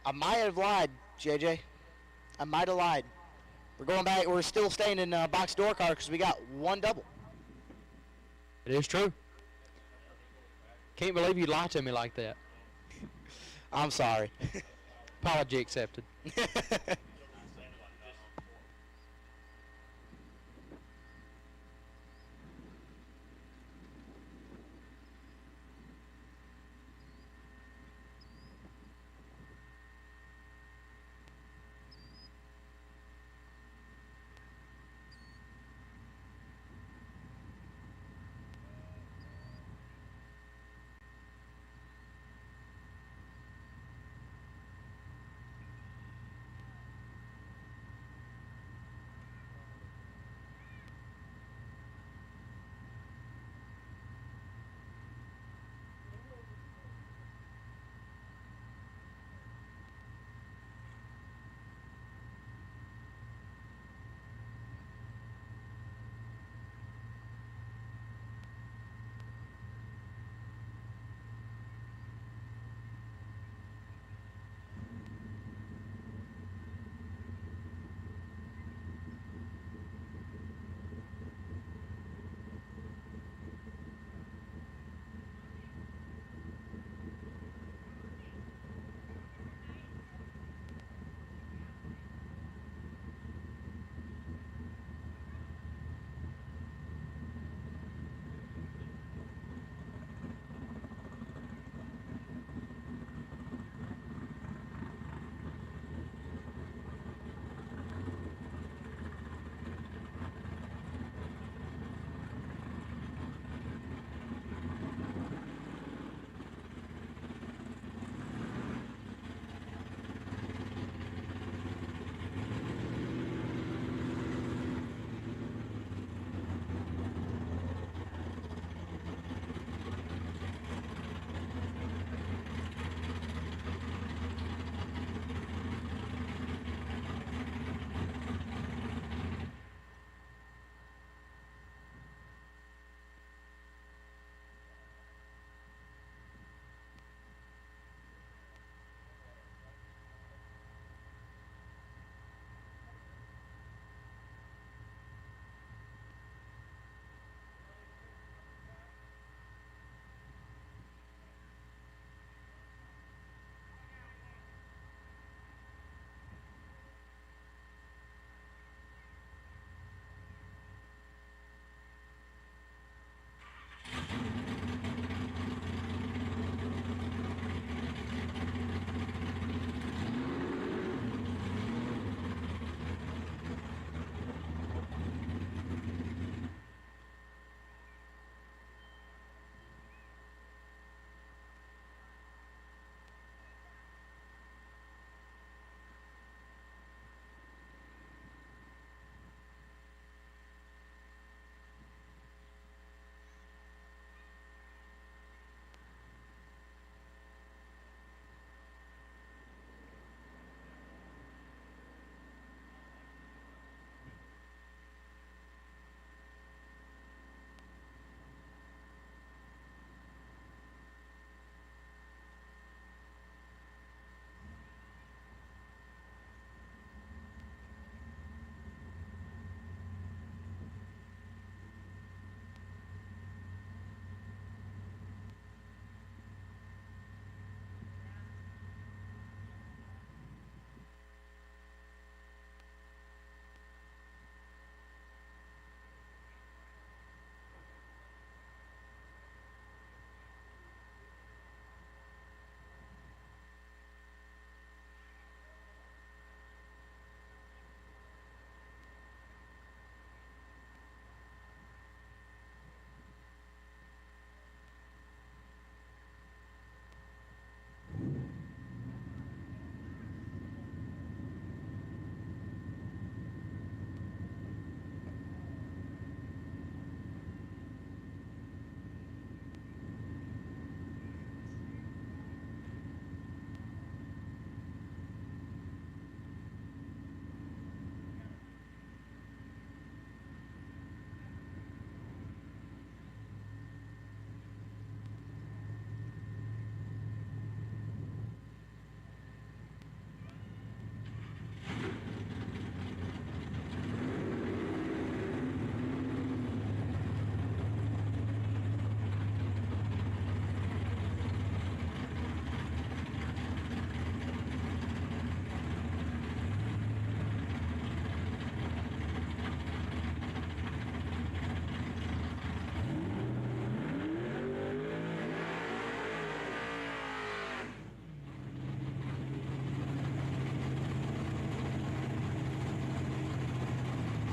[SPEAKER 1] I might have lied, JJ. I might have lied. We're going back. We're still staying in box door car because we got one double.
[SPEAKER 5] It is true. Can't believe you lied to me like that.
[SPEAKER 1] I'm sorry.
[SPEAKER 5] Apology accepted.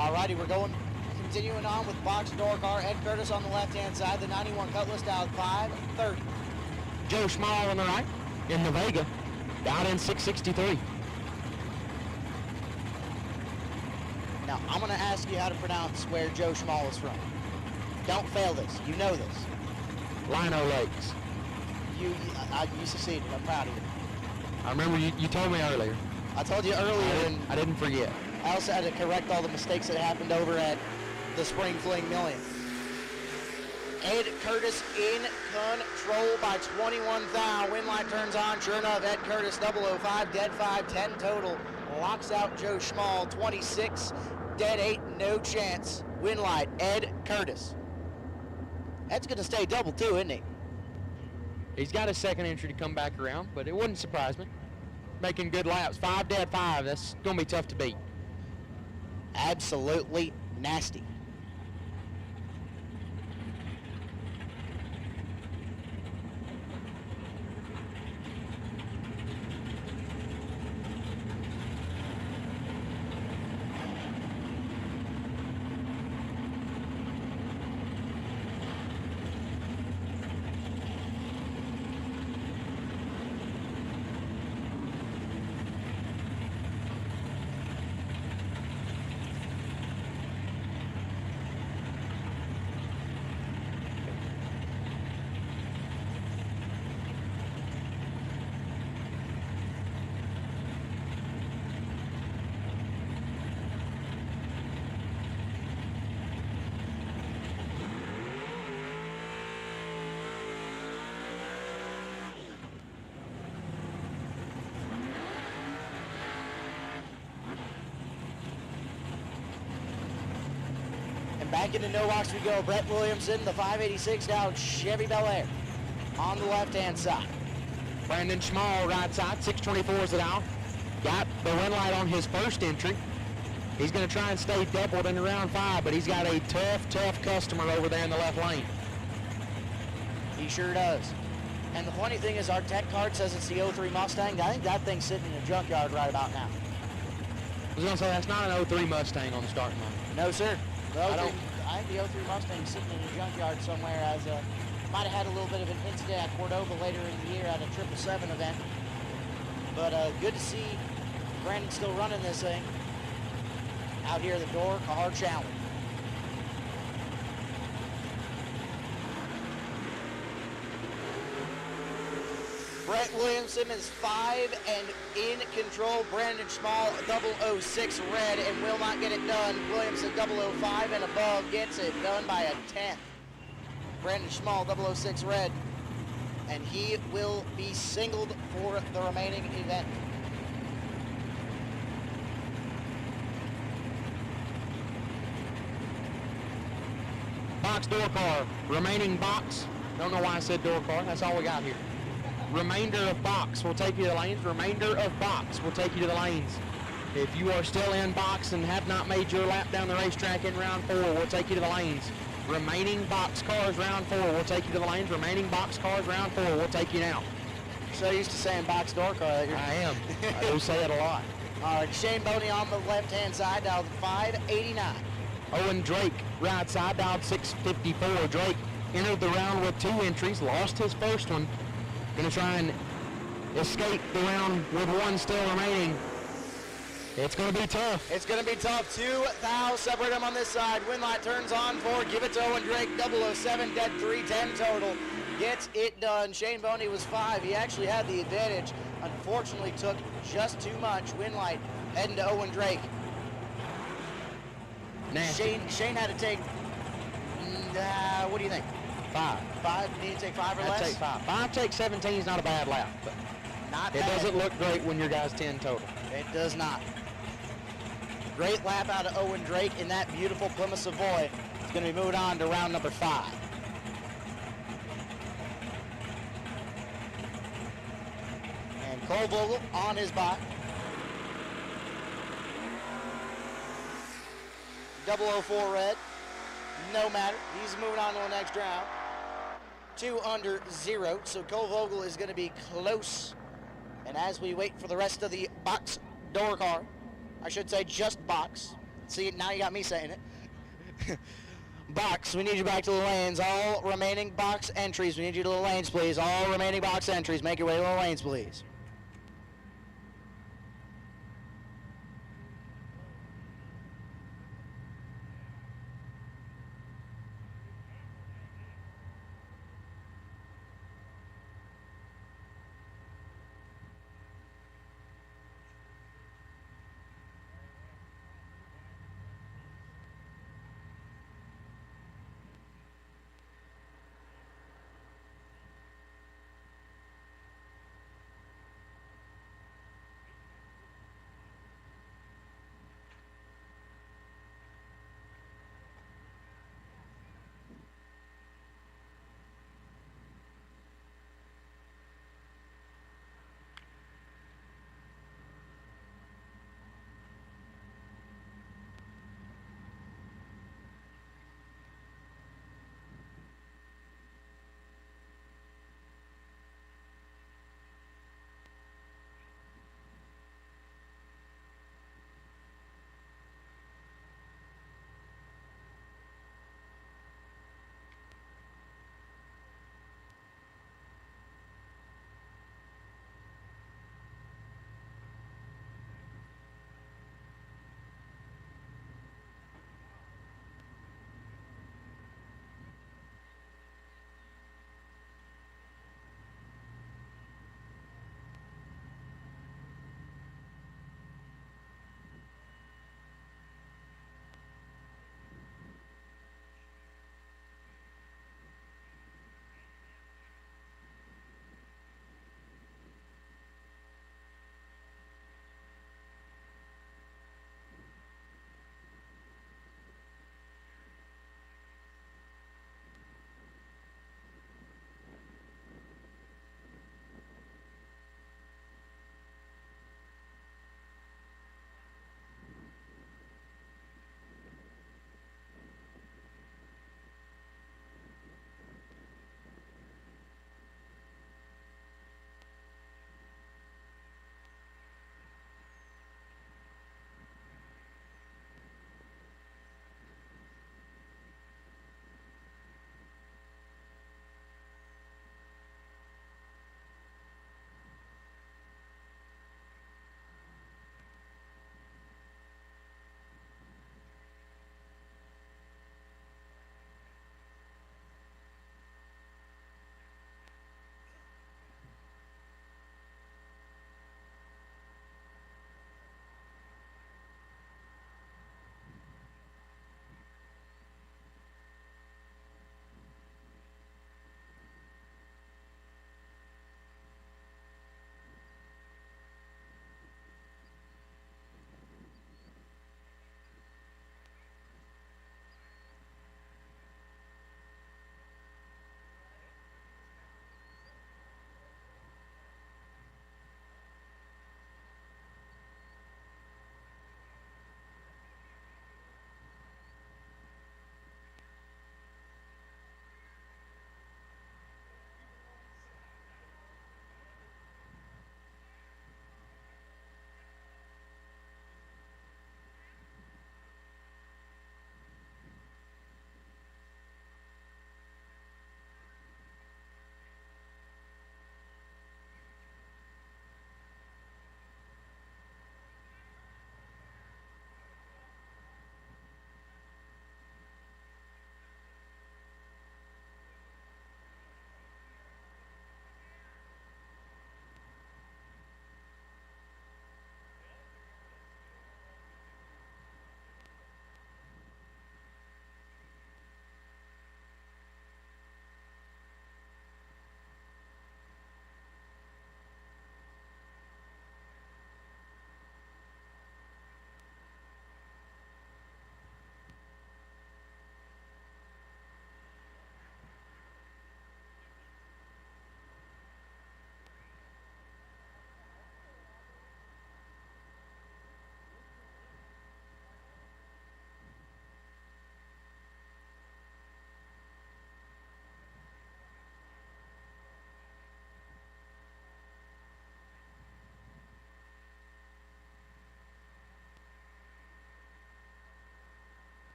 [SPEAKER 1] Alrighty, we're continuing on with box door car. Ed Curtis on the left-hand side, the 91 Cutlass down 5:30.
[SPEAKER 5] Joe Schmall on the right in the Vega, down in 663.
[SPEAKER 1] Now, I'm going to ask you how to pronounce where Joe Schmall is from. Don't fail this. You know this.
[SPEAKER 5] Lino Lakes.
[SPEAKER 1] You succeeded. I'm proud of you.
[SPEAKER 5] I remember you told me earlier.
[SPEAKER 1] I told you earlier, and
[SPEAKER 5] I didn't forget.
[SPEAKER 1] I also had to correct all the mistakes that happened over at the Spring Fling Million. Ed Curtis in control by 21 thou. Win light turns on. Sure enough, Ed Curtis 005, dead 5, 10 total. Locks out Joe Schmall 26, dead 8, no chance. Win light, Ed Curtis. Ed's going to stay double too, isn't he?
[SPEAKER 5] He's got a second entry to come back around, but it wouldn't surprise me. Making good laps. 5 dead 5. That's going to be tough to beat.
[SPEAKER 1] Absolutely nasty. Back into no box we go. Brett Williamson, the 586 down Chevy Bel Air on the left-hand side.
[SPEAKER 5] Brandon Schmall, right side, 624 is it out. Got the win light on his first entry. He's going to try and stay doubled in round 5, but he's got a tough customer over there in the left lane.
[SPEAKER 1] He sure does. And the funny thing is our tech card says it's the 03 Mustang. I think that thing's sitting in a junkyard right about now.
[SPEAKER 5] I was going to say, that's not an 03 Mustang on the starting line.
[SPEAKER 1] No, sir. I think the 03 Mustang is sitting in a junkyard somewhere, as might have had a little bit of an incident at Cordova later in the year at a 777 event. But good to see Brandon still running this thing out here at the Door Car Challenge. Brett Williamson is 5 and in control. Brandon Schmall 006 red and will not get it done. Williamson 005 and above gets it done by a 10th. Brandon Schmall 006 red, and he will be singled for the remaining event.
[SPEAKER 5] Box door car, remaining box. Don't know why I said door car. That's all we got here. Remainder of box will take you to the lanes. Remainder of box will take you to the lanes. If you are still in box and have not made your lap down the racetrack in round 4, we'll take you to the lanes. Remaining box cars round 4 will take you to the lanes. Remaining box cars round 4 will take you down.
[SPEAKER 1] So used to saying box door car.
[SPEAKER 5] I am. I do say it a lot.
[SPEAKER 1] All right, Shane Boney on the left-hand side, dialed 589.
[SPEAKER 5] Owen Drake, right side, dialed 654. Drake entered the round with 2 entries, lost his first one. Going to try and escape the round with 1 still remaining. It's going to be tough.
[SPEAKER 1] It's going to be tough. 2 thou separate them on this side. Win light turns on 4. Give it to Owen Drake. 007, dead 3, 10 total. Gets it done. Shane Boney was 5. He actually had the advantage. Unfortunately, took just too much. Win light heading to Owen Drake.
[SPEAKER 5] Nasty.
[SPEAKER 1] Shane had to take, what do you think?
[SPEAKER 5] 5.
[SPEAKER 1] 5? Need to take 5 or
[SPEAKER 5] I'd
[SPEAKER 1] less?
[SPEAKER 5] take 5. 5 take 17 is not a bad lap, but
[SPEAKER 1] Not
[SPEAKER 5] it
[SPEAKER 1] bad.
[SPEAKER 5] doesn't look great when your guy's 10 total.
[SPEAKER 1] It does not. Great lap out of Owen Drake in that beautiful Plymouth Savoy. It's going to be moving on to round number 5. And Cole Vogel on his bike. 004 red. No matter. He's moving on to the next round. 2 under 0. So Cole Vogel is going to be close. And as we wait for the rest of the box door car, I should say just box, See, now you got me saying it. Box, we need you back to the lanes. All remaining box entries, we need you to the lanes, please. All remaining box entries, make your way to the lanes, please.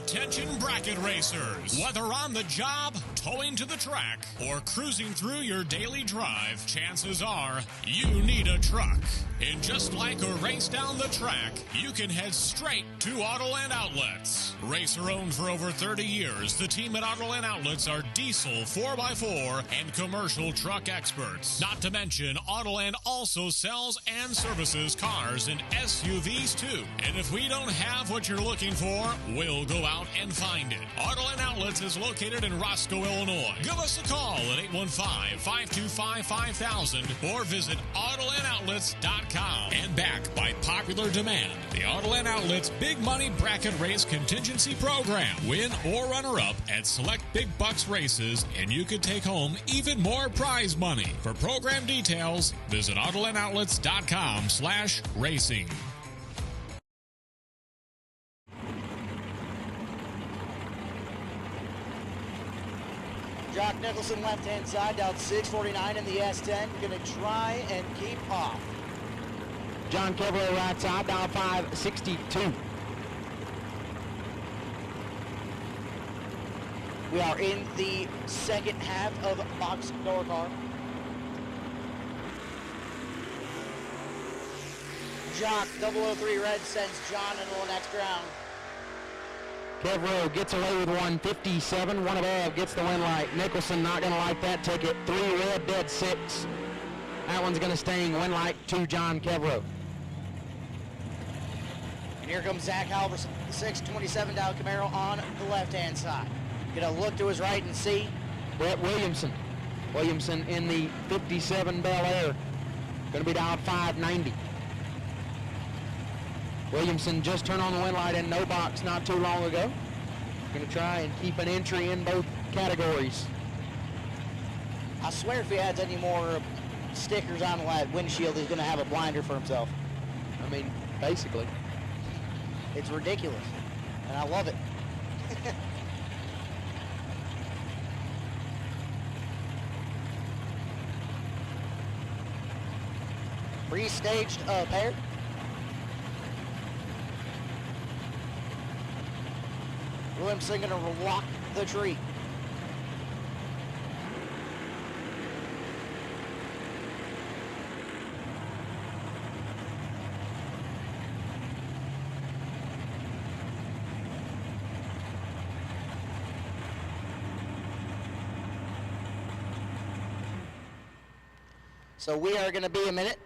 [SPEAKER 2] Attention bracket racers. Whether on the job, towing to the track, or cruising through your daily drive, chances are you need a truck. And just like a race down the track, you can head straight to Autoland Outlets. Racer owned for over 30 years, the team at Autoland Outlets are diesel 4x4 and commercial truck experts. Not to mention, Autoland also sells and services cars and SUVs too. And if we don't have what you're looking for, we'll go out and find it. Autoland Outlets is located in Roscoe, Illinois. Give us a call at 815-525-5000 or visit AutolandOutlets.com. And backed by popular demand, the Autoland Outlets Big Money Bracket Race Contingency Program. Win or runner-up at select big bucks races, and you could take home even more prize money. For program details, visit AutolandOutlets.com/racing.
[SPEAKER 1] Jock Nicholson left-hand side down 649 in the S10. Going to try and keep off.
[SPEAKER 5] John Kevler right side, down 562.
[SPEAKER 1] We are in the second half of box door car. Jock 003 red sends John into the next round.
[SPEAKER 5] Kevro gets away with 157. One above gets the win light. Nicholson not going to like that ticket. 3 red, dead 6. That one's going to sting. Win light to John Kevro.
[SPEAKER 1] And here comes Zach Halverson, 627 Dow Camaro on the left-hand side. Gonna look to his right and see.
[SPEAKER 5] Brett Williamson. Williamson in the 57 Bel Air. Going to be down 590. Williamson just turned on the win light in no box not too long ago. Going to try and keep an entry in both categories.
[SPEAKER 1] I swear if he adds any more stickers on the windshield, he's gonna have a blinder for himself.
[SPEAKER 5] I mean, basically.
[SPEAKER 1] It's ridiculous, and I love it. Pre-staged pair. Williamson gonna lock the tree. So we are gonna be a minute.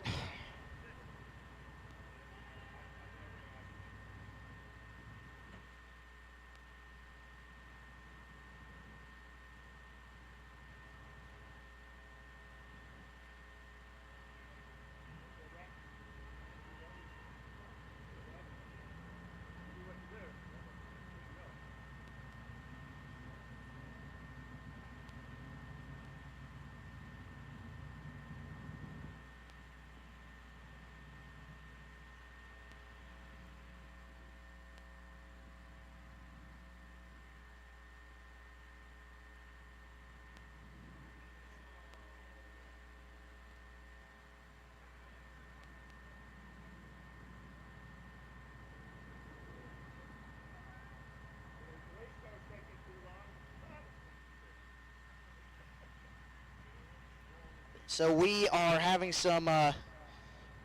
[SPEAKER 1] So we are having some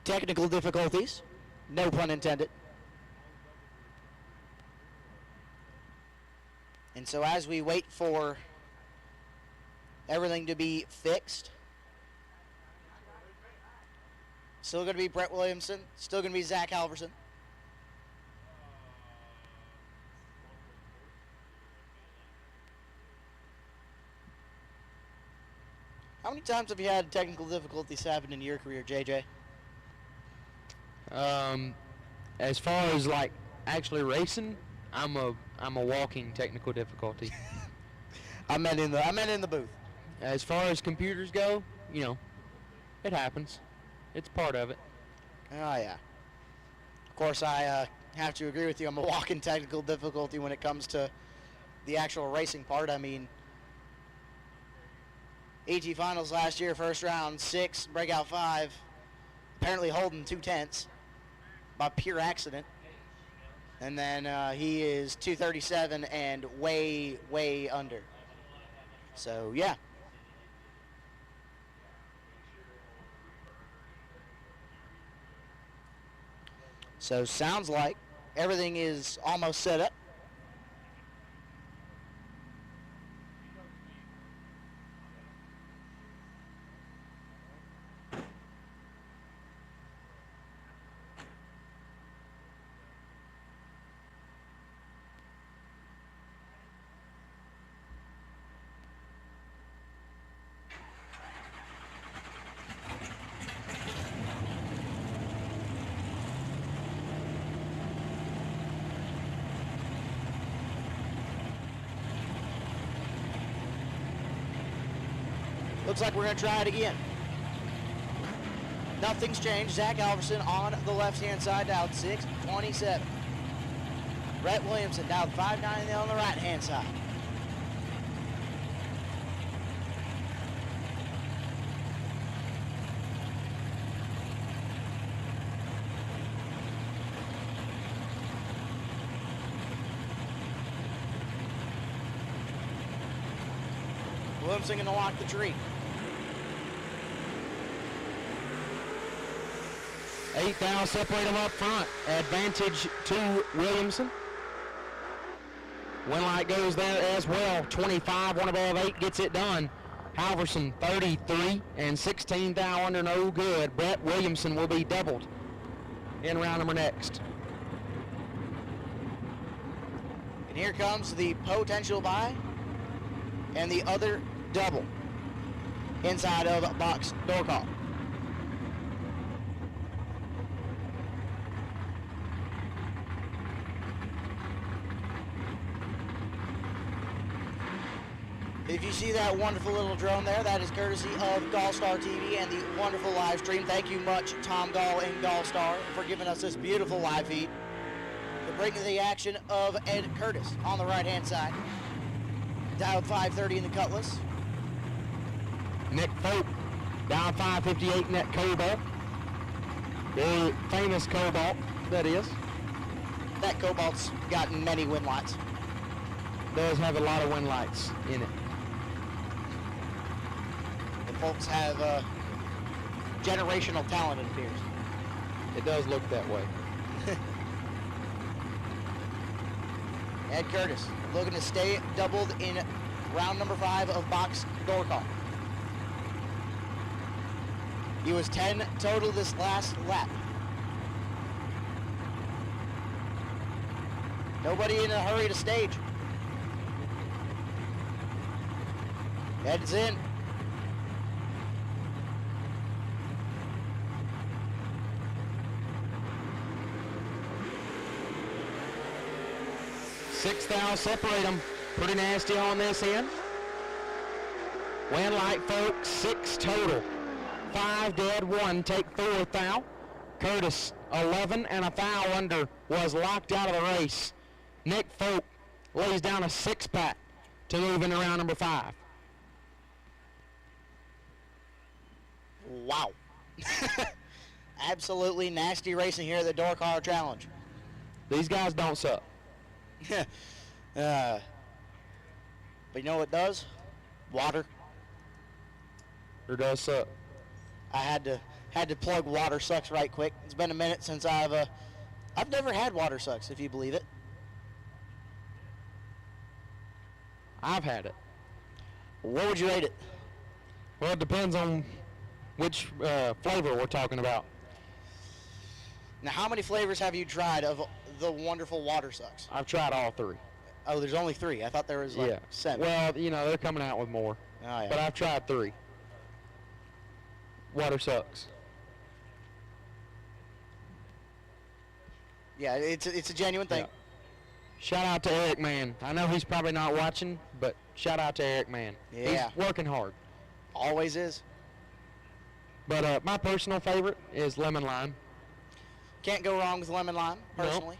[SPEAKER 1] technical difficulties, no pun intended. And so as we wait for everything to be fixed, still going to be Brett Williamson, still going to be Zach Halverson. How many times have you had technical difficulties happen in your career, JJ?
[SPEAKER 5] As far as like actually racing, I'm a walking technical difficulty.
[SPEAKER 1] I meant in the booth.
[SPEAKER 5] As far as computers go, you know, it happens. It's part of it.
[SPEAKER 1] Oh yeah. Of course, I have to agree with you. I'm a walking technical difficulty when it comes to the actual racing part. I mean, AT Finals last year, first round, 6, breakout 5. Apparently holding 2/10 by pure accident. And then he is 237 and way under. So, yeah. So, sounds like everything is almost set up. Looks like we're going to try it again. Nothing's changed. Zach Alverson on the left-hand side, dialed 627. Brett Williamson dialed 590 on the right-hand side. Williamson going to lock the tree.
[SPEAKER 5] 8 thou separate them up front. Advantage to Williamson. Win light goes there as well. 25, one above 8 gets it done. Halverson 33 and 16 thou under, no good. Brett Williamson will be doubled in round number next.
[SPEAKER 1] And here comes the potential buy and the other double inside of box door call. If you see that wonderful little drone there, that is courtesy of GallStar TV and the wonderful live stream. Thank you much, Tom Gall and GallStar, for giving us this beautiful live feed to bring the action of Ed Curtis on the right-hand side. Dialed 530 in the Cutlass.
[SPEAKER 5] Nick Folk down 558 in that Cobalt. Very famous Cobalt, that is.
[SPEAKER 1] That Cobalt's gotten many win lights.
[SPEAKER 5] Does have a lot of win lights in it.
[SPEAKER 1] The folks have generational talent, it appears.
[SPEAKER 5] It does look that way.
[SPEAKER 1] Ed Curtis looking to stay doubled in round number 5 of box door call. He was 10 total this last lap. Nobody in a hurry to stage. Ed's in.
[SPEAKER 5] Six thou separate them. Pretty nasty on this end. Win light, folks, 6 total. 5 dead, 1 take 4 thou. Curtis 11 and a thou under was locked out of the race. Nick Folk lays down a 6-pack to move into round number 5.
[SPEAKER 1] Wow. Absolutely nasty racing here at the Door Car Challenge.
[SPEAKER 5] These guys don't suck.
[SPEAKER 1] But you know what does? Water.
[SPEAKER 5] Or does suck.
[SPEAKER 1] I had to plug Water Sucks right quick. It's been a minute since I've never had Water Sucks, if you believe it.
[SPEAKER 5] I've had it.
[SPEAKER 1] What would you rate it?
[SPEAKER 5] Well, it depends on which flavor we're talking about.
[SPEAKER 1] Now, how many flavors have you tried of the wonderful Water Sucks?
[SPEAKER 5] I've tried all 3.
[SPEAKER 1] Oh, there's only 3. I thought there was like 7.
[SPEAKER 5] Well, you know, they're coming out with more.
[SPEAKER 1] Oh, yeah.
[SPEAKER 5] But I've tried 3. Water sucks.
[SPEAKER 1] Yeah, it's a genuine thing.
[SPEAKER 5] Yeah. Shout out to Eric Mann. I know he's probably not watching, but shout out to Eric Mann.
[SPEAKER 1] Yeah.
[SPEAKER 5] He's working hard.
[SPEAKER 1] Always is.
[SPEAKER 5] But my personal favorite is lemon lime.
[SPEAKER 1] Can't go wrong with lemon lime, personally.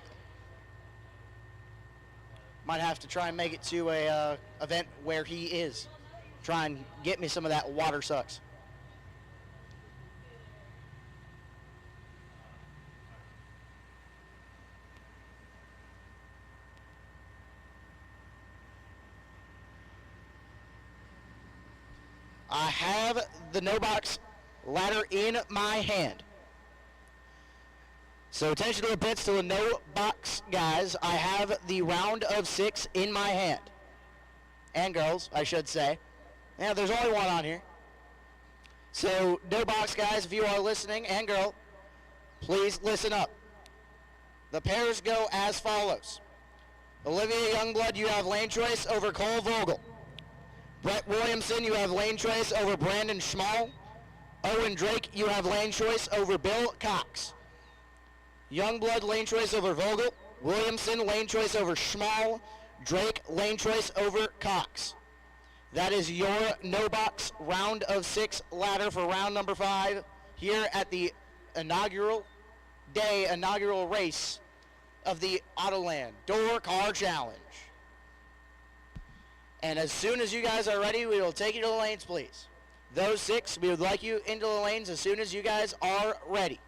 [SPEAKER 1] Might have to try and make it to a event where he is. Try and get me some of that Water Sucks. I have the no box ladder in my hand. So attention to the pits, to the no box guys. I have the round of 6 in my hand. And girls, I should say. Yeah, there's only one on here. So no box guys, if you are listening, and girl, please listen up. The pairs go as follows. Olivia Youngblood, you have lane choice over Cole Vogel. Brett Williamson, you have lane choice over Brandon Schmall. Owen Drake, you have lane choice over Bill Cox. Youngblood, lane choice over Vogel. Williamson, lane choice over Schmall. Drake, lane choice over Cox. That is your no box round of 6 ladder for round number 5 here at the inaugural race of the Autoland Door Car Challenge. And as soon as you guys are ready, we will take you to the lanes, please. Those 6, we would like you into the lanes as soon as you guys are ready.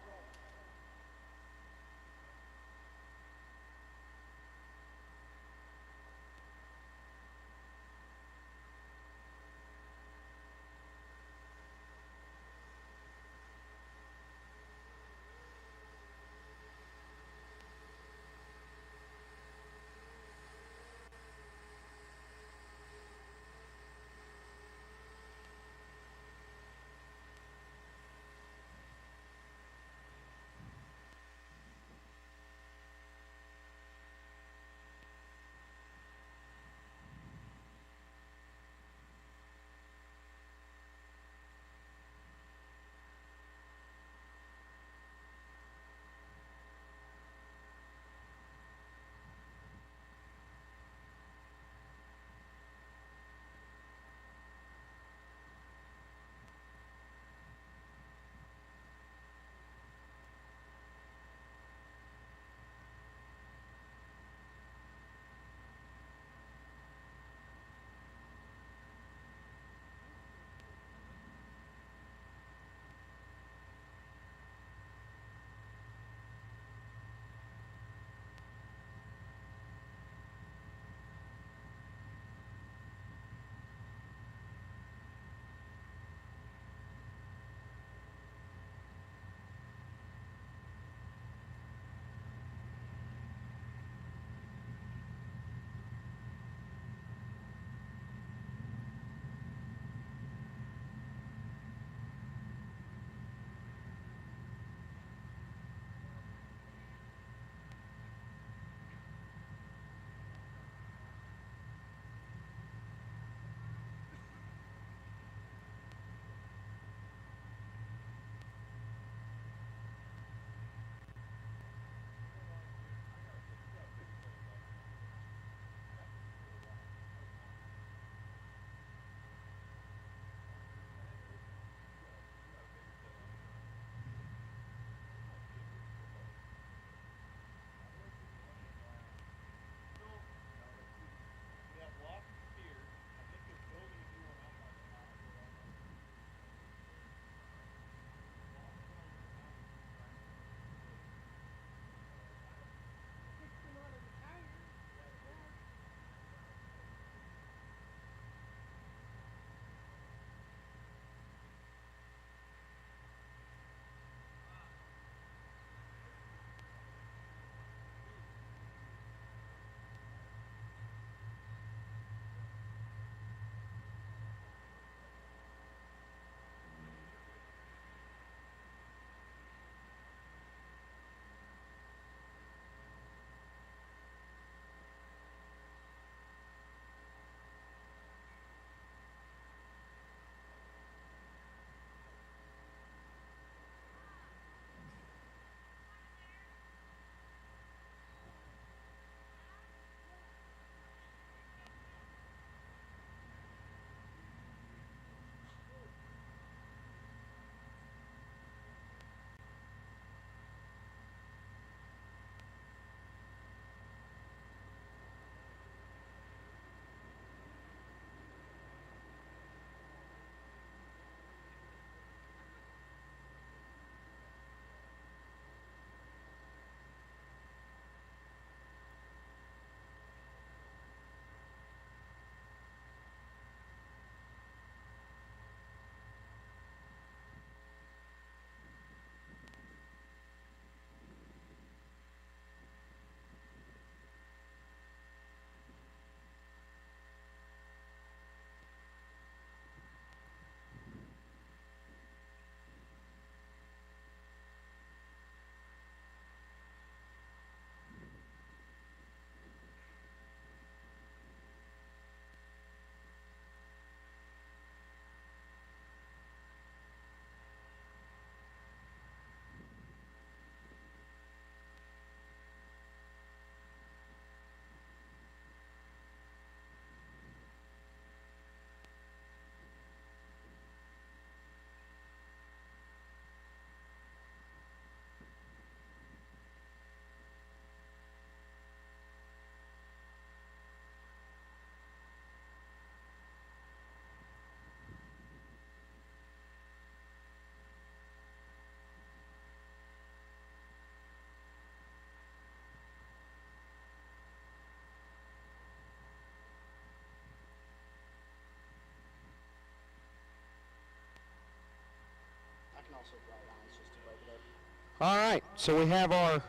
[SPEAKER 5] All right, so we have our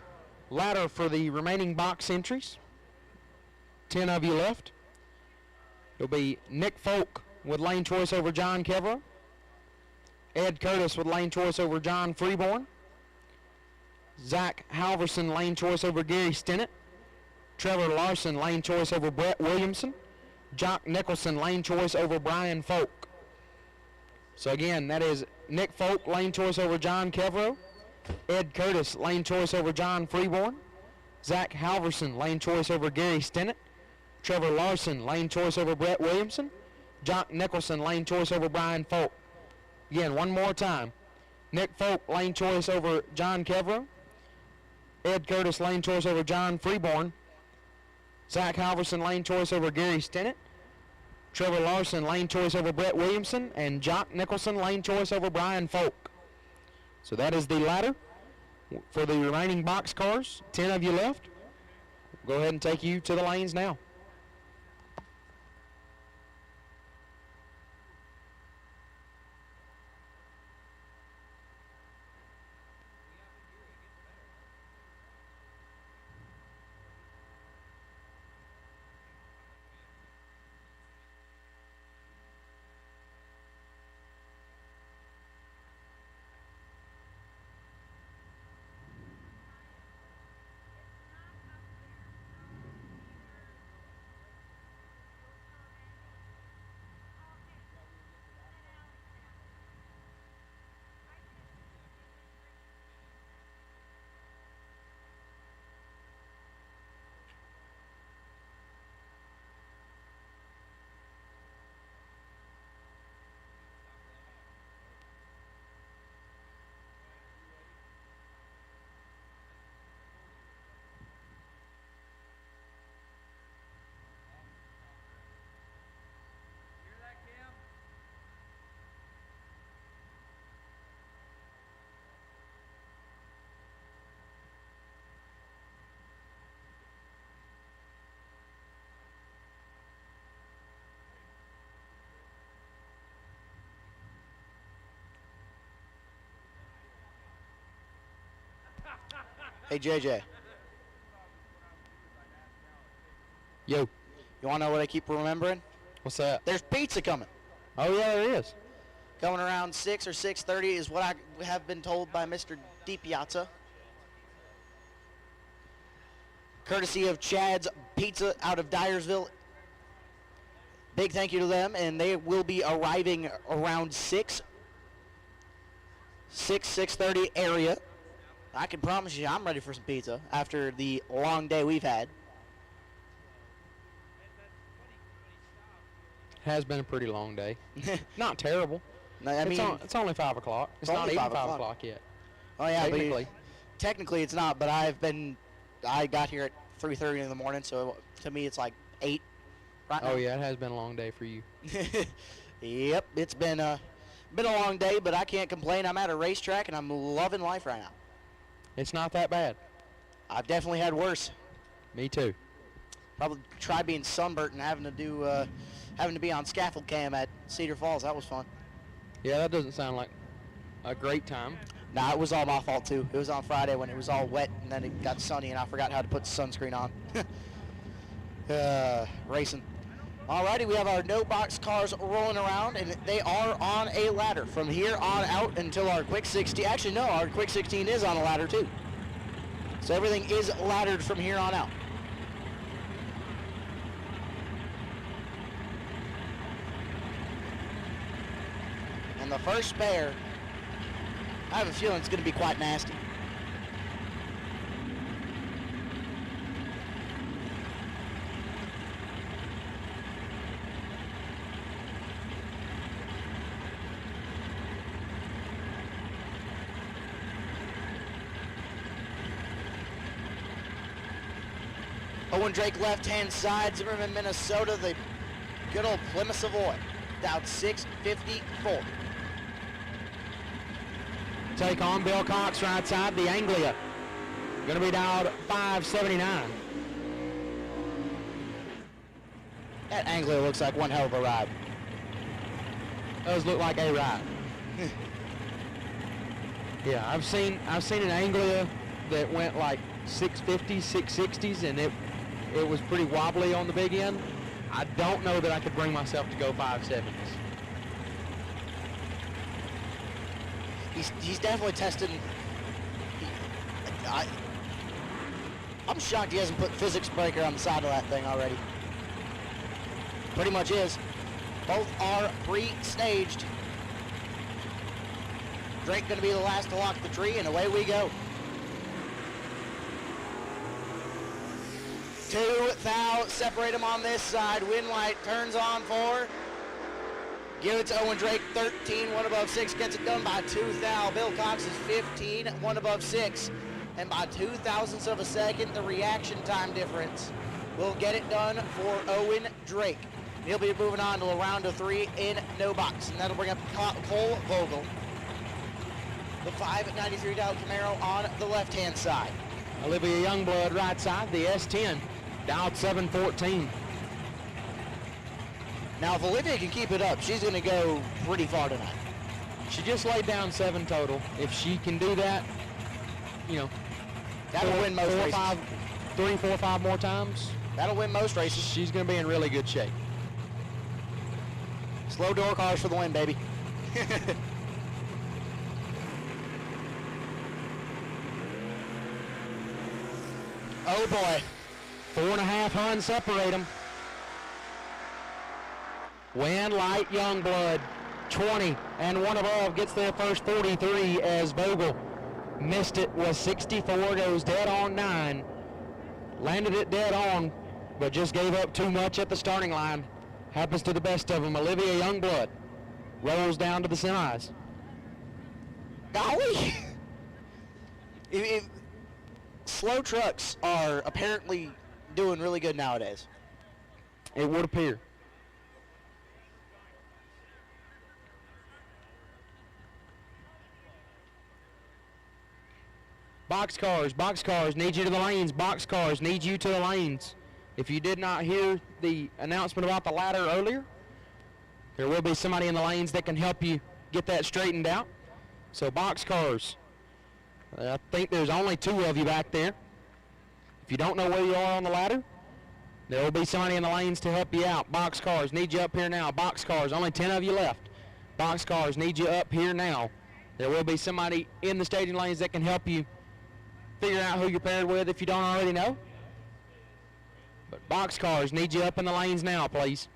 [SPEAKER 5] ladder for the remaining box entries. 10 of you left. It'll be Nick Folk with lane choice over John Kevro. Ed Curtis with lane choice over John Freeborn. Zach Halverson lane choice over Gary Stennett. Trevor Larson lane choice over Brett Williamson. Jock Nicholson lane choice over Brian Folk. So again, that is Nick Folk lane choice over John Kevro. Ed Curtis lane choice over John Freeborn. Zach Halverson lane choice over Gary Stennett. Trevor Larson lane choice over Brett Williamson. Jock Nicholson lane choice over Brian Folk. Again, one more time. Nick Folk lane choice over John Kevro. Ed Curtis lane choice over John Freeborn. Zach Halverson lane choice over Gary Stennett. Trevor Larson lane choice over Brett Williamson. And Jock Nicholson lane choice over Brian Folk. So that is the ladder for the remaining box cars. 10 of you left. Go ahead and take you to the lanes now.
[SPEAKER 1] Hey, JJ.
[SPEAKER 5] Yo,
[SPEAKER 1] You want to know what I keep remembering?
[SPEAKER 5] what's that?
[SPEAKER 1] There's pizza coming.
[SPEAKER 5] Oh yeah, there is.
[SPEAKER 1] Coming around 6 or 6:30 is what I have been told by Mr. DiPiazza. Courtesy of Chad's Pizza out of Dyersville. Big thank you to them, and they will be arriving around 6:30 area. I can promise you I'm ready for some pizza after the long day we've had.
[SPEAKER 5] Has been a pretty long day. Not terrible.
[SPEAKER 1] No, I mean,
[SPEAKER 5] it's only 5 o'clock. It's not
[SPEAKER 1] only
[SPEAKER 5] even
[SPEAKER 1] 5
[SPEAKER 5] 5
[SPEAKER 1] o'clock.
[SPEAKER 5] o'clock yet.
[SPEAKER 1] oh yeah,
[SPEAKER 5] Technically.
[SPEAKER 1] but technically it's not. But I got here at 3:30 in the morning, so to me it's like 8. Right now.
[SPEAKER 5] Oh yeah, it has been a long day for you.
[SPEAKER 1] Yep, it's been a long day, but I can't complain. I'm at a racetrack and I'm loving life right now.
[SPEAKER 5] It's not that bad.
[SPEAKER 1] I've definitely had worse.
[SPEAKER 5] Me too.
[SPEAKER 1] Probably try being sunburnt and having to be on scaffold cam at Cedar Falls. That was fun.
[SPEAKER 5] Yeah, that doesn't sound like a great time.
[SPEAKER 1] Nah, it was all my fault too. It was on Friday when it was all wet and then it got sunny and I forgot how to put sunscreen on. Racing. Alrighty, we have our no box cars rolling around, and they are on a ladder from here on out until our quick 16. Actually, no, our quick 16 is on a ladder too. So everything is laddered from here on out. And the first spare, I have a feeling it's going to be quite nasty. Owen Drake left-hand side, Zimmerman, Minnesota, the good old Plymouth Savoy, down 6:54.
[SPEAKER 5] Take on Bill Cox right side, the Anglia. Going to be dialed 579.
[SPEAKER 1] That Anglia looks like one hell of a ride.
[SPEAKER 5] Does look like a ride. Yeah, I've seen an Anglia that went like 650s, 660s, and it was pretty wobbly on the big end. I don't know that I could bring myself to go 570s.
[SPEAKER 1] He's definitely testing. I'm shocked he hasn't put physics breaker on the side of that thing already. Pretty much is. Both are pre-staged. Drake going to be the last to lock the tree, and away we go. 2 thou separate them on this side. Wind light turns on 4. Give it to Owen Drake, 13, 1 above 6. Gets it done by 2 thou. Bill Cox is 15, 1 above 6. And by 0.02 of a second, the reaction time difference will get it done for Owen Drake. He'll be moving on to a round of 3 in no box, and that'll bring up Cole Vogel. The 593 Dodge Camaro on the left-hand side.
[SPEAKER 5] Olivia Youngblood right side, the S10, down 7:14.
[SPEAKER 1] Now, if Olivia can keep it up, she's going to go pretty far tonight.
[SPEAKER 5] She just laid down 7 total. If she can do that, you know,
[SPEAKER 1] That'll win most races.
[SPEAKER 5] 3, 4, 5 more times,
[SPEAKER 1] That'll win most races.
[SPEAKER 5] she's going to be in really good shape.
[SPEAKER 1] Slow door cars for the win, baby. Oh boy.
[SPEAKER 5] 4.5 Huns separate them. Wind Light Youngblood, 20 and 1 above, gets their first 43 as Vogel missed it, was 64, goes dead on 9. Landed it dead on, but just gave up too much at the starting line. Happens to the best of them. Olivia Youngblood rolls down to the semis.
[SPEAKER 1] Golly. Slow trucks are apparently doing really good nowadays.
[SPEAKER 5] It would appear. Boxcars, need you to the lanes. Boxcars, need you to the lanes. If you did not hear the announcement about the ladder earlier, there will be somebody in the lanes that can help you get that straightened out. So boxcars, I think there's only 2 of you back there. If you don't know where you are on the ladder, there will be somebody in the lanes to help you out. Boxcars, need you up here now. Boxcars, only 10 of you left. Boxcars, need you up here now. There will be somebody in the staging lanes that can help you figure out who you're paired with if you don't already know. But boxcars, need you up in the lanes now, please.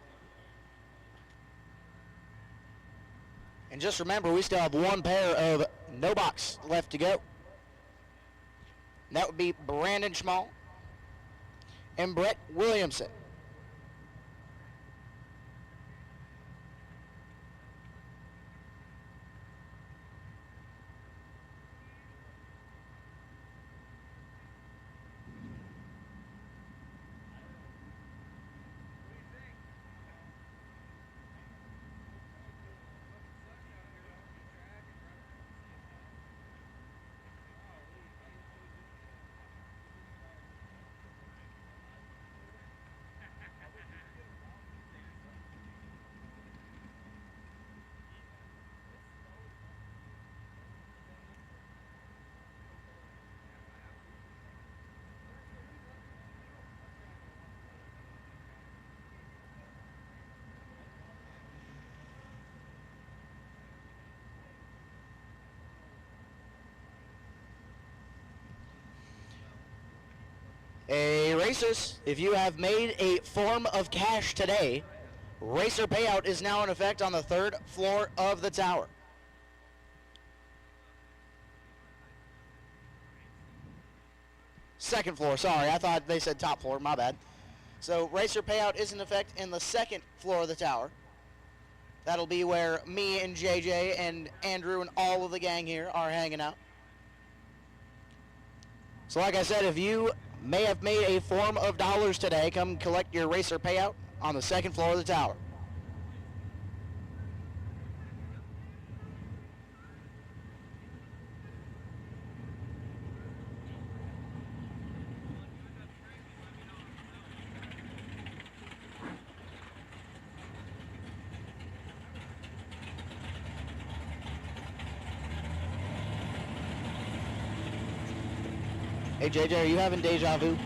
[SPEAKER 1] And just remember, we still have 1 pair of no box left to go. And that would be Brandon Schmall and Brett Williamson. Hey, racers, if you have made a form of cash today, racer payout is now in effect on the 3rd floor of the tower. Second floor, sorry, I thought they said top floor, my bad. So racer payout is in effect in the 2nd floor of the tower. That'll be where me and JJ and Andrew and all of the gang here are hanging out. So like I said, if you may have made a form of dollars today, come collect your racer payout on the 2nd floor of the tower. Hey, JJ, are you having deja vu?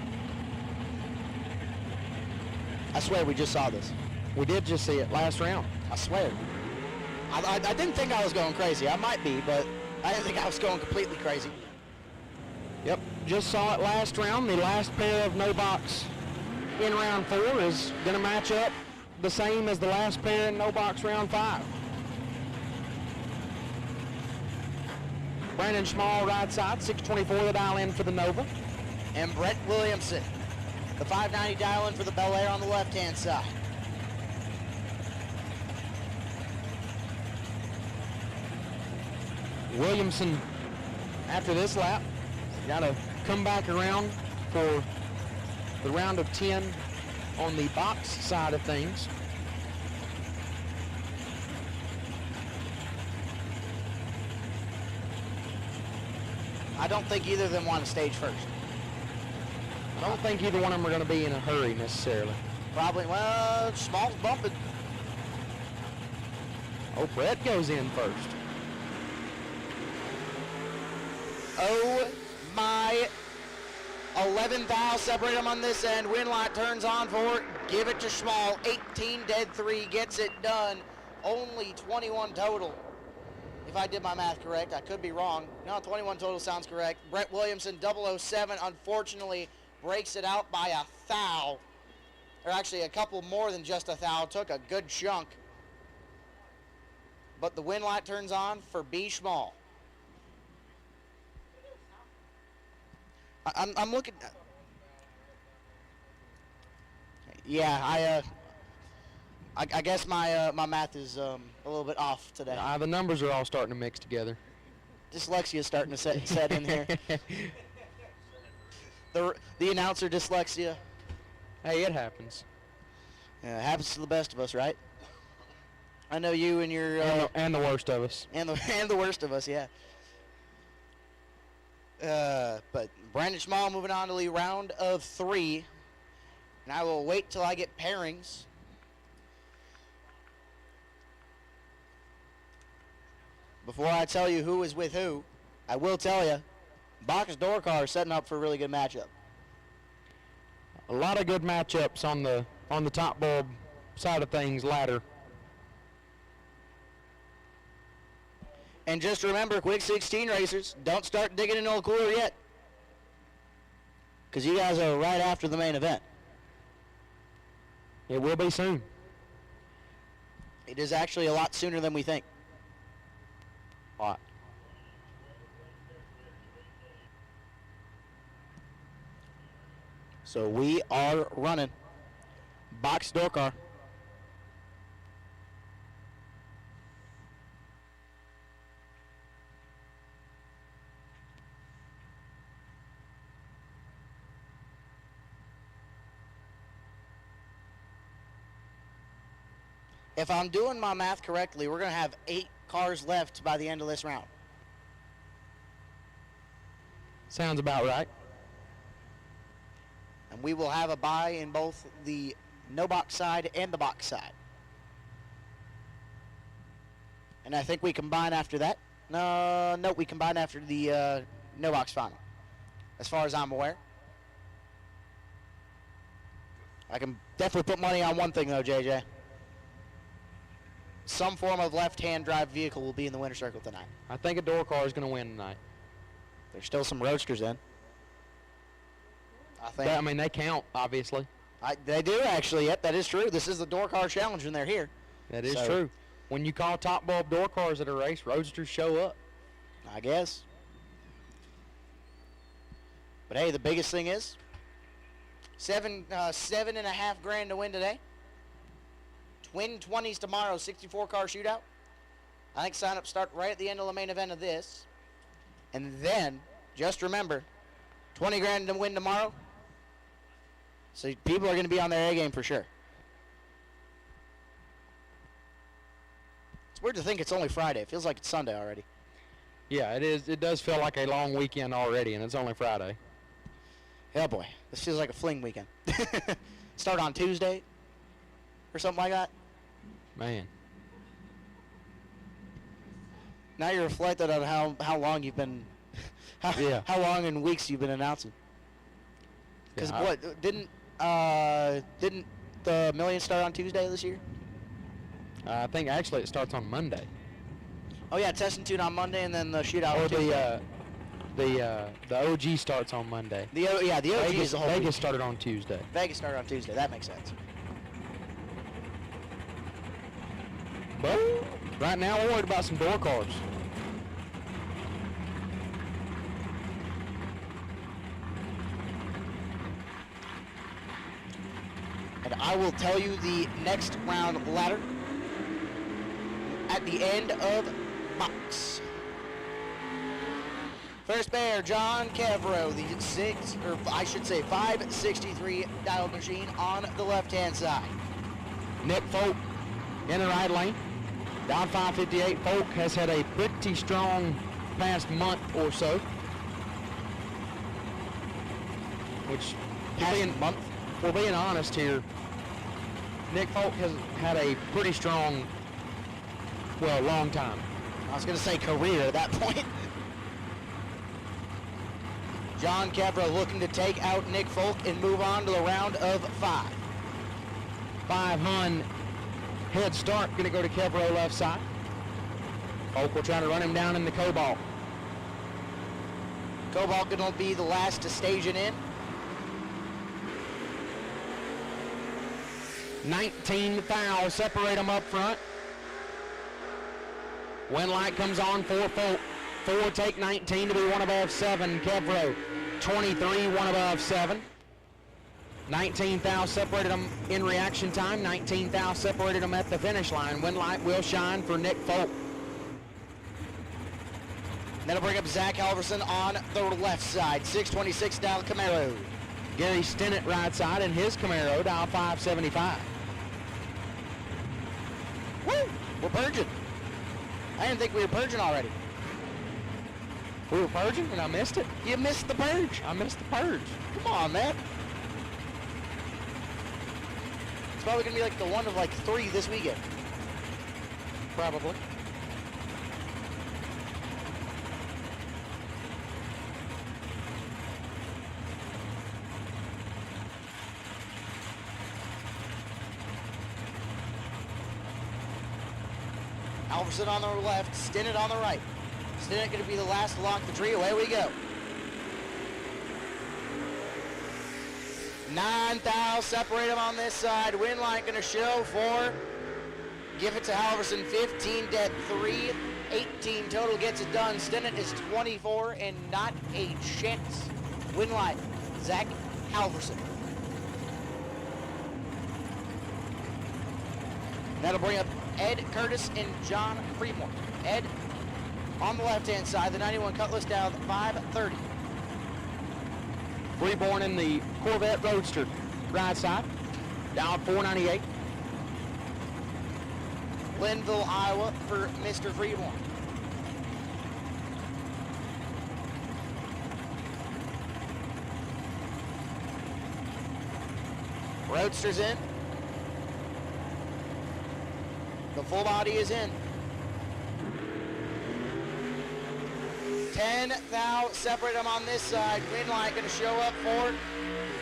[SPEAKER 1] I swear we just saw this.
[SPEAKER 5] We did just see it last round.
[SPEAKER 1] I swear. I didn't think I was going crazy. I might be, but I didn't think I was going completely crazy.
[SPEAKER 5] Yep, just saw it last round. The last pair of no box in round 4 is going to match up the same as the last pair in no box round 5. Brandon Schmall right side, 624 the dial in for the Nova.
[SPEAKER 1] And Brett Williamson, the 590 dial in for the Bel Air on the left-hand side.
[SPEAKER 5] Williamson, after this lap, got to come back around for the round of 10 on the box side of things.
[SPEAKER 1] I don't think either of them want to stage first.
[SPEAKER 5] I don't think either one of them are going to be in a hurry necessarily.
[SPEAKER 1] Probably, well, Schmall's bumping.
[SPEAKER 5] Oh, Brett goes in first.
[SPEAKER 1] Oh my, 11 thou separate them on this end. Win light turns on for it. Give it to Schmall. 18 dead 3 gets it done. Only 21 total. If I did my math correct, I could be wrong. No, 21 total sounds correct. Brett Williamson, 007, unfortunately breaks it out by a thou. Or actually a couple more than just a thou. Took a good chunk. But the win light turns on for B. Schmall. I'm looking. Yeah, I guess my math is a little bit off today.
[SPEAKER 5] The numbers are all starting to mix together.
[SPEAKER 1] Dyslexia is starting to set in here. The announcer dyslexia.
[SPEAKER 5] Hey, it happens.
[SPEAKER 1] Yeah, it happens to the best of us, right? I know you and your
[SPEAKER 5] And the worst of us.
[SPEAKER 1] and the worst of us, yeah. But Brandon Schmall moving on to the round of 3. And I will wait till I get pairings. Before I tell you who is with who, I will tell you, box door car is setting up for a really good matchup.
[SPEAKER 5] A lot of good matchups on the top bulb side of things ladder.
[SPEAKER 1] And just remember, quick 16 racers, don't start digging in old cooler yet. Because you guys are right after the main event.
[SPEAKER 5] It will be soon.
[SPEAKER 1] It is actually a lot sooner than we think.
[SPEAKER 5] A lot.
[SPEAKER 1] So we are running box door car. If I'm doing my math correctly, we're going to have 8 cars left by the end of this round.
[SPEAKER 5] Sounds about right.
[SPEAKER 1] And we will have a bye in both the no box side and the box side. And I think we combine after that. No, we combine after the no box final, as far as I'm aware. I can definitely put money on one thing, though, JJ. Some form of left-hand drive vehicle will be in the winner's circle tonight.
[SPEAKER 5] I think a door car is going to win tonight.
[SPEAKER 1] There's still some roadsters in. I think.
[SPEAKER 5] I mean, they count, obviously.
[SPEAKER 1] They do, actually. Yep, that is true. This is the door car challenge when they're here.
[SPEAKER 5] That is
[SPEAKER 1] So-
[SPEAKER 5] true. When you call top bulb door cars at a race, roadsters show up.
[SPEAKER 1] I guess. But hey, the biggest thing is $7.5 to win today. Twin 20s tomorrow, 64 car shootout. I think sign-ups start right at the end of the main event of this. And then, just remember, $20 to win tomorrow. So people are going to be on their A game for sure. It's weird to think it's only Friday. It feels like it's Sunday already.
[SPEAKER 5] Yeah, it is. It does feel like a long weekend already, and it's only Friday.
[SPEAKER 1] Yeah, boy. This feels like a fling weekend. Start on Tuesday or something like that.
[SPEAKER 5] Man.
[SPEAKER 1] Now you're reflecting on how long you've been, how long in weeks you've been announcing. Because
[SPEAKER 5] Yeah,
[SPEAKER 1] what didn't the million start on Tuesday this year?
[SPEAKER 5] I think actually it starts on Monday.
[SPEAKER 1] Oh yeah, test and tune on Monday, and then the shootout.
[SPEAKER 5] Or
[SPEAKER 1] on Tuesday.
[SPEAKER 5] the OG starts on Monday.
[SPEAKER 1] the OG
[SPEAKER 5] Vegas,
[SPEAKER 1] is the whole
[SPEAKER 5] Vegas
[SPEAKER 1] week.
[SPEAKER 5] started on Tuesday.
[SPEAKER 1] Vegas started on Tuesday. That makes sense.
[SPEAKER 5] But right now we're worried about some door cars.
[SPEAKER 1] And I will tell you the next round ladder at the end of box. First bear, John Cavro, the 563 dialed machine on the left-hand side.
[SPEAKER 5] Nick Folk in the right lane. Down 558. Folk has had a pretty strong past month or so. Which, we're being honest here, Nick Folk has had a pretty strong, well, long time.
[SPEAKER 1] I was going to say career at that point. John Cavro looking to take out Nick Folk and move on to the round of 5.
[SPEAKER 5] 500 head start, going to go to Kevro left side. Folk will try to run him down in the Cobalt.
[SPEAKER 1] Cobalt going to be the last to stage it in.
[SPEAKER 5] 19 fouls separate them up front. When light comes on for Folk. 4 take 19 to be one above 7. Kevro 23, one above 7. 19 fouls separated them in reaction time. 19 fouls separated them at the finish line. When light will shine for Nick Folk.
[SPEAKER 1] That'll bring up Zach Halverson on the left side. 626 dial Camaro.
[SPEAKER 5] Gary Stinnett right side in his Camaro, dial 575.
[SPEAKER 1] Woo! We're purging. I didn't think we were purging already.
[SPEAKER 5] We were purging and I missed it.
[SPEAKER 1] You missed the purge.
[SPEAKER 5] I missed the purge.
[SPEAKER 1] Come on, man. It's probably going to be like the one of like 3 this weekend.
[SPEAKER 5] Probably.
[SPEAKER 1] Halverson on the left, Stinnett on the right. Stinnett going to be the last to lock the tree. Away we go. 9 fouls separate them on this side. Win line going to show for. Give it to Halverson. 15 dead, 3, 18 total gets it done. Stinnett is 24 and not a chance. Win line, Zach Halverson. That'll bring up Ed Curtis and John Fremont. Ed on the left-hand side, the 91 Cutlass down 530.
[SPEAKER 5] Freeborn in the Corvette Roadster, right side, down 498.
[SPEAKER 1] Linville, Iowa for Mr. Freeborn. Roadster's in. The full body is in. 10 thou separate them on this side. Green light going to show up for.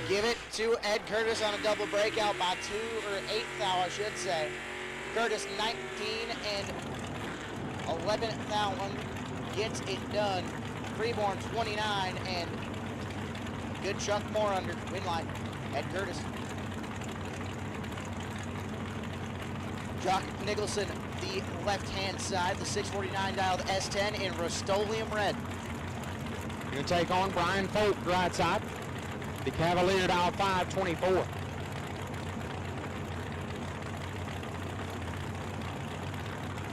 [SPEAKER 1] Give it to Ed Curtis on a double breakout by 2 or 8 thou, I should say. Curtis 19 and 11 thou gets it done. Freeborn 29 and good chunk more under. Win line. Ed Curtis. Jock Nicholson, the left-hand side, the 649 dialed S10 in Rust-Oleum red.
[SPEAKER 5] Going to take on Brian Folk, right side. The Cavalier dial 524.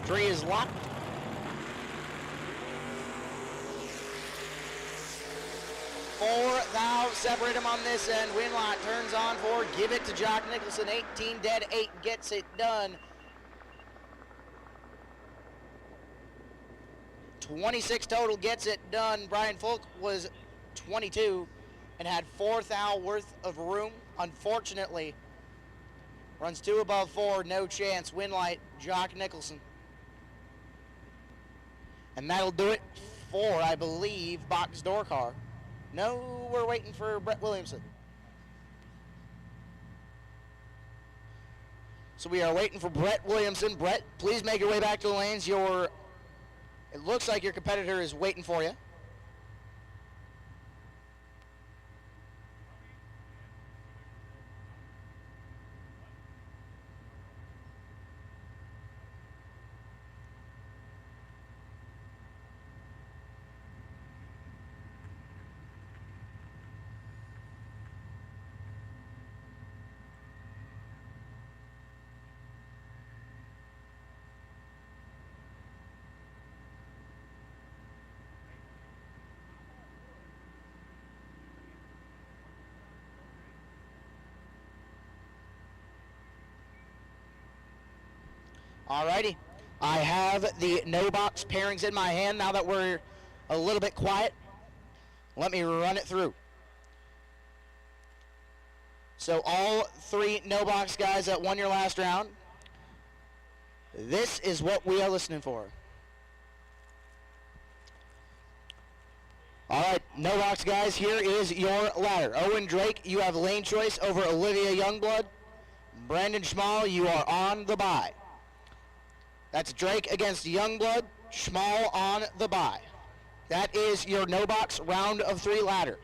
[SPEAKER 1] Tree is locked. Four thou separate him on this end. Winlight turns on for. Give it to Jock Nicholson. 18 dead, 8 gets it done. 26 total gets it done. Brian Folk was 22 and had 4 thou worth of room. Unfortunately, runs 2 above 4, no chance. Winlight, Jock Nicholson. And that'll do it for, I believe, box door car. No, we're waiting for Brett Williamson. So we are waiting for Brett Williamson. Brett, please make your way back to the lanes. It looks like your competitor is waiting for you. Alrighty, I have the no box pairings in my hand now that we're a little bit quiet. Let me run it through. So all 3 no box guys that won your last round, this is what we are listening for. Alright, no box guys, here is your ladder. Owen Drake, you have lane choice over Olivia Youngblood. Brandon Schmall, you are on the bye. That's Drake against Youngblood, Schmall on the bye. That is your no box round of 3 ladder.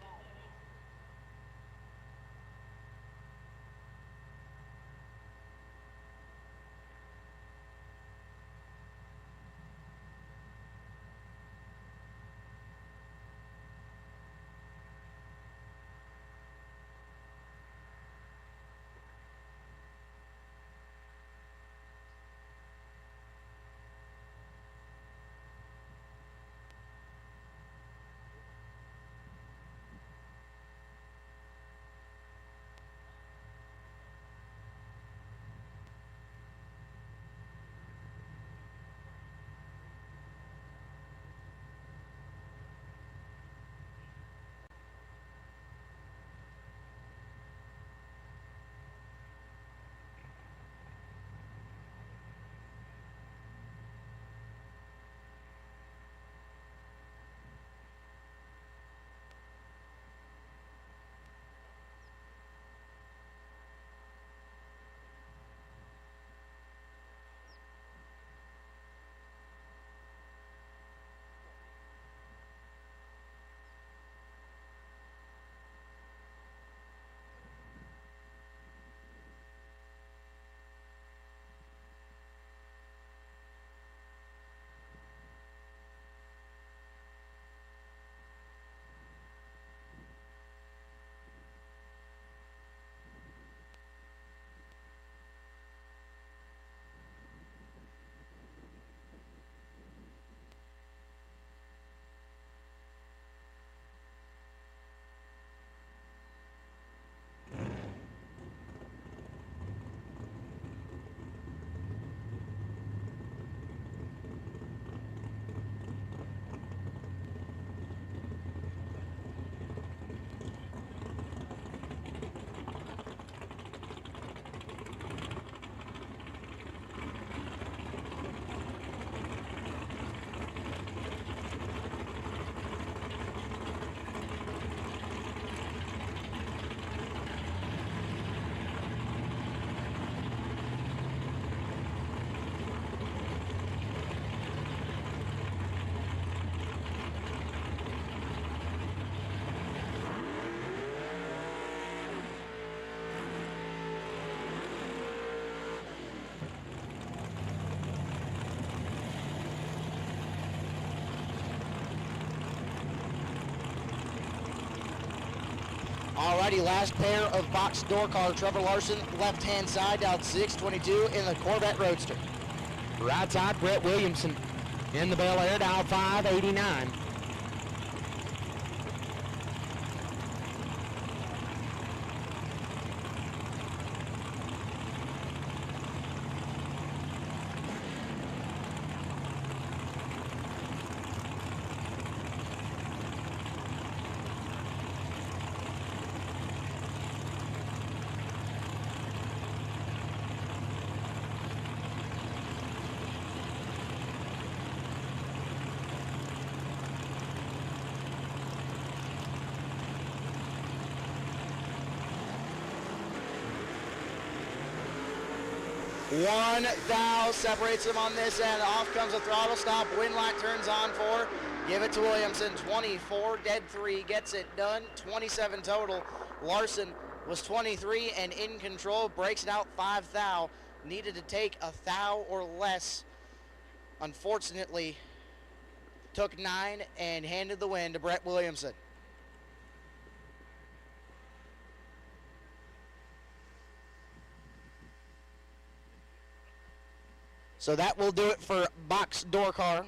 [SPEAKER 1] Alrighty, last pair of box door car. Trevor Larson, left-hand side, down 622 in the Corvette Roadster.
[SPEAKER 5] Right side, Brett Williamson in the Bel Air, dial 589.
[SPEAKER 1] One thou separates them on this end. Off comes a throttle stop. Wind light turns on 4. Give it to Williamson. 24, dead 3. Gets it done. 27 total. Larson was 23 and in control. Breaks it out 5 thou. Needed to take a thou or less. Unfortunately, took 9 and handed the win to Brett Williamson. So that will do it for box door car.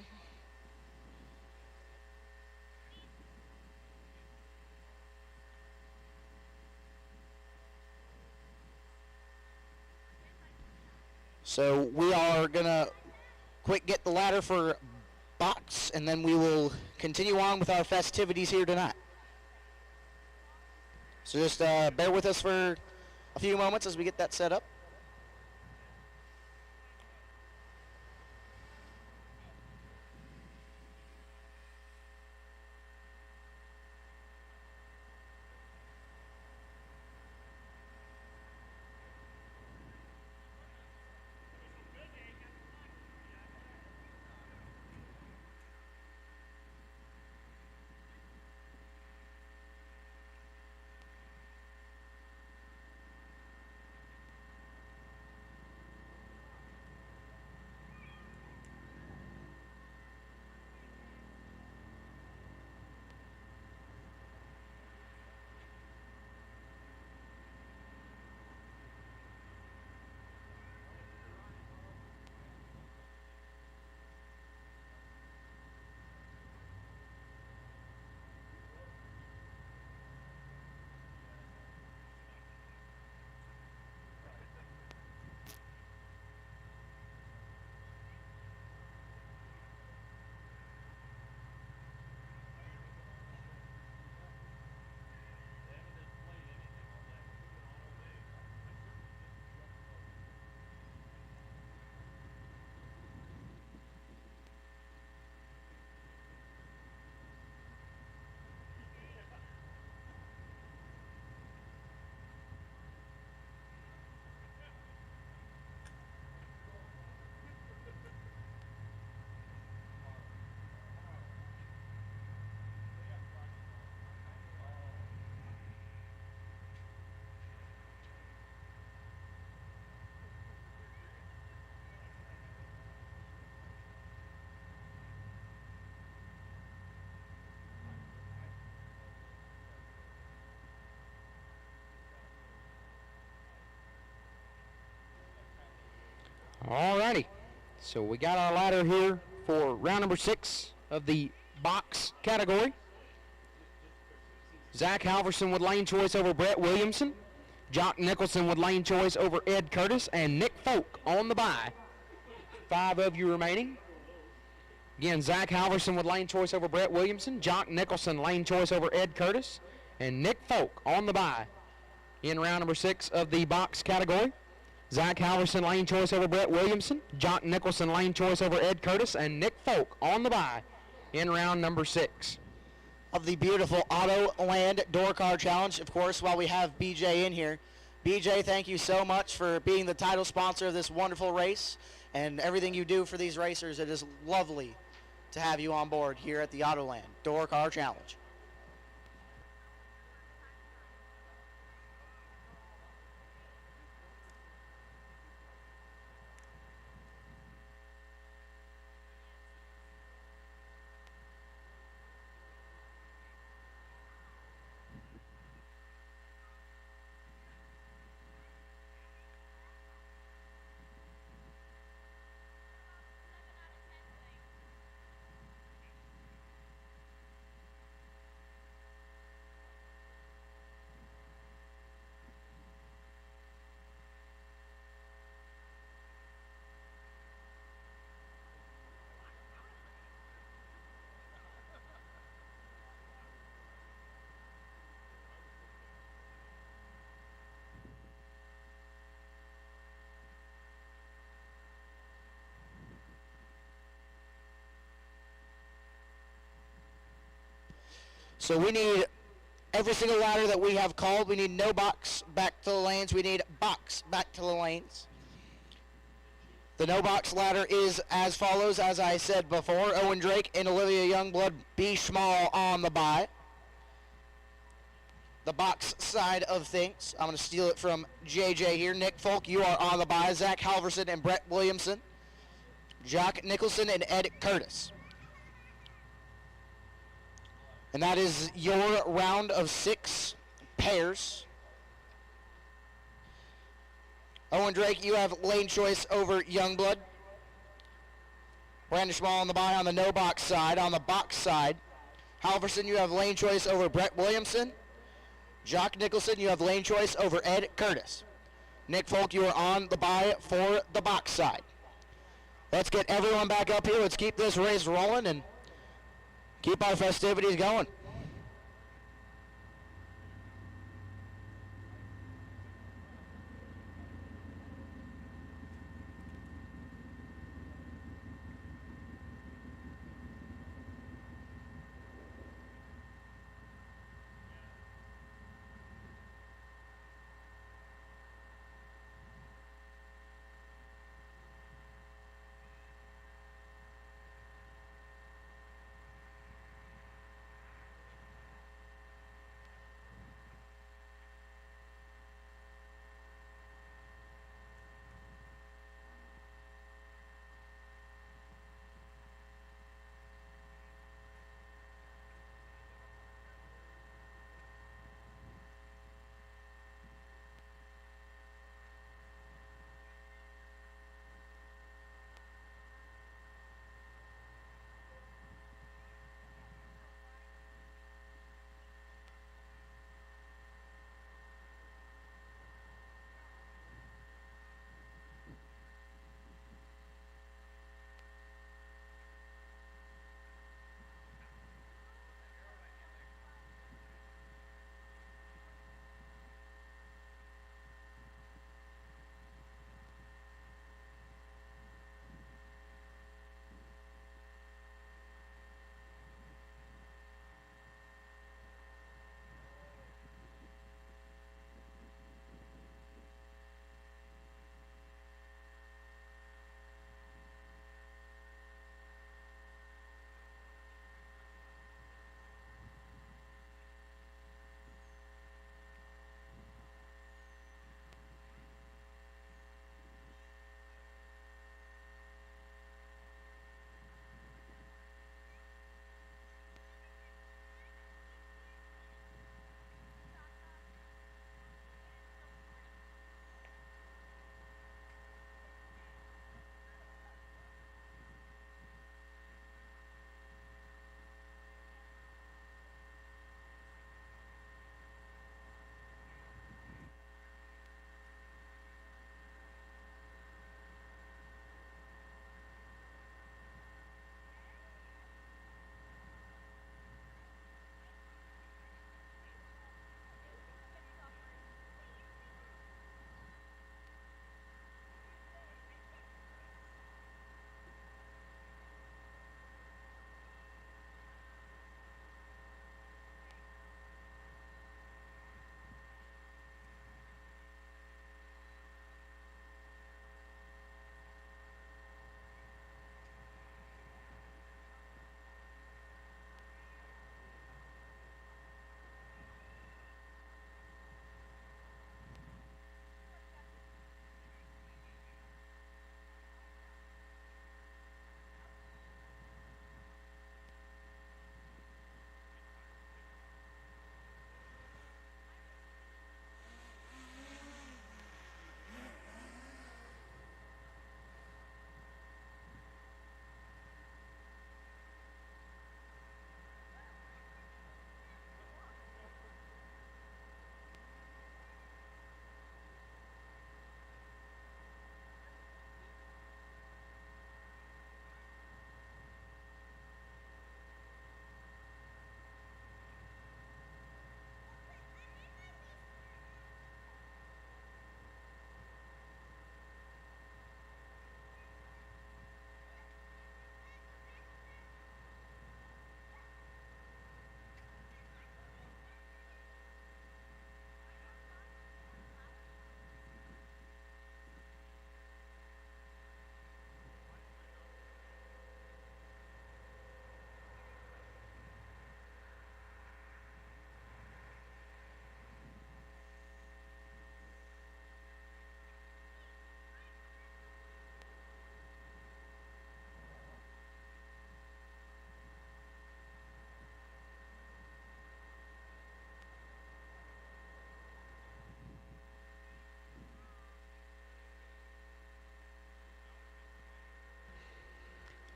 [SPEAKER 1] So we are gonna quick get the ladder for box, and then we will continue on with our festivities here tonight. So just bear with us for a few moments as we get that set up.
[SPEAKER 5] Alrighty, so we got our ladder here for round number 6 of the box category. Zach Halverson with lane choice over Brett Williamson. Jock Nicholson with lane choice over Ed Curtis, and Nick Folk on the bye. 5 of you remaining. Again, Zach Halverson with lane choice over Brett Williamson. Jock Nicholson lane choice over Ed Curtis, and Nick Folk on the bye in round number 6 of the box category. Zach Halverson lane choice over Brett Williamson. Jock Nicholson lane choice over Ed Curtis, and Nick Folk on the bye in round number 6.
[SPEAKER 1] Of the beautiful Autoland Door Car Challenge. Of course, while we have BJ in here, BJ, thank you so much for being the title sponsor of this wonderful race and everything you do for these racers. It is lovely to have you on board here at the Autoland Door Car Challenge. So we need every single ladder that we have called. We need no box back to the lanes. We need box back to the lanes. The no box ladder is as follows, as I said before. Owen Drake and Olivia Youngblood, B. Schmall on the bye. The box side of things, I'm going to steal it from JJ here. Nick Folk, you are on the bye. Zach Halverson and Brett Williamson. Jock Nicholson and Ed Curtis. And that is your round of 6 pairs. Owen Drake, you have lane choice over Youngblood. Brandon Schmall on the bye on the no box side. On the box side, Halverson, you have lane choice over Brett Williamson. Jock Nicholson, you have lane choice over Ed Curtis. Nick Folk, you are on the bye for the box side. Let's get everyone back up here. Let's keep this race rolling and keep our festivities going.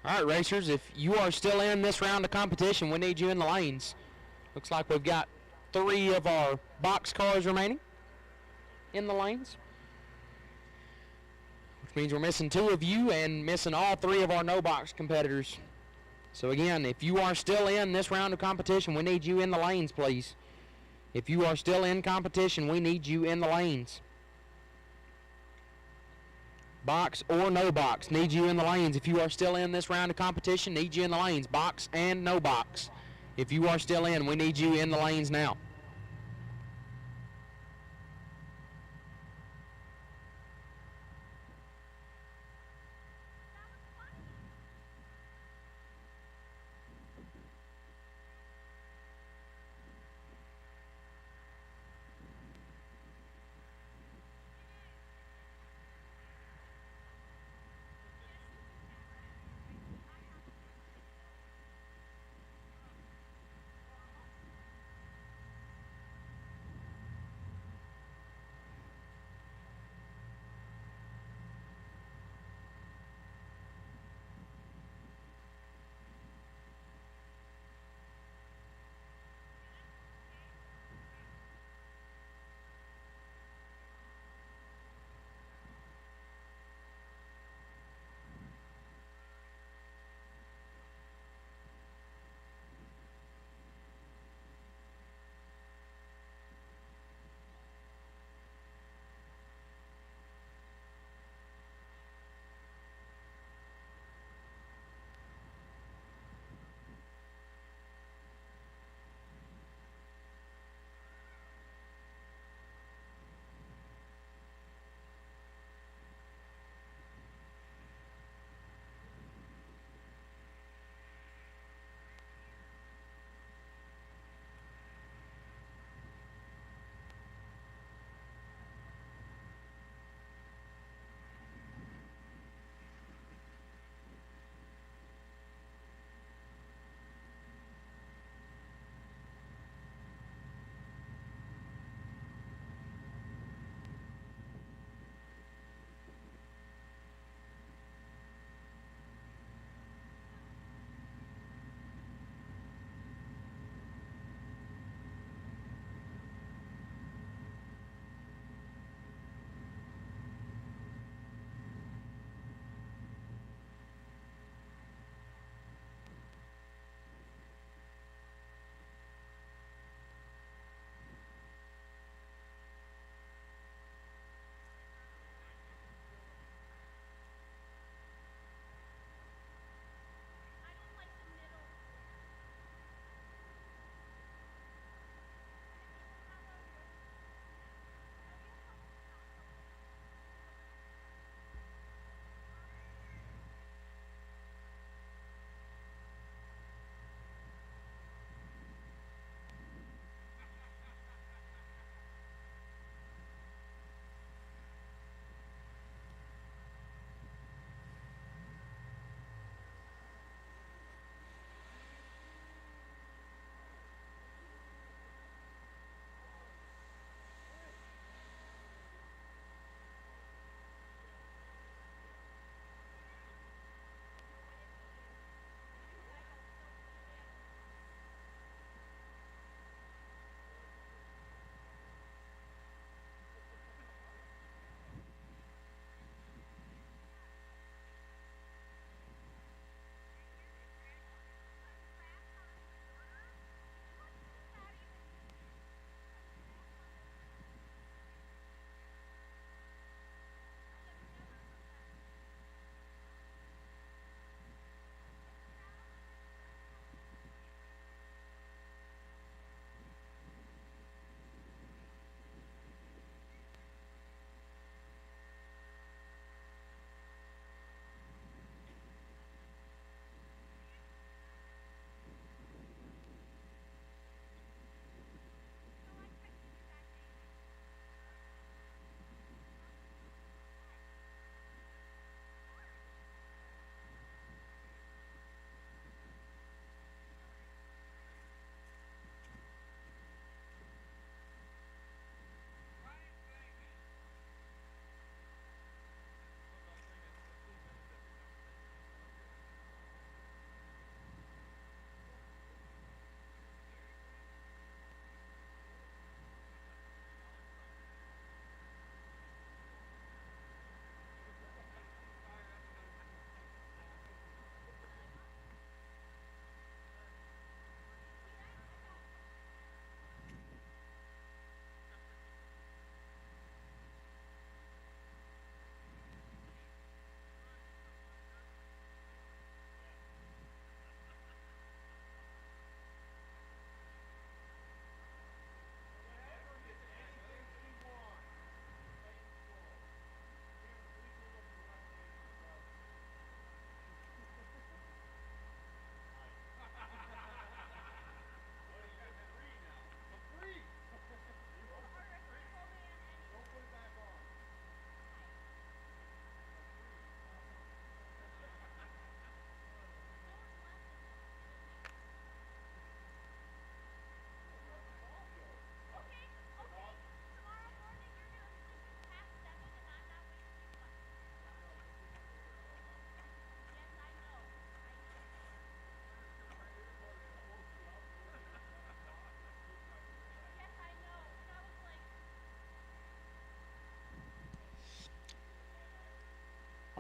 [SPEAKER 5] All right, racers, if you are still in this round of competition, we need you in the lanes. Looks like we've got 3 of our box cars remaining in the lanes, which means we're missing 2 of you and missing all 3 of our no-box competitors. So again, if you are still in this round of competition, we need you in the lanes, please. If you are still in competition, we need you in the lanes. Box or no box, need you in the lanes. If you are still in this round of competition, need you in the lanes. Box and no box. If you are still in, we need you in the lanes now.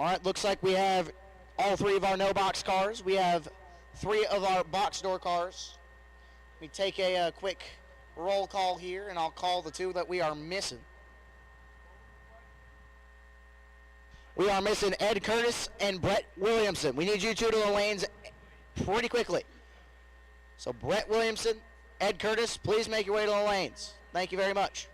[SPEAKER 1] All right, looks like we have all 3 of our no box cars. We have 3 of our box door cars. We take a quick roll call here, and I'll call the 2 that we are missing. We are missing Ed Curtis and Brett Williamson. We need you 2 to the lanes pretty quickly. So Brett Williamson, Ed Curtis, please make your way to the lanes. Thank you very much.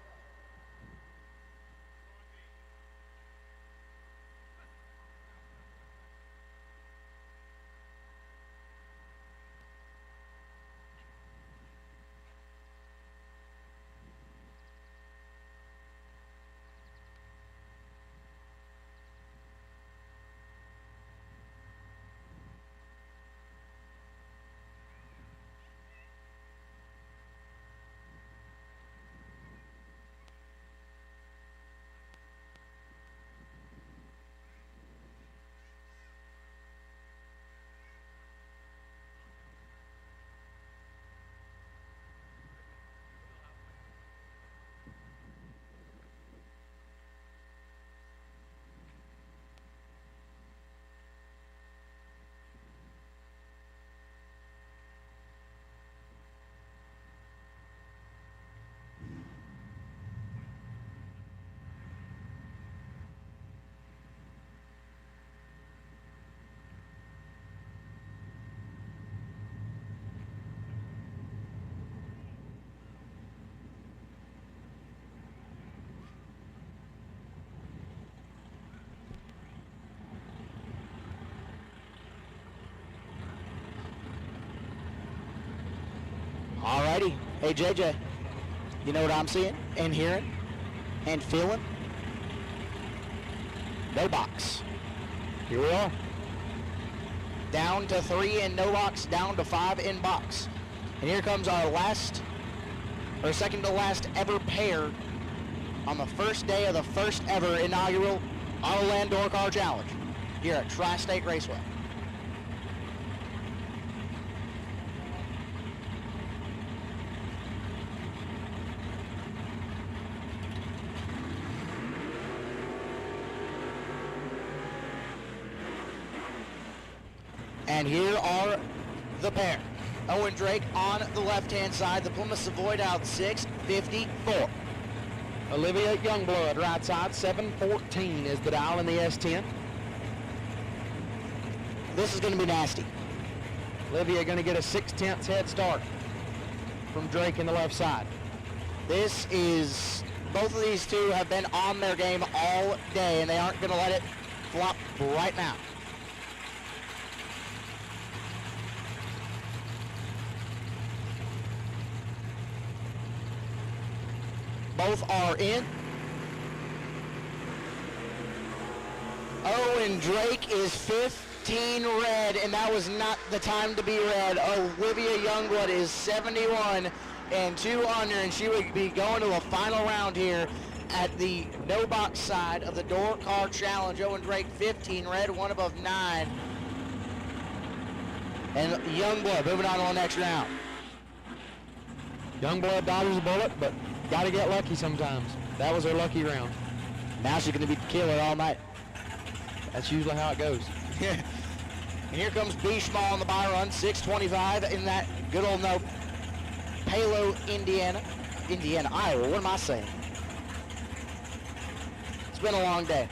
[SPEAKER 1] Alrighty. Hey, JJ, you know what I'm seeing and hearing and feeling? No box. Here we are. Down to 3 in no box, down to 5 in box. And here comes our second to last ever pair on the first day of the first ever inaugural Autoland Door Car Challenge here at Tri-State Raceway. And here are the pair. Owen Drake on the left-hand side, the Plymouth Savoy out 654.
[SPEAKER 5] Olivia Youngblood, right side, 714 is the dial in the S10.
[SPEAKER 1] This is going to be nasty.
[SPEAKER 5] Olivia going to get a 6/10 head start from Drake in the left side.
[SPEAKER 1] Both of these 2 have been on their game all day, and they aren't going to let it flop right now. Both are in. Owen Drake is 15 red, and that was not the time to be red. Olivia Youngblood is 71 and 2 under, and she would be going to a final round here at the no box side of the Door Car Challenge. Owen Drake 15 red, 1 above 9. And Youngblood moving on to the next round.
[SPEAKER 5] Youngblood dodges a bullet, but got to get lucky sometimes. That was her lucky round.
[SPEAKER 1] Now she's going to be the killer all night.
[SPEAKER 5] That's usually how it goes.
[SPEAKER 1] And here comes B. Schmall on the buy run, 625 in that good old no Palo, Iowa. What am I saying? It's been a long day.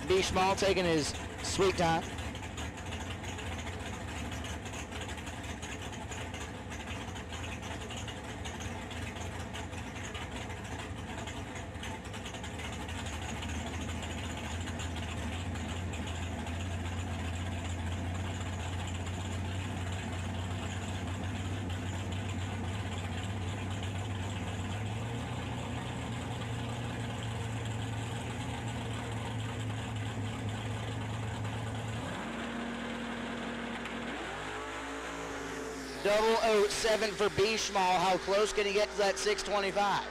[SPEAKER 1] B. Schmall taking his sweet time. .007 for B. Schmall. How close can he get to that 625?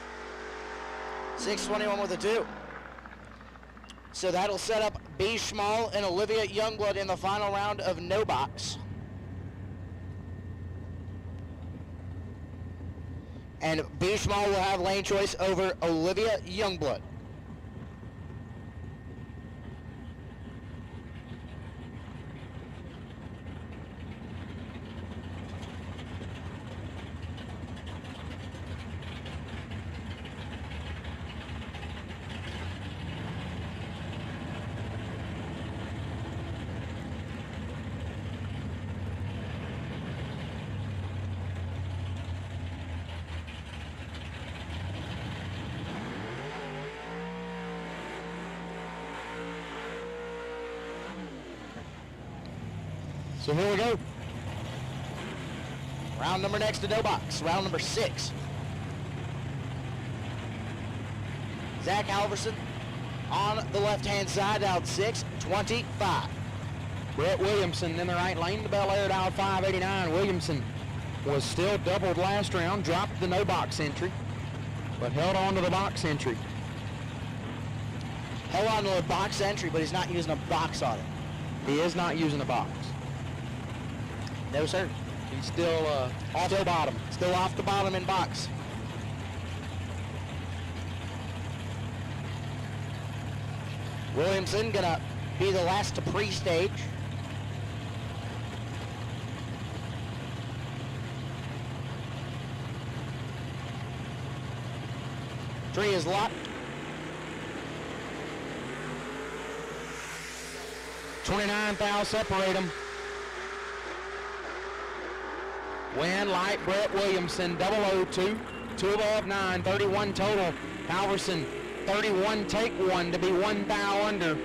[SPEAKER 1] 621 with a 2. So that'll set up B. Schmall and Olivia Youngblood in the final round of no box. And B. Schmall will have lane choice over Olivia Youngblood.
[SPEAKER 5] So here we go.
[SPEAKER 1] Round number next to no box. Round number 6. Zach Halverson on the left-hand side, out 6:25.
[SPEAKER 5] Brett Williamson in the right lane. The Bel Air out 589. Williamson was still doubled last round, dropped the no box entry, but held on to the box entry.
[SPEAKER 1] Held on to a box entry, but he's not using a box on it.
[SPEAKER 5] He is not using a box.
[SPEAKER 1] No, sir.
[SPEAKER 5] He's still off the bottom.
[SPEAKER 1] Still off the bottom in box. Williamson gonna be the last to pre-stage. Tree is locked.
[SPEAKER 5] 29 thou separate them. Win light Brett Williamson, 002, 2 above 9, 31 total. Halverson, 31 take 1 to be 1 thou under.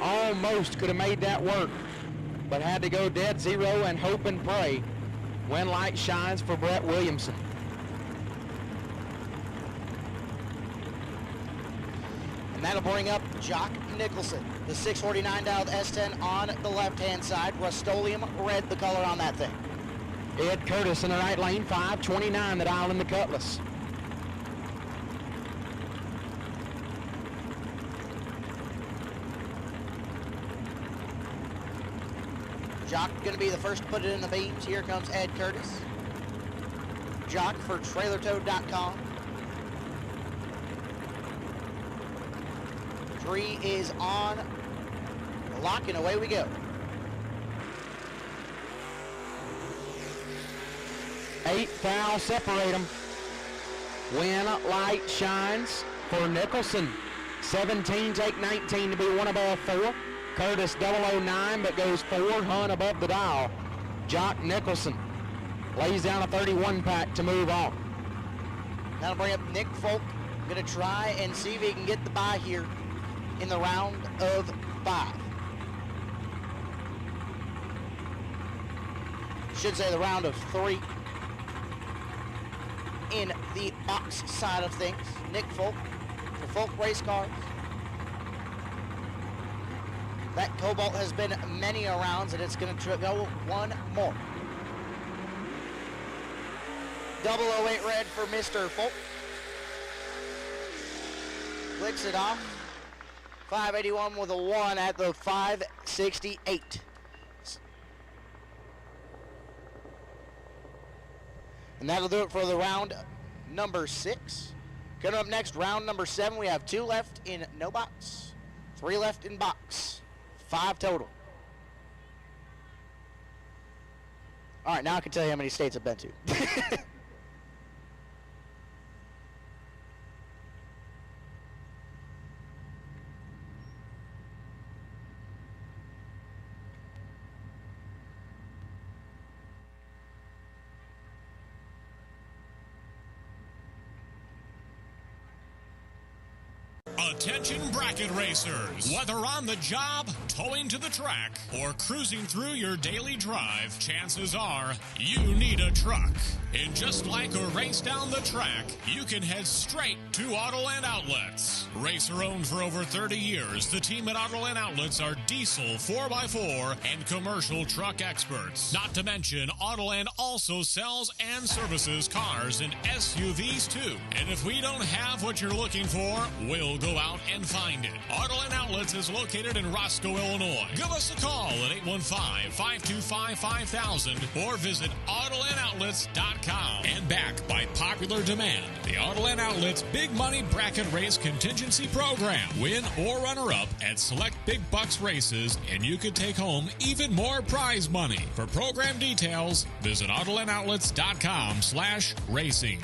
[SPEAKER 5] Almost could have made that work, but had to go dead zero and hope and pray. Win light shines for Brett Williamson.
[SPEAKER 1] And that'll bring up Jock Nicholson, the 649 dialed S10 on the left-hand side. Rust-Oleum red, the color on that thing.
[SPEAKER 5] Ed Curtis in the right lane, 529 the dial in the Cutlass.
[SPEAKER 1] Jock going to be the first to put it in the beams. Here comes Ed Curtis. Jock for TrailerToad.com. Tree is on. Lock and away we go.
[SPEAKER 5] 8 thou separate them. Win light shines for Nicholson. 17 take 19 to be 1 above 4. Curtis 009 but goes 4 Hunt above the dial. Jock Nicholson lays down a 31 pack to move on.
[SPEAKER 1] That'll bring up Nick Folk. Gonna try and see if he can get the bye here in the round of 5. Should say the round of 3. In the box side of things, Nick Folk for Folk Race Cars. That Cobalt has been many a rounds, and it's going to go one more. 008 red for Mr. Folk. Clicks it off. 581 with a 1 at the 568. And that'll do it for the round number 6. Coming up next, round number 7, we have 2 left in no box, 3 left in box, 5 total. All right, now I can tell you how many states I've been to.
[SPEAKER 2] Attention bracket racers. Whether on the job, towing to the track, or cruising through your daily drive, chances are you need a truck. And just like a race down the track, you can head straight to Autoland Outlets. Racer owned for over 30 years, the team at Autoland Outlets are diesel 4x4 and commercial truck experts. Not to mention, Autoland also sells and services cars and SUVs too. And if we don't have what you're looking for, we'll go out and find it. Autoland Outlets is located in Roscoe, Illinois. Give us a call at 815-525-5000 or visit AutolandOutlets.com. And backed by popular demand, the Autoland Outlets Big Money Bracket Race Contingency Program. Win or runner-up at select big bucks races, and you could take home even more prize money. For program details, visit AutolandOutlets.com/racing.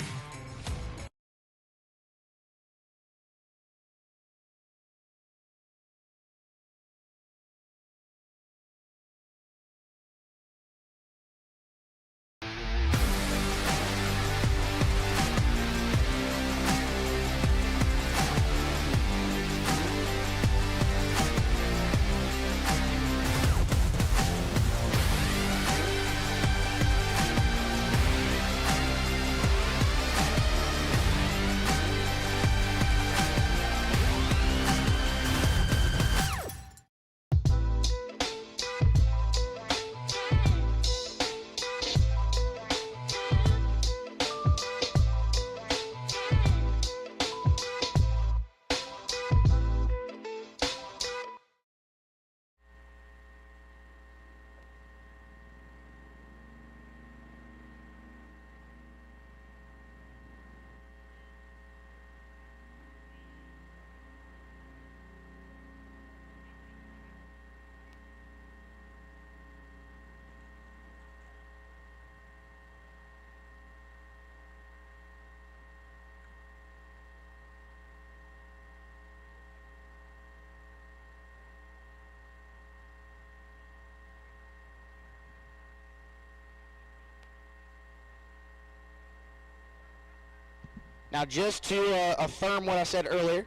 [SPEAKER 1] Now, just to affirm what I said earlier,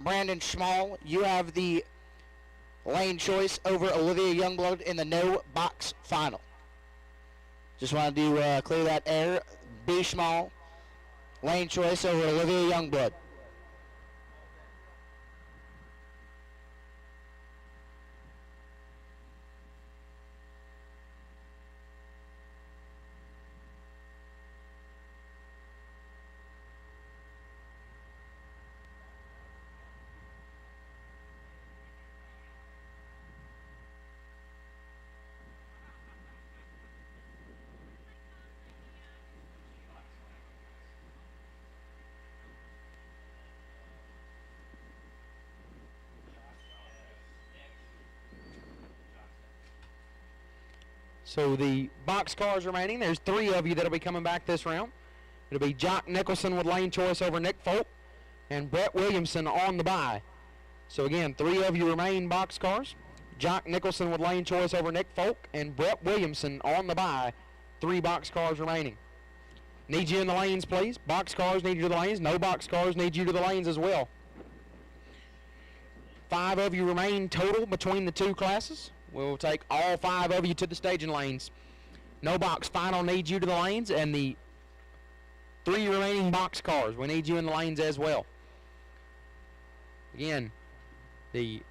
[SPEAKER 1] Brandon Schmall, you have the lane choice over Olivia Youngblood in the no box final. Just wanted to clear that air. B. Schmall, lane choice over Olivia Youngblood.
[SPEAKER 5] So the box cars remaining, there's 3 of you that'll be coming back this round. It'll be Jock Nicholson with lane choice over Nick Folk and Brett Williamson on the bye. So again, 3 of you remain box cars. Jock Nicholson with lane choice over Nick Folk and Brett Williamson on the bye. 3 box cars remaining. Need you in the lanes, please. Box cars need you to the lanes. No box cars need you to the lanes as well. 5 of you remain total between the 2 classes. We'll take all 5 of you to the staging lanes. No box final needs you to the lanes, and the 3 remaining box cars, we need you in the lanes as well. Again, the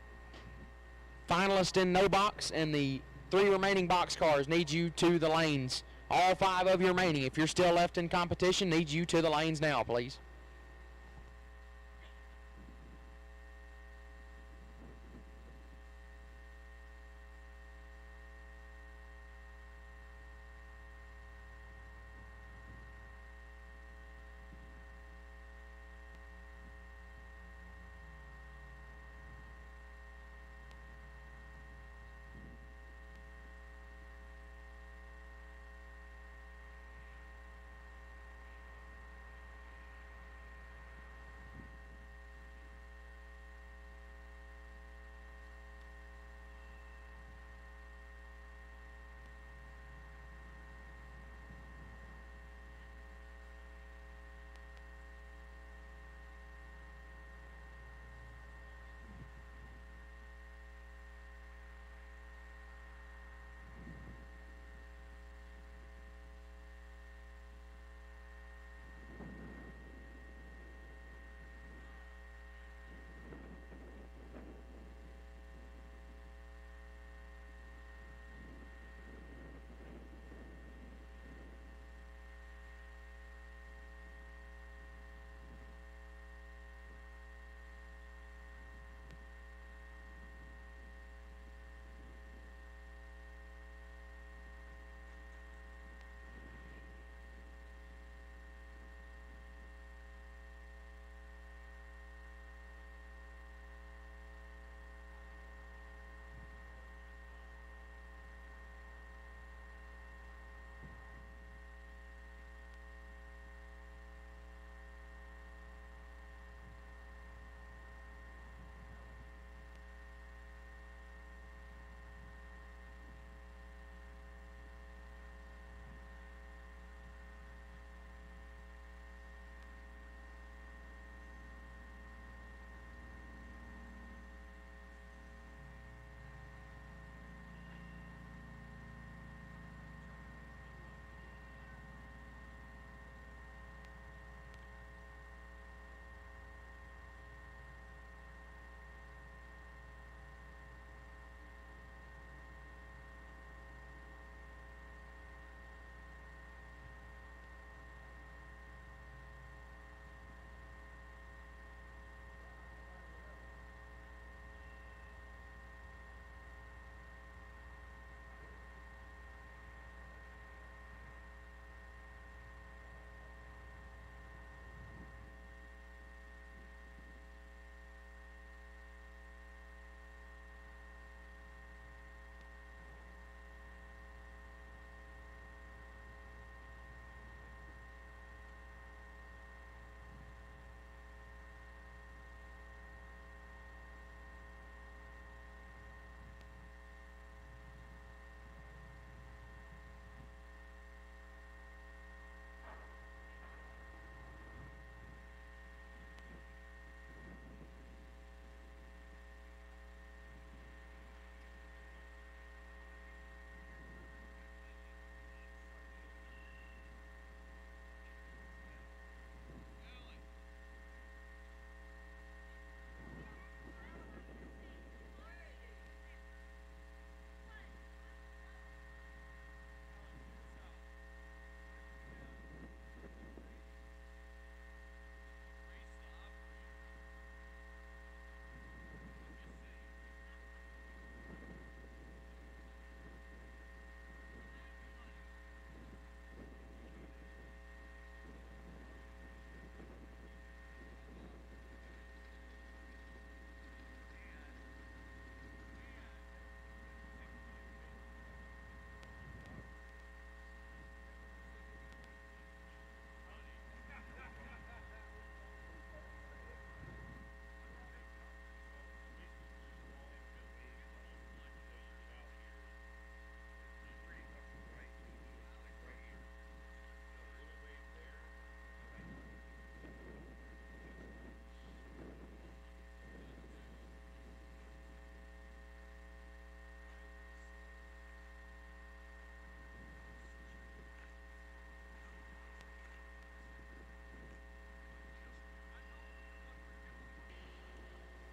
[SPEAKER 5] finalist in no box and the 3 remaining box cars need you to the lanes. All 5 of you remaining, if you're still left in competition, need you to the lanes now, please.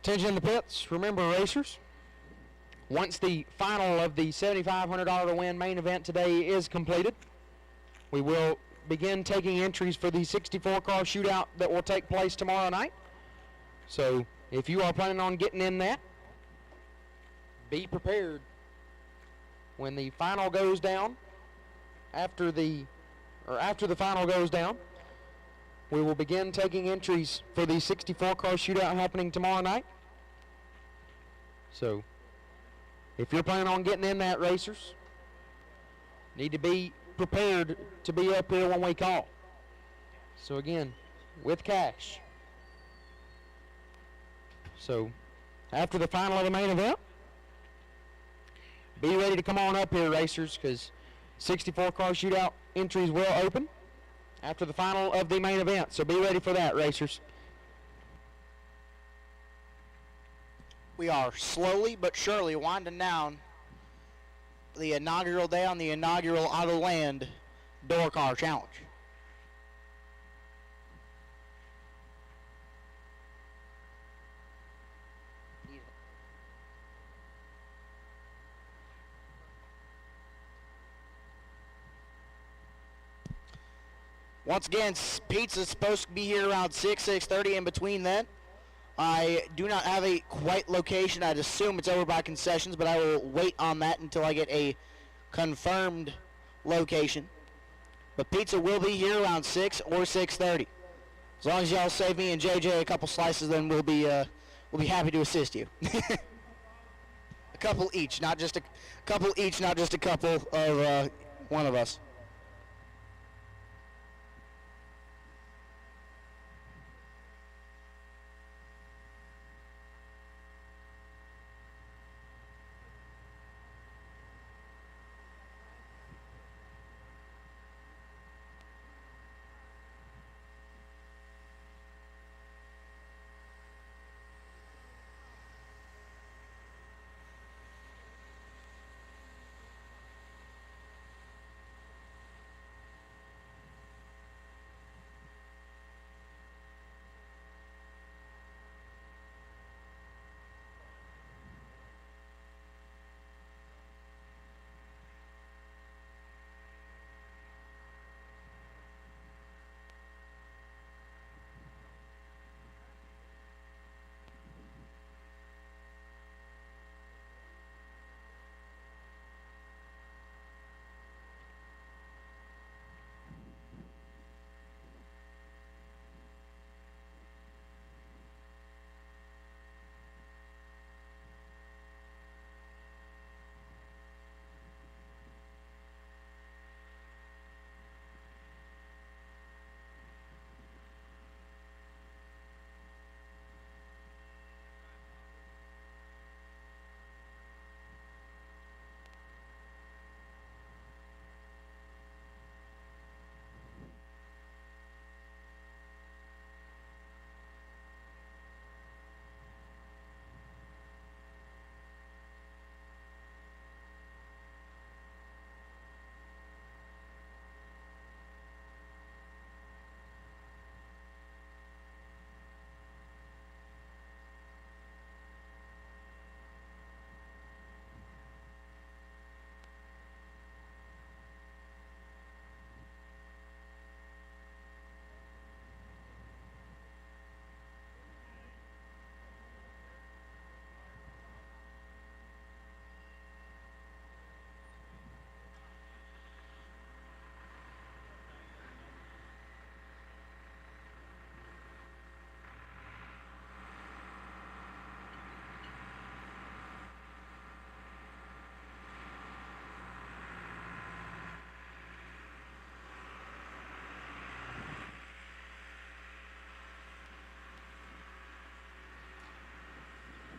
[SPEAKER 5] Attention in the pits. Remember, racers, once the final of the $7,500 to win main event today is completed, we will begin taking entries for the 64-car shootout that will take place tomorrow night. So if you are planning on getting in that, be prepared. When the final goes down, after the final goes down, we will begin taking entries for the 64-car shootout happening tomorrow night. So if you're planning on getting in that, racers, need to be prepared to be up here when we call. So again, with cash. So after the final of the main event, be ready to come on up here, racers, because 64-car shootout entries will open after the final of the main event. So be ready for that, racers.
[SPEAKER 1] We are slowly but surely winding down the inaugural day on the inaugural Autoland Door Car Challenge. Once again, pizza's supposed to be here around 6:30. In between then, I do not have a quite location. I'd assume it's over by concessions, but I will wait on that until I get a confirmed location. But pizza will be here around 6 or 6:30. As long as y'all save me and JJ a couple slices, then we'll be happy to assist you. A couple each, not just a couple of one of us.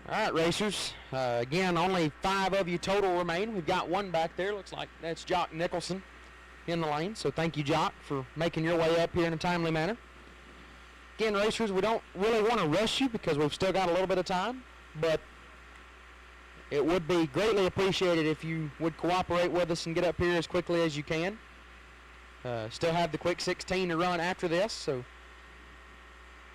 [SPEAKER 5] All right, racers. Again, only 5 of you total remain. We've got one back there. Looks like that's Jock Nicholson in the lane. So thank you, Jock, for making your way up here in a timely manner. Again, racers, we don't really want to rush you because we've still got a little bit of time, but it would be greatly appreciated if you would cooperate with us and get up here as quickly as you can. Still have the quick 16 to run after this, so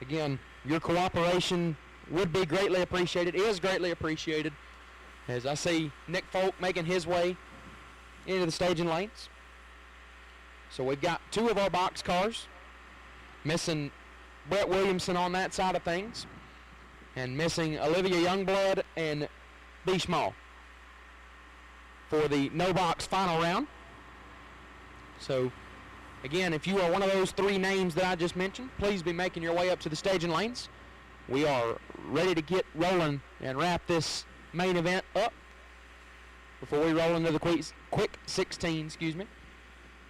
[SPEAKER 5] again, your cooperation would be greatly appreciated, is greatly appreciated, as I see Nick Folk making his way into the staging lanes. So we've got 2 of our box cars, missing Brett Williamson on that side of things, and missing Olivia Youngblood and B. Small for the no box final round. So again, if you are one of those 3 names that I just mentioned, please be making your way up to the staging lanes. We are ready to get rolling and wrap this main event up before we roll into the quick 16, excuse me.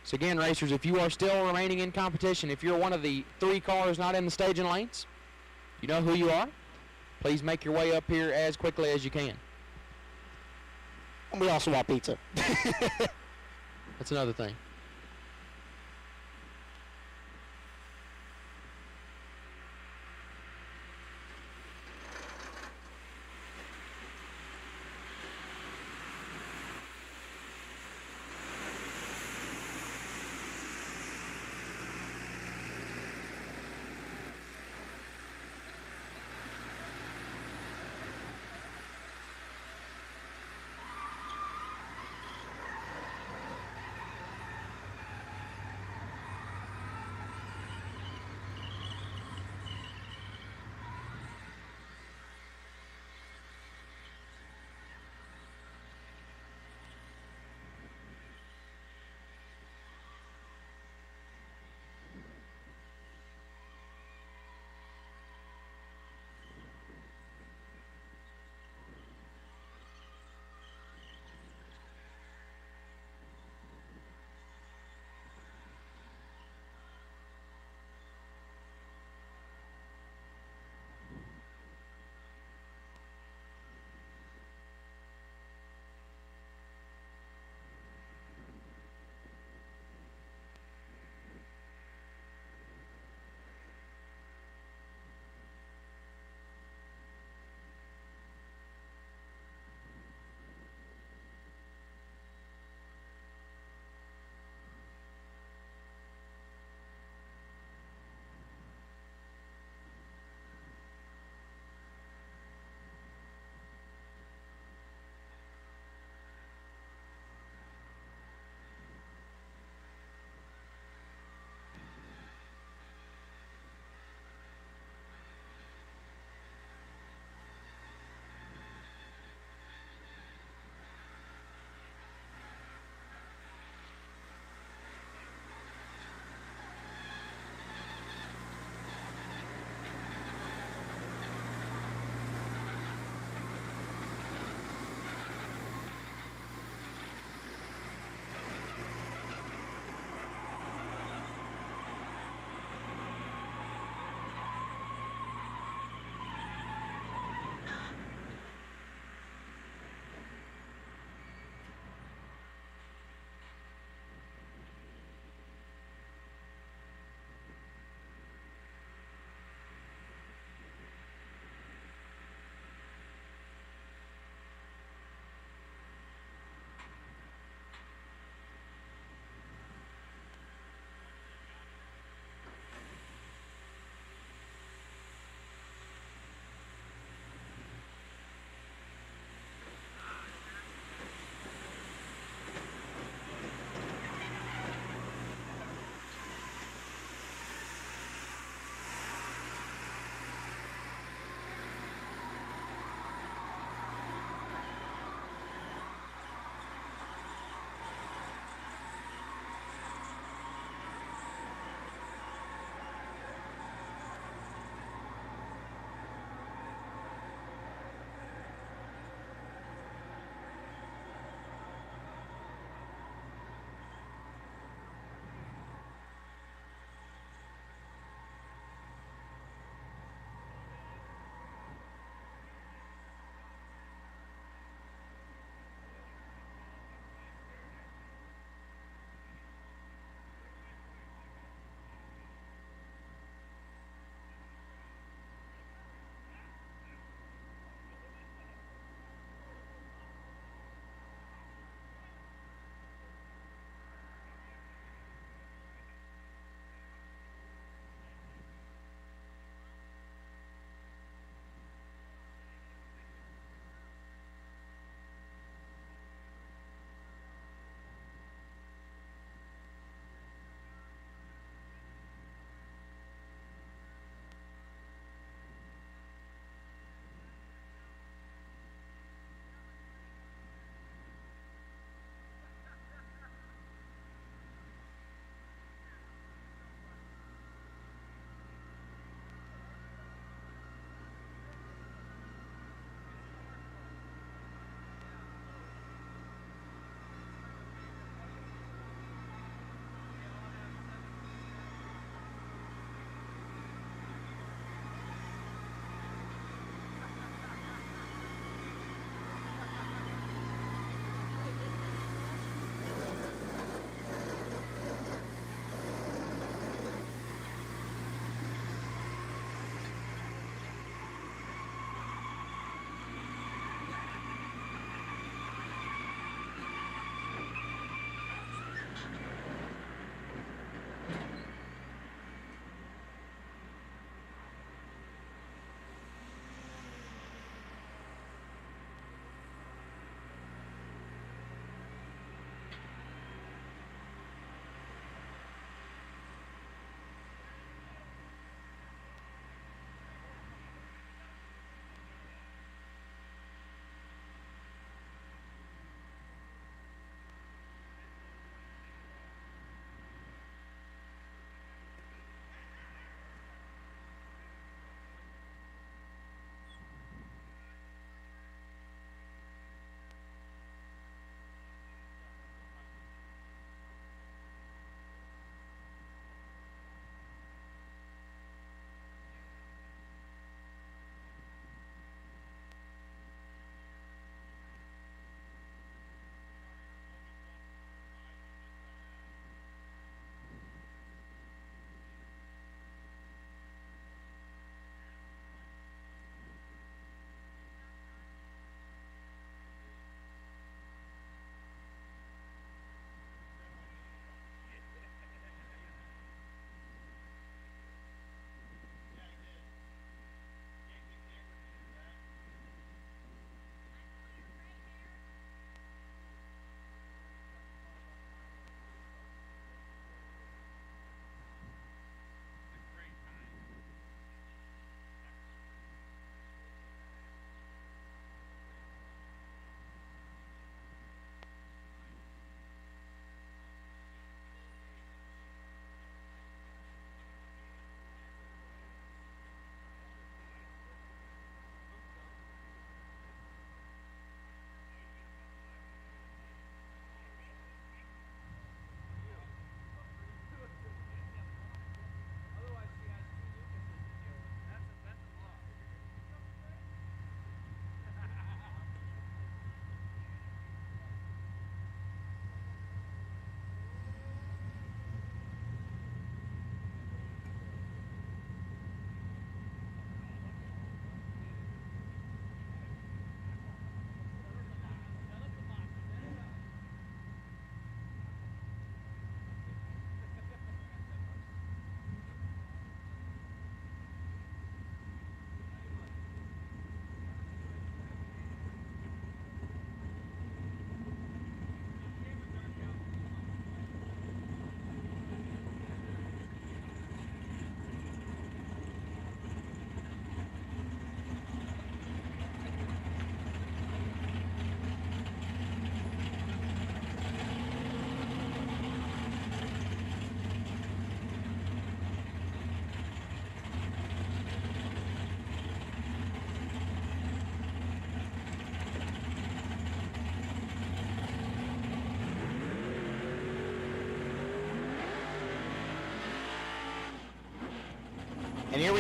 [SPEAKER 5] So again, racers, if you are still remaining in competition, if you're one of the 3 cars not in the staging lanes, you know who you are. Please make your way up here as quickly as you can.
[SPEAKER 1] We also want pizza.
[SPEAKER 5] That's another thing.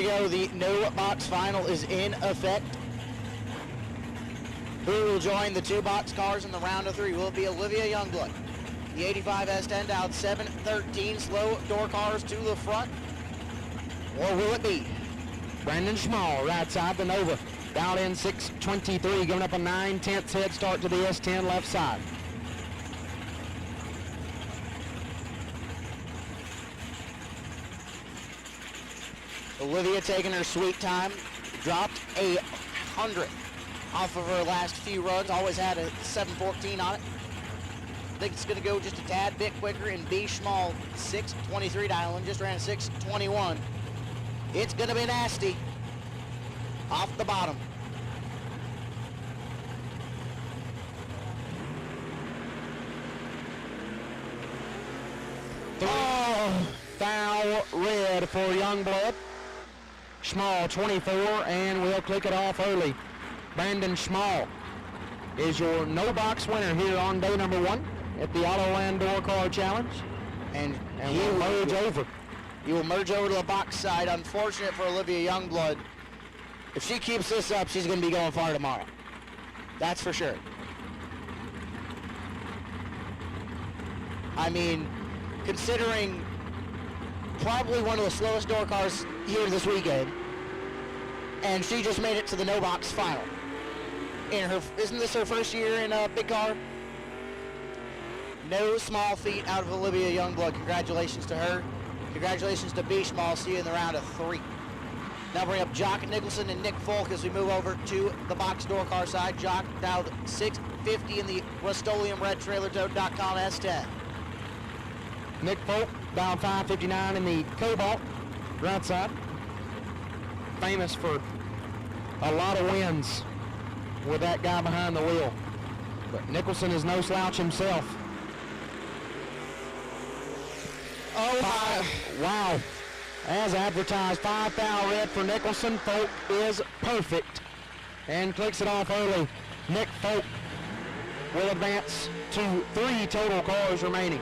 [SPEAKER 1] Theo, the no box final is in effect. Who will join the 2 box cars in the round of 3? Will it be Olivia Youngblood? The 85 S10 down 7-13 slow door cars to the front. Or will it be
[SPEAKER 5] Brandon Schmall, right side, the Nova. Dialed in 6:23, going up a 9/10 head start to the S10 left side.
[SPEAKER 1] Olivia taking her sweet time, dropped 100 off of her last few runs, always had a 7:14 on it. I think it's going to go just a tad bit quicker, and B. Schmall, 6:23 dialing, just ran a 6:21. It's going to be nasty off the bottom.
[SPEAKER 5] Oh, foul red for Youngblood. Schmall 24, and we'll click it off early. Brandon Schmall is your no box winner here on day number 1 at the Autoland Door Car Challenge.
[SPEAKER 1] And
[SPEAKER 5] he will merge over.
[SPEAKER 1] He will merge over to the box side. Unfortunate for Olivia Youngblood. If she keeps this up, she's going to be going far tomorrow. That's for sure. I mean, considering probably one of the slowest door cars here this weekend, and she just made it to the no box final. Isn't this her first year in a big car? No small feat out of Olivia Youngblood. Congratulations to her. Congratulations to B. Schmall. See you in the round of 3. Now bring up Jock Nicholson and Nick Folk as we move over to the box door car side. Jock dialed 650 in the Rust-Oleum Red TrailerTote.com S10.
[SPEAKER 5] Nick Folk dialed 559 in the Cobalt right side. Famous for a lot of wins with that guy behind the wheel. But Nicholson is no slouch himself.
[SPEAKER 1] Oh my.
[SPEAKER 5] Wow. As advertised, 5 foul red for Nicholson. Folk is perfect and clicks it off early. Nick Folk will advance to 3 total cars remaining.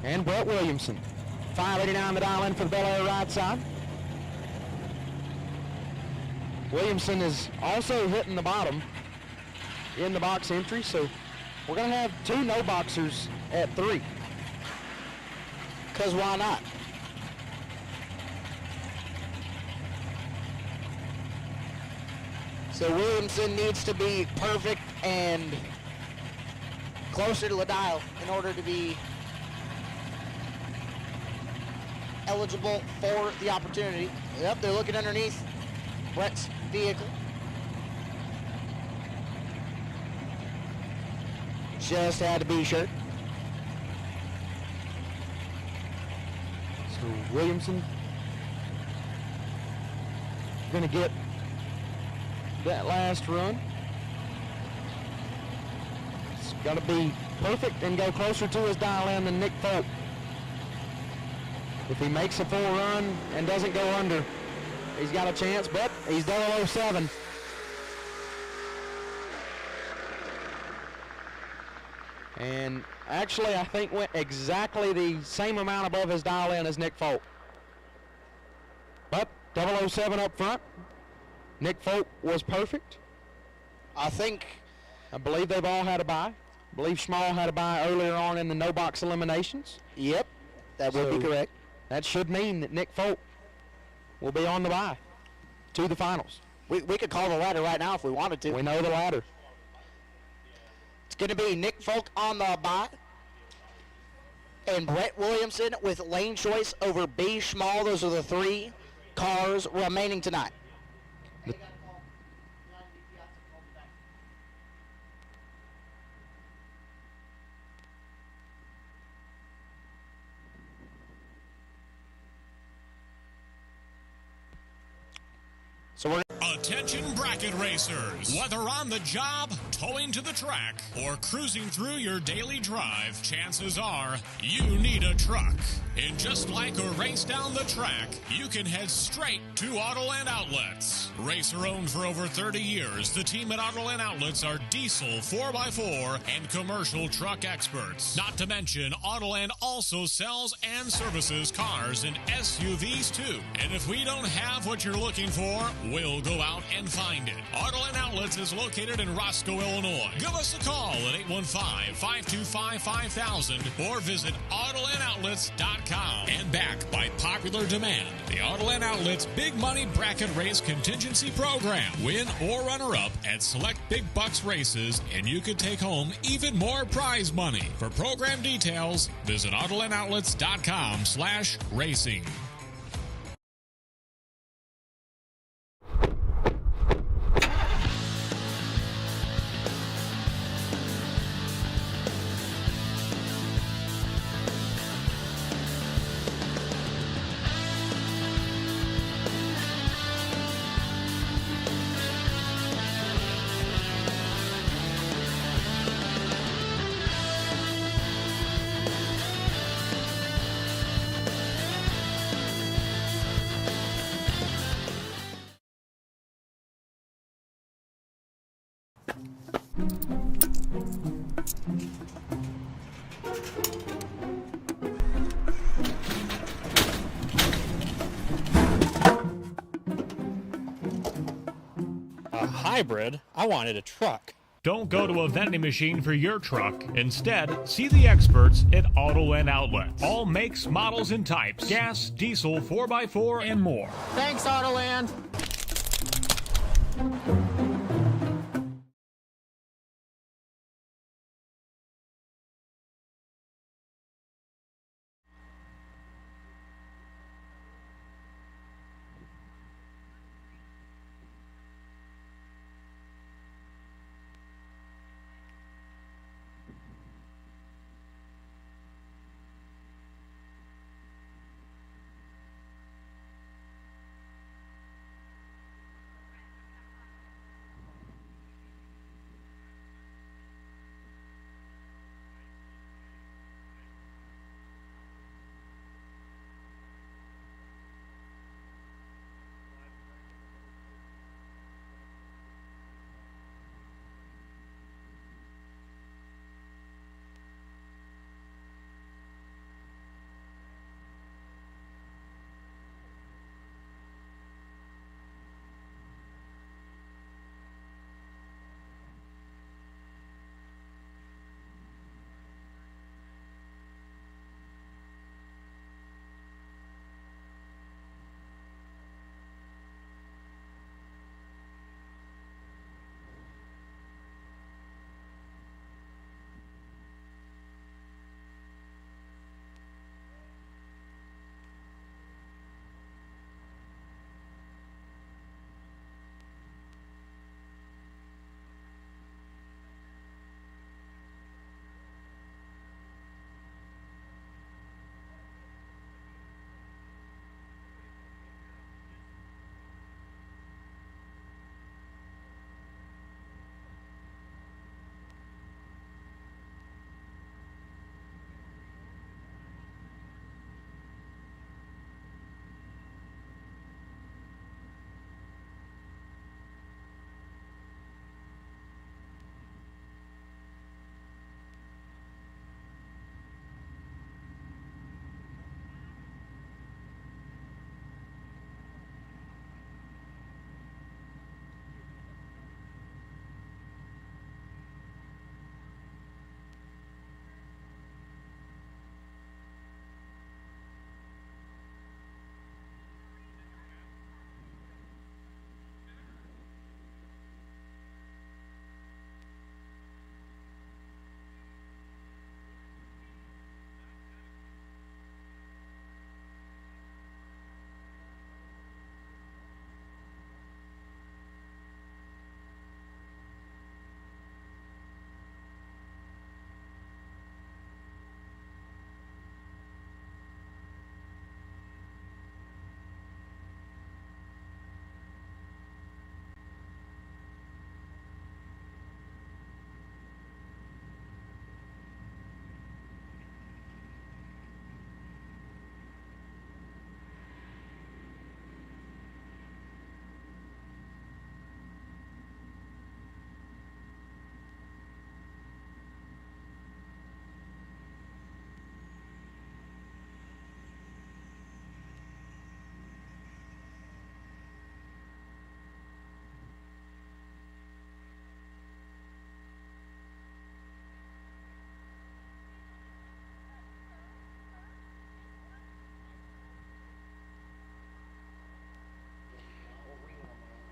[SPEAKER 5] And Brett Williamson, 589 the dial in for the Bel Air right side. Williamson is also hitting the bottom in the box entry, so we're going to have 2 no boxers at 3.
[SPEAKER 1] Because why not? So Williamson needs to be perfect and closer to the dial in order to be eligible for the opportunity. Yep, they're looking underneath Brett's vehicle. Just had to be sure.
[SPEAKER 5] So Williamson going to get that last run. It's got to be perfect and go closer to his dial in than Nick Folk. If he makes a full run and doesn't go under, he's got a chance, but he's 007. And actually, I think went exactly the same amount above his dial in as Nick Folk. But 007 up front. Nick Folk was perfect.
[SPEAKER 1] I
[SPEAKER 5] believe they've all had a bye. I believe Schmall had a bye earlier on in the no box eliminations.
[SPEAKER 1] Yep, that would be correct.
[SPEAKER 5] That should mean that Nick Folk will be on the bye to the finals.
[SPEAKER 1] We could call the ladder right now if we wanted to.
[SPEAKER 5] We know the ladder.
[SPEAKER 1] It's going to be Nick Folk on the bye and Brett Williamson with lane choice over B. Schmall. Those are the 3 cars remaining tonight. So we're
[SPEAKER 2] Attention bracket racers. Whether on the job, towing to the track, or cruising through your daily drive, chances are you need a truck. And just like a race down the track, you can head straight to Autoland Outlets. Racer owned for over 30 years, the team at Autoland Outlets are diesel 4x4 and commercial truck experts. Not to mention, Autoland also sells and services cars and SUVs too. And if we don't have what you're looking for, we'll go out and find it. Autoland Outlets is located in Roscoe, Illinois. Give us a call at 815-525-5000 or visit AutolandOutlets.com. And backed by popular demand, the Autoland Outlets Big Money Bracket Race Contingency Program. Win or runner-up at select big bucks races, and you could take home even more prize money. For program details, visit AutolandOutlets.com/racing.
[SPEAKER 3] A hybrid? I wanted a truck.
[SPEAKER 4] Don't go to a vending machine for your truck. Instead, see the experts at Autoland Outlets. All makes, models, and types. Gas, diesel, 4x4, and more.
[SPEAKER 5] Thanks, Autoland.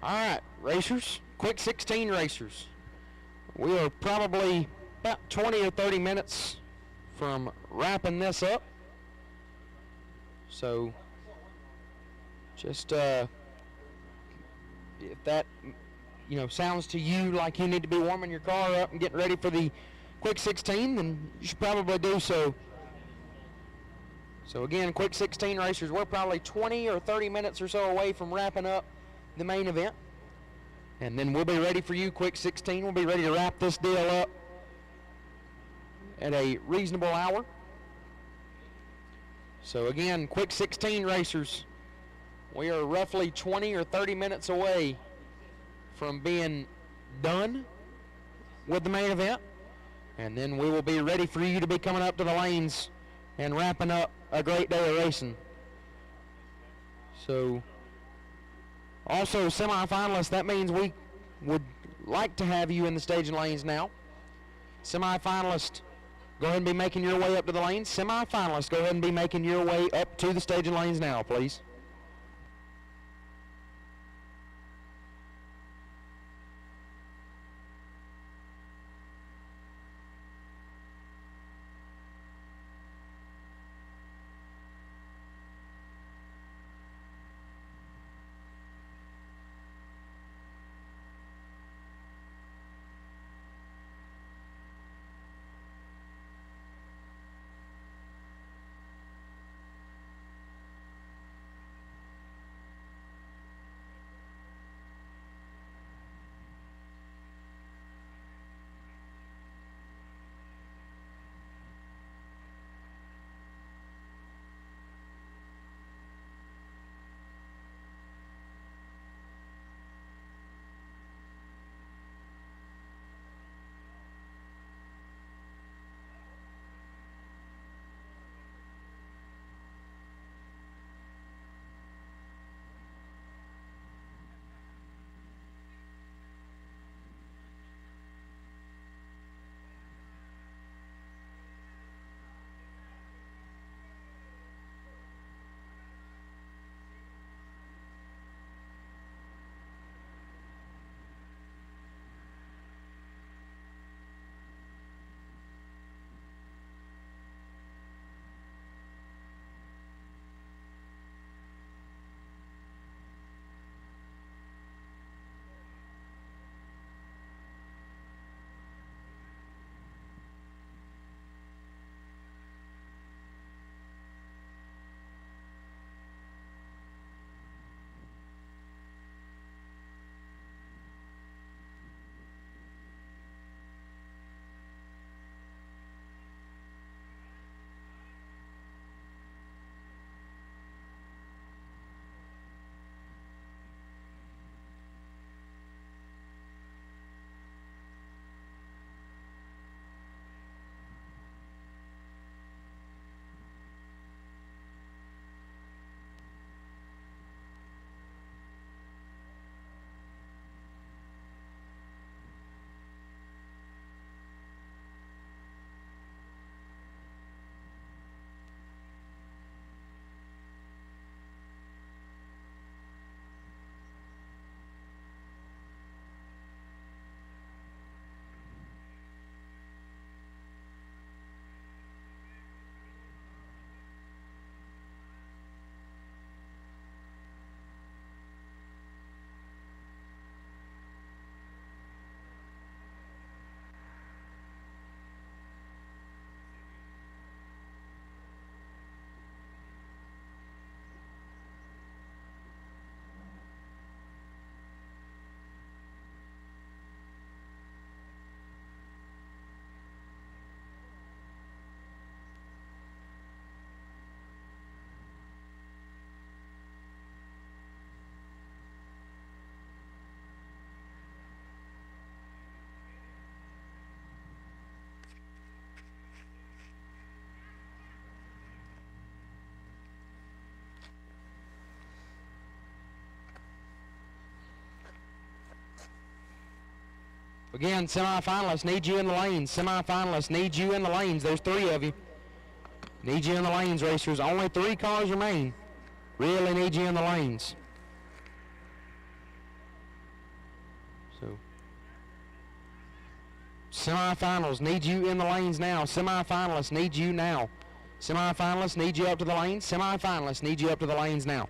[SPEAKER 5] All right, racers, quick 16 racers. We are probably about 20 or 30 minutes from wrapping this up. So just if that sounds to you like you need to be warming your car up and getting ready for the quick 16, then you should probably do so. So again, quick 16 racers, we're probably 20 or 30 minutes or so away from wrapping up the main event. And then we'll be ready for you, quick 16. We'll be ready to wrap this deal up at a reasonable hour. So again, quick 16 racers, we are roughly 20 or 30 minutes away from being done with the main event. And then we will be ready for you to be coming up to the lanes and wrapping up a great day of racing. So also semifinalists, that means we would like to have you in the staging lanes now. Semifinalists, go ahead and be making your way up to the lanes. Semifinalists, go ahead and be making your way up to the staging lanes now, please. Again, semifinalists, need you in the lanes. Semifinalists, need you in the lanes. There's 3 of you. Need you in the lanes, racers. Only 3 cars remain. Really need you in the lanes. So, semifinals need you in the lanes now. Semifinalists need you now. Semifinalists need you up to the lanes. Semifinalists need you up to the lanes now.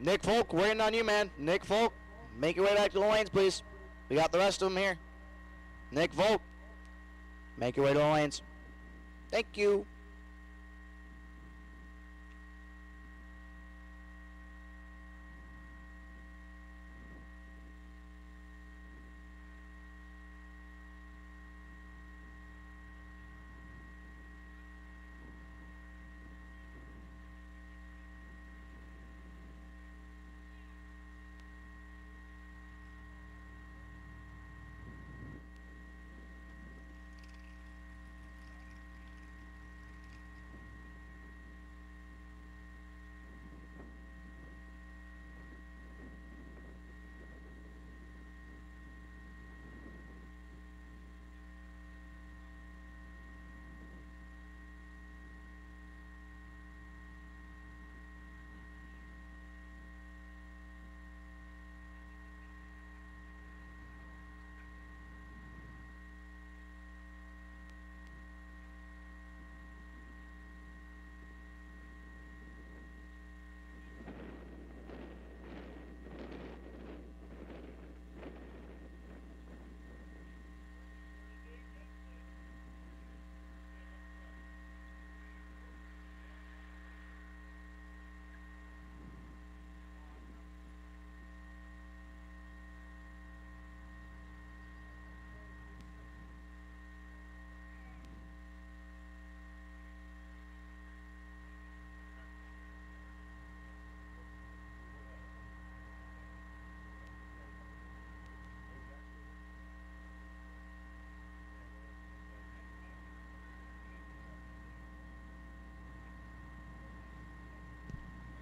[SPEAKER 1] Nick Folk, waiting on you, man. Nick Folk, make your way back to the lanes, please. We got the rest of them here. Nick Folk, make your way to the lanes. Thank you.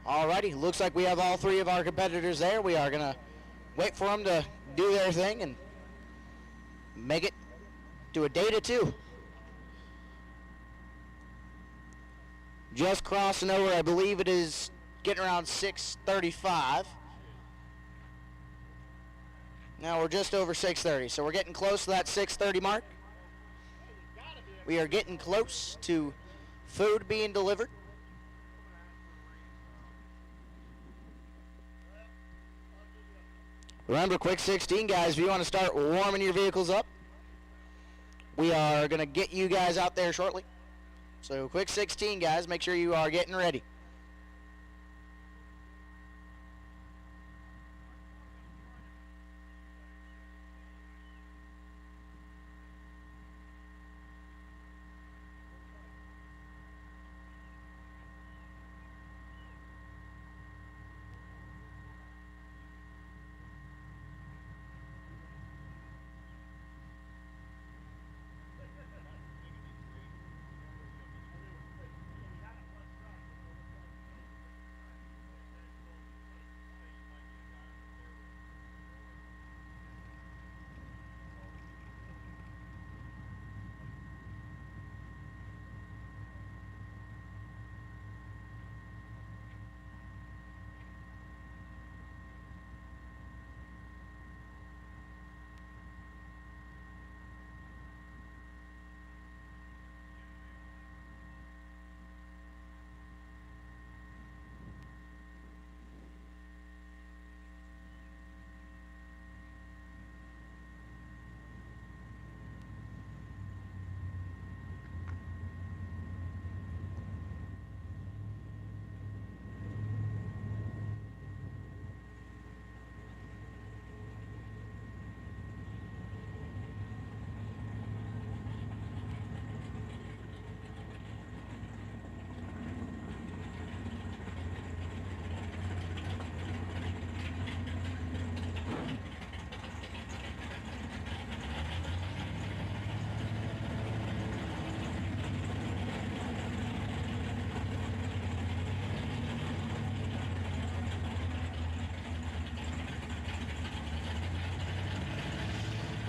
[SPEAKER 1] Alrighty, looks like we have all three of our competitors there. We are gonna wait for them to do their thing and make it to a data 2. Just crossing over, I believe it is getting around 6:35. Now we're just over 6:30, so we're getting close to that 6:30 mark. We are getting close to food being delivered. Remember, quick 16, guys, if you want to start warming your vehicles up, we are going to get you guys out there shortly. So quick 16, guys, make sure you are getting ready.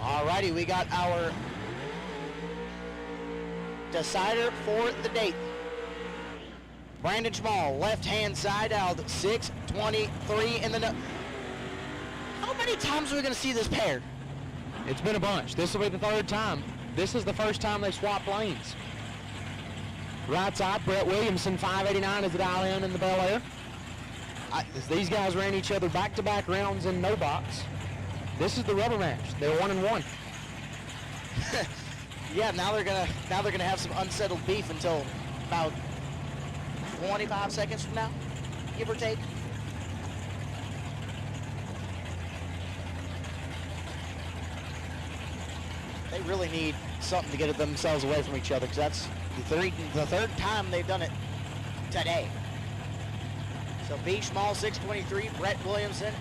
[SPEAKER 1] Alrighty, we got our decider for the date. Brandon Schmall, left-hand side out, 6:23 in the... How many times are we going to see this pair?
[SPEAKER 5] It's been a bunch. This will be the third time. This is the first time they swapped lanes. Right side, Brett Williamson, 589 is the dial in the Bel Air. These guys ran each other back-to-back rounds in no box. This is the rubber match. They're 1-1.
[SPEAKER 1] Yeah, now they're gonna have some unsettled beef until about 25 seconds from now, give or take. They really need something to get themselves away from each other, because that's the third time they've done it today. So B. Schmall, 6:23, Brett Williamson,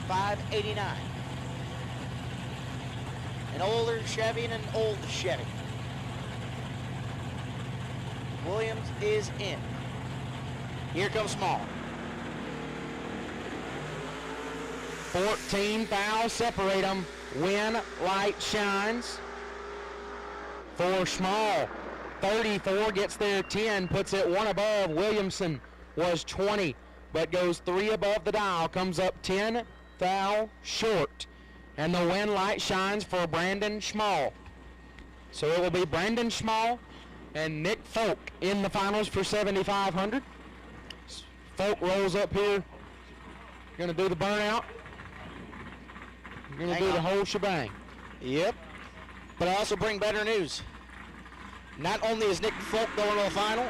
[SPEAKER 1] 5:89. An older Chevy and an old Chevy. Williams is in. Here comes Small.
[SPEAKER 5] 14 fouls separate them. Win, light shines for Schmall. 34 gets there 10, puts it one above. Williamson was 20, but goes 3 above the dial, comes up 10 foul short. And the win light shines for Brandon Schmall. So it will be Brandon Schmall and Nick Folk in the finals for 7,500. Folk rolls up here. Going to do the burnout. Going to do the whole shebang.
[SPEAKER 1] Yep. But I also bring better news. Not only is Nick Folk going to the final,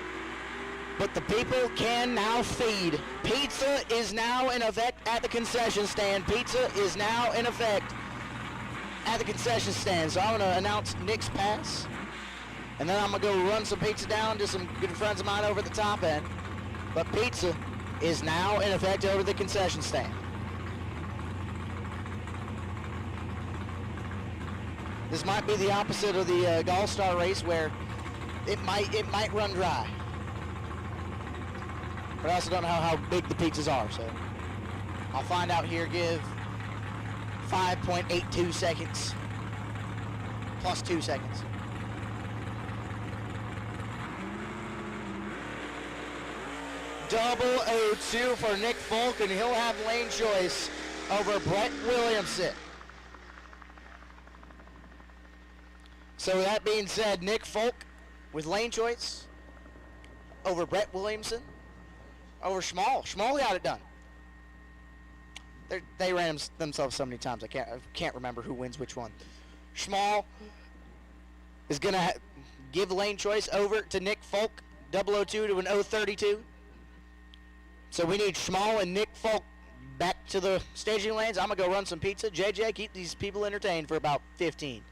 [SPEAKER 1] but the people can now feed. Pizza is now in effect at the concession stand. Pizza is now in effect at the concession stand. So I'm going to announce Nick's pass. And then I'm going to go run some pizza down to some good friends of mine over at the top end. But pizza is now in effect over the concession stand. This might be the opposite of the GallStar race, where it might run dry. But I also don't know how big the pizzas are, so I'll find out here. Give 5.82 seconds plus 2 seconds. Double 02 for Nick Folk, and he'll have lane choice over Brett Williamson. So that being said, Nick Folk with lane choice over Brett Williamson over Schmall. Schmall got it done. They ran themselves so many times I can't remember who wins which one. Schmall is gonna give lane choice over to Nick Folk, 002 to an 032. So we need Schmall and Nick Folk back to the staging lanes. I'm gonna go run some pizza. JJ, keep these people entertained for about 15.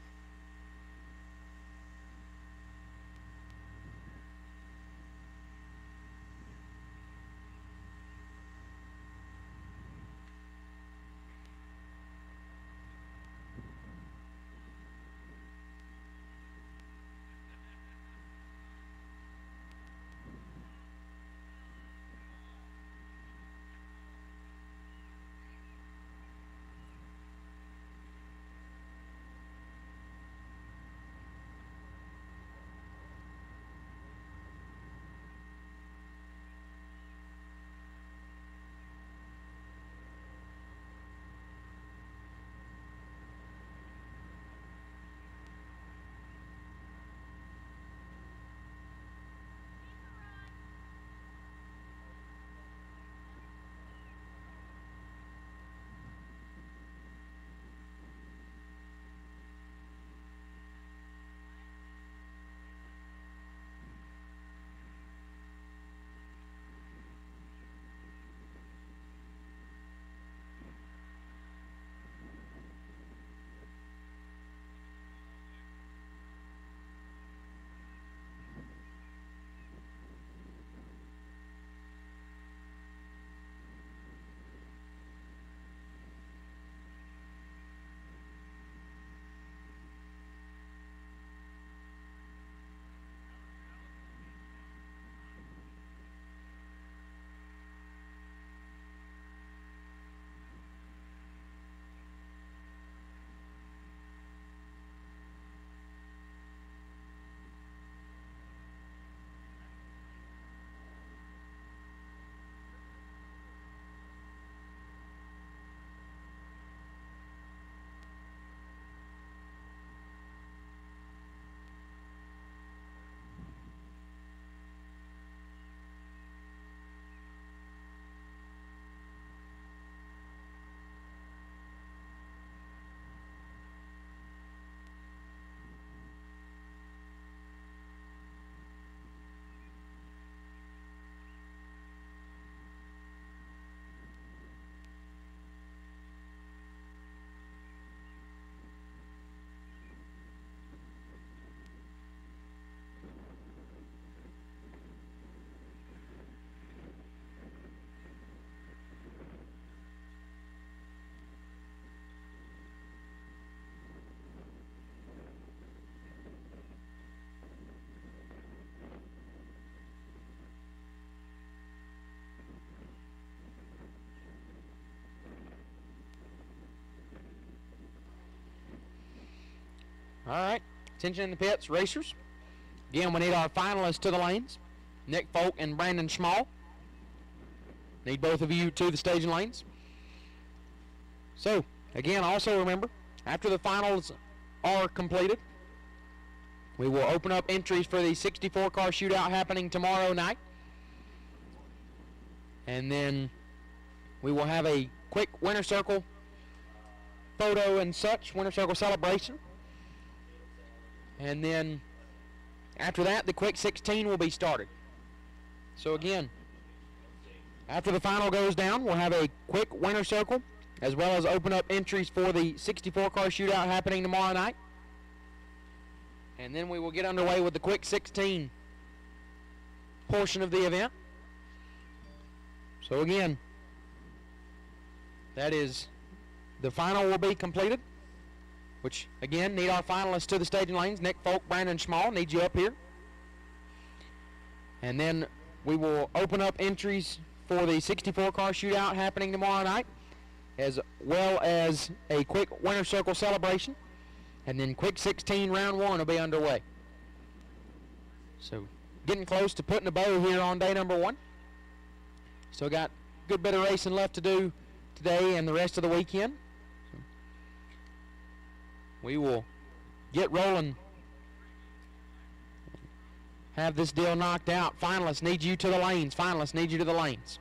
[SPEAKER 5] All right, attention in the pits, racers. Again, we need our finalists to the lanes. Nick Folk and Brandon Schmall. Need both of you to the staging lanes. So, again, also remember, after the finals are completed, we will open up entries for the 64-car shootout happening tomorrow night. And then we will have a quick winner circle photo and such, winner circle celebration. And then after that, the quick 16 will be started. So again, after the final goes down, we'll have a quick winner circle, as well as open up entries for the 64-car shootout happening tomorrow night. And then we will get underway with the quick 16 portion of the event. So again, that is, the final will be completed, which again, need our finalists to the staging lanes. Nick Folk, Brandon Schmall, need you up here. And then we will open up entries for the 64-car shootout happening tomorrow night, as well as a quick winner circle celebration, and then quick 16 round 1 will be underway. So getting close to putting a bow here on day number 1. Still got a good bit of racing left to do today and the rest of the weekend. So we will get rolling, have this deal knocked out. Finalists need you to the lanes. Finalists need you to the lanes.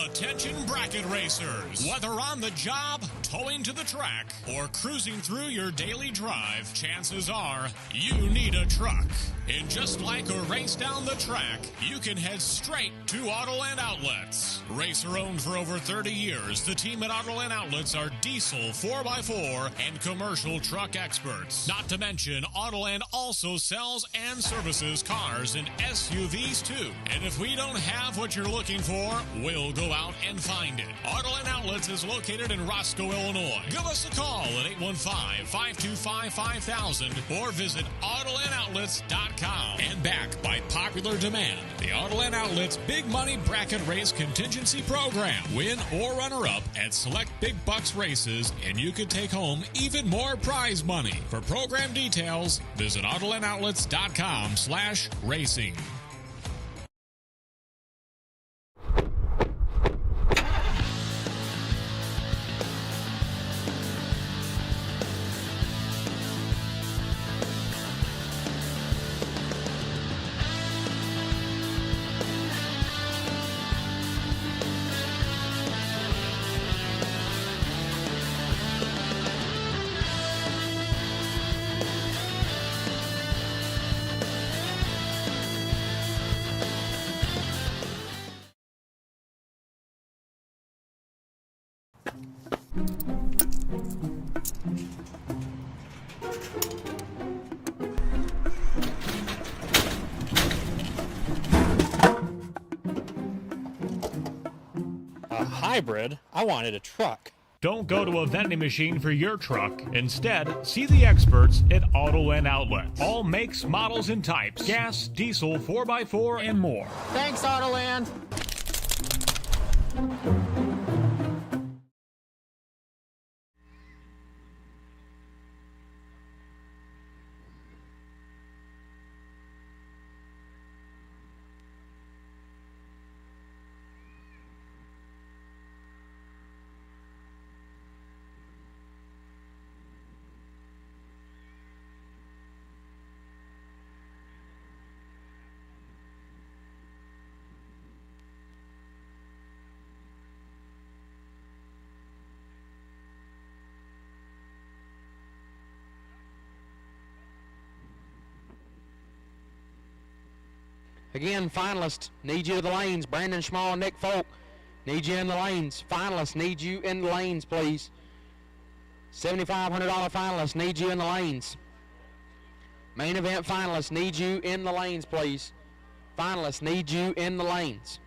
[SPEAKER 2] Attention bracket racers. Whether on the job, towing to the track, or cruising through your daily drive, chances are you need a truck. And just like a race down the track, you can head straight to Autoland Outlets. Racer owned for over 30 years, the team at Autoland Outlets are diesel 4x4 and commercial truck experts. Not to mention, Autoland also sells and services cars and SUVs too. And if we don't have what you're looking for, we'll go out and find it. Autoland Outlets is located in Roscoe, Illinois. Give us a call at 815-525-5000 or visit AutolandOutlets.com. And backed by popular demand, the Autoland Outlets Big Money Bracket Race Contingency Program. Win or runner-up at select big bucks races, and you could take home even more prize money. For program details, visit AutolandOutlets.com/racing.
[SPEAKER 3] A hybrid? I wanted a truck.
[SPEAKER 4] Don't go to a vending machine for your truck. Instead, see the experts at Autoland Outlets. All makes, models, and types. Gas, diesel, 4x4, and more.
[SPEAKER 5] Thanks, Autoland. Again, finalists need you to the lanes. Brandon Schmall and Nick Folk need you in the lanes. Finalists need you in the lanes, please. $7,500 finalists need you in the lanes. Main event finalists, need you in the lanes, please. Finalists, need you in the lanes.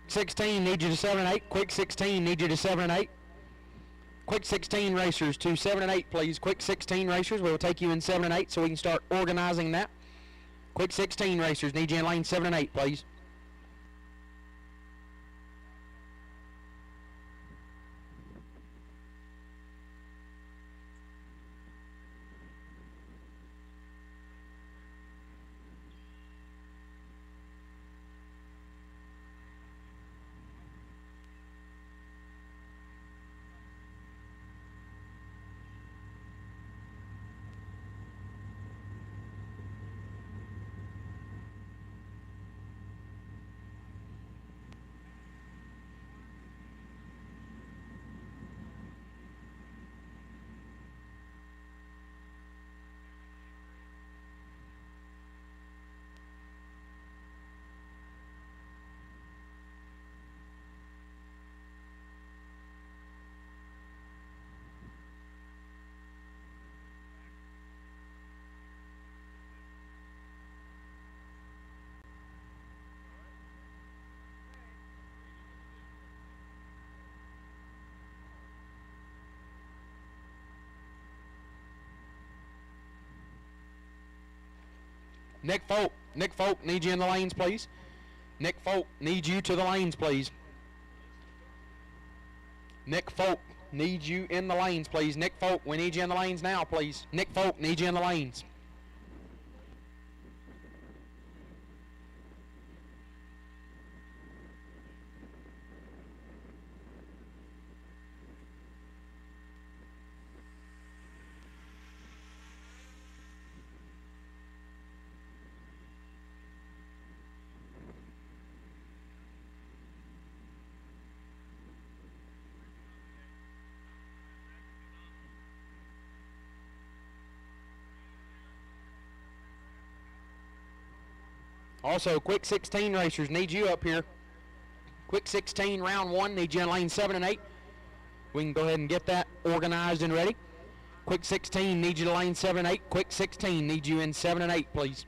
[SPEAKER 5] '16, need you to 7 and 8. Quick 16, need you to 7 and 8. Quick 16 racers to 7 and 8, please. Quick 16 racers, we will take you in 7 and 8 so we can start organizing that. Quick 16 racers, need you in lane 7 and 8, please. Nick Folk, need you in the lanes, please. Nick Folk, need you to the lanes, please. Nick Folk, need you in the lanes, please. Nick Folk, we need you in the lanes now, please. Nick Folk, need you in the lanes. Also, quick 16 racers, need you up here. Quick 16, round 1, need you in lane 7 and 8. We can go ahead and get that organized and ready. Quick 16, need you to lane 7 and 8. Quick 16, need you in 7 and 8, please.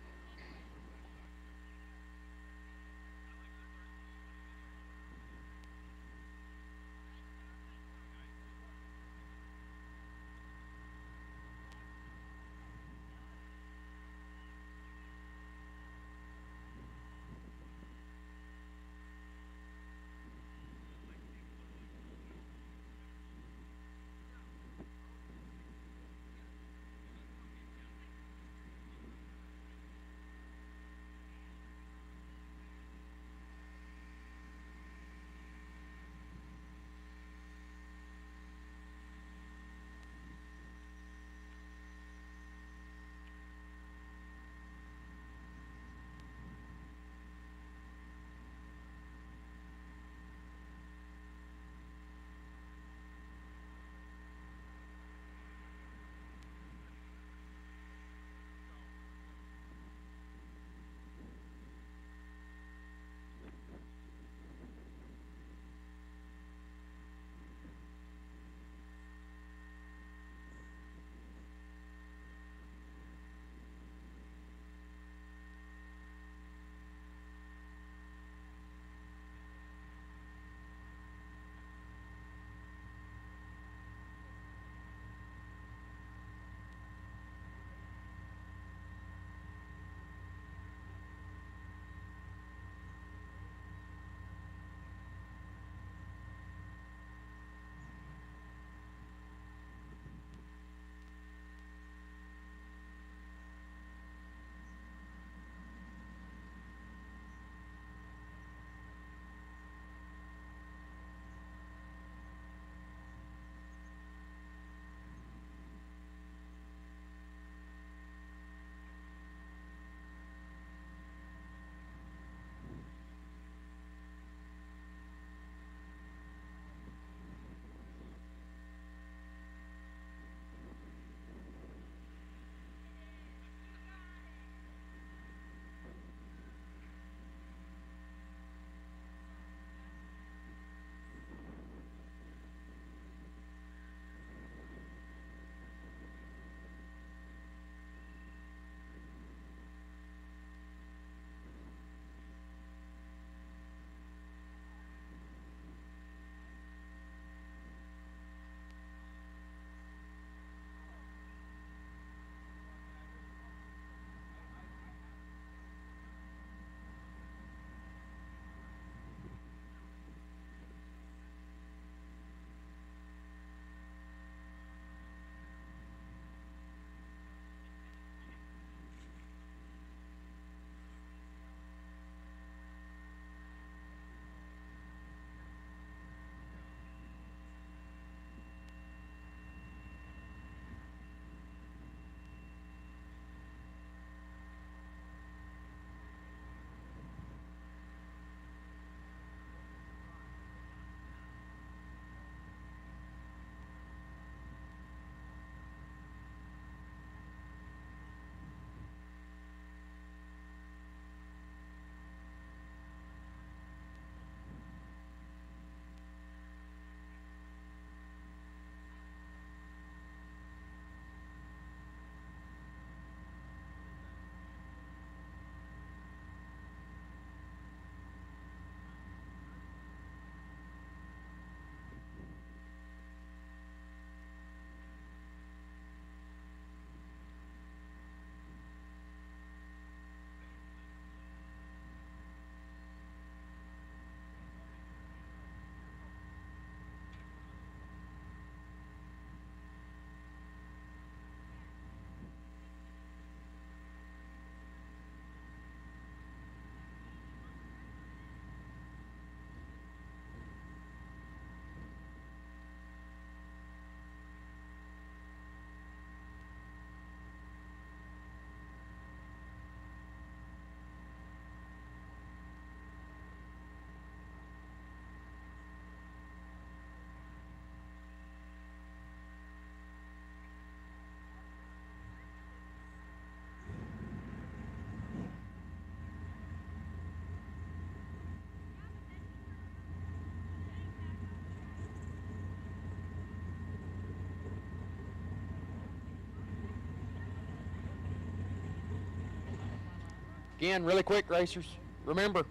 [SPEAKER 5] Again, really quick, racers. Remember,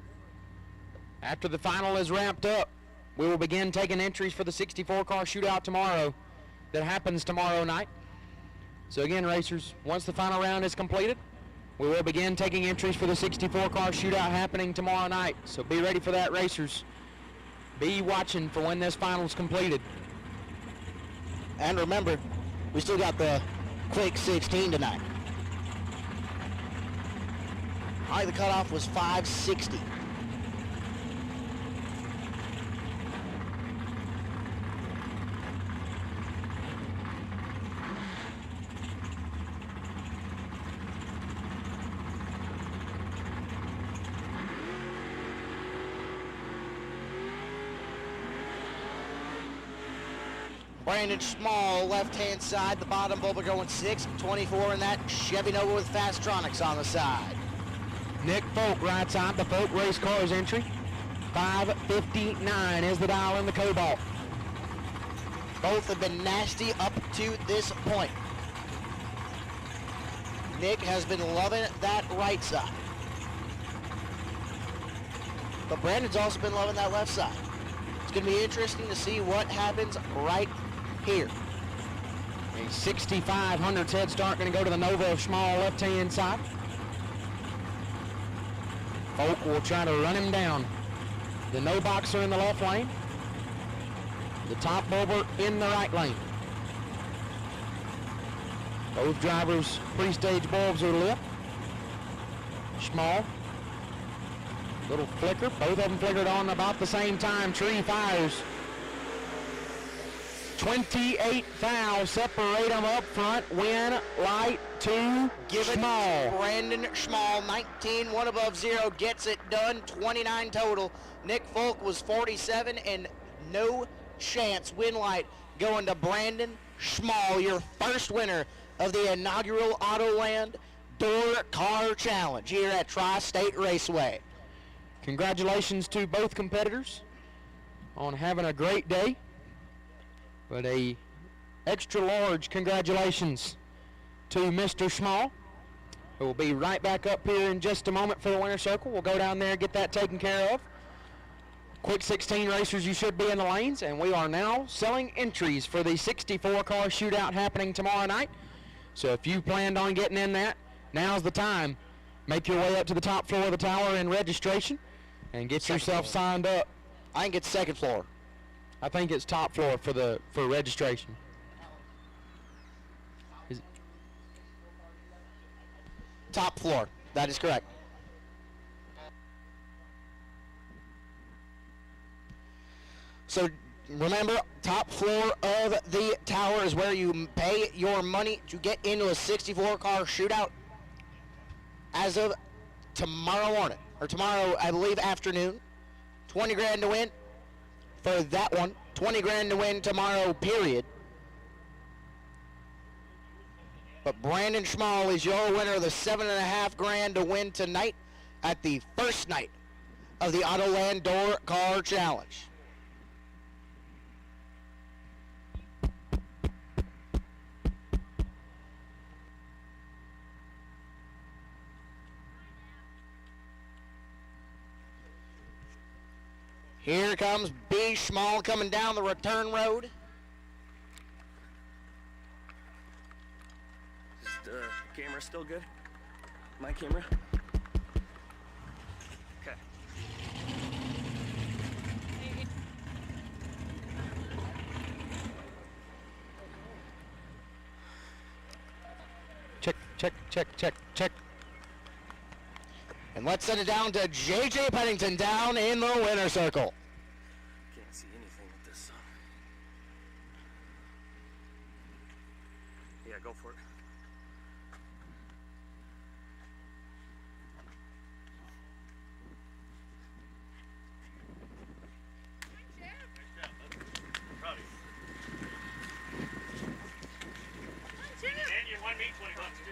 [SPEAKER 5] after the final is wrapped up, we will begin taking entries for the 64-car shootout tomorrow that happens tomorrow night. So again, racers, once the final round is completed, we will begin taking entries for the 64-car shootout happening tomorrow night. So be ready for that, racers. Be watching for when this final is completed.
[SPEAKER 1] And remember, we still got the quick 16 tonight. All right, the cutoff was 560. Brandon Small, left-hand side, the bottom bulb are going 6:24 in that Chevy Nova with Fastronics on the side.
[SPEAKER 5] Nick Folk right side, the Folk Race Cars entry. 5:59 is the dial in the Cobalt.
[SPEAKER 1] Both have been nasty up to this point. Nick has been loving that right side. But Brandon's also been loving that left side. It's going to be interesting to see what happens right here.
[SPEAKER 5] A 6,500 head start going to go to the Nova of Small left-hand side. Folk will try to run him down. The no boxer in the left lane. The top bulber in the right lane. Both drivers' pre-stage bulbs are lit. Small. Little flicker. Both of them flickered on about the same time. Tree fires. 28 fouls separate them up front. Win light to
[SPEAKER 1] Give it
[SPEAKER 5] Small.
[SPEAKER 1] to Brandon Schmall, 19, one above zero, gets it done, 29 total. Nick Folk was 47 and no chance. Win light going to Brandon Schmall, your first winner of the inaugural Autoland Door Car Challenge here at Tri-State Raceway.
[SPEAKER 5] Congratulations to both competitors on having a great day. But a extra large congratulations to Mr. Small, who will be right back up here in just a moment for the winner's circle. We'll go down there and get that taken care of. Quick 16 racers, you should be in the lanes, and we are now selling entries for the 64-car shootout happening tomorrow night. So if you planned on getting in that, now's the time. Make your way up to the top floor of the tower in registration and get
[SPEAKER 1] Second
[SPEAKER 5] yourself
[SPEAKER 1] floor.
[SPEAKER 5] signed up.
[SPEAKER 1] I think it's second floor.
[SPEAKER 5] I think it's top floor for registration.
[SPEAKER 1] Top floor, that is correct. So remember, top floor of the tower is where you pay your money to get into a 64-car shootout as of tomorrow morning, or tomorrow, I believe, afternoon. 20 grand to win for that one. 20 grand to win tomorrow, period. But Brandon Schmall is your winner of the 7.5 grand to win tonight at the first night of the Autoland Door Car Challenge. Here comes B. Schmall coming down the return road.
[SPEAKER 7] Is the camera still good? My camera? Okay.
[SPEAKER 5] Check, check, check, check, check.
[SPEAKER 1] And let's send it down to J.J. Pennington down in the winner circle.
[SPEAKER 7] Can't see anything with this sun. Yeah, go for it.
[SPEAKER 4] And you won me $20 too.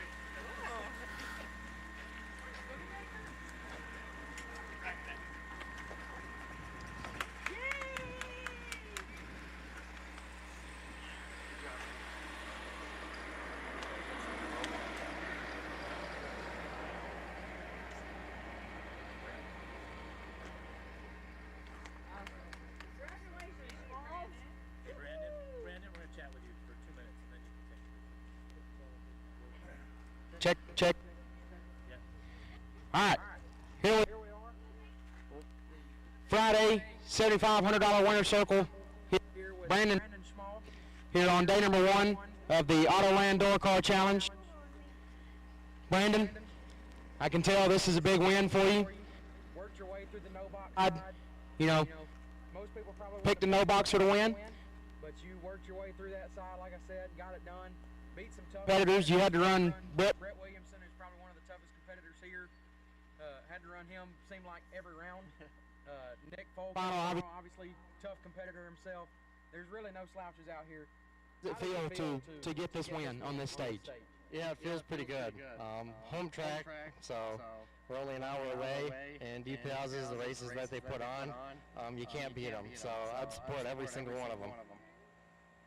[SPEAKER 5] Check. All right. Here we are. Friday, $7,500 winner circle. Here with Brandon here on day number 1 of the Autoland Door Car Challenge. Brandon, I can tell this is a big win for you. Worked your way through the no box side. Most people probably picked the no boxer to win. But you worked your way through that side, like I said, got it done. Beat some tough competitors. You had to run Brett Williamson, who's probably one of the toughest competitors here. Had to run him, seemed like every round. Nick Folk, obviously tough competitor himself. There's really no slouches out here. How does it feel to get this win on this stage?
[SPEAKER 8] Yeah, it feels pretty good. Home track, so we're only an hour away, and deep houses, the races that they put on, you can't beat them. So I'd support every single one of them.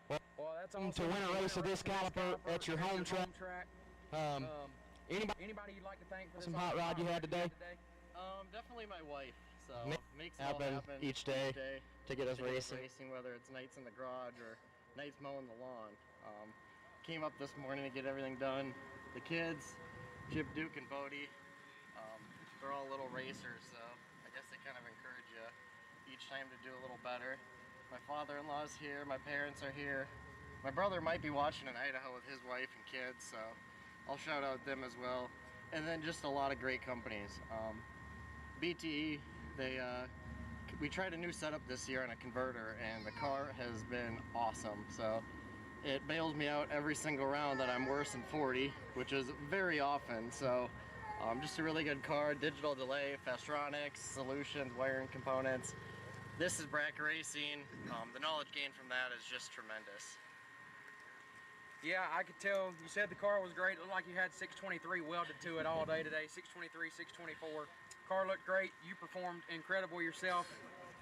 [SPEAKER 5] Well, that's awesome. To win a race of this caliber at your home track. Anybody you'd like to thank for some hot rod you had today?
[SPEAKER 8] Definitely my wife. So makes it all happen each day to get us racing, whether it's nights in the garage or nights mowing the lawn. Came up this morning to get everything done. The kids, Chip, Duke, and Bodie, they're all little racers, so I guess they kind of encourage you each time to do a little better. My father-in-law's here, my parents are here. My brother might be watching in Idaho with his wife and kids, so I'll shout out them as well. And then just a lot of great companies. BTE, we tried a new setup this year on a converter, and the car has been awesome. So it bails me out every single round that I'm worse than 40, which is very often. So just a really good car, digital delay, Fastronics, solutions, wiring components. This is bracket racing. The knowledge gained from that is just tremendous.
[SPEAKER 5] Yeah, I could tell. You said the car was great. It looked like you had 623 welded to it all day today. 623, 624. Car looked great. You performed incredible yourself.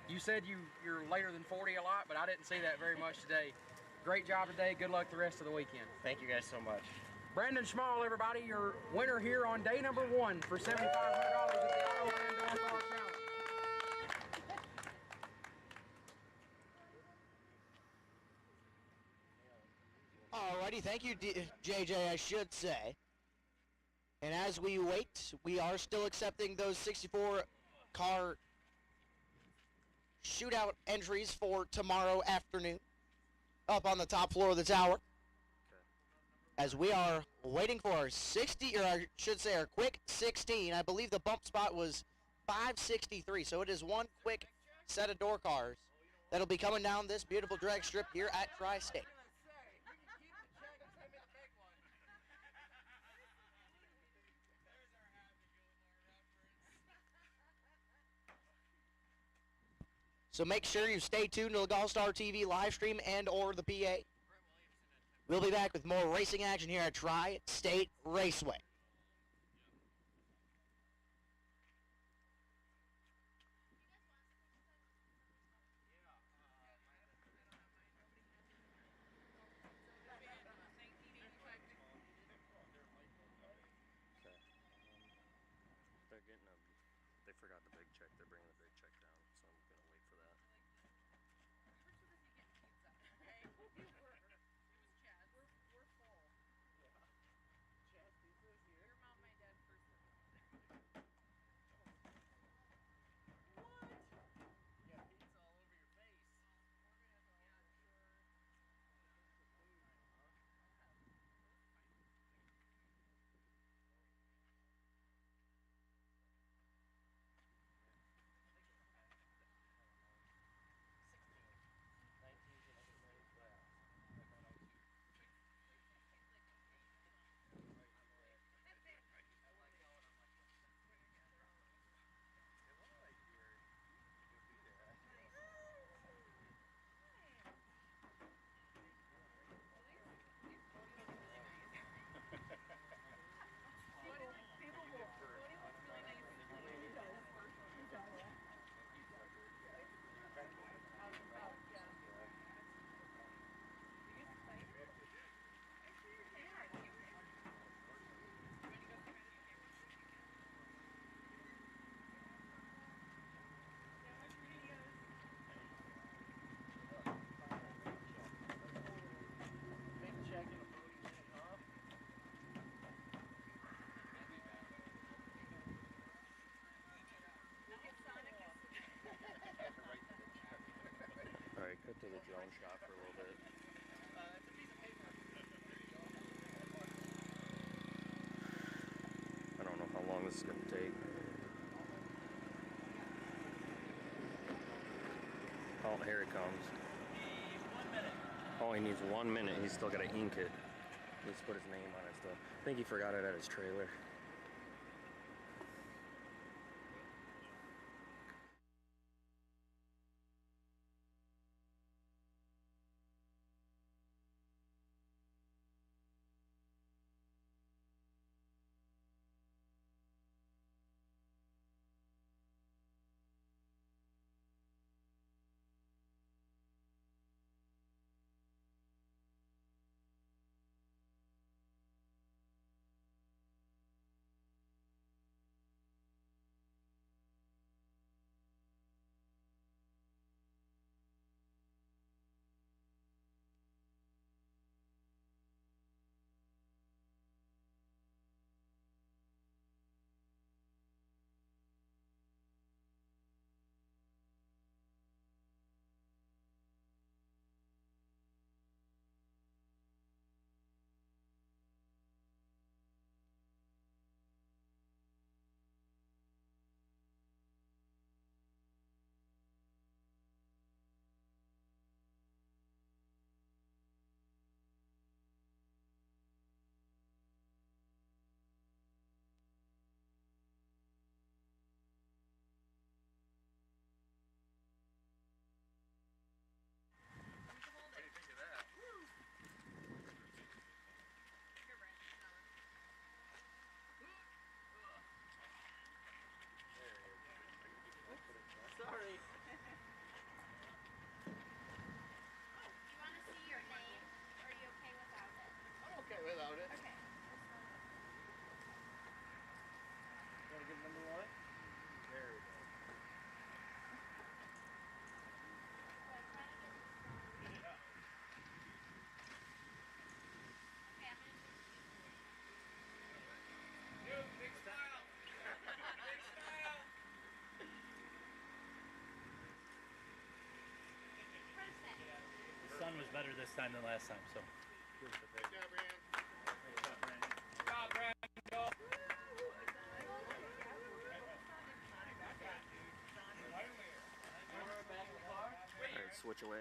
[SPEAKER 5] You said you're later than 40 a lot, but I didn't see that very much today. Great job today. Good luck the rest of the weekend.
[SPEAKER 8] Thank you guys so much.
[SPEAKER 5] Brandon Schmall, everybody, your winner here on day number 1 for $7,500 at the Autoland Door Car Challenge.
[SPEAKER 1] Alrighty, thank you, JJ, I should say. And as we wait, we are still accepting those 64 car shootout entries for tomorrow afternoon up on the top floor of the tower. As we are waiting for our 60, or I should say our quick 16. I believe the bump spot was 563, so it is one quick set of door cars that'll be coming down this beautiful drag strip here at Tri-State. So make sure you stay tuned to the GallStar TV live stream and or the PA. We'll be back with more racing action here at Tri-State Raceway.
[SPEAKER 7] They forgot the big check. They're bringing the big check down, so I'm gonna wait for that.
[SPEAKER 6] We're full. Yeah. Chaz, this is
[SPEAKER 7] it's gonna take. Oh, here it comes. Oh, he needs 1 minute. He's still got to ink it. He needs to put his name on it still. I think he forgot it at his trailer.
[SPEAKER 8] Sorry.
[SPEAKER 6] You want to see your name, or are you okay without it?
[SPEAKER 8] I'm okay without it.
[SPEAKER 6] Okay.
[SPEAKER 8] You want to give number one? There we go.
[SPEAKER 6] Okay, I'm gonna
[SPEAKER 9] The sun was better this time than last time, so.
[SPEAKER 8] Good job, Brandon.
[SPEAKER 7] Alright, switch away.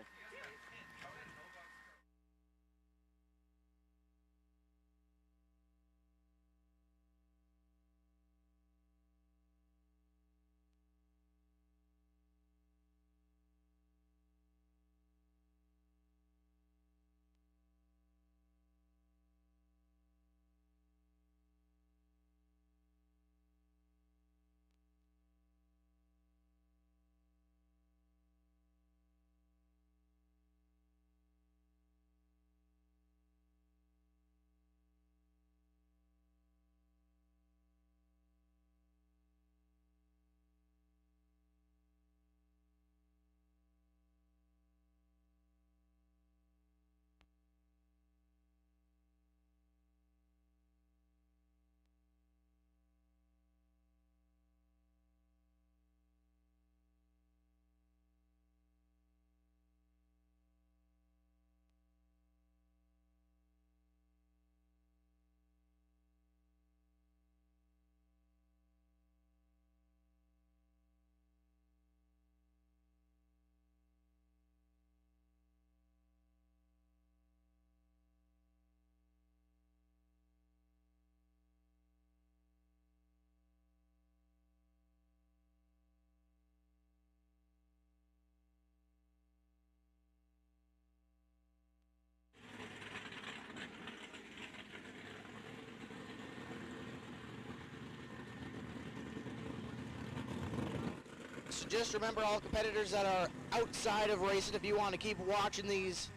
[SPEAKER 1] So just remember, all competitors that are outside of racing, if you want to keep watching these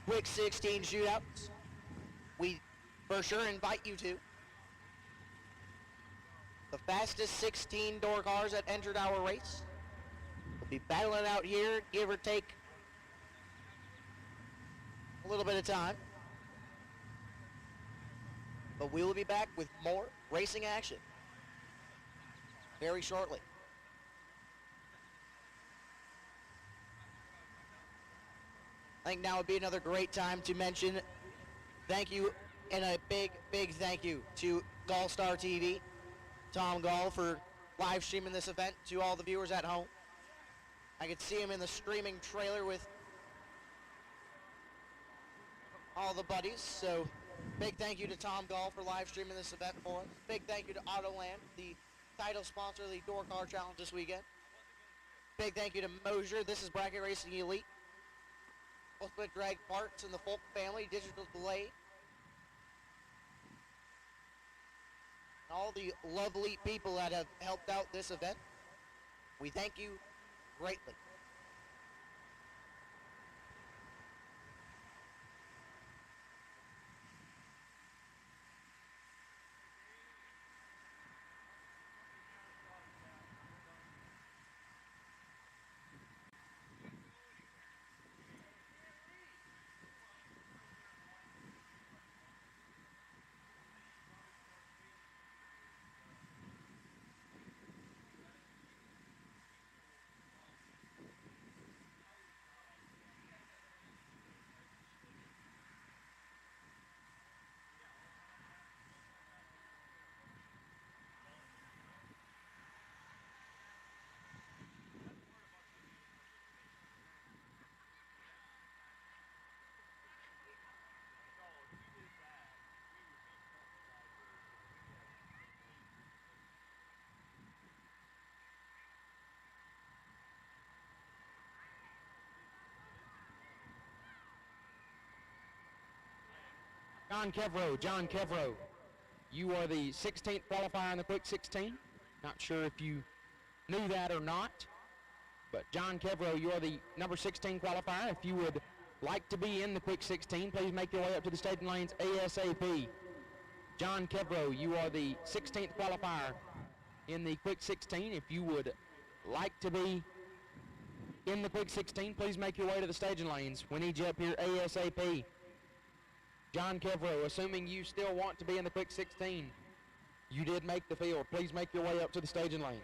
[SPEAKER 1] quick 16 shootouts, we for sure invite you to. The fastest 16 door cars that entered our race will be battling out here, give or take a little bit of time. But we will be back with more racing action very shortly. I think now would be another great time to mention thank you and a big, big thank you to GallStar TV, Tom Gall for live streaming this event to all the viewers at home. I could see him in the streaming trailer with all the buddies. So big thank you to Tom Gall for live streaming this event for us. Big thank you to Autoland, the title sponsor of the Door Car Challenge this weekend. Big thank you to Mosier. This is Bracket Racing Elite. Ultimate Drag Parts and the Folk Family, Digital Delay. And all the lovely people that have helped out this event. We thank you greatly.
[SPEAKER 5] John Kevro, you are the 16th qualifier in the Quick 16. Not sure if you knew that or not, but John Kevro, you are the number 16 qualifier. If you would like to be in the Quick 16, please make your way up to the staging lanes ASAP. John Kevro, you are the 16th qualifier in the Quick 16. If you would like to be in the Quick 16, please make your way to the staging lanes. We need you up here ASAP. John Kevro, assuming you still want to be in the Quick 16, you did make the field. Please make your way up to the staging lanes.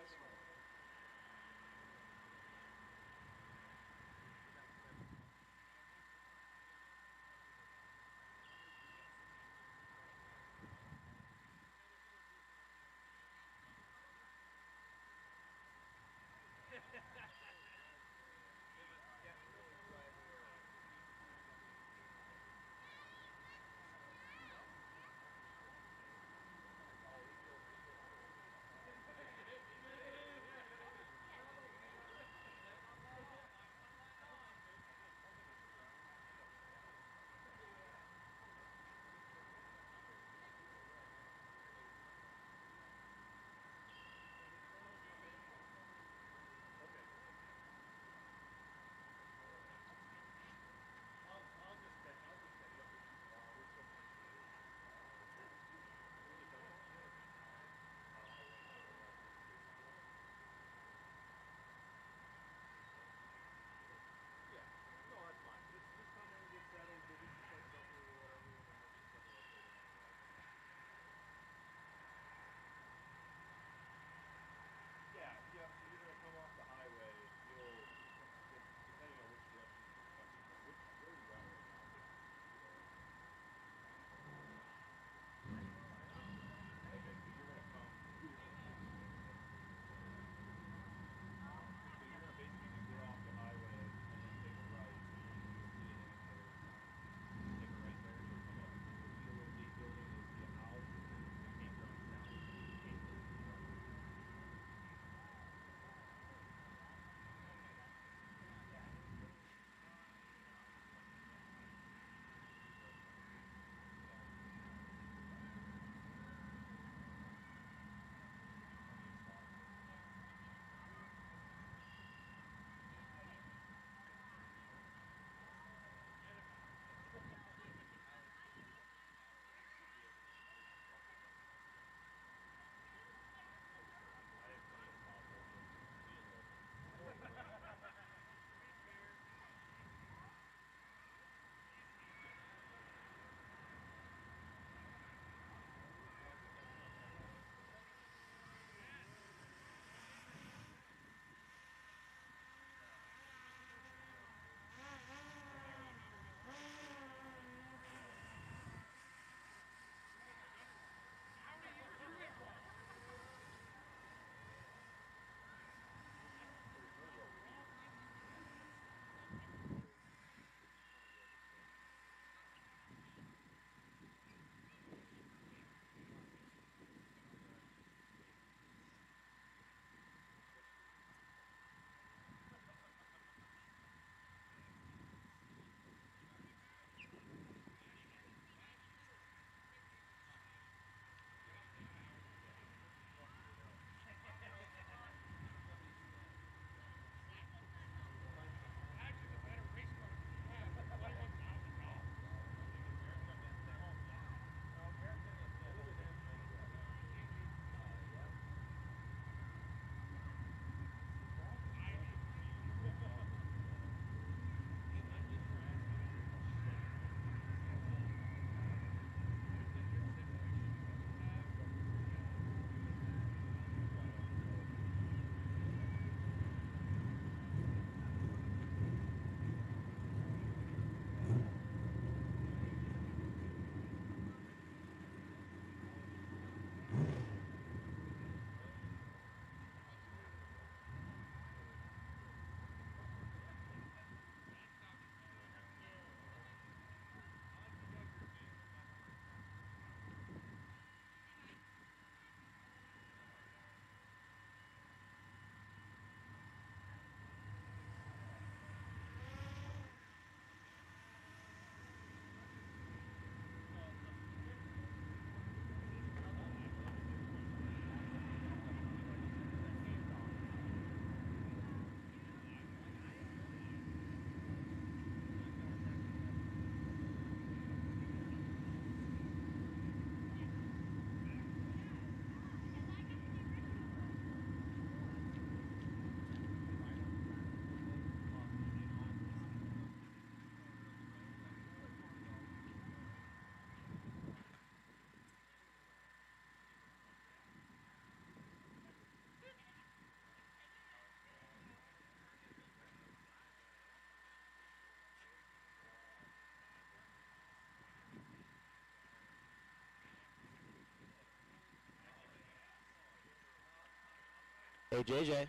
[SPEAKER 1] Hey, JJ,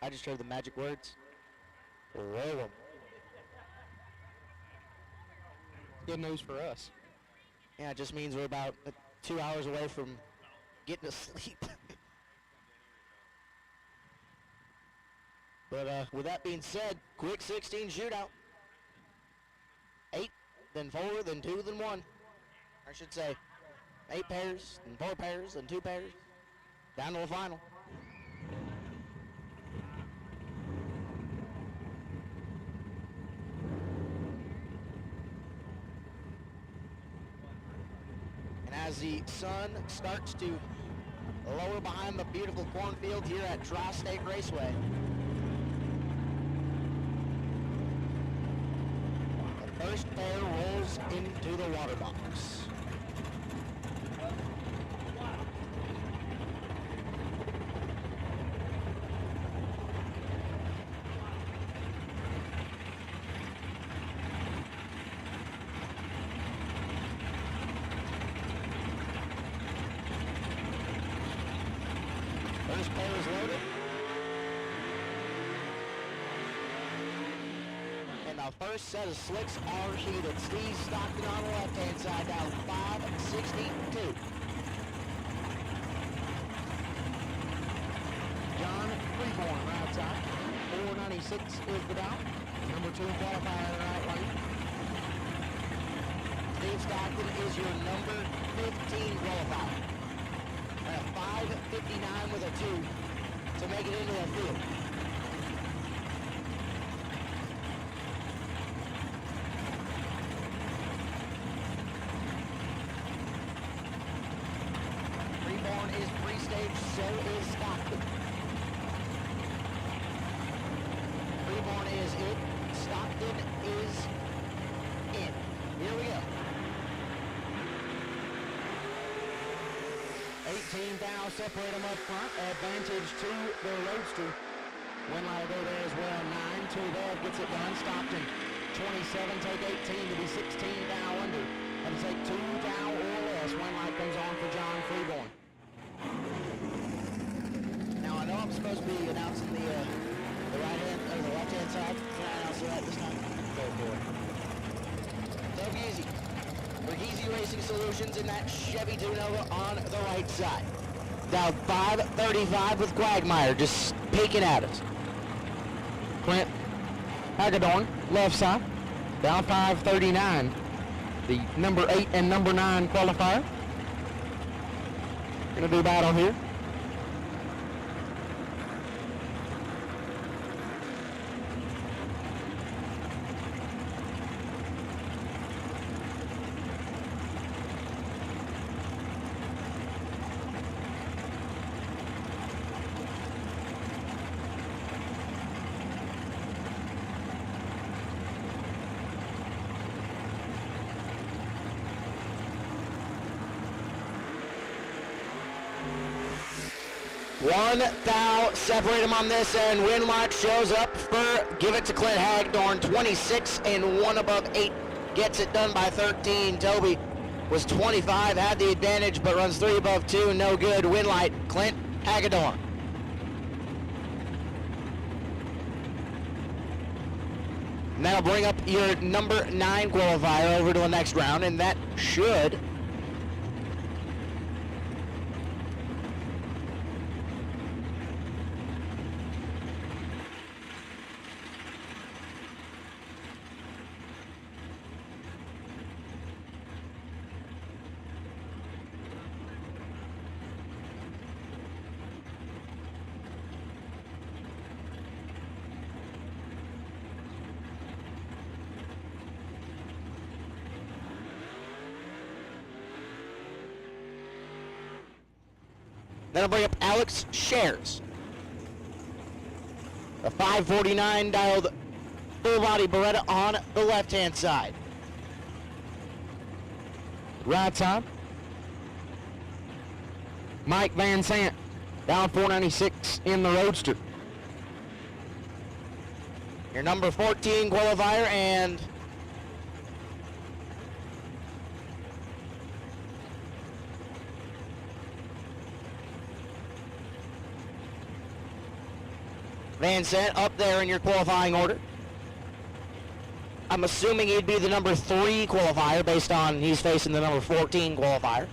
[SPEAKER 1] I just heard the magic words. Roll 'em.
[SPEAKER 5] Good news for us.
[SPEAKER 1] Yeah, it just means we're about 2 hours away from getting to sleep. But with that being said, quick 16 shootout. 8, then 4, then 2, then 1. I should say 8 pairs, then 4 pairs, then 2 pairs. Down to the final. And as the sun starts to lower behind the beautiful cornfield here at Tri-State Raceway, the first pair rolls into the water box. First pair is loaded. And the first set of slicks are heated. Steve Stockton on the left-hand side down 562. John Freeborn right side. 496 is the down. Number 2 qualifier right lane. Steve Stockton is your number 15 qualifier. 5:59 with a 2 to make it into the field. Freeborn is pre-staged, so is Stockton. Freeborn is it, Stockton is in. Here we go. 18 thou, separate them up front, advantage to the Roadster. Winlight will go there as well, 9, 2 there, gets it done, Stockton. 27, take 18 to be 16 thou under. That'll take 2 thou or less. Winlight comes on for John Freeborn. Now I know I'm supposed to be announcing the right hand, or the left hand side. Can I announce that this time? Go for it. Doug Easy. Easy Racing Solutions in that Chevy Tunova on the right side. Down 535 with Quagmire just peeking at us.
[SPEAKER 5] Clint Hagedorn, left side. Down 539. The number 8 and number 9 qualifier. Gonna do battle here.
[SPEAKER 1] One thou, separate them on this end. Winlock shows up for, give it to Clint Hagedorn. 26 and 1 above 8. Gets it done by 13. Toby was 25, had the advantage, but runs 3 above 2. No good. Winlight, Clint Hagedorn. And that'll bring up your number 9 qualifier over to the next round, and that should That'll bring up Alex Shares. A 549 dialed full body Beretta on the left-hand side.
[SPEAKER 5] Right side. Mike Van Sant, down 496 in the Roadster.
[SPEAKER 1] Your number 14 qualifier and Van Sant up there in your qualifying order. I'm assuming he'd be the number 3 qualifier based on he's facing the number 14 qualifier.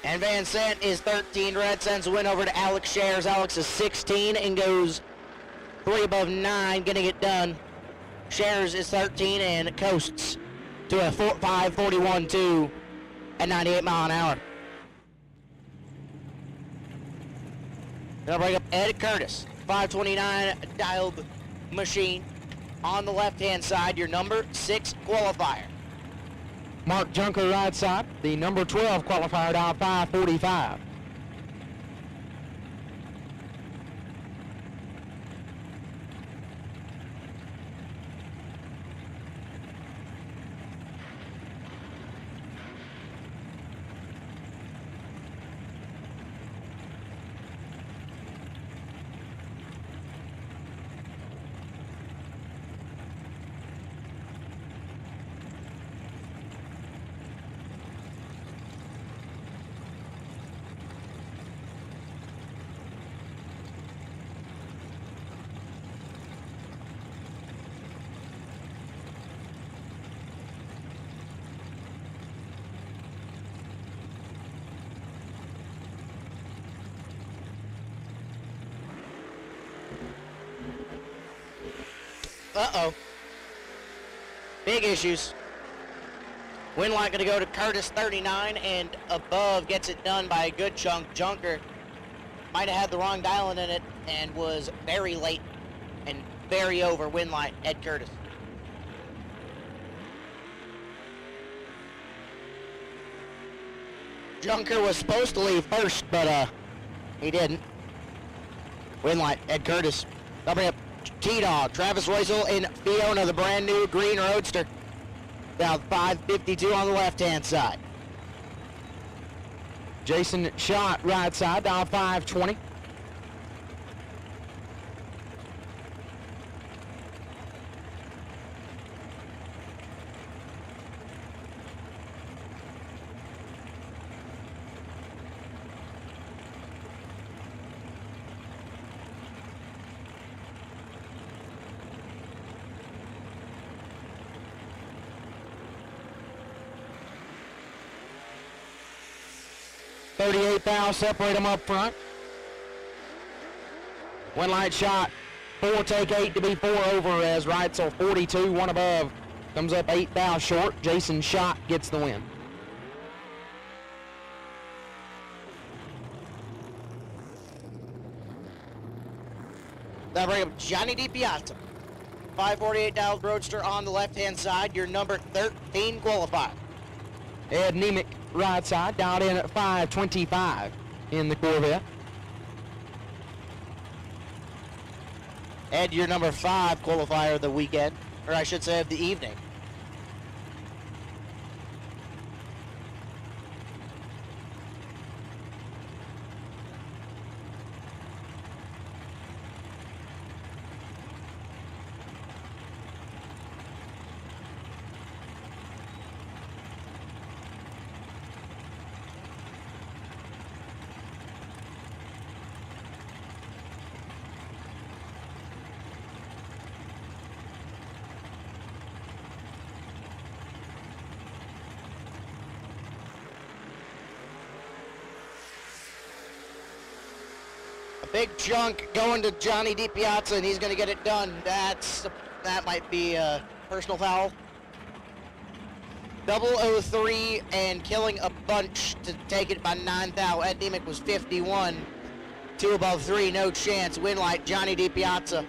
[SPEAKER 1] And Van Sant is 13. Red sends a win over to Alex Shares. Alex is 16 and goes 3 above 9, getting it done. Shares is 13 and coasts to a 5:41.2 at 98 mile an hour. Gonna bring up Ed Curtis, 529 dialed machine. On the left-hand side, your number 6 qualifier.
[SPEAKER 5] Mark Junker right side, the number 12 qualifier, dial 545.
[SPEAKER 1] Uh-oh. Big issues. Win light going to go to Curtis, 39, and above gets it done by a good chunk. Junker might have had the wrong dialing in it and was very late and very over win light, Ed Curtis. Junker was supposed to leave first, but he didn't. Win light, Ed Curtis. They'll bring up T-Dog, Travis Roisel, and Fiona, the brand new green Roadster. Down 5:52 on the left-hand side.
[SPEAKER 5] Jason Schott right side, dial 520. $38,000 separate them up front. One light shot, 4 take 8 to be 4 over as Reitzel 42, 1 above. Comes up 8,000 short. Jason Schott gets the win.
[SPEAKER 1] That'll bring up Johnny DiPiazza. 548 dialed Roadster on the left-hand side, your number 13 qualifier.
[SPEAKER 5] Ed Nemick right side, dialed in at 525 in the Corvette.
[SPEAKER 1] Ed, your number 5 qualifier of the weekend, or I should say of the evening. Big chunk going to Johnny DiPiazza, and he's going to get it done. That might be a personal foul. 003 and killing a bunch to take it by 9,000. Ed Nemick was 51. 2 above 3, no chance. Win light, Johnny DiPiazza.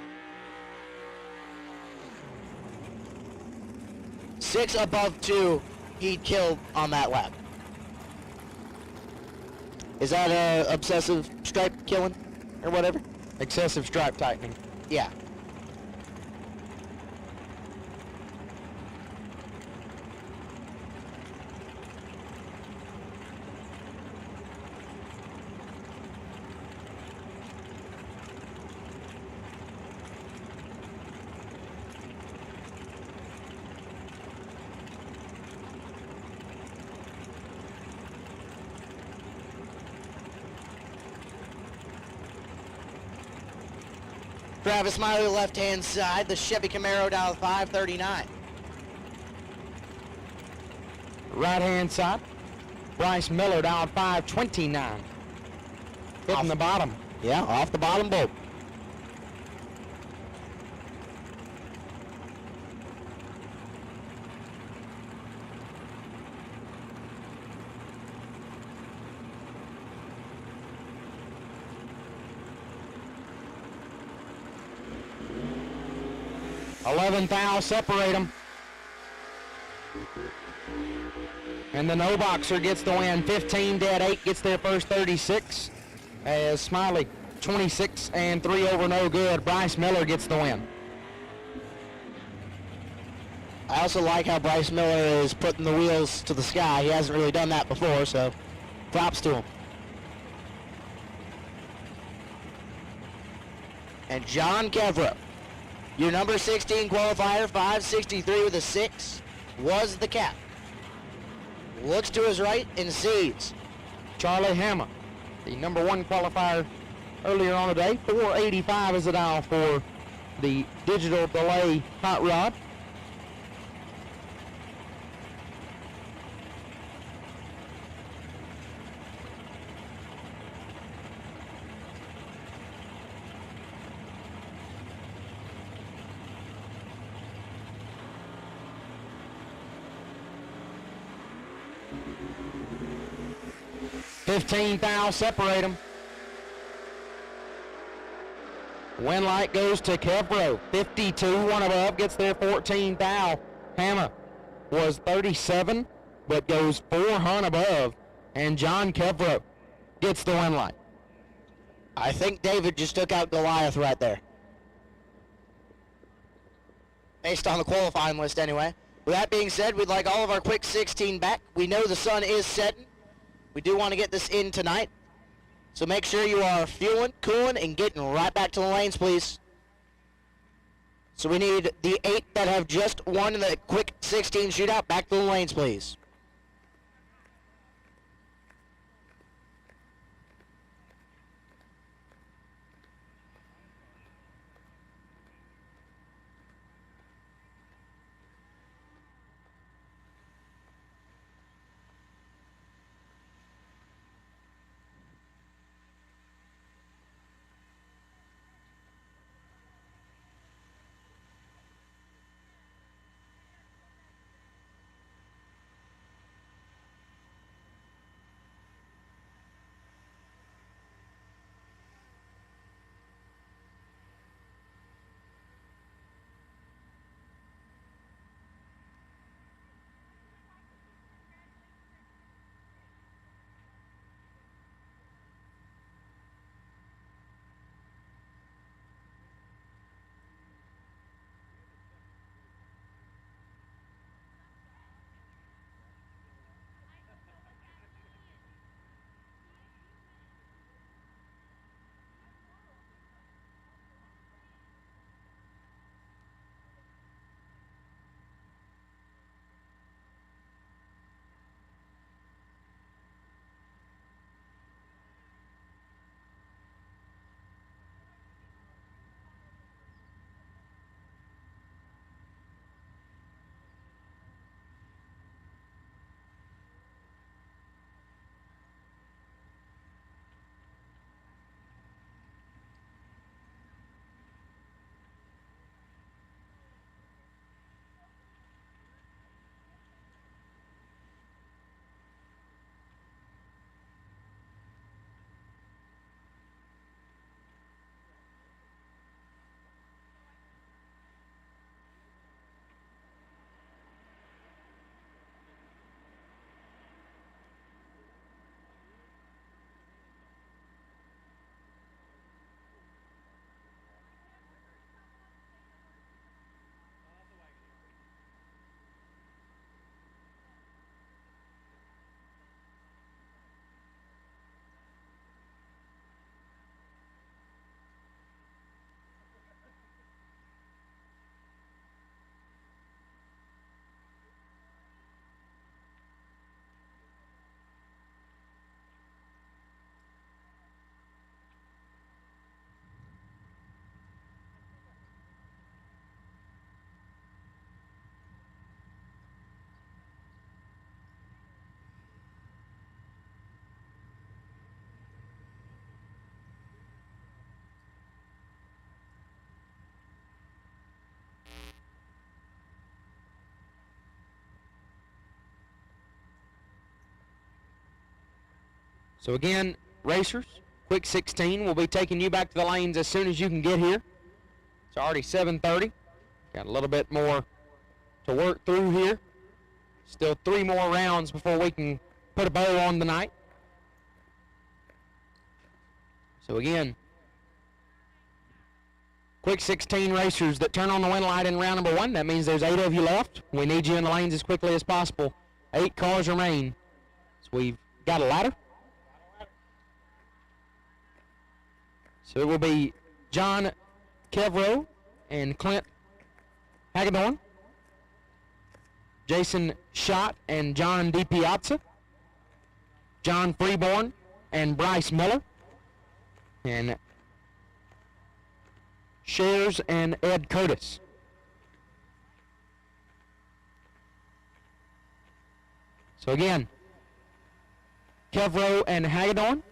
[SPEAKER 1] 6 above 2, he killed on that lap. Is that obsessive stripe killing? Or whatever?
[SPEAKER 5] Excessive stripe tightening.
[SPEAKER 1] Yeah. Travis Smiley, left-hand side. The Chevy Camaro down to 539.
[SPEAKER 5] Right-hand side, Bryce Miller down 529. Hitting the bottom.
[SPEAKER 1] Yeah, off the bottom bolt.
[SPEAKER 5] $11,000 separate them. And the no boxer gets the win. 15 dead 8 gets their first 36. As Smiley 26 and 3 over no good. Bryce Miller gets the win.
[SPEAKER 1] I also like how Bryce Miller is putting the wheels to the sky. He hasn't really done that before, so props to him. And John Kevro, your number 16 qualifier, 563 with a 6, was the cap. Looks to his right and sees
[SPEAKER 5] Charlie Hammer, the number 1 qualifier earlier on today. 485 is the dial for the digital delay hot rod. $15,000 separate them. Win light goes to Kevro. 52, one above, gets their 14,000. Hammer was 37, but goes 400 above. And John Kevro gets the win light.
[SPEAKER 1] I think David just took out Goliath right there. Based on the qualifying list anyway. With that being said, we'd like all of our quick 16 back. We know the sun is setting. We do want to get this in tonight. So make sure you are fueling, cooling, and getting right back to the lanes, please. So we need the 8 that have just won in the quick 16 shootout back to the lanes, please.
[SPEAKER 5] So again, racers, quick 16 will be taking you back to the lanes as soon as you can get here. It's already 7:30. Got a little bit more to work through here. Still 3 more rounds before we can put a bow on the night. So again, quick 16 racers that turn on the win light in round number 1. That means there's 8 of you left. We need you in the lanes as quickly as possible. 8 cars remain. So we've got a ladder. So it will be John Kevro and Clint Hagedorn, Jason Schott and John DiPiazza, John Freeborn and Bryce Miller, and Shares and Ed Curtis. So again, Kevro and Hagedorn,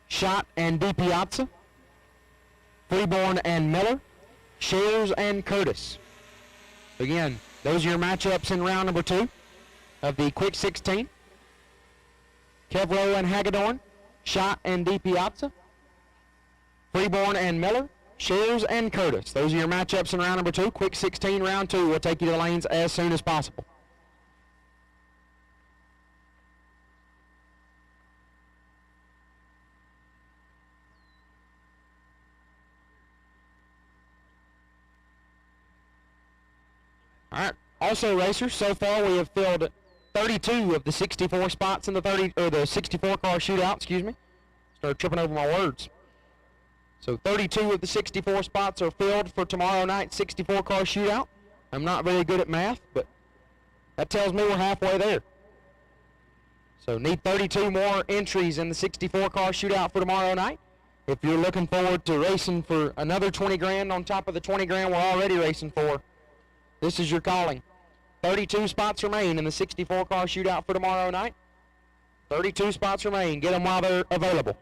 [SPEAKER 5] Schott and DiPiazza, Freeborn and Miller, Shares and Curtis. Again, those are your matchups in round number 2 of the quick 16. Kevro and Hagedorn, Schott and DiPiazza, Freeborn and Miller, Shares and Curtis. Those are your matchups in round number 2. Quick 16, round 2. We'll take you to the lanes as soon as possible. All right. Also, racers, so far we have filled 32 of the 64 spots in the 64 car shootout. Excuse me. Started tripping over my words. So 32 of the 64 spots are filled for tomorrow night's 64 car shootout. I'm not very good at math, but that tells me we're halfway there. So need 32 more entries in the 64 car shootout for tomorrow night. If you're looking forward to racing for another 20 grand on top of the 20 grand we're already racing for, this is your calling. 32 spots remain in the 64 car shootout for tomorrow night. 32 spots remain. Get them while they're available.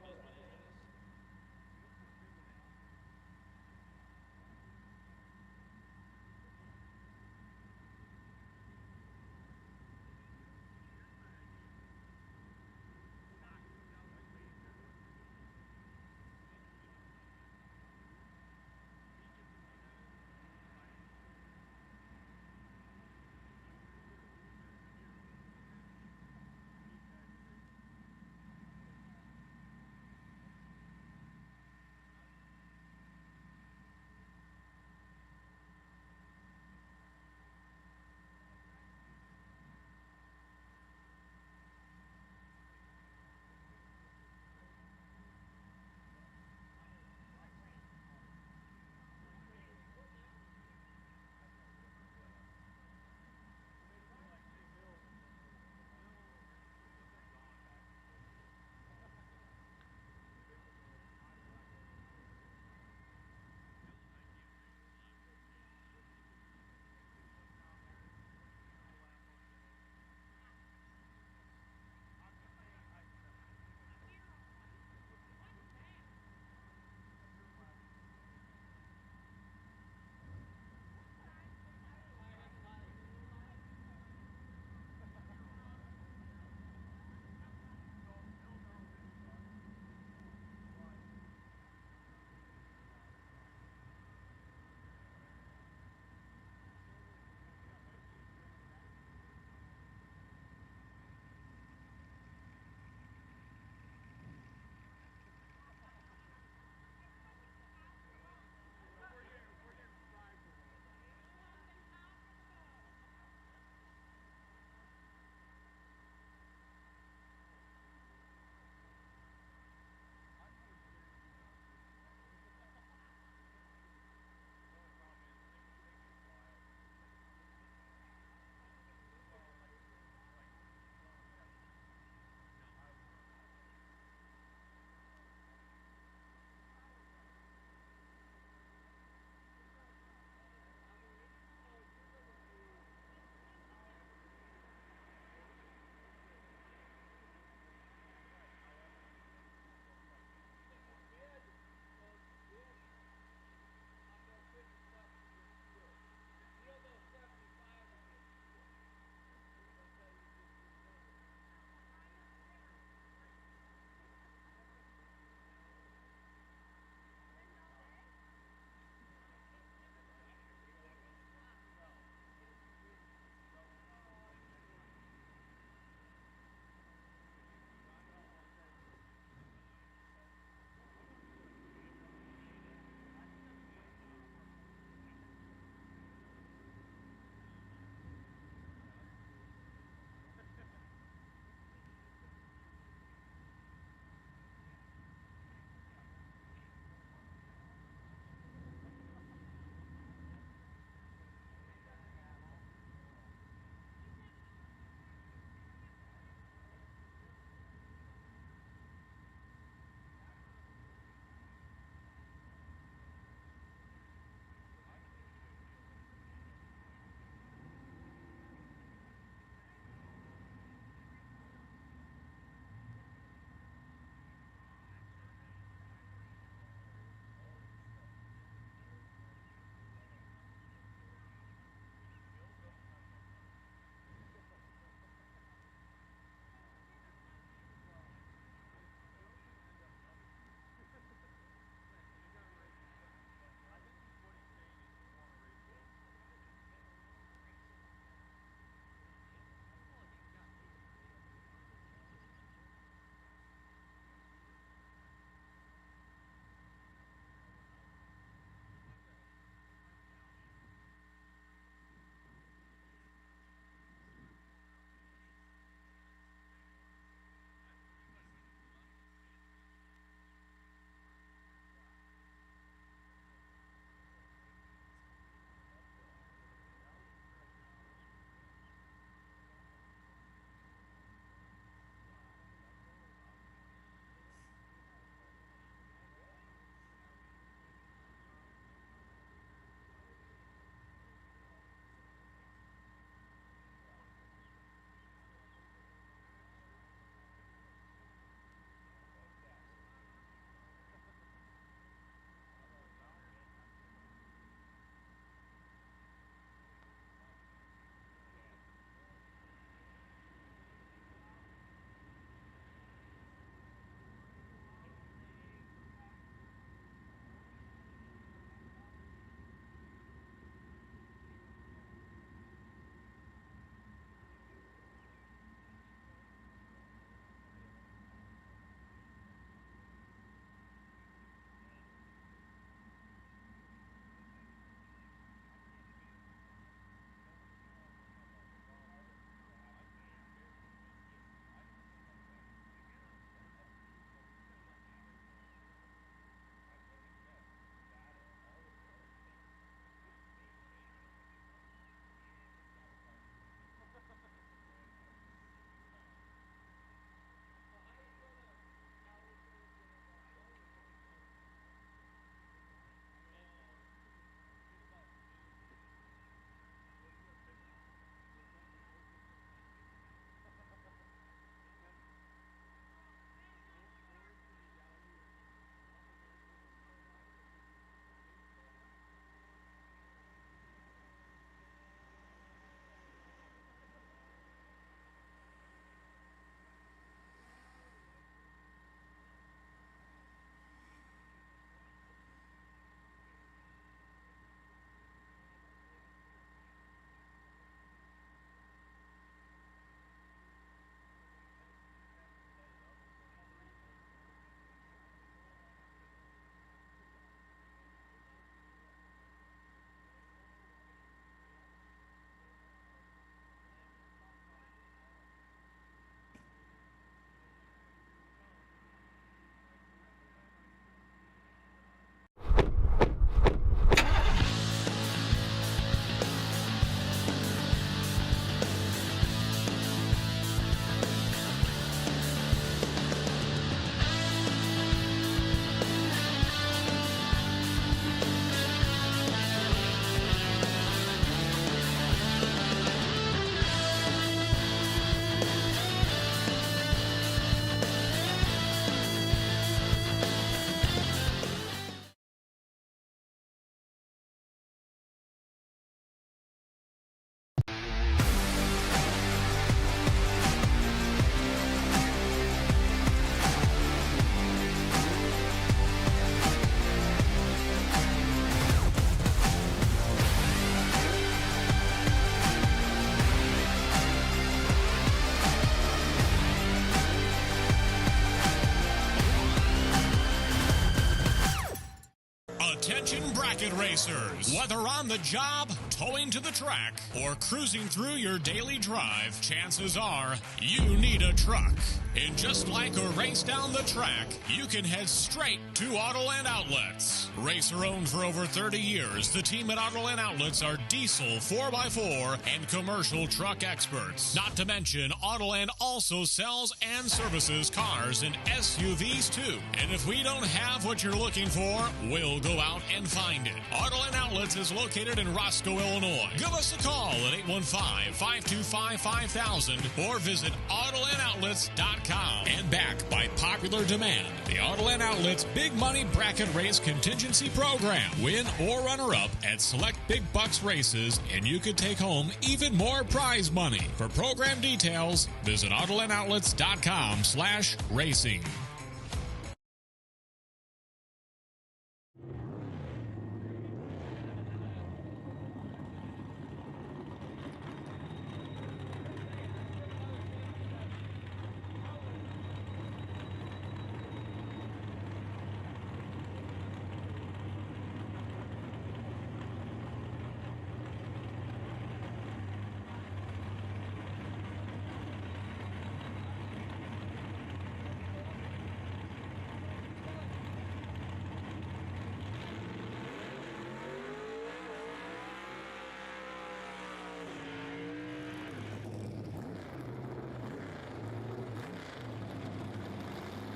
[SPEAKER 2] Racers. Whether on the job, towing to the track, or cruising through your daily drive, chances are you need a truck. And just like a race down the track, you can head straight to Autoland Outlets. Racer owned for over 30 years, the team at Autoland Outlets are diesel 4x4 and commercial truck experts. Not to mention, Autoland also sells and services cars and SUVs too. And if we don't have what you're looking for, we'll go out and find it. Autoland Outlets is located in Roscoe, Illinois. Give us a call at 815-525-5000 or visit AutolandOutlets.com. And backed by popular demand, the Autoland Outlets Big Money Bracket Race Contingency Program. Win or runner-up at select big bucks races, and you could take home even more prize money. For program details, visit AutolandOutlets.com/racing.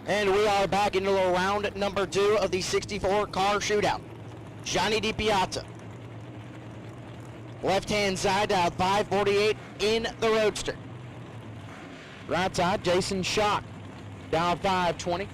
[SPEAKER 1] And we are back into round number 2 of the 64 car shootout. Johnny DiPiazza. Left-hand side, dial 548 in the Roadster.
[SPEAKER 5] Right side, Jason Schott, dial 520.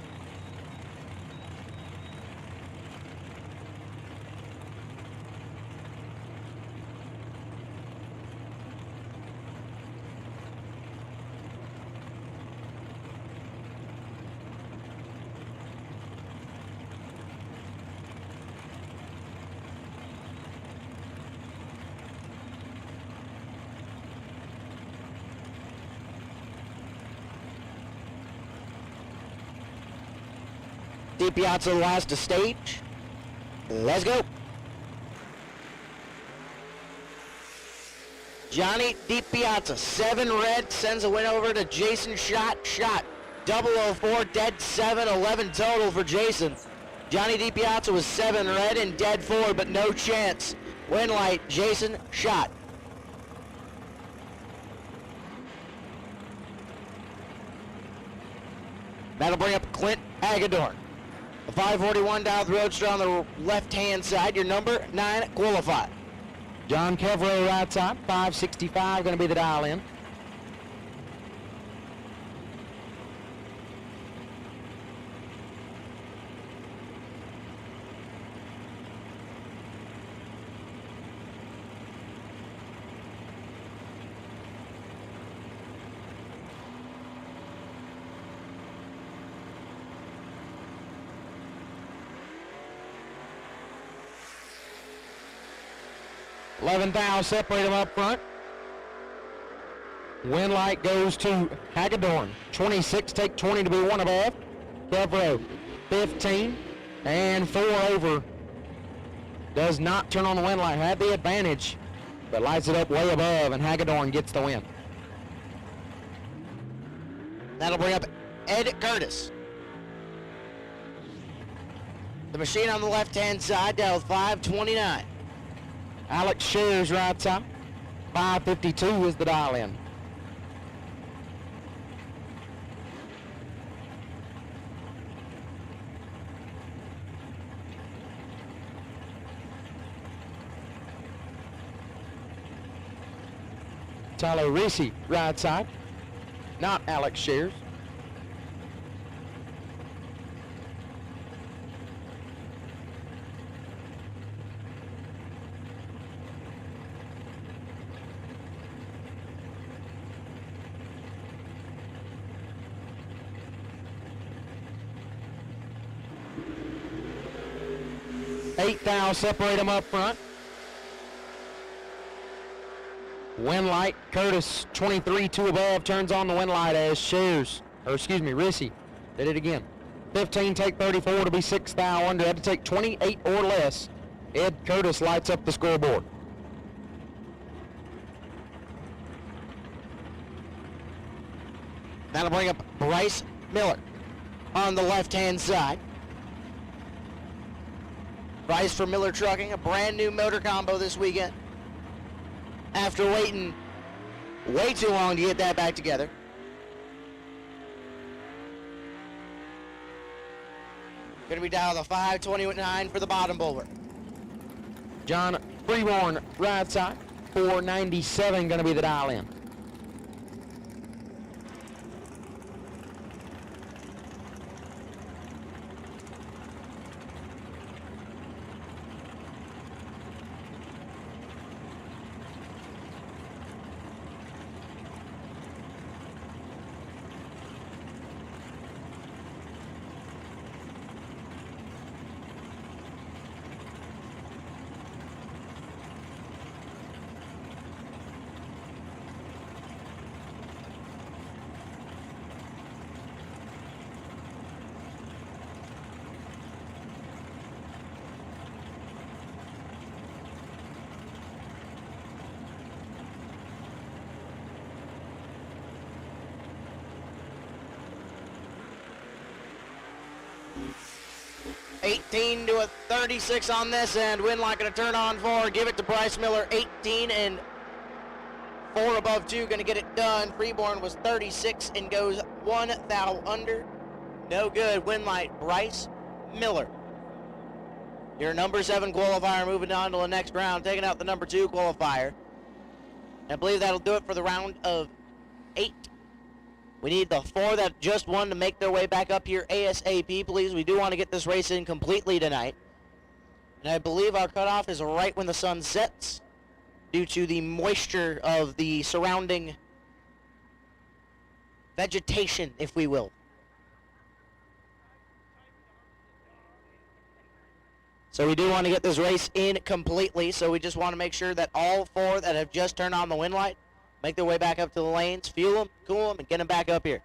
[SPEAKER 1] DiPiazza last to stage. Let's go. Johnny DiPiazza, 7 red, sends a win over to Jason Schott. 004, dead 7, 11 total for Jason. Johnny DiPiazza was 7 red and dead 4, but no chance. Win light, Jason Schott. That'll bring up Clint Hagedorn. The 541 down the Roadster on the left-hand side, your number 9 qualified.
[SPEAKER 5] John Kevro right side, 565 going to be the dial in. $11,000 separate them up front. Win light goes to Hagedorn. 26, take 20 to be 1 above. Kevro, 15, and 4 over. Does not turn on the win light. Had the advantage, but lights it up way above, and Hagedorn gets the win.
[SPEAKER 1] That'll bring up Ed Curtis. The machine on the left-hand side, dialed 529.
[SPEAKER 5] Alex Shears right side, 552 is the dial in. Tyler Ricci right side, not Alex Shears. $8,000 separate them up front. Win light, Curtis, 23, 2 above, turns on the win light as Shears, or excuse me, Ricci did it again. 15, take 34 to be 6,000 under. Had to take 28 or less Ed Curtis lights up the scoreboard.
[SPEAKER 1] That'll bring up Bryce Miller on the left-hand side. Bryce for Miller Trucking, a brand new motor combo this weekend. After waiting way too long to get that back together. Gonna be down to the 529 for the bottom bulwark.
[SPEAKER 5] John Freeborn right side. 497 gonna be the dial in.
[SPEAKER 1] $18 to a 36 on this end. Winlight gonna turn on 4. Give it to Bryce Miller. 18 and 4 above 2. Gonna get it done. Freeborn was 36 and goes 1 thou under. No good. Winlight, Bryce Miller. Your number 7 qualifier moving on to the next round. Taking out the number 2 qualifier. I believe that'll do it for the round of 8. We need the 4 that just won to make their way back up here ASAP, please. We do want to get this race in completely tonight. And I believe our cutoff is right when the sun sets due to the moisture of the surrounding vegetation, if we will. So we do want to get this race in completely, so we just want to make sure that all 4 that have just turned on the wind light make their way back up to the lanes, fuel them, cool them, and get them back up here.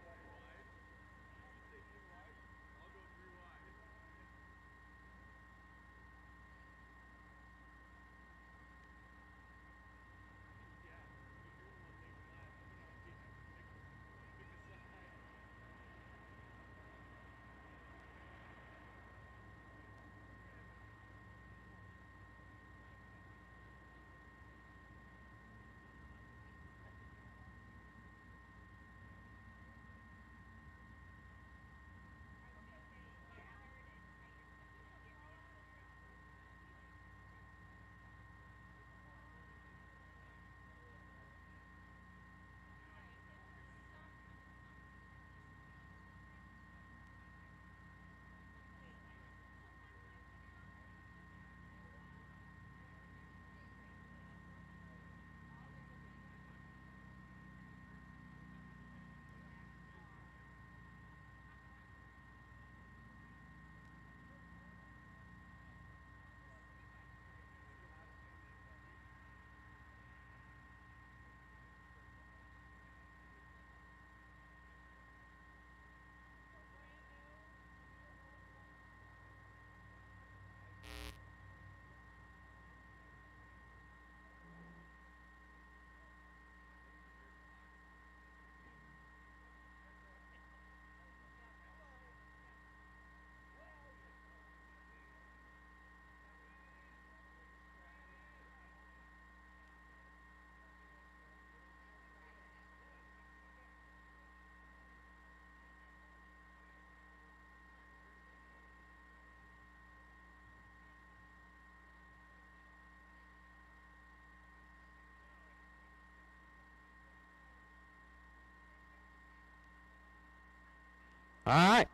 [SPEAKER 5] All right.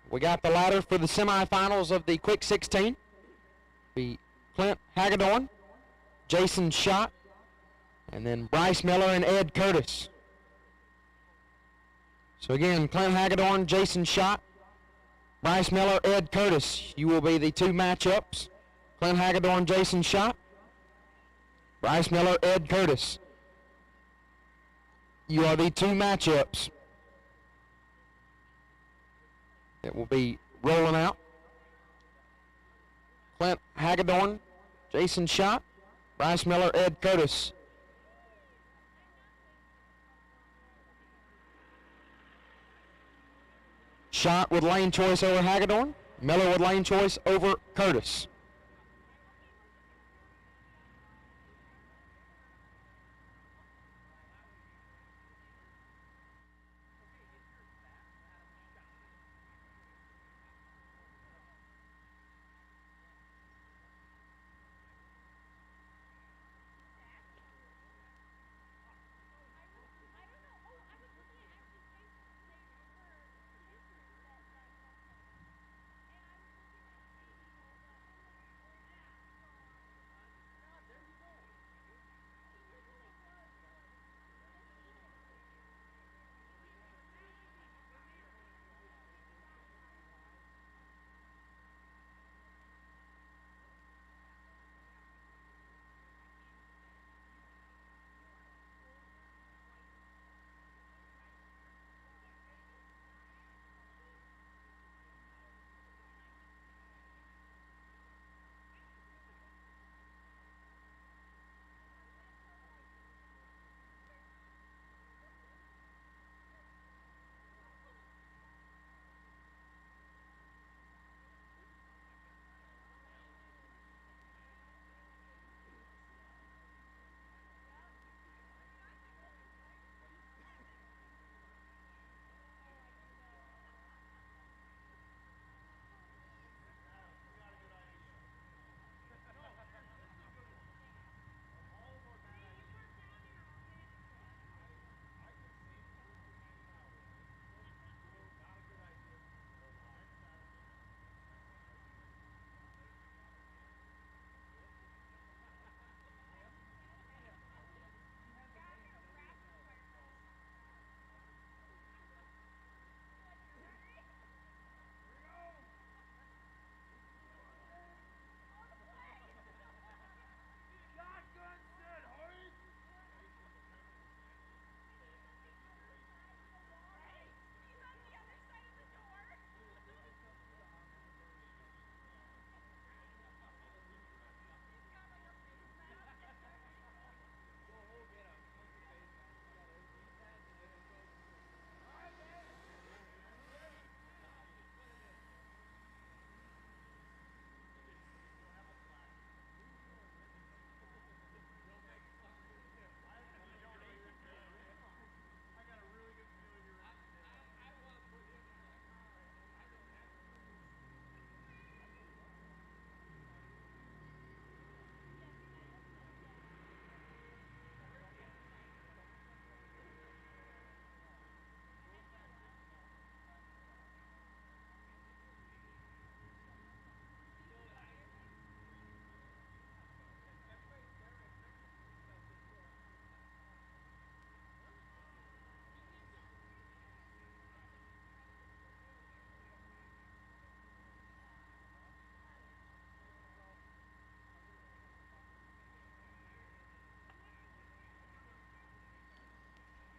[SPEAKER 5] We got the ladder for the semifinals of the Quick 16. Be Clint Hagedorn, Jason Schott, and then Bryce Miller and Ed Curtis. So again, Clint Hagedorn, Jason Schott, Bryce Miller, Ed Curtis. You will be the 2 matchups. Clint Hagedorn, Jason Schott, Bryce Miller, Ed Curtis. You are the 2 matchups that will be rolling out. Clint Hagedorn Jason Schott, Bryce Miller, Ed Curtis. Schott with lane choice over Hagedorn. Miller with lane choice over Curtis.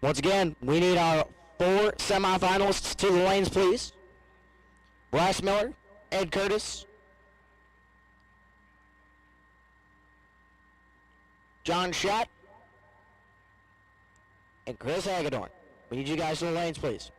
[SPEAKER 1] Once again, we need our 4 semifinalists to the lanes, please. Bryce Miller, Ed Curtis, John Schott, and Chris Hagedorn. We need you guys to the lanes, please.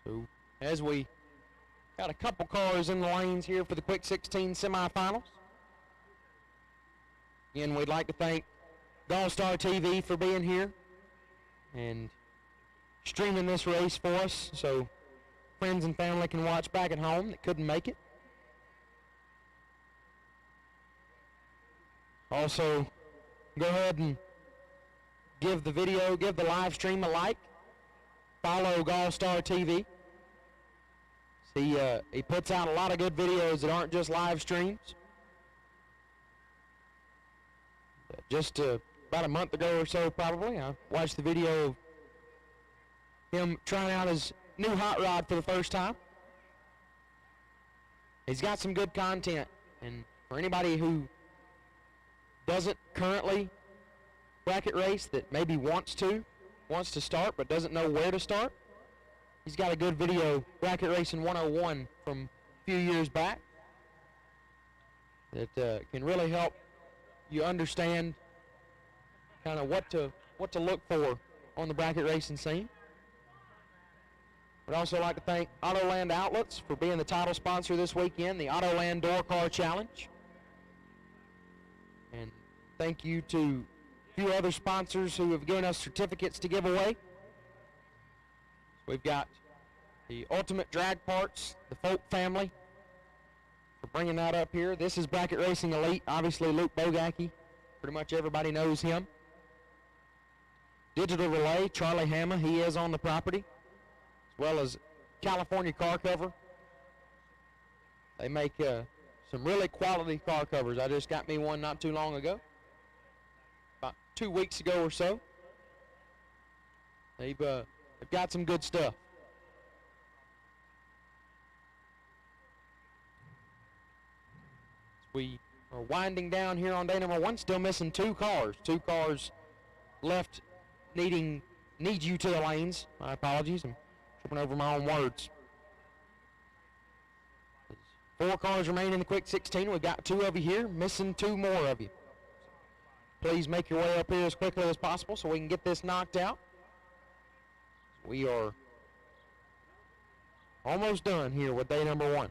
[SPEAKER 5] So as we got a couple cars in the lanes here for the Quick 16 semifinals. Again, we'd like to thank GallStar TV for being here and streaming this race for us so friends and family can watch back at home that couldn't make it. Also, go ahead and give the live stream a like. Follow GallStar TV. He puts out a lot of good videos that aren't just live streams. Just about a month ago or so, probably, I watched the video of him trying out his new hot rod for the first time. He's got some good content, and for anybody who doesn't currently bracket race that maybe wants to start but doesn't know where to start, he's got a good video, Bracket Racing 101, from a few years back that can really help you understand kind of what to look for on the bracket racing scene. I'd also like to thank Autoland Outlets for being the title sponsor this weekend, the Autoland Door Car Challenge. And thank you to a few other sponsors who have given us certificates to give away. We've got the Ultimate Drag Parts, the Folk family, for bringing that up here. This is Bracket Racing Elite, obviously Luke Bogacki. Pretty much everybody knows him. Digital Relay, Charlie Hammer, he is on the property, as well as California Car Cover. They make some really quality car covers. I just got me one not too long ago, about 2 weeks ago or so. They've got some good stuff. We are winding down here on day number 1, still missing 2 cars. 2 cars left need you to the lanes. My apologies, I'm tripping over my own words. 4 cars remain in the Quick 16. We've got 2 of you here, missing 2 more of you. Please make your way up here as quickly as possible so we can get this knocked out. We are almost done here with day number 1.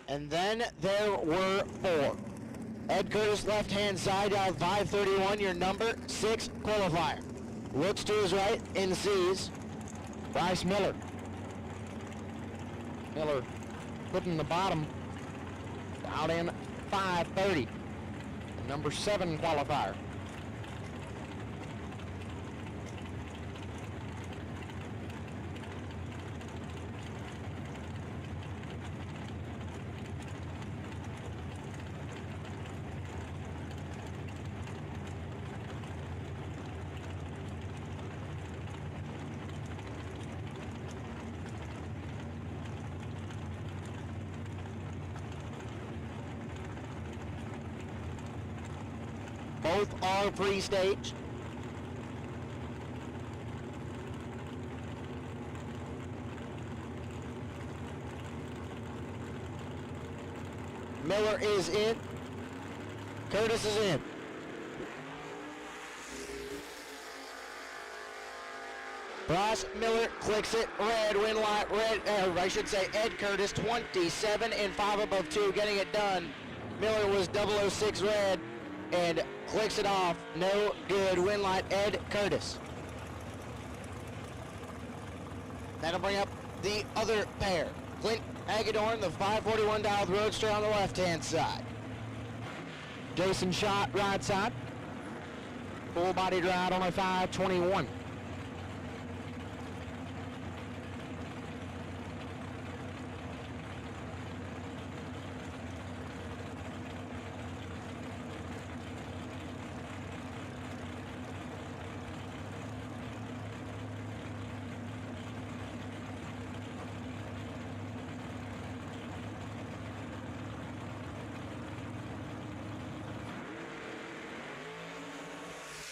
[SPEAKER 1] And then there were 4. Ed Curtis, left-hand side out of 531, your number 6 qualifier. Looks to his right and sees
[SPEAKER 5] Bryce Miller. Miller putting the bottom out in 530. Number 7 qualifier.
[SPEAKER 1] both are pre-staged. Miller is in. Curtis is in. Bryce Miller clicks it. Red, win light, red, I should say Ed Curtis, 27 and 5 above 2, getting it done. Miller was 006 red and clicks it off. No good. Win light, Ed Curtis. That'll bring up the other pair. Clint Hagedorn, the 541 Dialed Roadster on the left-hand side.
[SPEAKER 5] Jason Schott, right side. Full-bodied ride on a 521.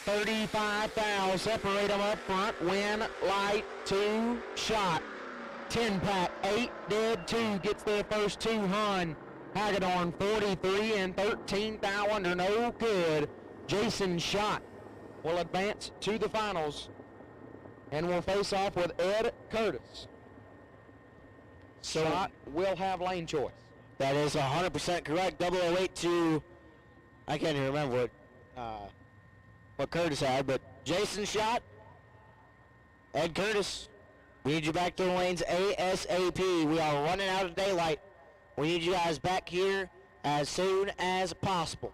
[SPEAKER 5] $35,000, separate them up front, win, light, 2, shot, 10 pack, 8 dead, 2 gets their first 2 hun. Hagedorn 43 and 13 thou under, no good. Jason Schott will advance to the finals and will face off with Ed Curtis. Schott will have lane choice.
[SPEAKER 1] That is 100% correct. 008 to, I can't even remember what Curtis had, but Jason Schott, Ed Curtis, we need you back to the lanes ASAP. We are running out of daylight. We need you guys back here as soon as possible.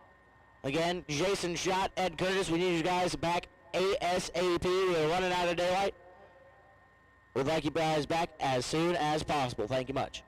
[SPEAKER 1] Again, Jason Schott, Ed Curtis, we need you guys back ASAP. We are running out of daylight. We'd like you guys back as soon as possible. Thank you much.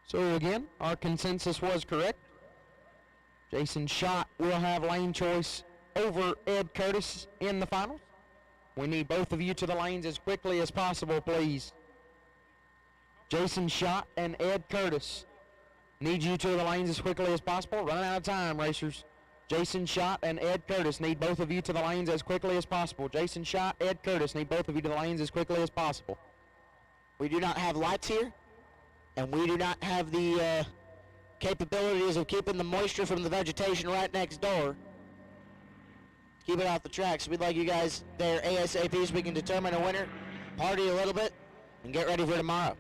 [SPEAKER 5] So again, our consensus was correct. Jason Schott will have lane choice over Ed Curtis in the finals. We need both of you to the lanes as quickly as possible, please. Jason Schott and Ed Curtis need you to the lanes as quickly as possible. Running out of time, racers. Jason Schott and Ed Curtis need both of you to the lanes as quickly as possible. Jason Schott, Ed Curtis need both of you to the lanes as quickly as possible.
[SPEAKER 1] We do not have lights here, and we do not have the capabilities of keeping the moisture from the vegetation right next door. Keep it off the track. So we'd like you guys there ASAP so we can determine a winner, party a little bit, and get ready for tomorrow.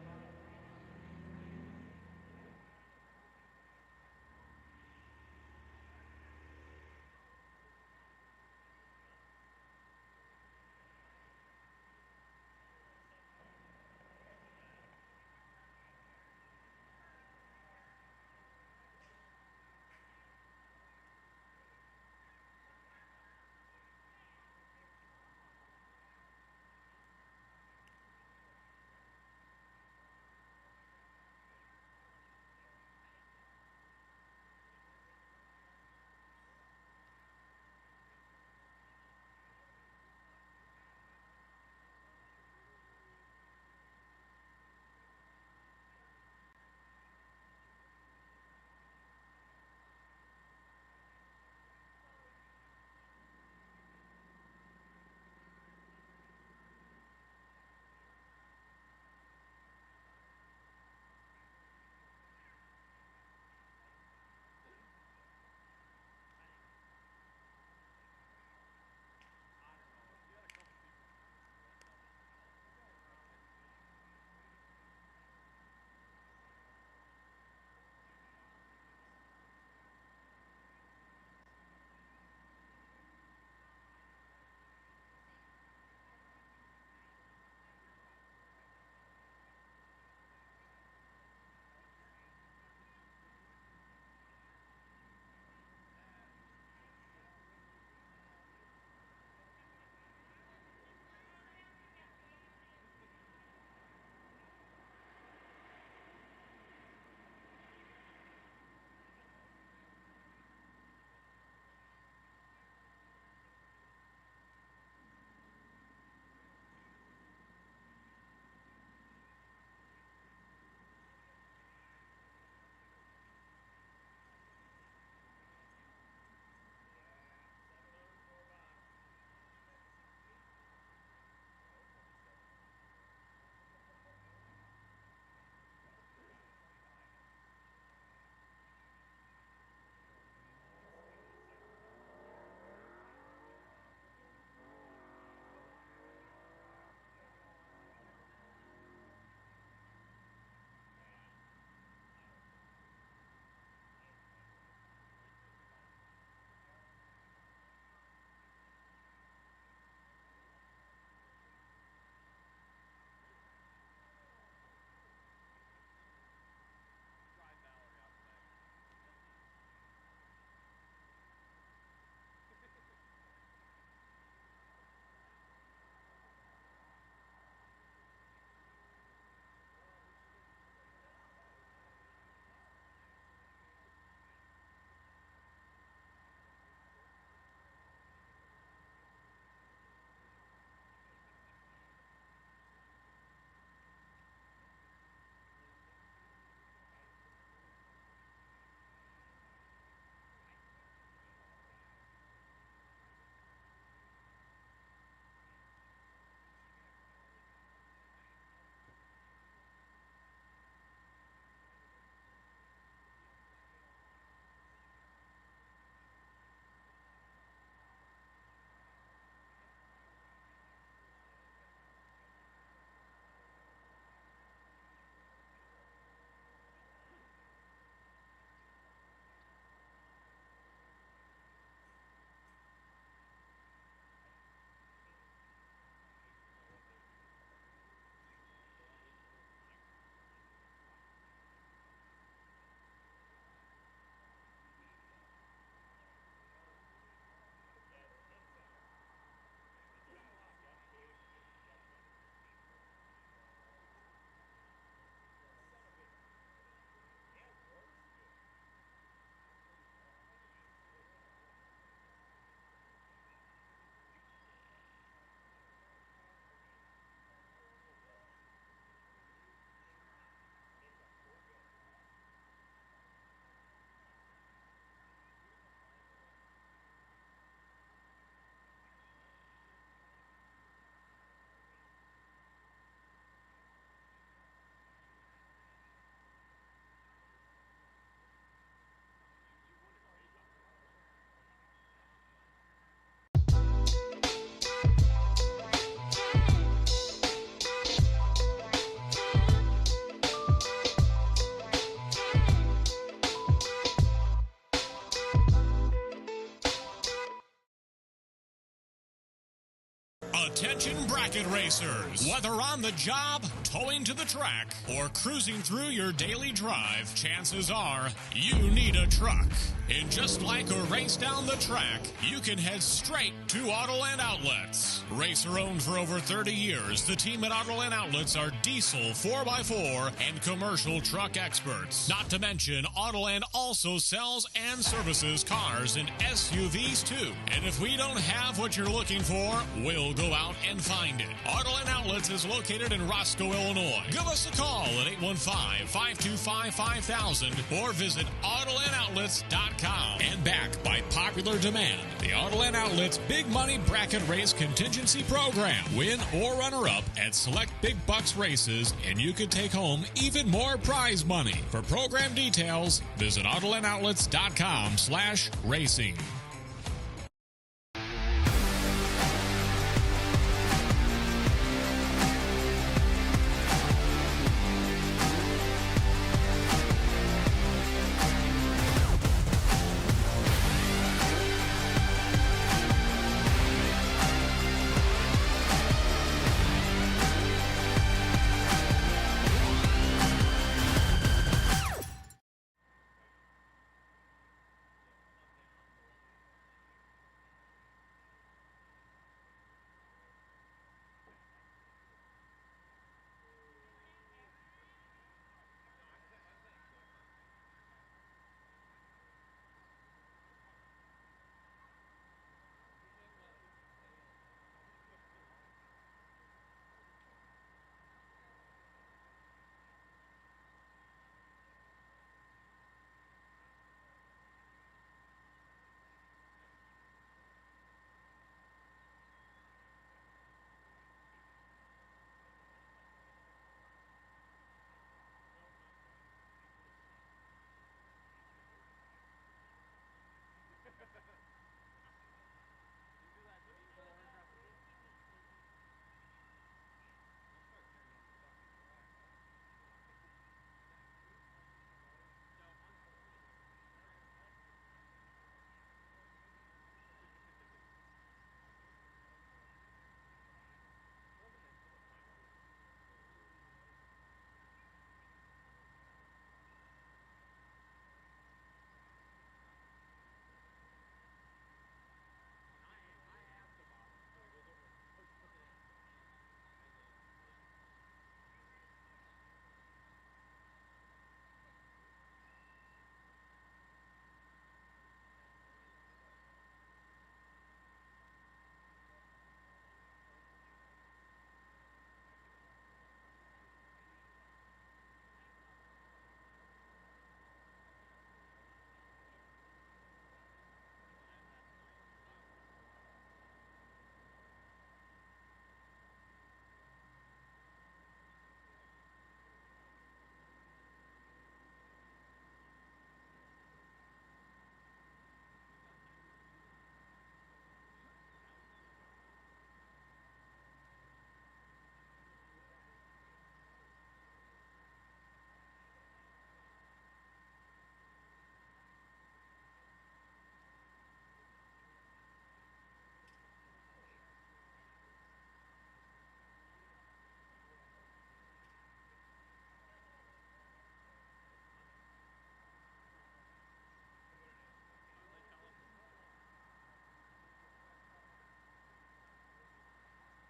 [SPEAKER 2] Attention bracket racers. Whether on the job, towing to the track, or cruising through your daily drive, chances are you need a truck. And just like a race down the track, you can head straight to Autoland Outlets. Racer owned for over 30 years, the team at Autoland Outlets are diesel 4x4 and commercial truck experts. Not to mention, Autoland also sells and services cars and SUVs too. And if we don't have what you're looking for, we'll go out and find it. Autoland Outlets is located in Roscoe, Illinois. Give us a call at 815-525-5000 or visit AutolandOutlets.com. And backed by popular demand, the Autoland Outlets Big Money Bracket Race Contingency Program. Win or runner-up at select big bucks races, and you could take home even more prize money. For program details, visit AutolandOutlets.com/racing.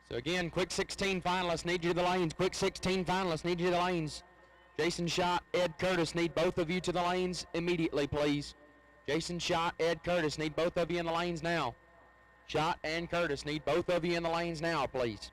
[SPEAKER 5] So again, quick 16 finalists need you to the lanes. Quick 16 finalists need you to the lanes. Jason Schott, Ed Curtis, need both of you to the lanes immediately, please. Jason Schott, Ed Curtis, need both of you in the lanes now. Schott and Curtis, need both of you in the lanes now, please.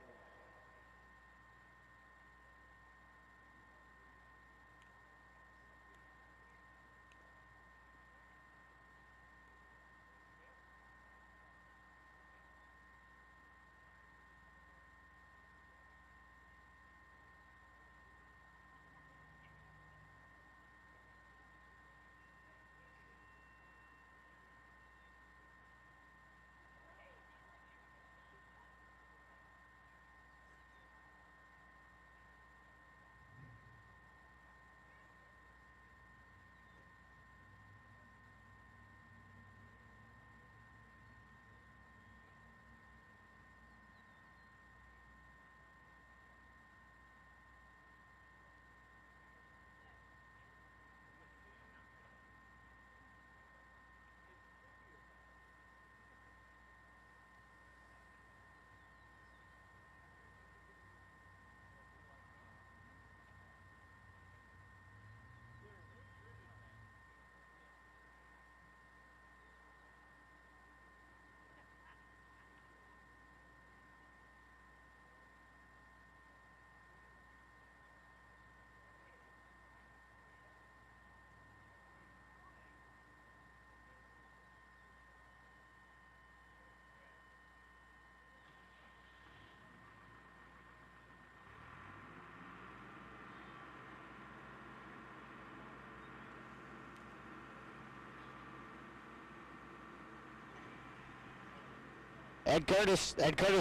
[SPEAKER 1] Ed Curtis,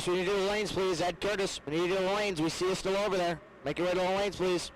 [SPEAKER 1] we need to do the lanes, please. Ed Curtis, we need to do the lanes. We see you still over there. Make your way to the lanes, please.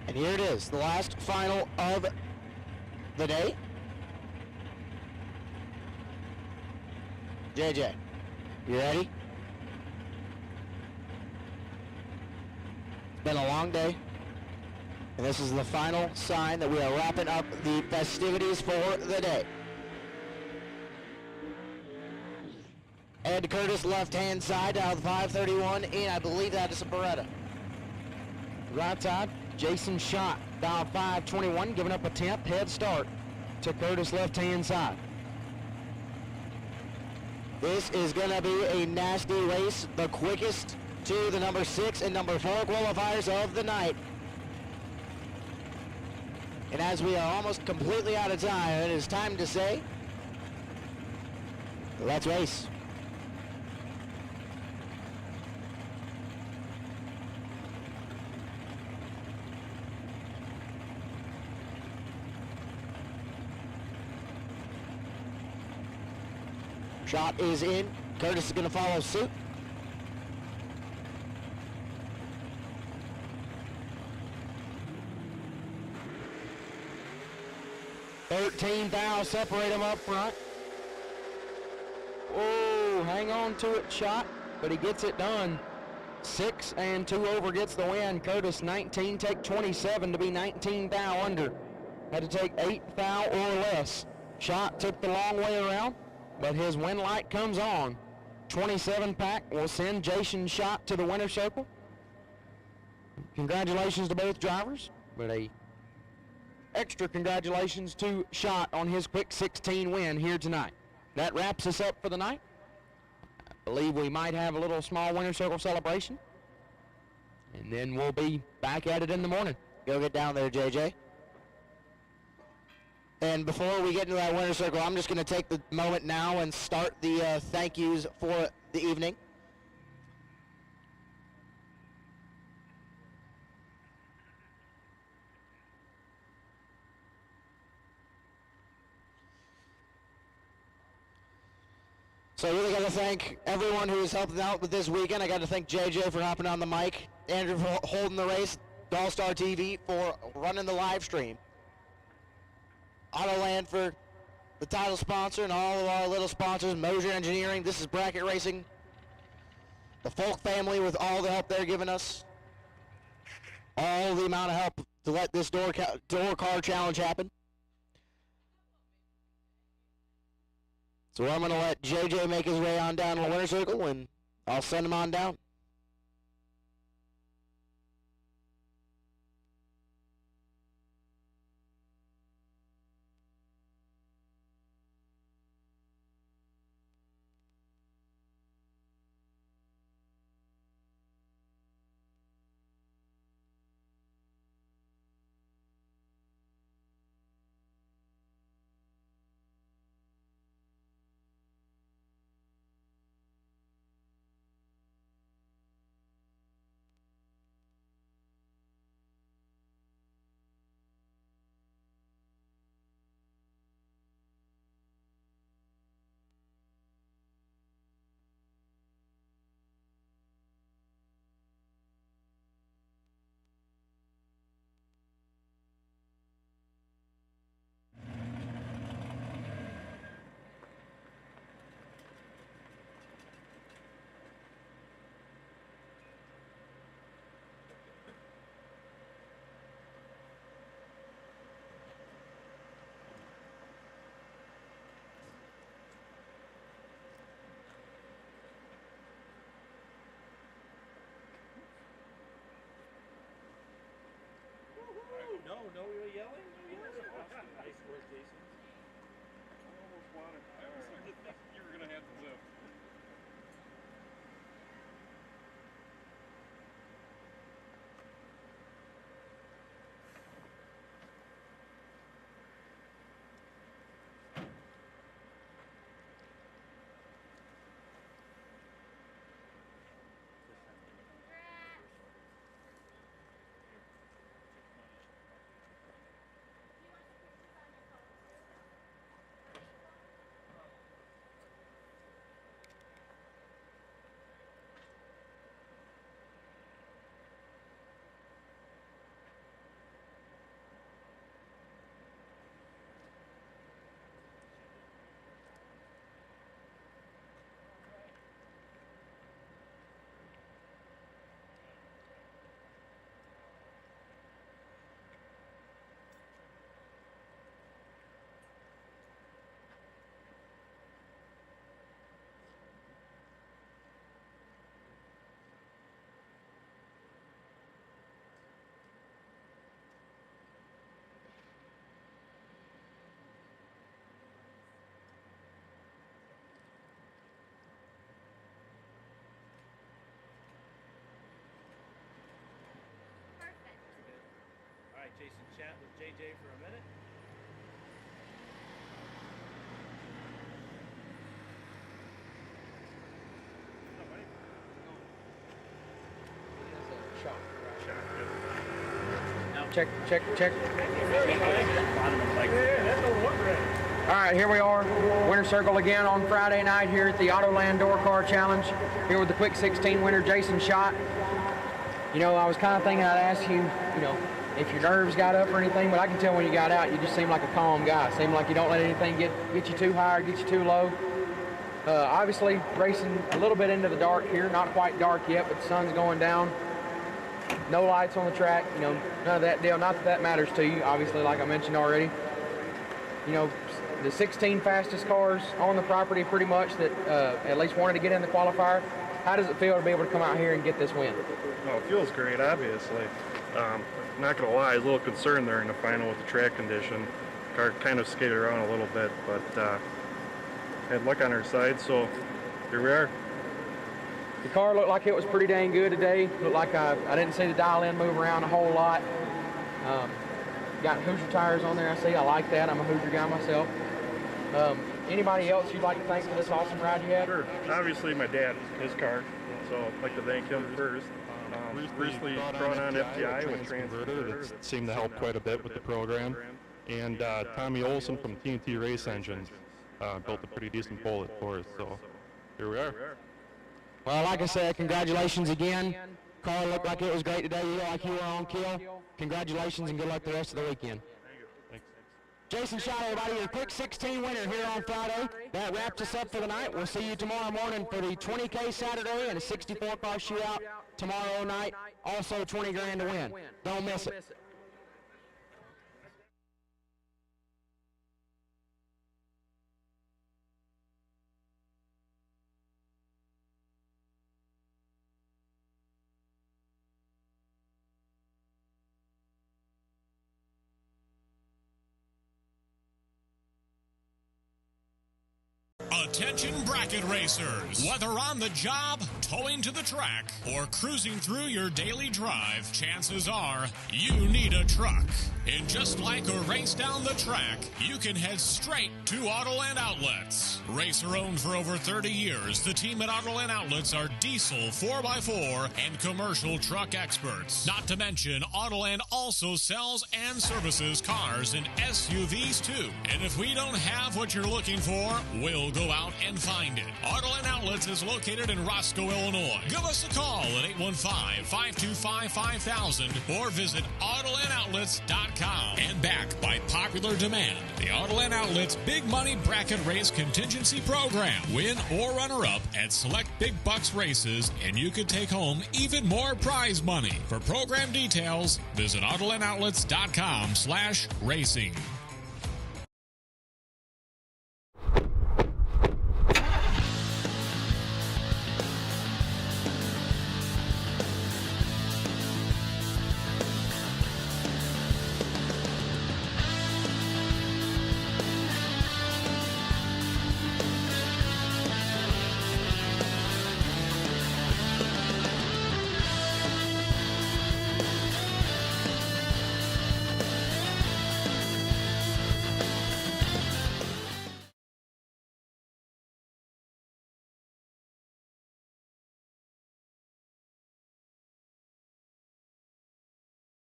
[SPEAKER 1] And here it is, the last final of the day. JJ, you ready? It's been a long day, and this is the final sign that we are wrapping up the festivities for the day. Ed Curtis, left-hand side, out of the 531, and I believe that is a Beretta.
[SPEAKER 5] Right side, Jason Schott, dial 521, giving up a 10th head start to Curtis left-hand side.
[SPEAKER 1] This is going to be a nasty race, the quickest to the number 6 and number 4 qualifiers of the night. And as we are almost completely out of time, it is time to say, let's race. Shot is in. Curtis is going to follow suit.
[SPEAKER 5] $13,000 separate them up front. Oh, hang on to it, Shot, but he gets it done. 6 and 2 over gets the win. Curtis 19, take 27 to be 19,000 under. Had to take 8,000 or less. Shot took the long way around, but his win light comes on. 27 pack will send Jason Schott to the winner's circle. Congratulations to both drivers, but a extra congratulations to Schott on his quick 16 win here tonight. That wraps us up for the night. I believe we might have a little small winner's circle celebration, and then we'll be back at it in the morning.
[SPEAKER 1] Go get down there, JJ. And before we get into that winner's circle, I'm just going to take the moment now and start the thank yous for the evening. So I really got to thank everyone who has helped out with this weekend. I got to thank JJ for hopping on the mic, Andrew for holding the race, GallStar TV for running the live stream, Autoland for the title sponsor, and all of our little sponsors, Mosier Engineering. This is Bracket Racing, the Folk family with all the help they're giving us, all the amount of help to let this door car challenge happen. So I'm going to let JJ make his way on down to the winner's circle, and I'll send him on down.
[SPEAKER 9] chat with JJ for a minute.
[SPEAKER 5] Check. All right, here we are, winner circle again on Friday night here at the Autoland Door Car Challenge. Here with the quick 16 winner, Jason Schott. You know, I was kind of thinking I'd ask you, you know, if your nerves got up or anything, but I can tell when you got out, you just seem like a calm guy. Seem like you don't let anything get you too high or get you too low. Obviously, racing a little bit into the dark here, not quite dark yet, but the sun's going down. No lights on the track, you know, none of that deal. Not that that matters to you, obviously, like I mentioned already. You know, the 16 fastest cars on the property pretty much that at least wanted to get in the qualifier. How does it feel to be able to come out here and get this win?
[SPEAKER 10] Well, it feels great, obviously. Not going to lie, I was a little concerned there in the final with the track condition. Car kind of skated around a little bit, but had luck on our side, so here we are.
[SPEAKER 5] The car looked like it was pretty dang good today. Looked like I didn't see the dial-in move around a whole lot. Got Hoosier tires on there, I see. I like that. I'm a Hoosier guy myself. Anybody else you'd like to thank for this awesome ride you had?
[SPEAKER 10] Sure. Obviously, my dad, his car, so I'd like to thank him first. Recently brought on FTI with Transconverter.
[SPEAKER 11] That seemed to help quite a bit with the program. And Tommy Olson from TNT Race Engines built a pretty decent bullet for us, so here we are.
[SPEAKER 5] Well, like I said, congratulations again. Car looked like it was great today. You look like you were on kill. Congratulations and good luck the rest of the weekend.
[SPEAKER 11] Thanks.
[SPEAKER 5] Jason Schott, everybody, your quick 16 winner here on Friday. That wraps us up for the night. We'll see you tomorrow morning for the 20K Saturday and a 64-car shootout tomorrow night. Also 20 grand to win. Don't miss it.
[SPEAKER 2] Attention bracket racers. Whether on the job, towing to the track, or cruising through your daily drive, chances are you need a truck. And just like a race down the track, you can head straight to Autoland Outlets. Racer owned for over 30 years, the team at Autoland Outlets are diesel 4x4 and commercial truck experts. Not to mention, Autoland also sells and services cars and SUVs too. And if we don't have what you're looking for, we'll go out and find it. Autoland Outlets is located in Roscoe, Illinois. Give us a call at 815-525-5000 or visit AutolandOutlets.com. And backed by popular demand, the Autoland Outlets Big Money Bracket Race Contingency Program. Win or runner-up at select big bucks races, and you could take home even more prize money. For program details, visit AutolandOutlets.com/racing.